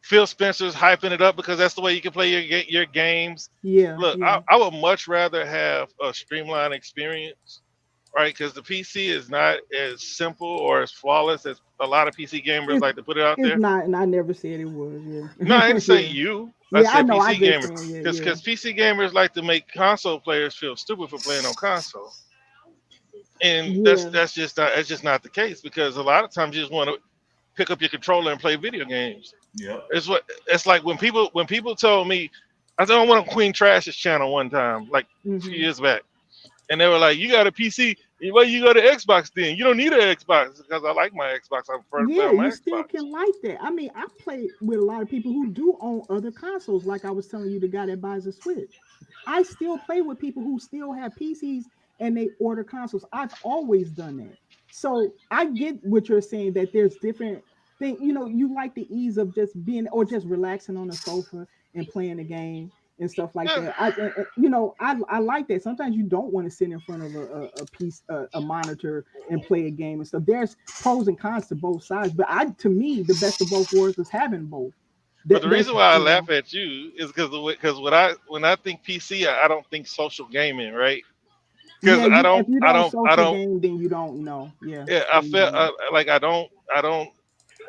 Phil Spencer's hyping it up because that's the way you can play your games. Look, I would much rather have a streamlined experience, right? Because the PC is not as simple or as flawless as a lot of PC gamers like to put it out there. It's not, and I never said it was. No, I didn't say you. I said know, PC gamers. Because PC gamers like to make console players feel stupid for playing on console. And that's just not the case because a lot of times you just want to pick up your controller and play video games. Yeah, it's like when people told me, I don't want to Queen Trash's channel one time, like a few years back, and they were like, "You got a PC? Well, you go to Xbox then. You don't need an Xbox because I like my Xbox. I prefer to play Yeah, on my you still Xbox. can like that. I mean, I play with a lot of people who do own other consoles, like I was telling you, the guy that buys a Switch. I still play with people who still have PCs and they order consoles. I've always done that. So I get what you're saying, that there's different things. You know, you like the ease of just being or just relaxing on the sofa and playing the game and stuff like Yeah. that. I like that. Sometimes you don't want to sit in front of a piece, a monitor and play a game and stuff. There's pros and cons to both sides, but to me, the best of both worlds was having both. But the reason why I You know. laugh at you is because when I think PC, I don't think social gaming, right? Because Yeah, I if you don't social game, then you don't know. Yeah. yeah, I then you felt don't. like I don't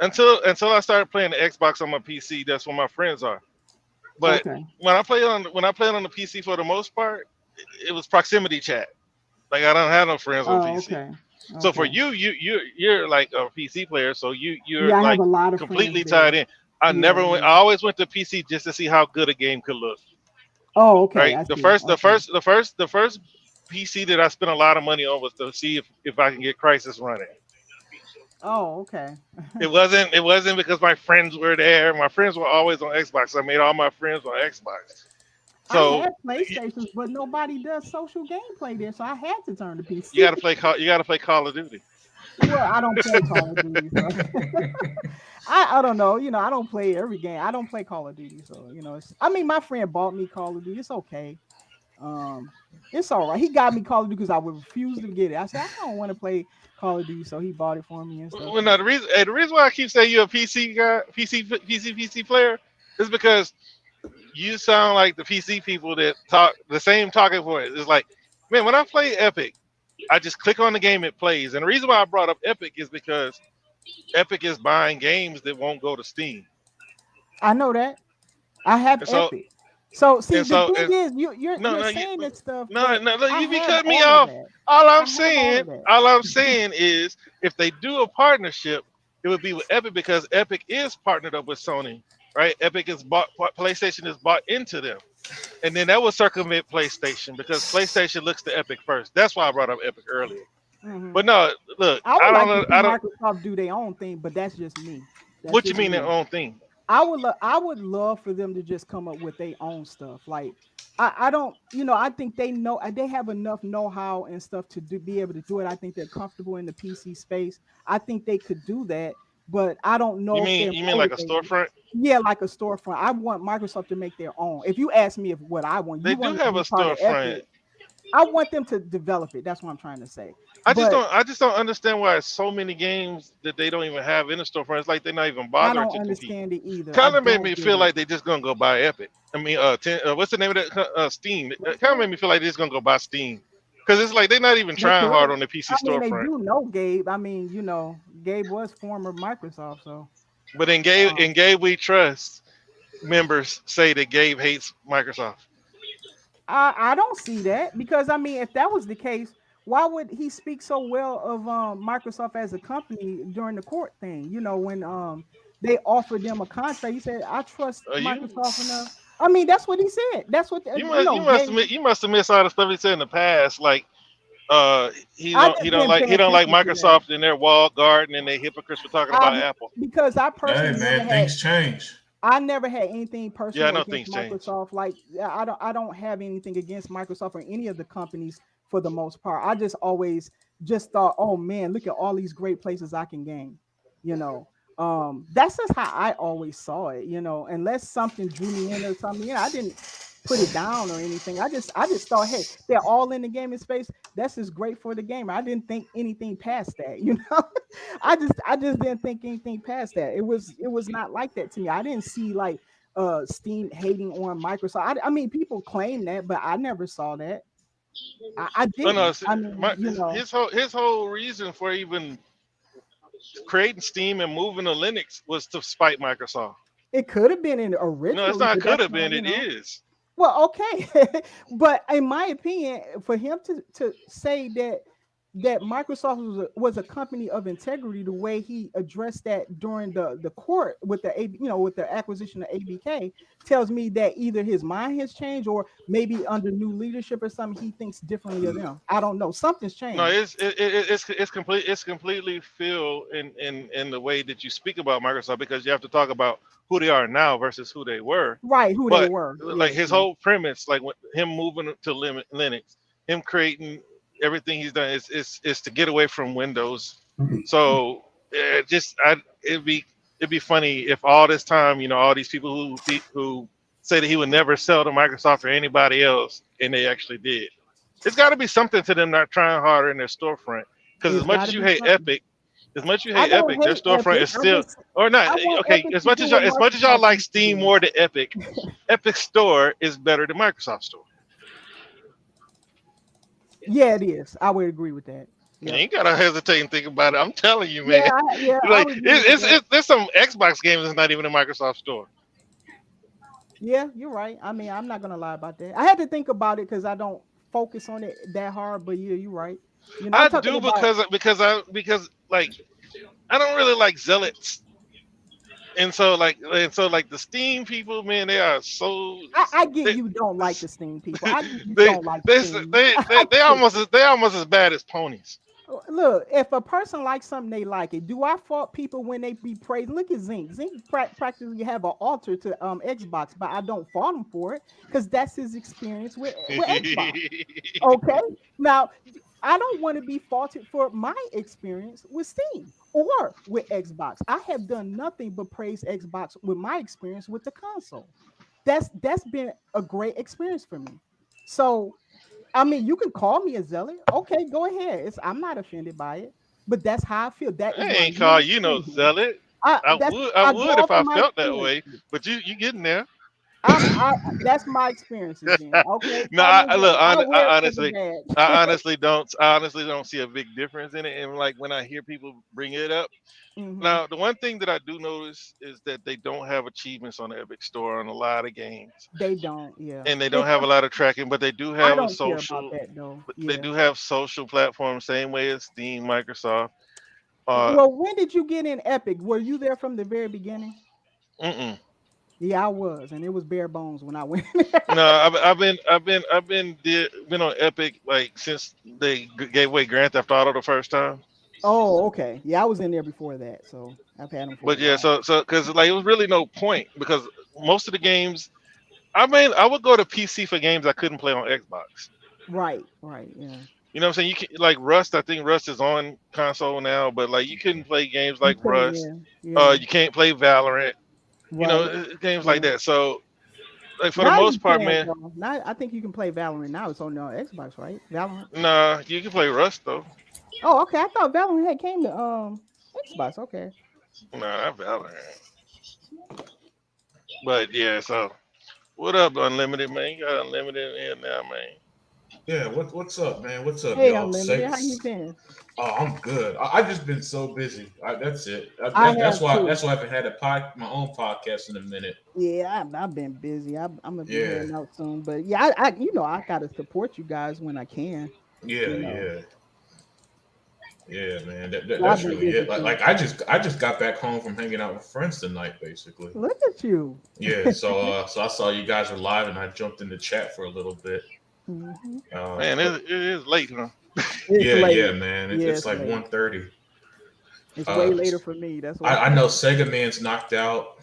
until I started playing the Xbox on my PC. That's where my friends are. But Okay. when I play it on the PC for the most part, it was proximity chat. Like I don't have no friends on Oh, PC. okay. So for Okay. you're like a PC player, so you're Yeah, I like have a lot of completely friends there. tied in. I Yeah, never went. yeah. I always went to PC just to see how good a game could look. Oh, okay. Right. I The see. first Okay. the first PC that I spent a lot of money on was to see if I can get Crisis running. Oh, okay. It wasn't because my friends were there. My friends were always on Xbox. I made all my friends on Xbox. I So had PlayStations, but nobody does social gameplay there, so I had to turn to you PC. gotta play Call of Duty. Well, I don't play Call of Duty, so I don't know. You know, I don't play every game. I don't play Call of Duty, so you know. I mean, my friend bought me Call of Duty. It's okay. Um, it's all right. He got me Call of Duty because I would refuse to get it. I said I don't want to play Call of Duty, so he bought it for me and stuff. Well, no, the reason why I keep saying you're a PC guy, PC player, is because you sound like the PC people that talk the same talking point. It's like, man, when I play Epic, I just click on the game, it plays. And the reason why I brought up Epic is because Epic is buying games that won't go to Steam. I know that. I have And so, Epic. So see, and so, the thing is, you're no, saying that stuff. no, but look, I you be have cutting me all of off. that. All I I'm have saying, all of that. is, if they do a partnership, it would be with Epic because Epic is partnered up with Sony, right? Epic is PlayStation is bought into them, and then that would circumvent PlayStation because PlayStation looks to Epic first. That's why I brought up Epic earlier. Mhm. But no, look, I would I like to don't, see Microsoft do their own thing, but that's just me. That's what you just mean me. their own thing? I would love for them to just come up with their own stuff. Like I don't, you know, I think they know they have enough know-how and stuff to be able to do it. I think they're comfortable in the PC space. I think they could do that, but I don't know if You mean like a storefront? Yeah, like a storefront. I want Microsoft to make their own. If you ask me what I want, They do have a storefront. I want them to develop it. That's what I'm trying to say. I just don't understand why so many games that they don't even have in the storefront. It's like they're not even bothering I don't to understand compete. it either. Kind of made me feel like they're just gonna go buy Epic. I mean, what's the name of that? Steam. It kind of made me feel like they're just gonna go buy Steam because it's like they're not even trying hard on the PC storefront. They do know Gabe. I mean, you know, Gabe was former Microsoft, so. But in Gabe We Trust, members say that Gabe hates Microsoft. I don't see that because I mean, if that was the case, why would he speak so well of Microsoft as a company during the court thing? You know, when they offered them a contract, he said, "I trust Microsoft enough." I mean, that's what he said. That's what you must have missed all the stuff he said in the past, like he don't like Microsoft in their walled garden and they hypocrites for talking about Apple. Because I personally things change. I never had anything personal against things Microsoft. Like I don't have anything against Microsoft or any of the companies for the most part. I just always just thought, oh man, look at all these great places I can game. You know, that's just how I always saw it. You know, unless something drew me in or something, you know, I didn't put it down or anything. I just thought, hey, they're all in the gaming space. That's just great for the gamer. I didn't think anything past that, you know. I just didn't think anything past that. It was not like that to me. I didn't see like Steam hating on Microsoft. I mean, people claim that, but I never saw that. I didn't. His whole reason for even creating Steam and moving to Linux was to spite Microsoft. It could have been in original. No, it's not could have been. It is. Well, okay. But in my opinion, for him to say that that Microsoft was a company of integrity. The way he addressed that during the court with with the acquisition of ABK tells me that either his mind has changed or maybe under new leadership or something he thinks differently of them. I don't know. Something's changed. No, it's completely Phil in the way that you speak about Microsoft, because you have to talk about who they are now versus who they were. Right, who But they were. like his whole premise, like him moving to Linux, him creating everything he's done is to get away from Windows. So it'd be funny if all this time, all these people who say that he would never sell to Microsoft or anybody else, and they actually did. It's got to be something to them not trying harder in their storefront. Because as much as you hate Epic, their storefront is still or not. Okay, as much as y'all like Steam more than Epic, Epic Store is better than Microsoft Store. Yeah, it is. I would agree with that. Yeah. You ain't gotta hesitate and think about it. I'm telling you, man. Like there's some Xbox games that's not even in Microsoft Store. Yeah, you're right. I mean, I'm not gonna lie about that. I had to think about it because I don't focus on it that hard. But yeah, you're right. I do because like I don't really like zealots, and so the Steam people, man, they are so. I get you don't like the Steam people. I get you don't like Steam. They almost as bad as ponies. Look, if a person likes something, they like it. Do I fault people when they be praised? Look at Zink. Zink practically have an altar to Xbox, but I don't fault him for it because that's his experience with Xbox. Okay, now I don't want to be faulted for my experience with Steam or with Xbox. I have done nothing but praise Xbox with my experience with the console. That's been a great experience for me. So. I mean, you can call me a zealot. Okay, go ahead. I'm not offended by it, but that's how I feel. That I ain't call you no zealot. I would if I felt that way, but you getting there. That's my experience. Okay. No, I honestly don't see a big difference in it. And like when I hear people bring it up, now the one thing that I do notice is that they don't have achievements on the Epic Store on a lot of games. They don't, yeah. And they don't have a lot of tracking, but they do have a social. Care about that, though. Yeah. They do have social platforms, same way as Steam, Microsoft. Well, when did you get in Epic? Were you there from the very beginning? Yeah, I was, and it was bare bones when I went. No, I've been on Epic like since they gave away Grand Theft Auto the first time. Oh, okay. Yeah, I was in there before that, so I've had them. But yeah, so because like it was really no point because most of the games, I would go to PC for games I couldn't play on Xbox. Right, yeah. You know what I'm saying? You can like Rust. I think Rust is on console now, but like you couldn't play games like Rust. Yeah. You can't play Valorant. Right. You know, games like that. So, like for the most part, man. Now, I think you can play Valorant now. It's on Xbox, right? Valorant. Nah, you can play Rust though. Oh, okay. I thought Valorant had came to Xbox. Okay. Nah, not Valorant. But yeah, so what up, Unlimited, man? You got Unlimited in now, man. Yeah, what's up, man? What's up, hey, y'all? Unlimited, how you been? Oh, I'm good. I've just been so busy. That's it. That's why I haven't had my own podcast in a minute. Yeah, I've been busy. I'm gonna be heading out soon, but yeah, I gotta support you guys when I can. Yeah, man. That's really it. Like I just got back home from hanging out with friends tonight, basically. Look at you. Yeah, so I saw you guys were live, and I jumped in the chat for a little bit. Man, it is late, huh? Yeah, man. It's like 1:30. It's way later for me. That's why I know Sega Man's knocked out.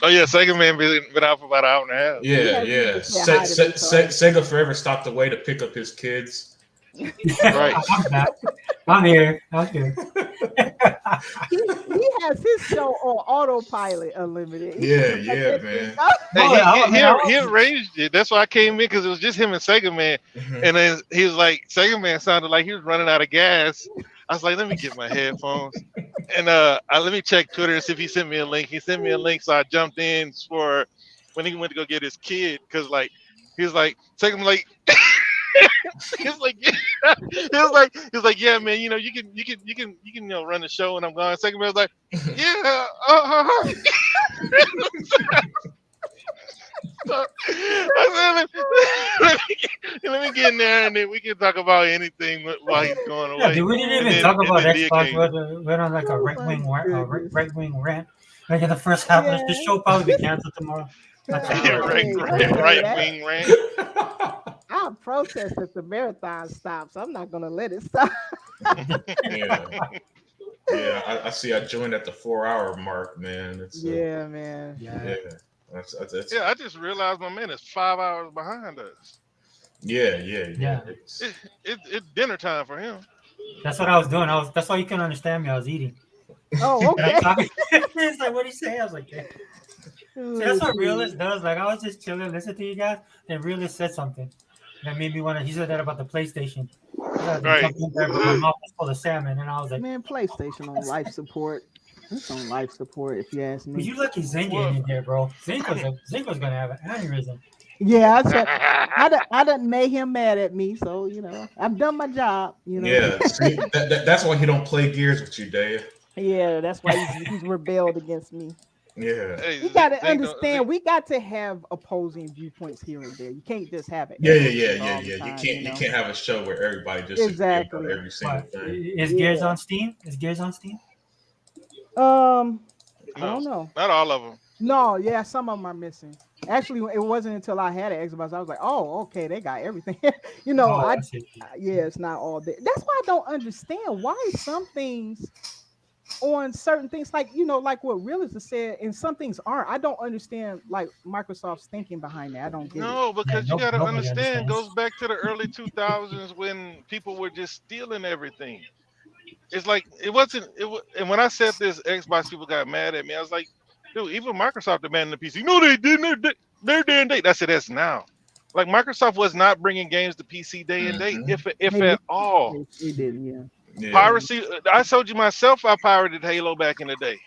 Oh yeah, Sega Man been out for about an hour and a half. Yeah. Sega Forever stopped away to pick up his kids. Right. I'm here. He has his show on autopilot, Unlimited. Yeah, man. He arranged it. That's why I came in because it was just him and Sega Man, and then he was like, Sega Man sounded like he was running out of gas. I was like, let me get my headphones, and let me check Twitter and see if he sent me a link. He sent me a link, so I jumped in for when he went to go get his kid because like he was like, Sega Man like. He was like, yeah, man, you can run the show and I'm gone. Second man was like, yeah, Let me get in there, and then we can talk about anything while he's going Yeah, away. dude, we didn't And even then- talk and about then Dia Xbox. came. Went on like a Oh right my wing goodness. rant. Like in the first half of this Yeah. show, probably be canceled tomorrow. That's Yeah, how right, hey, right, don't say right that. wing rant. I'll protest if the marathon stops. I'm not gonna let it stop. Yeah, I see. I joined at the 4-hour mark, man. It's Yeah, man. yeah. That's Yeah, I just realized my man is 5 hours behind us. yeah. It's dinner time for him. That's what I was doing. That's why you couldn't understand me. I was eating. Oh, And I'm okay. talking. It's like, what do you say? I was like, yeah. See, that's what Realist does. Like, I was just chilling, listening to you guys, and Realist said something that made me want to. He said that about the PlayStation. Right. But my mouth was full of salmon, and I was like, Man, PlayStation on life support. It's on life support, if you ask "But me. you lucky Zink ain't in there, bro. Zink was gonna have an aneurysm." Yeah, I done made him mad at me, so I've done my job. Yeah. See, that's why he don't play Gears with you, Dave. Yeah, that's why he's rebelled against me. Yeah. Hey, You got to Zink don't- understand, we got to have opposing viewpoints here and there. You can't just have it. Yeah. all the You time, can't have a show where everybody just Exactly. agree about every single What? thing. Is Gears on Steam? Is Gears on Steam? I don't No, know. not all of them. No, yeah, some of them are missing. Actually, it wasn't until I had an Xbox I was like, oh, okay, they got everything. I see. Yeah, it's not all there. That's why I don't understand why some things on certain things, like like what Realist said, and some things aren't. I don't understand like Microsoft's thinking behind that. I don't get it. No, because Yeah, you got to nobody understand, understands. goes back to the early 2000s when people were just stealing everything. It's like it wasn't. And when I said this, Xbox people got mad at me. I was like, dude, even Microsoft demanding the PC. No, they didn't. They're day and date. I said that's now. Like Microsoft was not bringing games to PC day and date, if at all. They didn't, yeah. Piracy. I told you myself. I pirated Halo back in the day.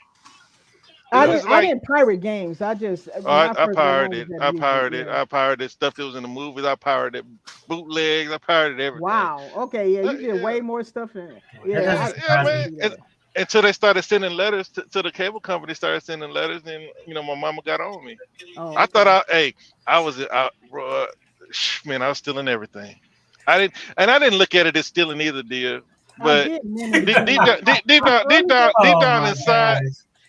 I didn't pirate games. I just I pirated. I pirated stuff that was in the movies. I pirated bootlegs. I pirated everything. Wow. Okay. Yeah, you did way more stuff than it. Yeah, man. Until they started sending letters to the cable company, started sending letters, and my mama got on me. Oh, I thought I was man, I was stealing everything. I didn't look at it as stealing either, dear. But deep down inside.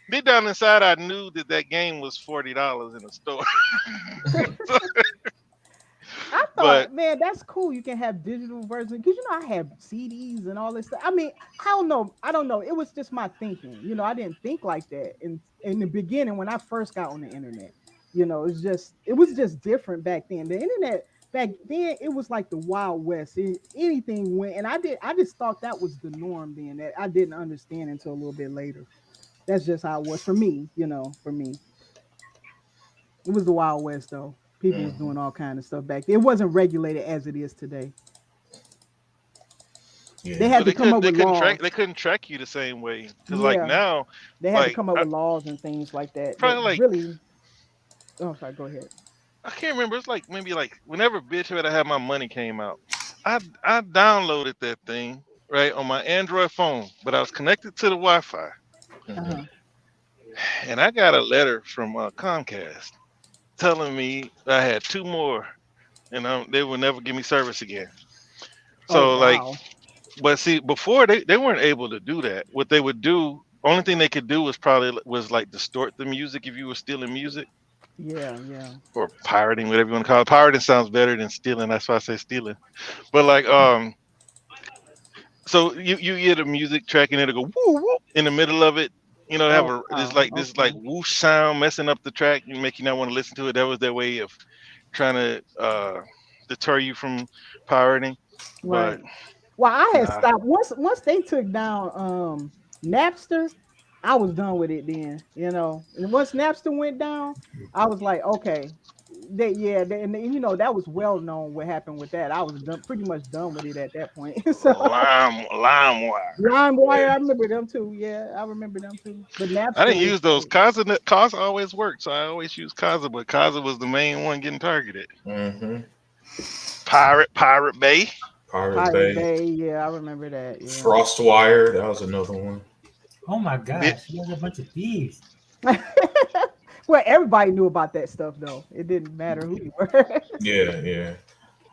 Deep down inside, I knew that game was $40 in the store. I thought, man, that's cool. You can have digital versions because I have CDs and all this stuff. I mean, I don't know. It was just my thinking. I didn't think like that in the beginning when I first got on the internet. It was just different back then. The internet back then, it was like the Wild West. Anything went, and I just thought that was the norm then. That I didn't understand until a little bit later. That's just how it was for me, for me. It was the Wild West, though. People was doing all kind of stuff back then. It wasn't regulated as it is today. Yeah. They had to come up with laws. They couldn't track you the same way. Because like now... They had to come up with laws and things like that. Probably really... Oh, sorry, go ahead. I can't remember. It's like maybe like whenever Bitch Better Have My Money came out, I downloaded that thing, right, on my Android phone. But I was connected to the Wi-Fi. Uh-huh. And I got a letter from Comcast telling me I had 2 more, and they would never give me service again. So but see, before they weren't able to do that. What they would do, only thing they could do was like distort the music if you were stealing music. Yeah. Or pirating, whatever you want to call it. Pirating sounds better than stealing. That's why I say stealing. But like so you get a music track and it'll go woo woo in the middle of it. Have this whoosh sound messing up the track and make you not want to listen to it. That was their way of trying to deter you from pirating. Right. But, well, I had stopped once they took down Napster. I was done with it then, And once Napster went down, I was like, okay, that was well known what happened with that. I was pretty much done with it at that point. So LimeWire, I remember them too. Yeah, I remember them too. But Napster, I didn't use those. Kazaa always worked, so I always used Kazaa, but Kazaa was the main one getting targeted. Mm-hmm. Pirate Bay. Pirate Bay. Yeah, I remember that. Yeah. Frostwire, that was another one. Oh my gosh, you guys are a bunch of thieves. Well, everybody knew about that stuff though. It didn't matter who you were. Yeah.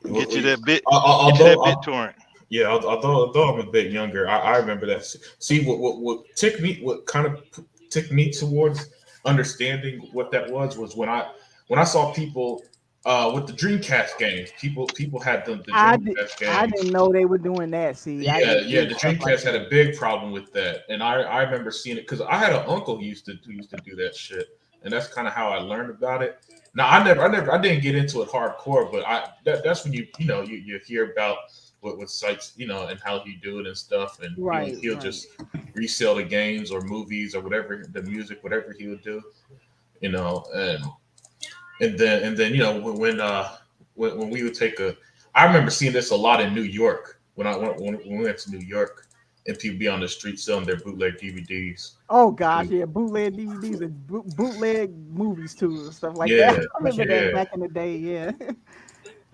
Get you that bit. Although torrent. Yeah, although I'm a bit younger, I remember that. See, what kind of ticked me towards understanding what that was when I saw people with the Dreamcast games. People had the Dreamcast games. I didn't know they were doing that. See, the Dreamcast had a big problem with that, and I remember seeing it because I had an uncle who used to do that shit, and that's kind of how I learned about it. Now I didn't get into it hardcore, but that's when you hear about what sites, and how he do it and stuff, and he'll just resell the games or movies or whatever, the music, whatever he would do, and then when we would take I remember seeing this a lot in New York when we went to New York, and people be on the street selling their bootleg DVDs. Oh gosh, yeah, bootleg DVDs and bootleg movies too, and stuff like that. I remember that back in the day. Yeah.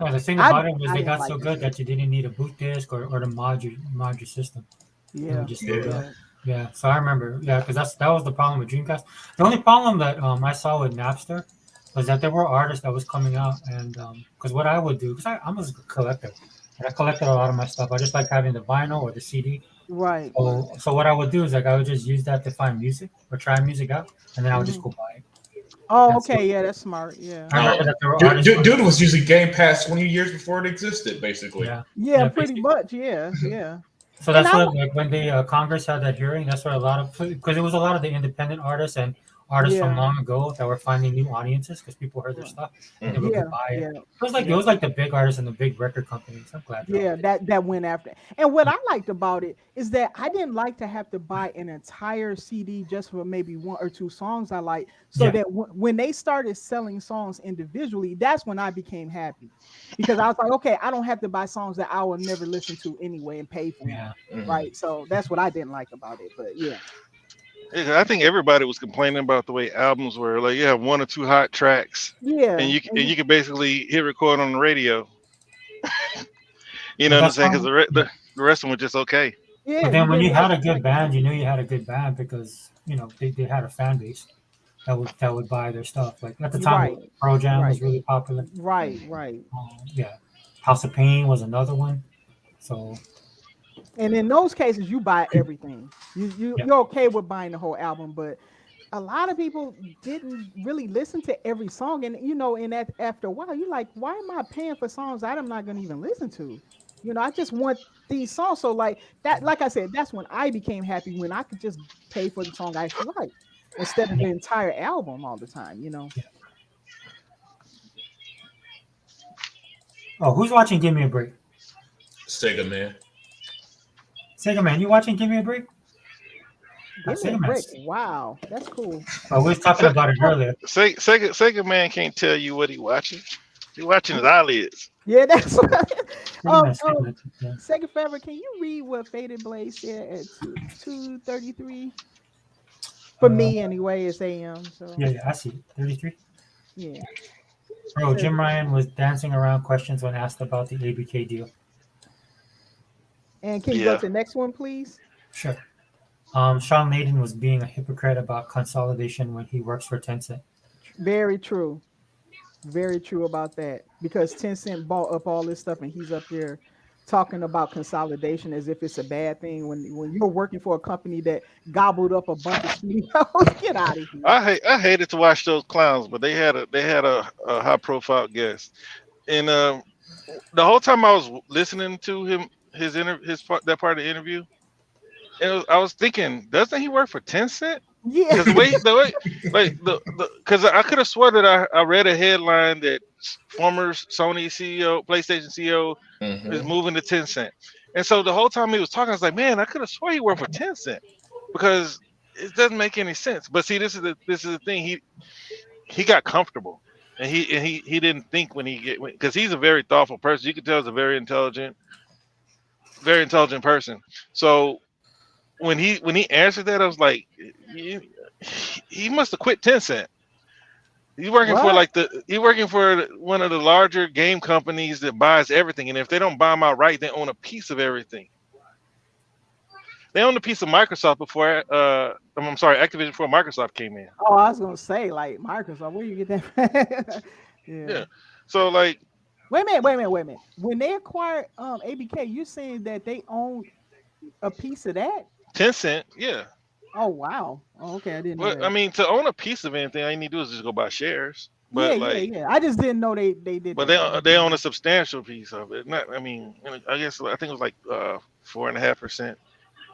Oh, the thing about it was they got so good that you didn't need a boot disc or to mod your system. Yeah. Yeah. So I remember, because that was the problem with Dreamcast. The only problem that I saw with Napster was that there were artists that was coming out, and because what I would do, because I'm a collector, and I collected a lot of my stuff. I just like having the vinyl or the CD. Right. So what I would do is I would just use that to find music or try music out, and then I would just go buy it. Oh, okay, yeah, that's smart. Yeah. I remember that there were dude was using Game Pass 20 years before it existed, basically. Yeah, pretty much. Yeah. So that's what, like, when the Congress had that hearing, that's what a lot of, because it was a lot of the independent artists and artists from long ago that were finding new audiences because people heard their stuff and they would buy it. It was like the big artists and the big record companies. I'm glad. That went after. And what I liked about it is that I didn't like to have to buy an entire CD just for maybe one or two songs I like. So that when they started selling songs individually, that's when I became happy, because I was like, okay, I don't have to buy songs that I will never listen to anyway and pay for them. Right. So that's what I didn't like about it. But I think everybody was complaining about the way albums were. Like, you have one or two hot tracks, and you can basically hit record on the radio. You know what I'm saying? Because the rest of them were just okay. Yeah. But then when you had a good band, you knew you had a good band because they had a fan base that would buy their stuff. Like at the time, Pro Jam was really popular. Right. House of Pain was another one. So. And in those cases, you buy everything. You're okay with buying the whole album, but a lot of people didn't really listen to every song. And after a while, you're like, why am I paying for songs I'm not going to even listen to? I just want these songs. So like I said, that's when I became happy, when I could just pay for the song I actually like instead of the entire album all the time. Oh, who's watching Give Me a Break? Sega Man, you watching Give Me a Break? Give Me a Break. Wow, that's cool. Oh, we were talking about it earlier. Sega Man can't tell you what he watching. He watching his eyelids. Yeah, that's right. Sega Forever, can you read what Faded Blade said at 2:33? For me, anyway, it's AM. So yeah, I see 33. Yeah. Bro, Jim Ryan was dancing around questions when asked about the ABK deal. And can you go to the next one, please? Sure. Sean Layden was being a hypocrite about consolidation when he works for Tencent. Very true. Very true about that. Because Tencent bought up all this stuff and he's up there talking about consolidation as if it's a bad thing when you're working for a company that gobbled up a bunch of studios. Get out of here. I hated to watch those clowns, but they had a high profile guest. And the whole time I was listening to him, that part of the interview, and I was thinking, doesn't he work for Tencent? Yeah. Because I could have sworn that I read a headline that former Sony CEO, PlayStation CEO, is moving to Tencent, and so the whole time he was talking, I was like, man, I could have sworn he worked for Tencent because it doesn't make any sense. But see, this is the thing. He got comfortable, and he didn't think because he's a very thoughtful person. You can tell he's a very intelligent person. So when he answered that, I was like, he must have quit Tencent. He's working for one of the larger game companies that buys everything, and if they don't buy them outright, they own a piece of everything. they owned a piece of Microsoft before. I'm sorry, Activision before Microsoft came in. Oh, I was gonna say like Microsoft. Where you get that? Yeah. So like, Wait a minute. When they acquired ABK, you're saying that they own a piece of that? Tencent, yeah. Oh wow. Oh, okay, I didn't know But that. I mean, to own a piece of anything, all you need to do is just go buy shares. But yeah. I just didn't know they did. But that. they own a substantial piece of it. Not, I mean, I guess I think it was like 4.5%.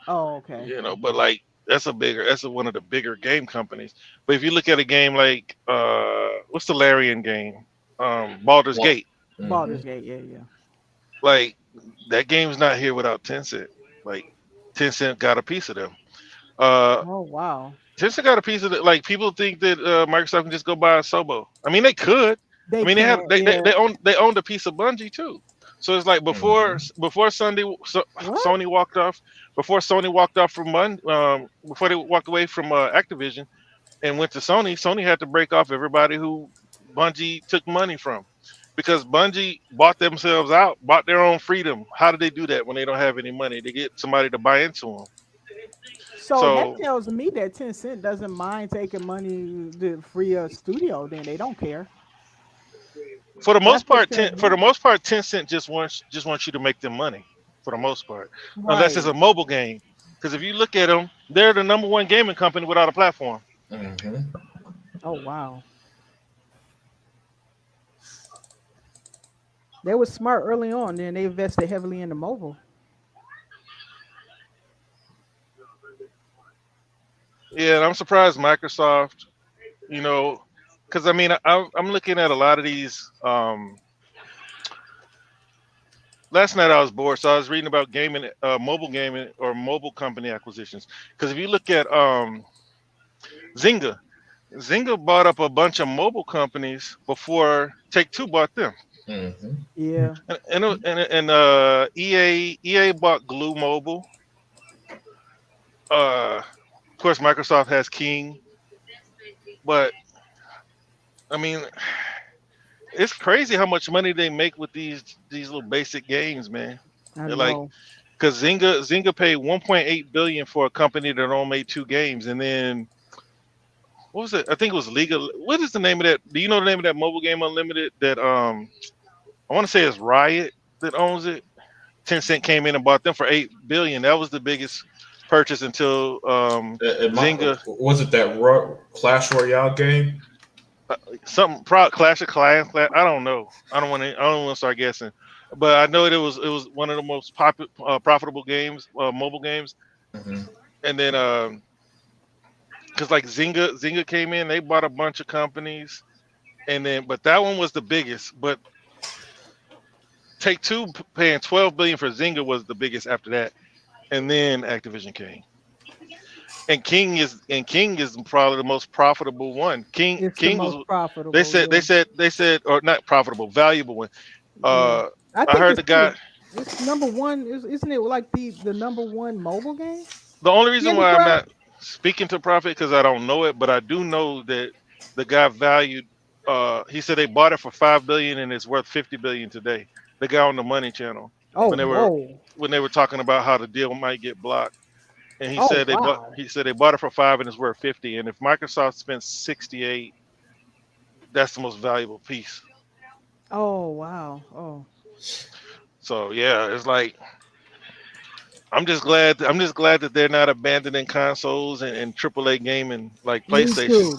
Oh, okay. You know, but like that's one of the bigger game companies. But if you look at a game like what's the Larian game? Baldur's Gate. Baldur's Gate, yeah. Like that game's not here without Tencent. Like Tencent got a piece of them. Oh wow. Tencent got a piece of it. Like people think that Microsoft can just go buy a Sobo. I mean, they could. They owned a piece of Bungie too. So it's like before Sony walked off. Before Sony walked off from before they walked away from Activision and went to Sony, Sony had to break off everybody who Bungie took money from, because Bungie bought themselves out, bought their own freedom. How do they do that when they don't have any money? They get somebody to buy into them. So that tells me that Tencent doesn't mind taking money to free a studio. Then they don't care. For the most part, Tencent just wants you to make them money. For the most part, unless it's a mobile game, because if you look at them, they're the number one gaming company without a platform. Mm-hmm. Oh wow. They were smart early on. Then they invested heavily in the mobile. Yeah, and I'm surprised Microsoft, you know, because I mean, I'm looking at a lot of these. Last night I was bored, so I was reading about mobile gaming or mobile company acquisitions. Because if you look at Zynga bought up a bunch of mobile companies before Take-Two bought them. Mm-hmm. Yeah. And EA bought Glue Mobile. Of course, Microsoft has King, but I mean, it's crazy how much money they make with these little basic games, man. They're like, because Zynga paid 1.8 billion for a company that only made 2 games, and then what was it? I think it was League of. What is the name of that? Do you know the name of that mobile game, Unlimited? That I want to say it's Riot that owns it. Tencent came in and bought them for 8 billion. That was the biggest purchase until Zynga. Was it that Clash Royale game? Clash of Clans. I don't know. I don't want to start guessing, but I know it was one of the most profitable games, mobile games. Mm-hmm. And then because like Zynga came in, they bought a bunch of companies, and then but that one was the biggest. But Take-Two paying 12 billion for Zynga was the biggest after that, and then Activision came. And King is probably the most profitable one. King was profitable. They said or not profitable, valuable one. I heard the guy. It's number one, isn't it like the number one mobile game? The only reason why I'm not speaking to profit because I don't know it, but I do know that the guy valued. He said they bought it for 5 billion and it's worth 50 billion today. The guy on the Money Channel. Oh, when they were talking about how the deal might get blocked. And he said they bought it for 5 and it's worth 50. And if Microsoft spent 68, that's the most valuable piece. Oh wow. Oh. So yeah, it's like I'm just glad that they're not abandoning consoles and AAA gaming like PlayStation.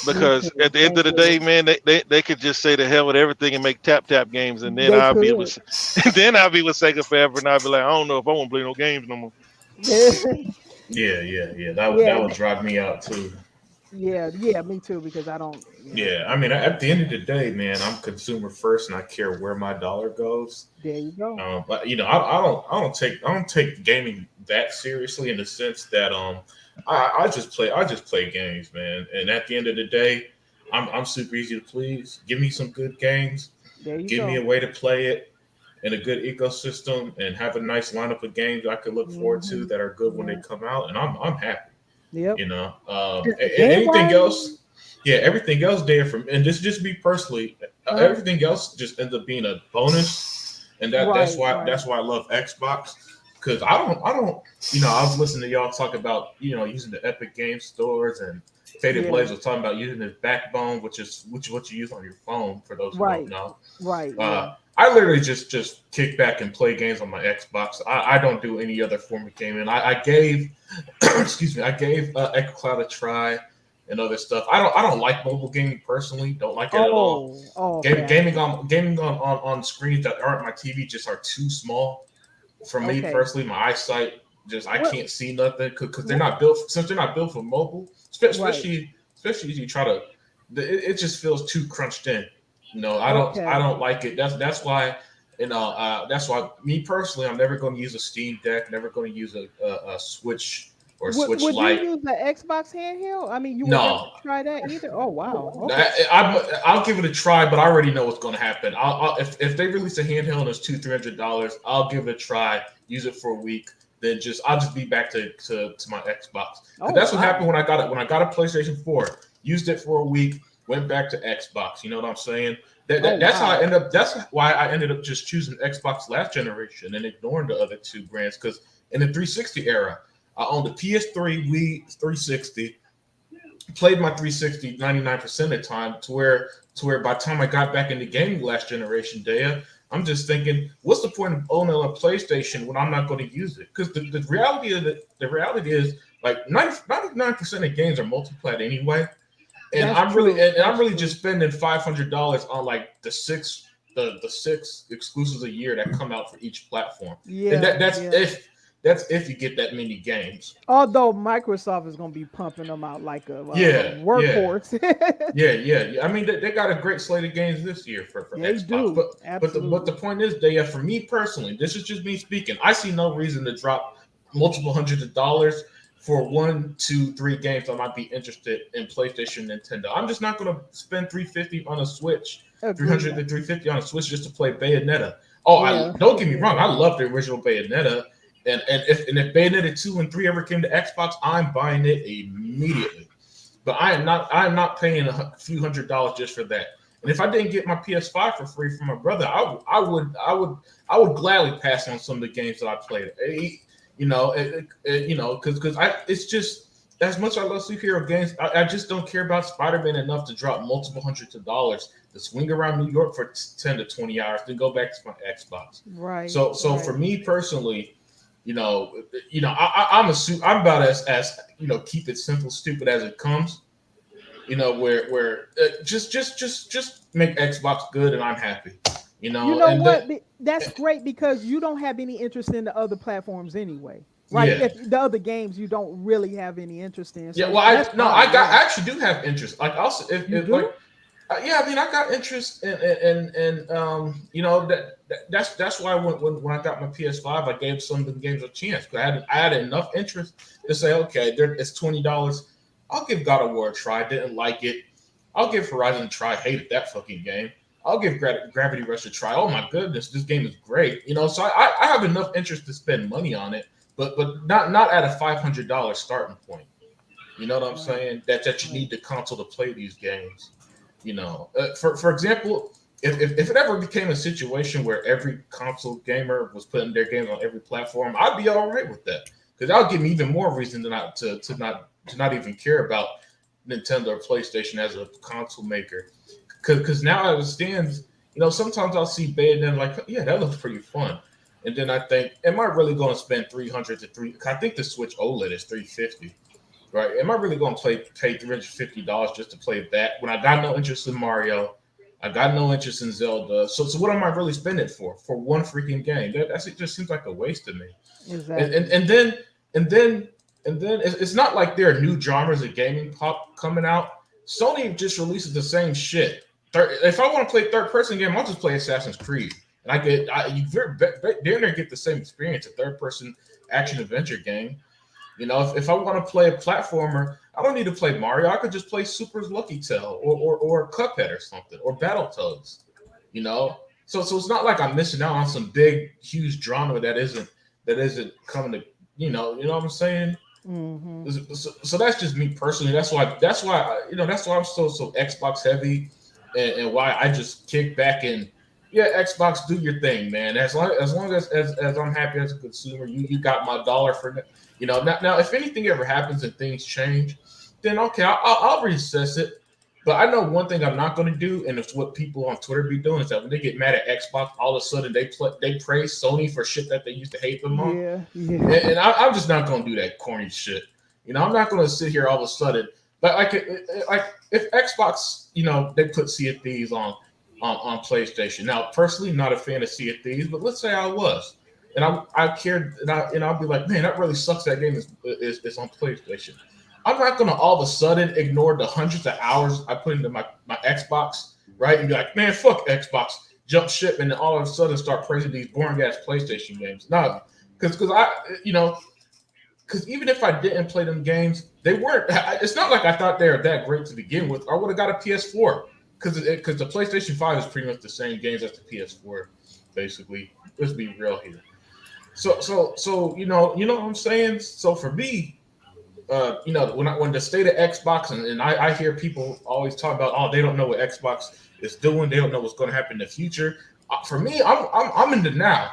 Because at the end of the day, man, they could just say the hell with everything and make tap games, and then I'll be with Sega forever, and I'll be like, I don't know if I won't play no games no more. Yeah. That would drive me out too. Yeah, me too. Because I don't. Yeah, I mean, at the end of the day, man, I'm consumer first, and I care where my dollar goes. There you go. But I don't take gaming that seriously in the sense that I just play games, man. And at the end of the day, I'm super easy to please. Give me some good games. Give me a way to play it in a good ecosystem, and have a nice lineup of games I could look forward to that are good when they come out, and I'm happy. Yep. You know, anything else? Yeah, everything else there and this just me personally, everything else just ends up being a bonus, and that's why I love Xbox, because I don't, you know, I was listening to y'all talk about, you know, using the Epic Game Stores, and Faded Blaze was talking about using the Backbone, which is what you use on your phone. For those who don't know, Right. I literally just kick back and play games on my Xbox. I don't do any other form of gaming. I gave, excuse me, I gave xCloud a try and other stuff. I don't like mobile gaming personally. Don't like it at all. Gaming on screens that aren't my TV just are too small for me personally. My eyesight just I can't see nothing because they're not built. Since they're not built for mobile, especially if you try to, it just feels too crunched in. You know, I don't like it. That's why, you know, that's why me personally, I'm never going to use a Steam Deck. Never going to use a Switch or Switch Lite. Would you use the Xbox handheld? I mean, you wouldn't try that either. Oh wow. Okay. I'll give it a try, but I already know what's going to happen. If they release a handheld and it's $200-$300, I'll give it a try. Use it for a week. Then I'll just be back to my Xbox. That's what happened when I got it. When I got a PlayStation 4, used it for a week. Went back to Xbox. You know what I'm saying? That's how I end up. That's why I ended up just choosing Xbox last generation and ignoring the other two brands. Because in the 360 era, I owned a PS3, Wii 360, played my 360 99% of the time. To where by the time I got back into gaming last generation, I'm just thinking, what's the point of owning a PlayStation when I'm not going to use it? Because the reality is like 99% of games are multiplayer anyway. And I'm really just spending $500 on like the six exclusives a year that come out for each platform. Yeah, and that's if you get that many games. Although Microsoft is going to be pumping them out like a workhorse. Yeah. I mean, they got a great slate of games this year for Xbox. But the point is, for me personally, this is just me speaking. I see no reason to drop multiple hundreds of dollars for 1, 2, 3 games I might be interested in PlayStation, Nintendo. I'm just not going to spend $350 on a Switch, $300 to $350 on a Switch just to play Bayonetta. Don't get me wrong, I love the original Bayonetta, and if Bayonetta 2 and 3 ever came to Xbox, I'm buying it immediately. But I am not paying a few $100s just for that. And if I didn't get my PS5 for free from my brother, I would gladly pass on some of the games that I played. Because it's just, as much as I love superhero games, I just don't care about Spider-Man enough to drop multiple hundreds of dollars to swing around New York for 10 to 20 hours, then go back to my Xbox. Right. So for me personally, I'm about as keep it simple, stupid as it comes. Where just make Xbox good and I'm happy. That's great because you don't have any interest in the other platforms anyway, right? Yeah. If the other games you don't really have any interest in. So I actually do have interest. Like also, I got interest in that's why when I got my PS5, I gave some of the games a chance because I had enough interest to say, okay, it's $20. I'll give God of War a try. Didn't like it. I'll give Horizon a try. Hated that fucking game. I'll give Gravity Rush a try. Oh my goodness, this game is great. So I have enough interest to spend money on it, but not at a $500 starting point. You know what I'm saying? That you need the console to play these games. For example, if it ever became a situation where every console gamer was putting their games on every platform, I'd be all right with that because that would give me even more reason to not even care about Nintendo or PlayStation as a console maker. Because now as it stands, sometimes I'll see Bayonetta like, yeah, that looks pretty fun. And then I think, am I really going to spend $300 to $300? I think the Switch OLED is $350, right? Am I really going to pay $350 just to play that when I got no interest in Mario? I got no interest in Zelda. So what am I really spending it for? For one freaking game? It just seems like a waste to me. Exactly. And then it's not like there are new genres of gaming coming out. Sony just releases the same shit. If I want to play third-person game, I'll just play Assassin's Creed, and you get the same experience, a third-person action-adventure game. If I want to play a platformer, I don't need to play Mario. I could just play Super's Lucky Tail or Cuphead or something, or Battletoads. So it's not like I'm missing out on some big, huge genre that isn't coming to, you know what I'm saying? Mm-hmm. So that's just me personally. That's why I'm so Xbox heavy, and why I just kick back and yeah, Xbox, do your thing, man. As long as I'm happy as a consumer, you got my dollar for that. You know, now if anything ever happens and things change, then okay, I'll reassess it. But I know one thing I'm not going to do, and it's what people on Twitter be doing, is that when they get mad at Xbox, all of a sudden they praise Sony for shit that they used to hate them on. Yeah. And I'm just not going to do that corny shit. You know, I'm not going to sit here all of a sudden. But like if Xbox, you know, they put Sea of Thieves on PlayStation. Now, personally, not a fan of Sea of Thieves, but let's say I was, and I cared, and I'll be like, man, that really sucks. That game is on PlayStation. I'm not gonna all of a sudden ignore the hundreds of hours I put into my Xbox, right? And be like, man, fuck Xbox, jump ship, and then all of a sudden start praising these boring ass PlayStation games. No, because I, you know, because even if I didn't play them games, they weren't. It's not like I thought they were that great to begin with. I would have got a PS4 because the PlayStation 5 is pretty much the same games as the PS4, basically. Let's be real here. So you know what I'm saying. So for me. You know, when the state of Xbox and I hear people always talk about, oh, they don't know what Xbox is doing, they don't know what's going to happen in the future. For me, I'm in the now,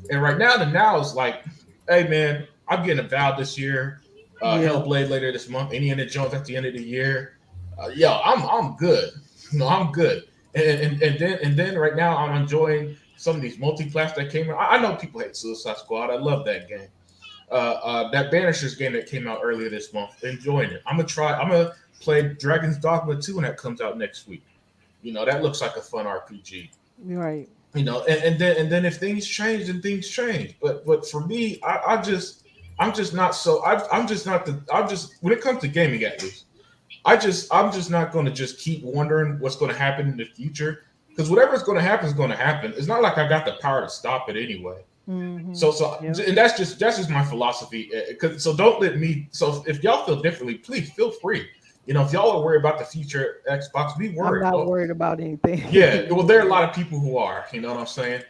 and right now the now is like, hey man, I'm getting a Valve this year, Hellblade later this month, Indiana Jones at the end of the year. I'm good. You know, I'm good. And then right now I'm enjoying some of these multi-class that came out. I know people hate Suicide Squad. I love that game. That Banishers game that came out earlier this month, enjoying it. I'm gonna play Dragon's Dogma 2 when that comes out next week. You know, that looks like a fun RPG. Right. You know, and then if things change, then things change. But for me, I'm just when it comes to gaming at least, I'm just not gonna just keep wondering what's gonna happen in the future. Because whatever's gonna happen is gonna happen. It's not like I got the power to stop it anyway. Mm-hmm. And that's just my philosophy. So don't let me. So if y'all feel differently, please feel free. You know, if y'all are worried about the future Xbox, be worried. I'm not worried about anything. Yeah, well, there are a lot of people who are. You know what I'm saying?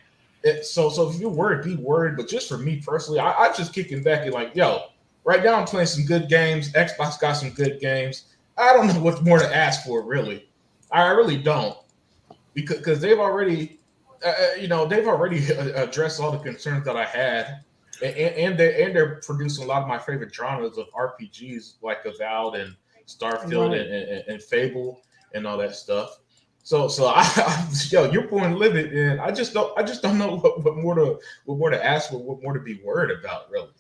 So if you're worried, be worried. But just for me personally, I just kicking back and like, yo, right now I'm playing some good games. Xbox got some good games. I don't know what's more to ask for, really. I really don't, because they've already. They've already addressed all the concerns that I had, and they're producing a lot of my favorite genres of RPGs like Avowed and Starfield right. and Fable and all that stuff. So you're born livid, and I just don't know what more to ask for, what more to be worried about, really.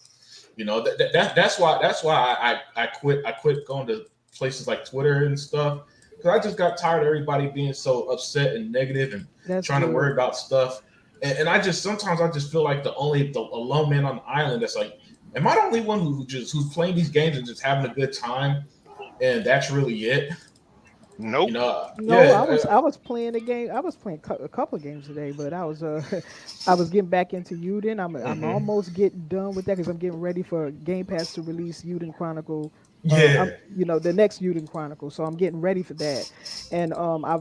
You know, that's why I quit going to places like Twitter and stuff. I just got tired of everybody being so upset and negative and trying to worry about stuff. And sometimes I just feel like the lone man on the island that's like, am I the only one who's playing these games and just having a good time? And that's really it. Nope. You know, I was playing a game. I was playing a couple of games today, but I was getting back into Uden. I'm almost getting done with that because I'm getting ready for Game Pass to release Uden Chronicle. The next Uden Chronicle. So I'm getting ready for that. And I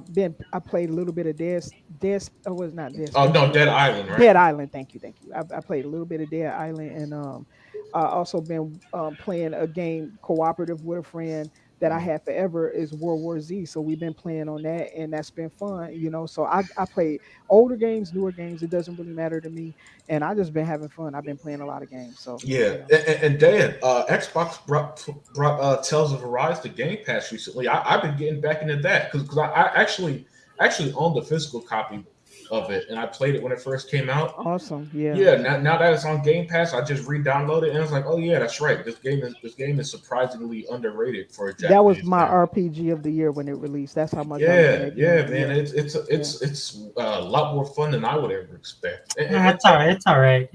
played a little bit of Dead Island, right? Dead Island. Thank you. I played a little bit of Dead Island, and I also been playing a game cooperative with a friend that I had forever is World War Z. So we've been playing on that, and that's been fun, you know. So I play older games, newer games. It doesn't really matter to me, and I just been having fun. I've been playing a lot of games. So yeah, and Dan, Xbox brought Tales of Arise to Game Pass recently. I've been getting back into that because I actually owned a physical copy of it, and I played it when it first came out. Awesome, yeah. Yeah, now that it's on Game Pass, I just re-downloaded it, and I was like, oh yeah, that's right. This game is surprisingly underrated for a Japanese That was my game. RPG of the year when it released. That's how much. Man. It's a lot more fun than I would ever expect. It's all right.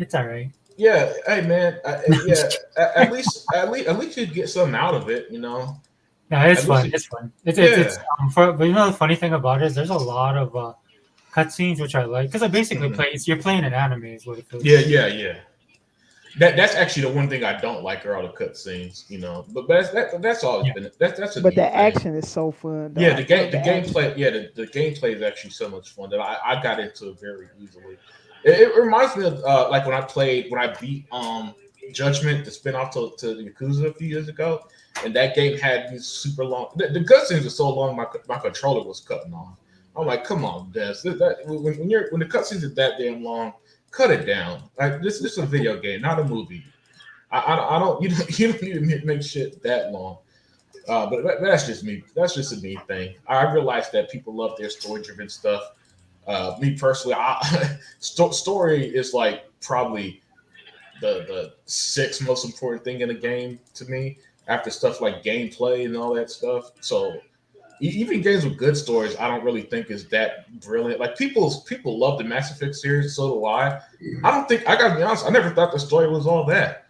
Yeah, hey man, at least you get something out of it, you know. Yeah, it's fun. But you know the funny thing about it is there's a lot of cutscenes which I like because I basically you're playing an anime is what it feels like. Yeah. That's actually the one thing I don't like are all the cutscenes, you know. But that's always been that's a. But the thing. action is so fun. Though. Yeah, the gameplay. Yeah, the gameplay is actually so much fun that I got into it very easily. It reminds me of like when I beat Judgment, the spinoff to Yakuza a few years ago, and that game had these super long. The cutscenes are so long, my controller was cutting off. I'm like, come on, Des. When the cutscenes are that damn long, cut it down. Like this is a video game, not a movie. I don't you don't need to make shit that long. But that's just me. That's just a me thing. I realize that people love their story-driven stuff. Me personally, story is like probably the sixth most important thing in a game to me, after stuff like gameplay and all that stuff. So even games with good stories, I don't really think is that brilliant. Like people love the Mass Effect series, so do I. I don't think, I gotta be honest, I never thought the story was all that.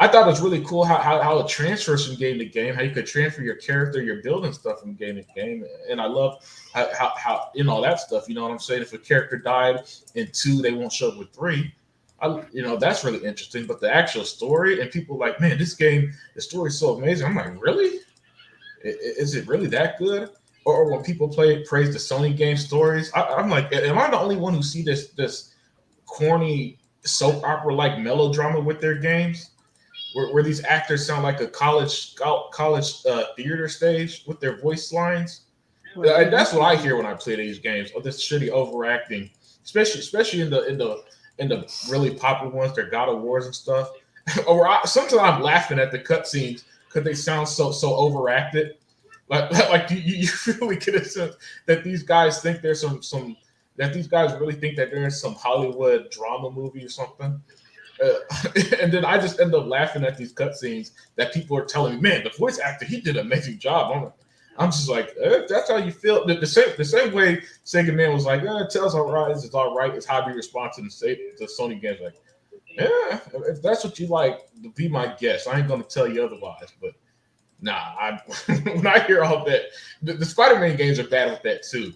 I thought it was really cool how it transfers from game to game, how you could transfer your character, your building stuff from game to game. And I love how in all that stuff, you know what I'm saying? If a character died in 2, they won't show up with 3. That's really interesting. But the actual story, and people like, man, this game, the story is so amazing. I'm like, really? Is it really that good? Or when people praise the Sony game stories, I'm like, am I the only one who see this corny soap opera like melodrama with their games? Where these actors sound like a college theater stage with their voice lines. And that's what I hear when I play these games. Oh, this shitty overacting, especially in the really popular ones, their God of Wars and stuff. Or sometimes I'm laughing at the cutscenes because they sound so overacted. Like you really get a sense that these guys think there's some that these guys really think that they're in some Hollywood drama movie or something. And then I just end up laughing at these cutscenes that people are telling me, man, the voice actor, he did an amazing job. I'm just like, if that's how you feel. The same way Sega Man was like, Tales of Arise is all right. It's how we respond to the Sony games. Like, yeah, if that's what you like, be my guest. I ain't gonna tell you otherwise. But nah, when I hear all that, the Spider-Man games are bad with that too.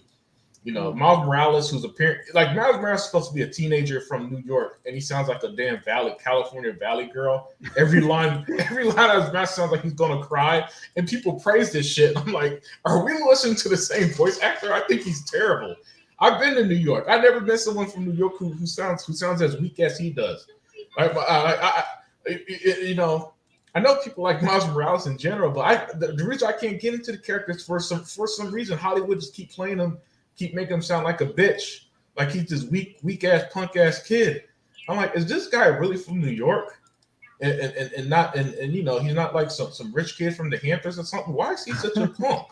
You know, Miles Morales, who's Miles Morales is supposed to be a teenager from New York, and he sounds like a damn California Valley girl. Every line of his mouth sounds like he's gonna cry, and people praise this shit. I'm like, are we listening to the same voice actor? I think he's terrible. I've been to New York. I've never met someone from New York who sounds as weak as he does. You know, I know people like Miles Morales in general, but the reason I can't get into the characters for some reason, Hollywood just keep playing him. Keep making him sound like a bitch, like he's this weak ass punk ass kid. I'm like, is this guy really from New York? And not you know, he's not like some rich kid from the Hamptons or something. Why is he such a punk?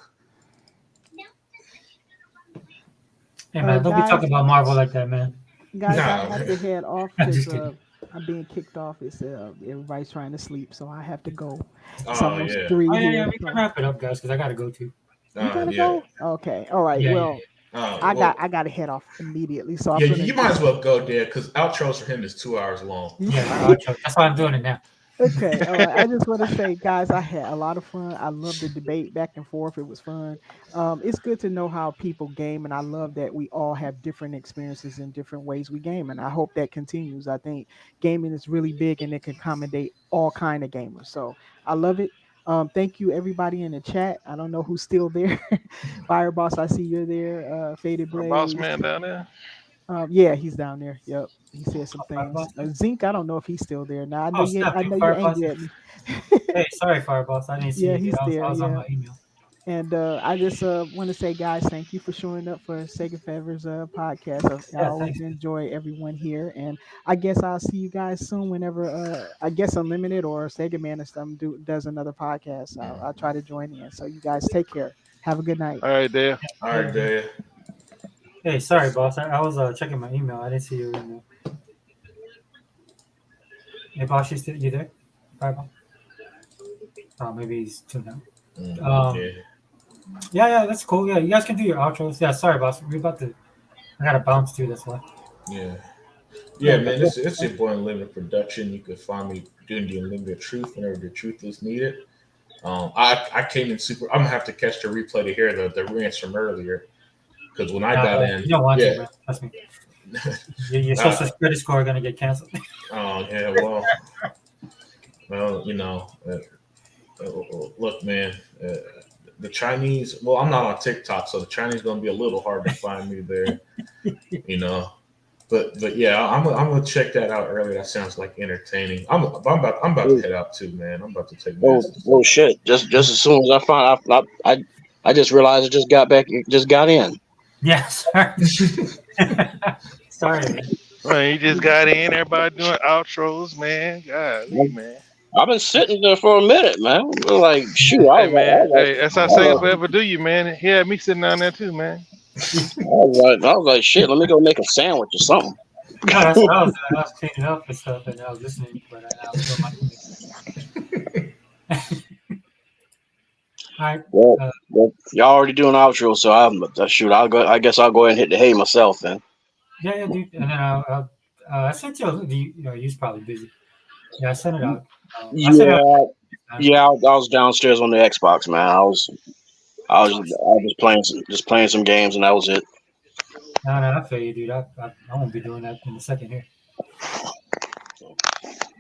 Hey man, don't be talking about Marvel like that, man. Guys, I have to head off I'm just because kidding. I'm being kicked off. It's everybody's trying to sleep, so I have to go. It's Oh almost yeah. 3 here. Yeah, we can wrap it up, guys, because I gotta go too. You gotta Yeah. go? Okay. All right. Yeah, Well, I gotta head off immediately. So Yeah, I'm gonna you might as well go there because outros for him is 2 hours long. Yeah, that's why I'm doing it now. Okay. All right. I just want to say, guys, I had a lot of fun. I love the debate back and forth. It was fun. It's good to know how people game, and I love that we all have different experiences in different ways we game, and I hope that continues. I think gaming is really big, and it can accommodate all kind of gamers. So I love it. Thank you, everybody in the chat. I don't know who's still there. Fireboss, I see you're there. Faded Blaze. Boss man down there. Yeah, he's down there. Yep, he said some things. Zinc, I don't know if he's still there. Now I know you're angry at me. Hey, sorry, Fireboss. I didn't see you. He's there. I was on my email. And I just want to say, guys, thank you for showing up for Sega Fevers podcast. I always enjoy everyone here, and I guess I'll see you guys soon whenever I guess Unlimited or Sega Man or something does another podcast. I'll try to join in. So you guys take care. Have a good night. All right, there. All right, there. Hey, sorry, boss. I was checking my email. I didn't see your email. Hey, boss, you there? Fireboss? Oh, maybe he's tuned out. Yeah, that's cool. Yeah, you guys can do your outros. Yeah, sorry, boss. I gotta bounce too. That's why. Yeah, man. It's your boy Unlimited Production. You can find me doing the Unlimited Truth whenever the truth is needed. I came in super. I'm gonna have to catch the replay to hear the rants from earlier because when I got in, you don't want to, man. Trust me. Your social credit score are gonna get canceled. Oh yeah, well, you know, look, man. The Chinese, well, I'm not on TikTok, so the Chinese gonna be a little hard to find me there, you know. But yeah, I'm gonna check that out earlier. That sounds like entertaining. I'm about to head out too, man. I'm about to take. Oh shit! Just as soon as I just realized I just got in. Yeah, sorry. Sorry. Man. Man, you just got in. Everybody doing outros, man. Golly, man. I've been sitting there for a minute, man. I'm like, shoot, Hey, man. Hey, that's how Sega Forever do you, man. He had me sitting down there too, man. I was like, shit, let me go make a sandwich or something. No, that's what I was doing. I was cleaning up and stuff, and I was listening, but I was doing my thing. All right. Well, y'all already doing outro, so shoot. I guess I'll go ahead and hit the hay myself then. Yeah, dude. And then I sent you. You're probably busy. Yeah, I sent it out. I was downstairs on the Xbox, man. I was playing some games, and that was it. No, I feel you, dude. I won't be doing that in a second here.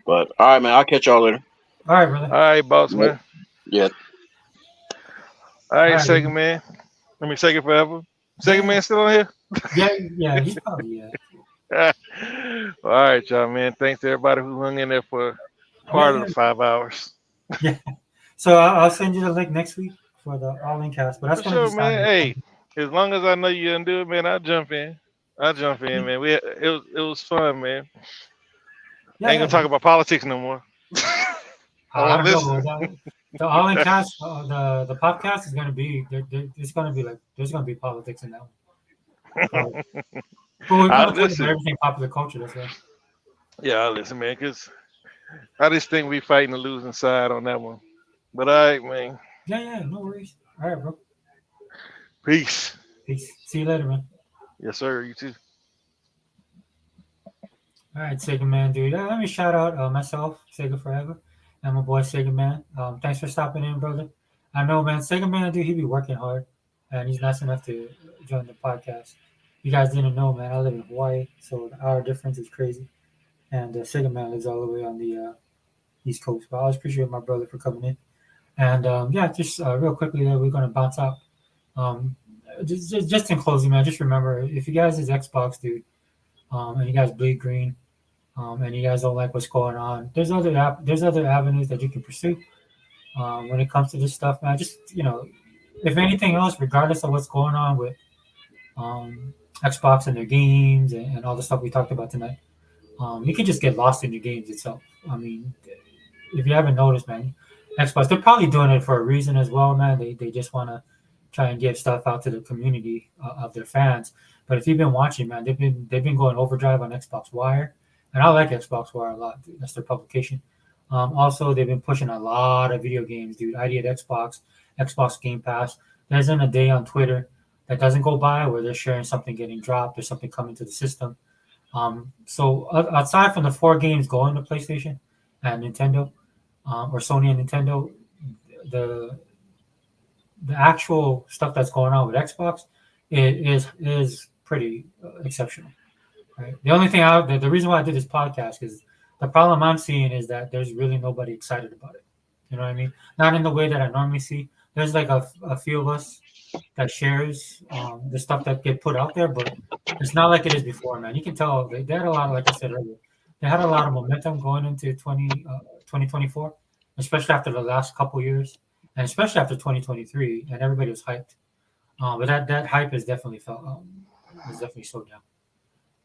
But all right, man. I'll catch y'all later. All right, brother. All right, boss, man. Yeah. All right, Sega man. Let me Sega Forever. Sega man still on here? Yeah, he's probably All right, y'all, man. Thanks to everybody who hung in there for part of the 5 hours. Yeah. So I'll send you the link next week for the all-in cast. But that's for sure, man. Hey, as long as I know you didn't do it, man, I'll jump in. Man. It was fun, man. I ain't gonna talk about politics no more. I don't know. The all-in cast, the podcast is gonna be it's gonna be like there's gonna be politics in that one. So, but we're gonna talk about everything popular culture. That's right. Yeah, I'll listen, man, because I just think we fighting the losing side on that one. But all right, man. Yeah, no worries. All right, bro. Peace. See you later, man. Yes, sir. You too. All right, Sega Man, dude. Let me shout out myself, Sega Forever, and my boy Sega Man. Thanks for stopping in, brother. I know, man, Sega Man, dude, he be working hard, and he's nice enough to join the podcast. You guys didn't know, man, I live in Hawaii, so the hour difference is crazy. And Sega Man lives all the way on the East Coast. But I always appreciate my brother for coming in. And just real quickly, we're going to bounce out. Just in closing, man, just remember, if you guys is Xbox, dude, and you guys bleed green, and you guys don't like what's going on, there's other avenues that you can pursue when it comes to this stuff, man. Just, if anything else, regardless of what's going on with Xbox and their games and all the stuff we talked about tonight, you can just get lost in the games itself. I mean, if you haven't noticed, man, Xbox, they're probably doing it for a reason as well, man. They just want to try and give stuff out to the community of their fans. But if you've been watching, man, they've been going overdrive on Xbox Wire, and I like Xbox Wire a lot. That's their publication. Also, they've been pushing a lot of video games, dude. ID at Xbox Game Pass. There isn't a day on Twitter that doesn't go by where they're sharing something getting dropped or something coming to the system. So aside from the 4 games going to PlayStation and Nintendo, or Sony and Nintendo, the actual stuff that's going on with Xbox is pretty exceptional. Right? The only thing the reason why I did this podcast is the problem I'm seeing is that there's really nobody excited about it. You know what I mean? Not in the way that I normally see. There's like a few of us that shares the stuff that get put out there, but it's not like it is before, man. You can tell they had a lot of, like I said earlier, they had a lot of momentum going into 2024, especially after the last couple years, and especially after 2023, and everybody was hyped. But that hype is definitely slowed down,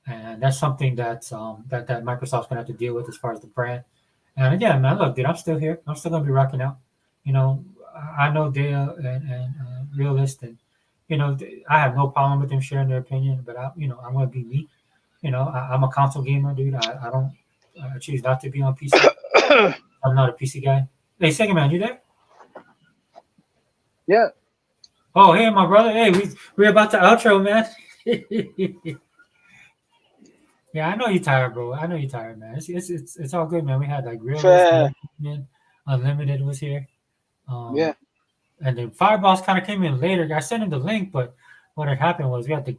and that's something that Microsoft's gonna have to deal with as far as the brand. And again, man, look, dude, I'm still here. I'm still gonna be rocking out. I know Dea and Realist, and I have no problem with them sharing their opinion. But I'm gonna be me. I'm a console gamer, dude. I choose not to be on PC. I'm not a PC guy. Hey, Sega Man, you there? Yeah. Oh, hey, my brother. Hey, we're about to outro, man. Yeah, I know you're tired, bro. I know you're tired, man. It's all good, man. We had like Realist, Unlimited was here. Yeah. And then Fireballs kind of came in later. I sent him the link, but what had happened was we had the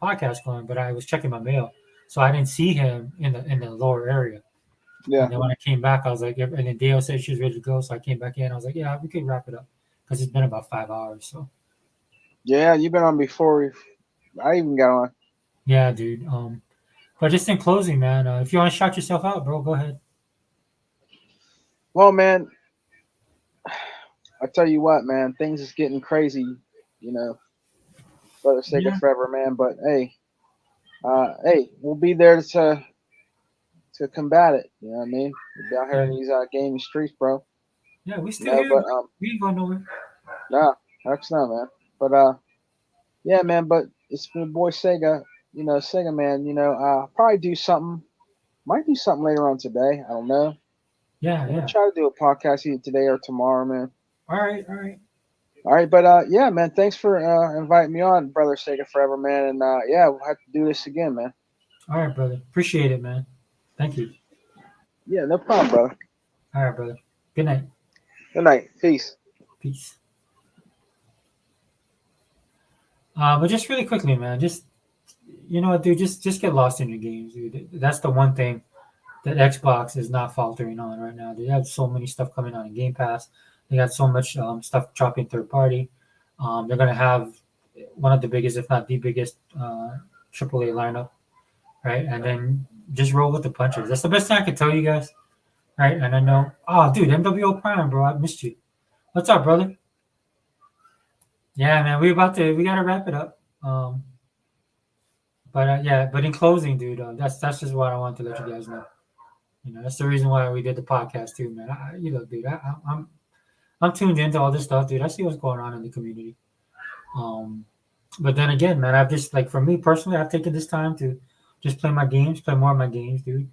podcast going, but I was checking my mail, so I didn't see him in the lower area. Yeah. And then when I came back, I was like, and then Dale said she was ready to go, so I came back in. I was like, yeah, we could wrap it up because it's been about 5 hours. So. Yeah, you've been on before. I even got on. Yeah, dude. But just in closing, man, if you want to shout yourself out, bro, go ahead. Well, man, I tell you what, man, things is getting crazy. Brother Sega Yeah. forever, man. But hey, we'll be there to combat it. You know what I mean? We'll be out here in these gaming streets, bro. Yeah, we You still know, here. but We ain't going nowhere. nah, that's not, man. But yeah, man. But it's my boy Sega. You know, Sega, man. You know, probably do something. Might do something later on today. I don't know. Yeah, We'll yeah. try to do a podcast either today or tomorrow, man. All right, all right. All right, but yeah, man. Thanks for inviting me on, brother Sega forever, man. And yeah, we'll have to do this again, man. All right, brother. Appreciate it, man. Thank you. Yeah, no problem, brother. All right, brother. Good night. Good night. Peace. Peace. But just really quickly, man, just you know what, dude, just get lost in your games, dude. That's the one thing that Xbox is not faltering on right now. They have so many stuff coming out in Game Pass. They got so much stuff dropping third party. They're gonna have one of the biggest, if not the biggest, AAA lineup, right? And then just roll with the punches. That's the best thing I can tell you guys, right? And I know, oh, dude, MWO Prime, bro, I missed you. What's up, brother? Yeah, man, we gotta wrap it up. But yeah, but in closing, dude, that's just what I want to let you guys know. You know, that's the reason why we did the podcast too, man. Dude, I'm tuned into all this stuff, dude. I see what's going on in the community. But then again, man, I've just like for me personally, I've taken this time to just play my games, play more of my games, dude.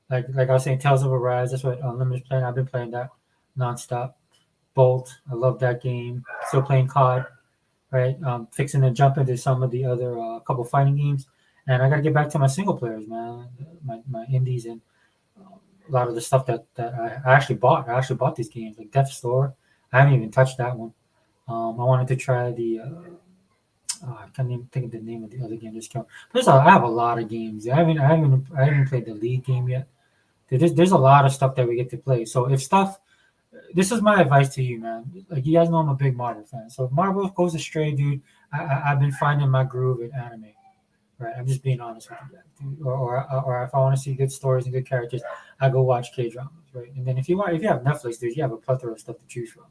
Like I was saying, Tales of Arise. That's what Unlimited's playing. I've been playing that nonstop. Bolt, I love that game. Still playing COD, right? Fixing to jump into some of the other couple fighting games, and I gotta get back to my single players, man. My indies and a lot of the stuff that I actually bought. I actually bought these games like Death's Door. I haven't even touched that one. I wanted to try the. I can't even think of the name of the other game. Just count. I have a lot of games. I haven't played the League game yet. There's a lot of stuff that we get to play. So if stuff, this is my advice to you, man. Like you guys know, I'm a big Marvel fan. So if Marvel goes astray, dude, I've been finding my groove in anime. Right, I'm just being honest with you guys, dude. Or if I want to see good stories and good characters, I go watch K dramas, right? And then if you have Netflix, dude, you have a plethora of stuff to choose from,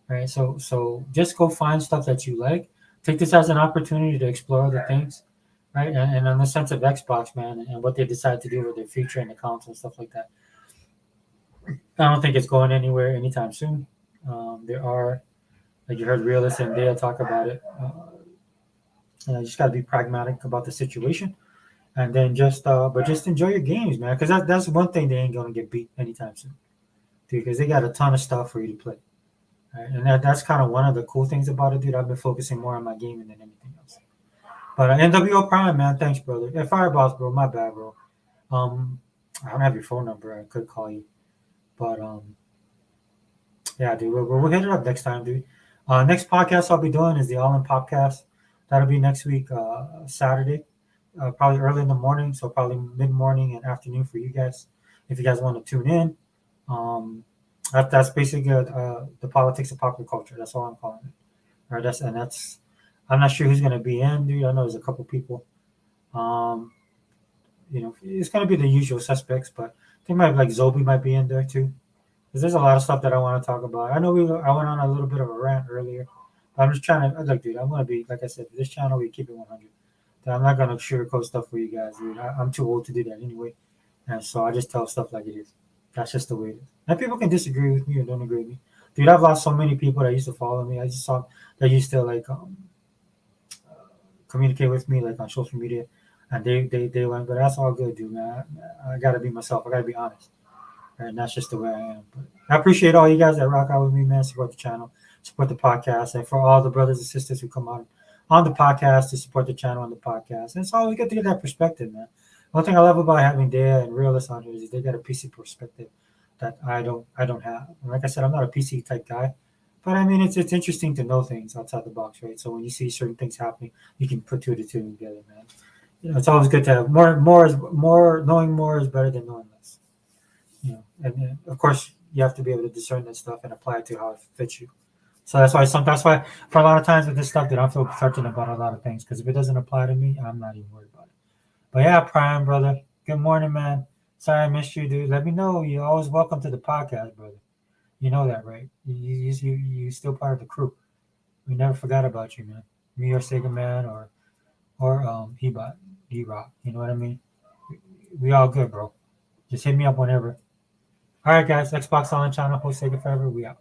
right? So just go find stuff that you like. Take this as an opportunity to explore other things, right? And on the sense of Xbox, man, and what they decide to do with their future and the console and stuff like that. I don't think it's going anywhere anytime soon. There are, like you heard Realist and Dale talk about it. You just got to be pragmatic about the situation, and then just enjoy your games, man. Because that's one thing they ain't gonna get beat anytime soon, dude. Because they got a ton of stuff for you to play, right? And that's kind of one of the cool things about it, dude. I've been focusing more on my gaming than anything else. But NWO Prime, man, thanks, brother. Yeah, Fireboss, bro, my bad, bro. I don't have your phone number. I could call you, but yeah, dude, we'll hit it up next time, dude. Next podcast I'll be doing is the All In Podcast. That'll be next week, Saturday, probably early in the morning. So probably mid-morning and afternoon for you guys. If you guys want to tune in, that's basically the politics of popular culture. That's all I'm calling it. All right, I'm not sure who's gonna be in, dude. I know there's a couple people. It's gonna be the usual suspects, but I think like Zobi might be in there too. Because there's a lot of stuff that I want to talk about. I know I went on a little bit of a rant earlier. I'm just trying to, like, dude, I'm going to be, like I said, this channel, we keep it 100. I'm not going to sugarcoat stuff for you guys, dude. I'm too old to do that anyway. And so I just tell stuff like it is. That's just the way it is. And people can disagree with me or don't agree with me. Dude, I've lost so many people that used to follow me. I just saw that used to, like, communicate with me, like, on social media. And they went, but that's all good, dude, man. I got to be myself. I got to be honest. And that's just the way I am. But I appreciate all you guys that rock out with me, man. Support the channel, support the podcast, and for all the brothers and sisters who come on the podcast to support the channel on the podcast. And it's always good to get that perspective, man. One thing I love about having Dea and Realist on here is they got a PC perspective that I don't have. And like I said, I'm not a PC type guy, but I mean it's interesting to know things outside the box, right? So when you see certain things happening, you can put two to two together, man. It's always good to have more. Knowing more is better than knowing less. And of course you have to be able to discern that stuff and apply it to how it fits you. So that's why for a lot of times with this stuff that I feel certain about a lot of things, because if it doesn't apply to me, I'm not even worried about it. But yeah, Prime, brother, good morning, man. Sorry I missed you, dude. Let me know. You're always welcome to the podcast, brother. You know that, right? You still part of the crew. We never forgot about you, man. me or Sega Man or Ebot, D-Rock. You know what I mean? We all good, bro. Just hit me up whenever. All right, guys. Xbox On channel, host Sega Forever. We out.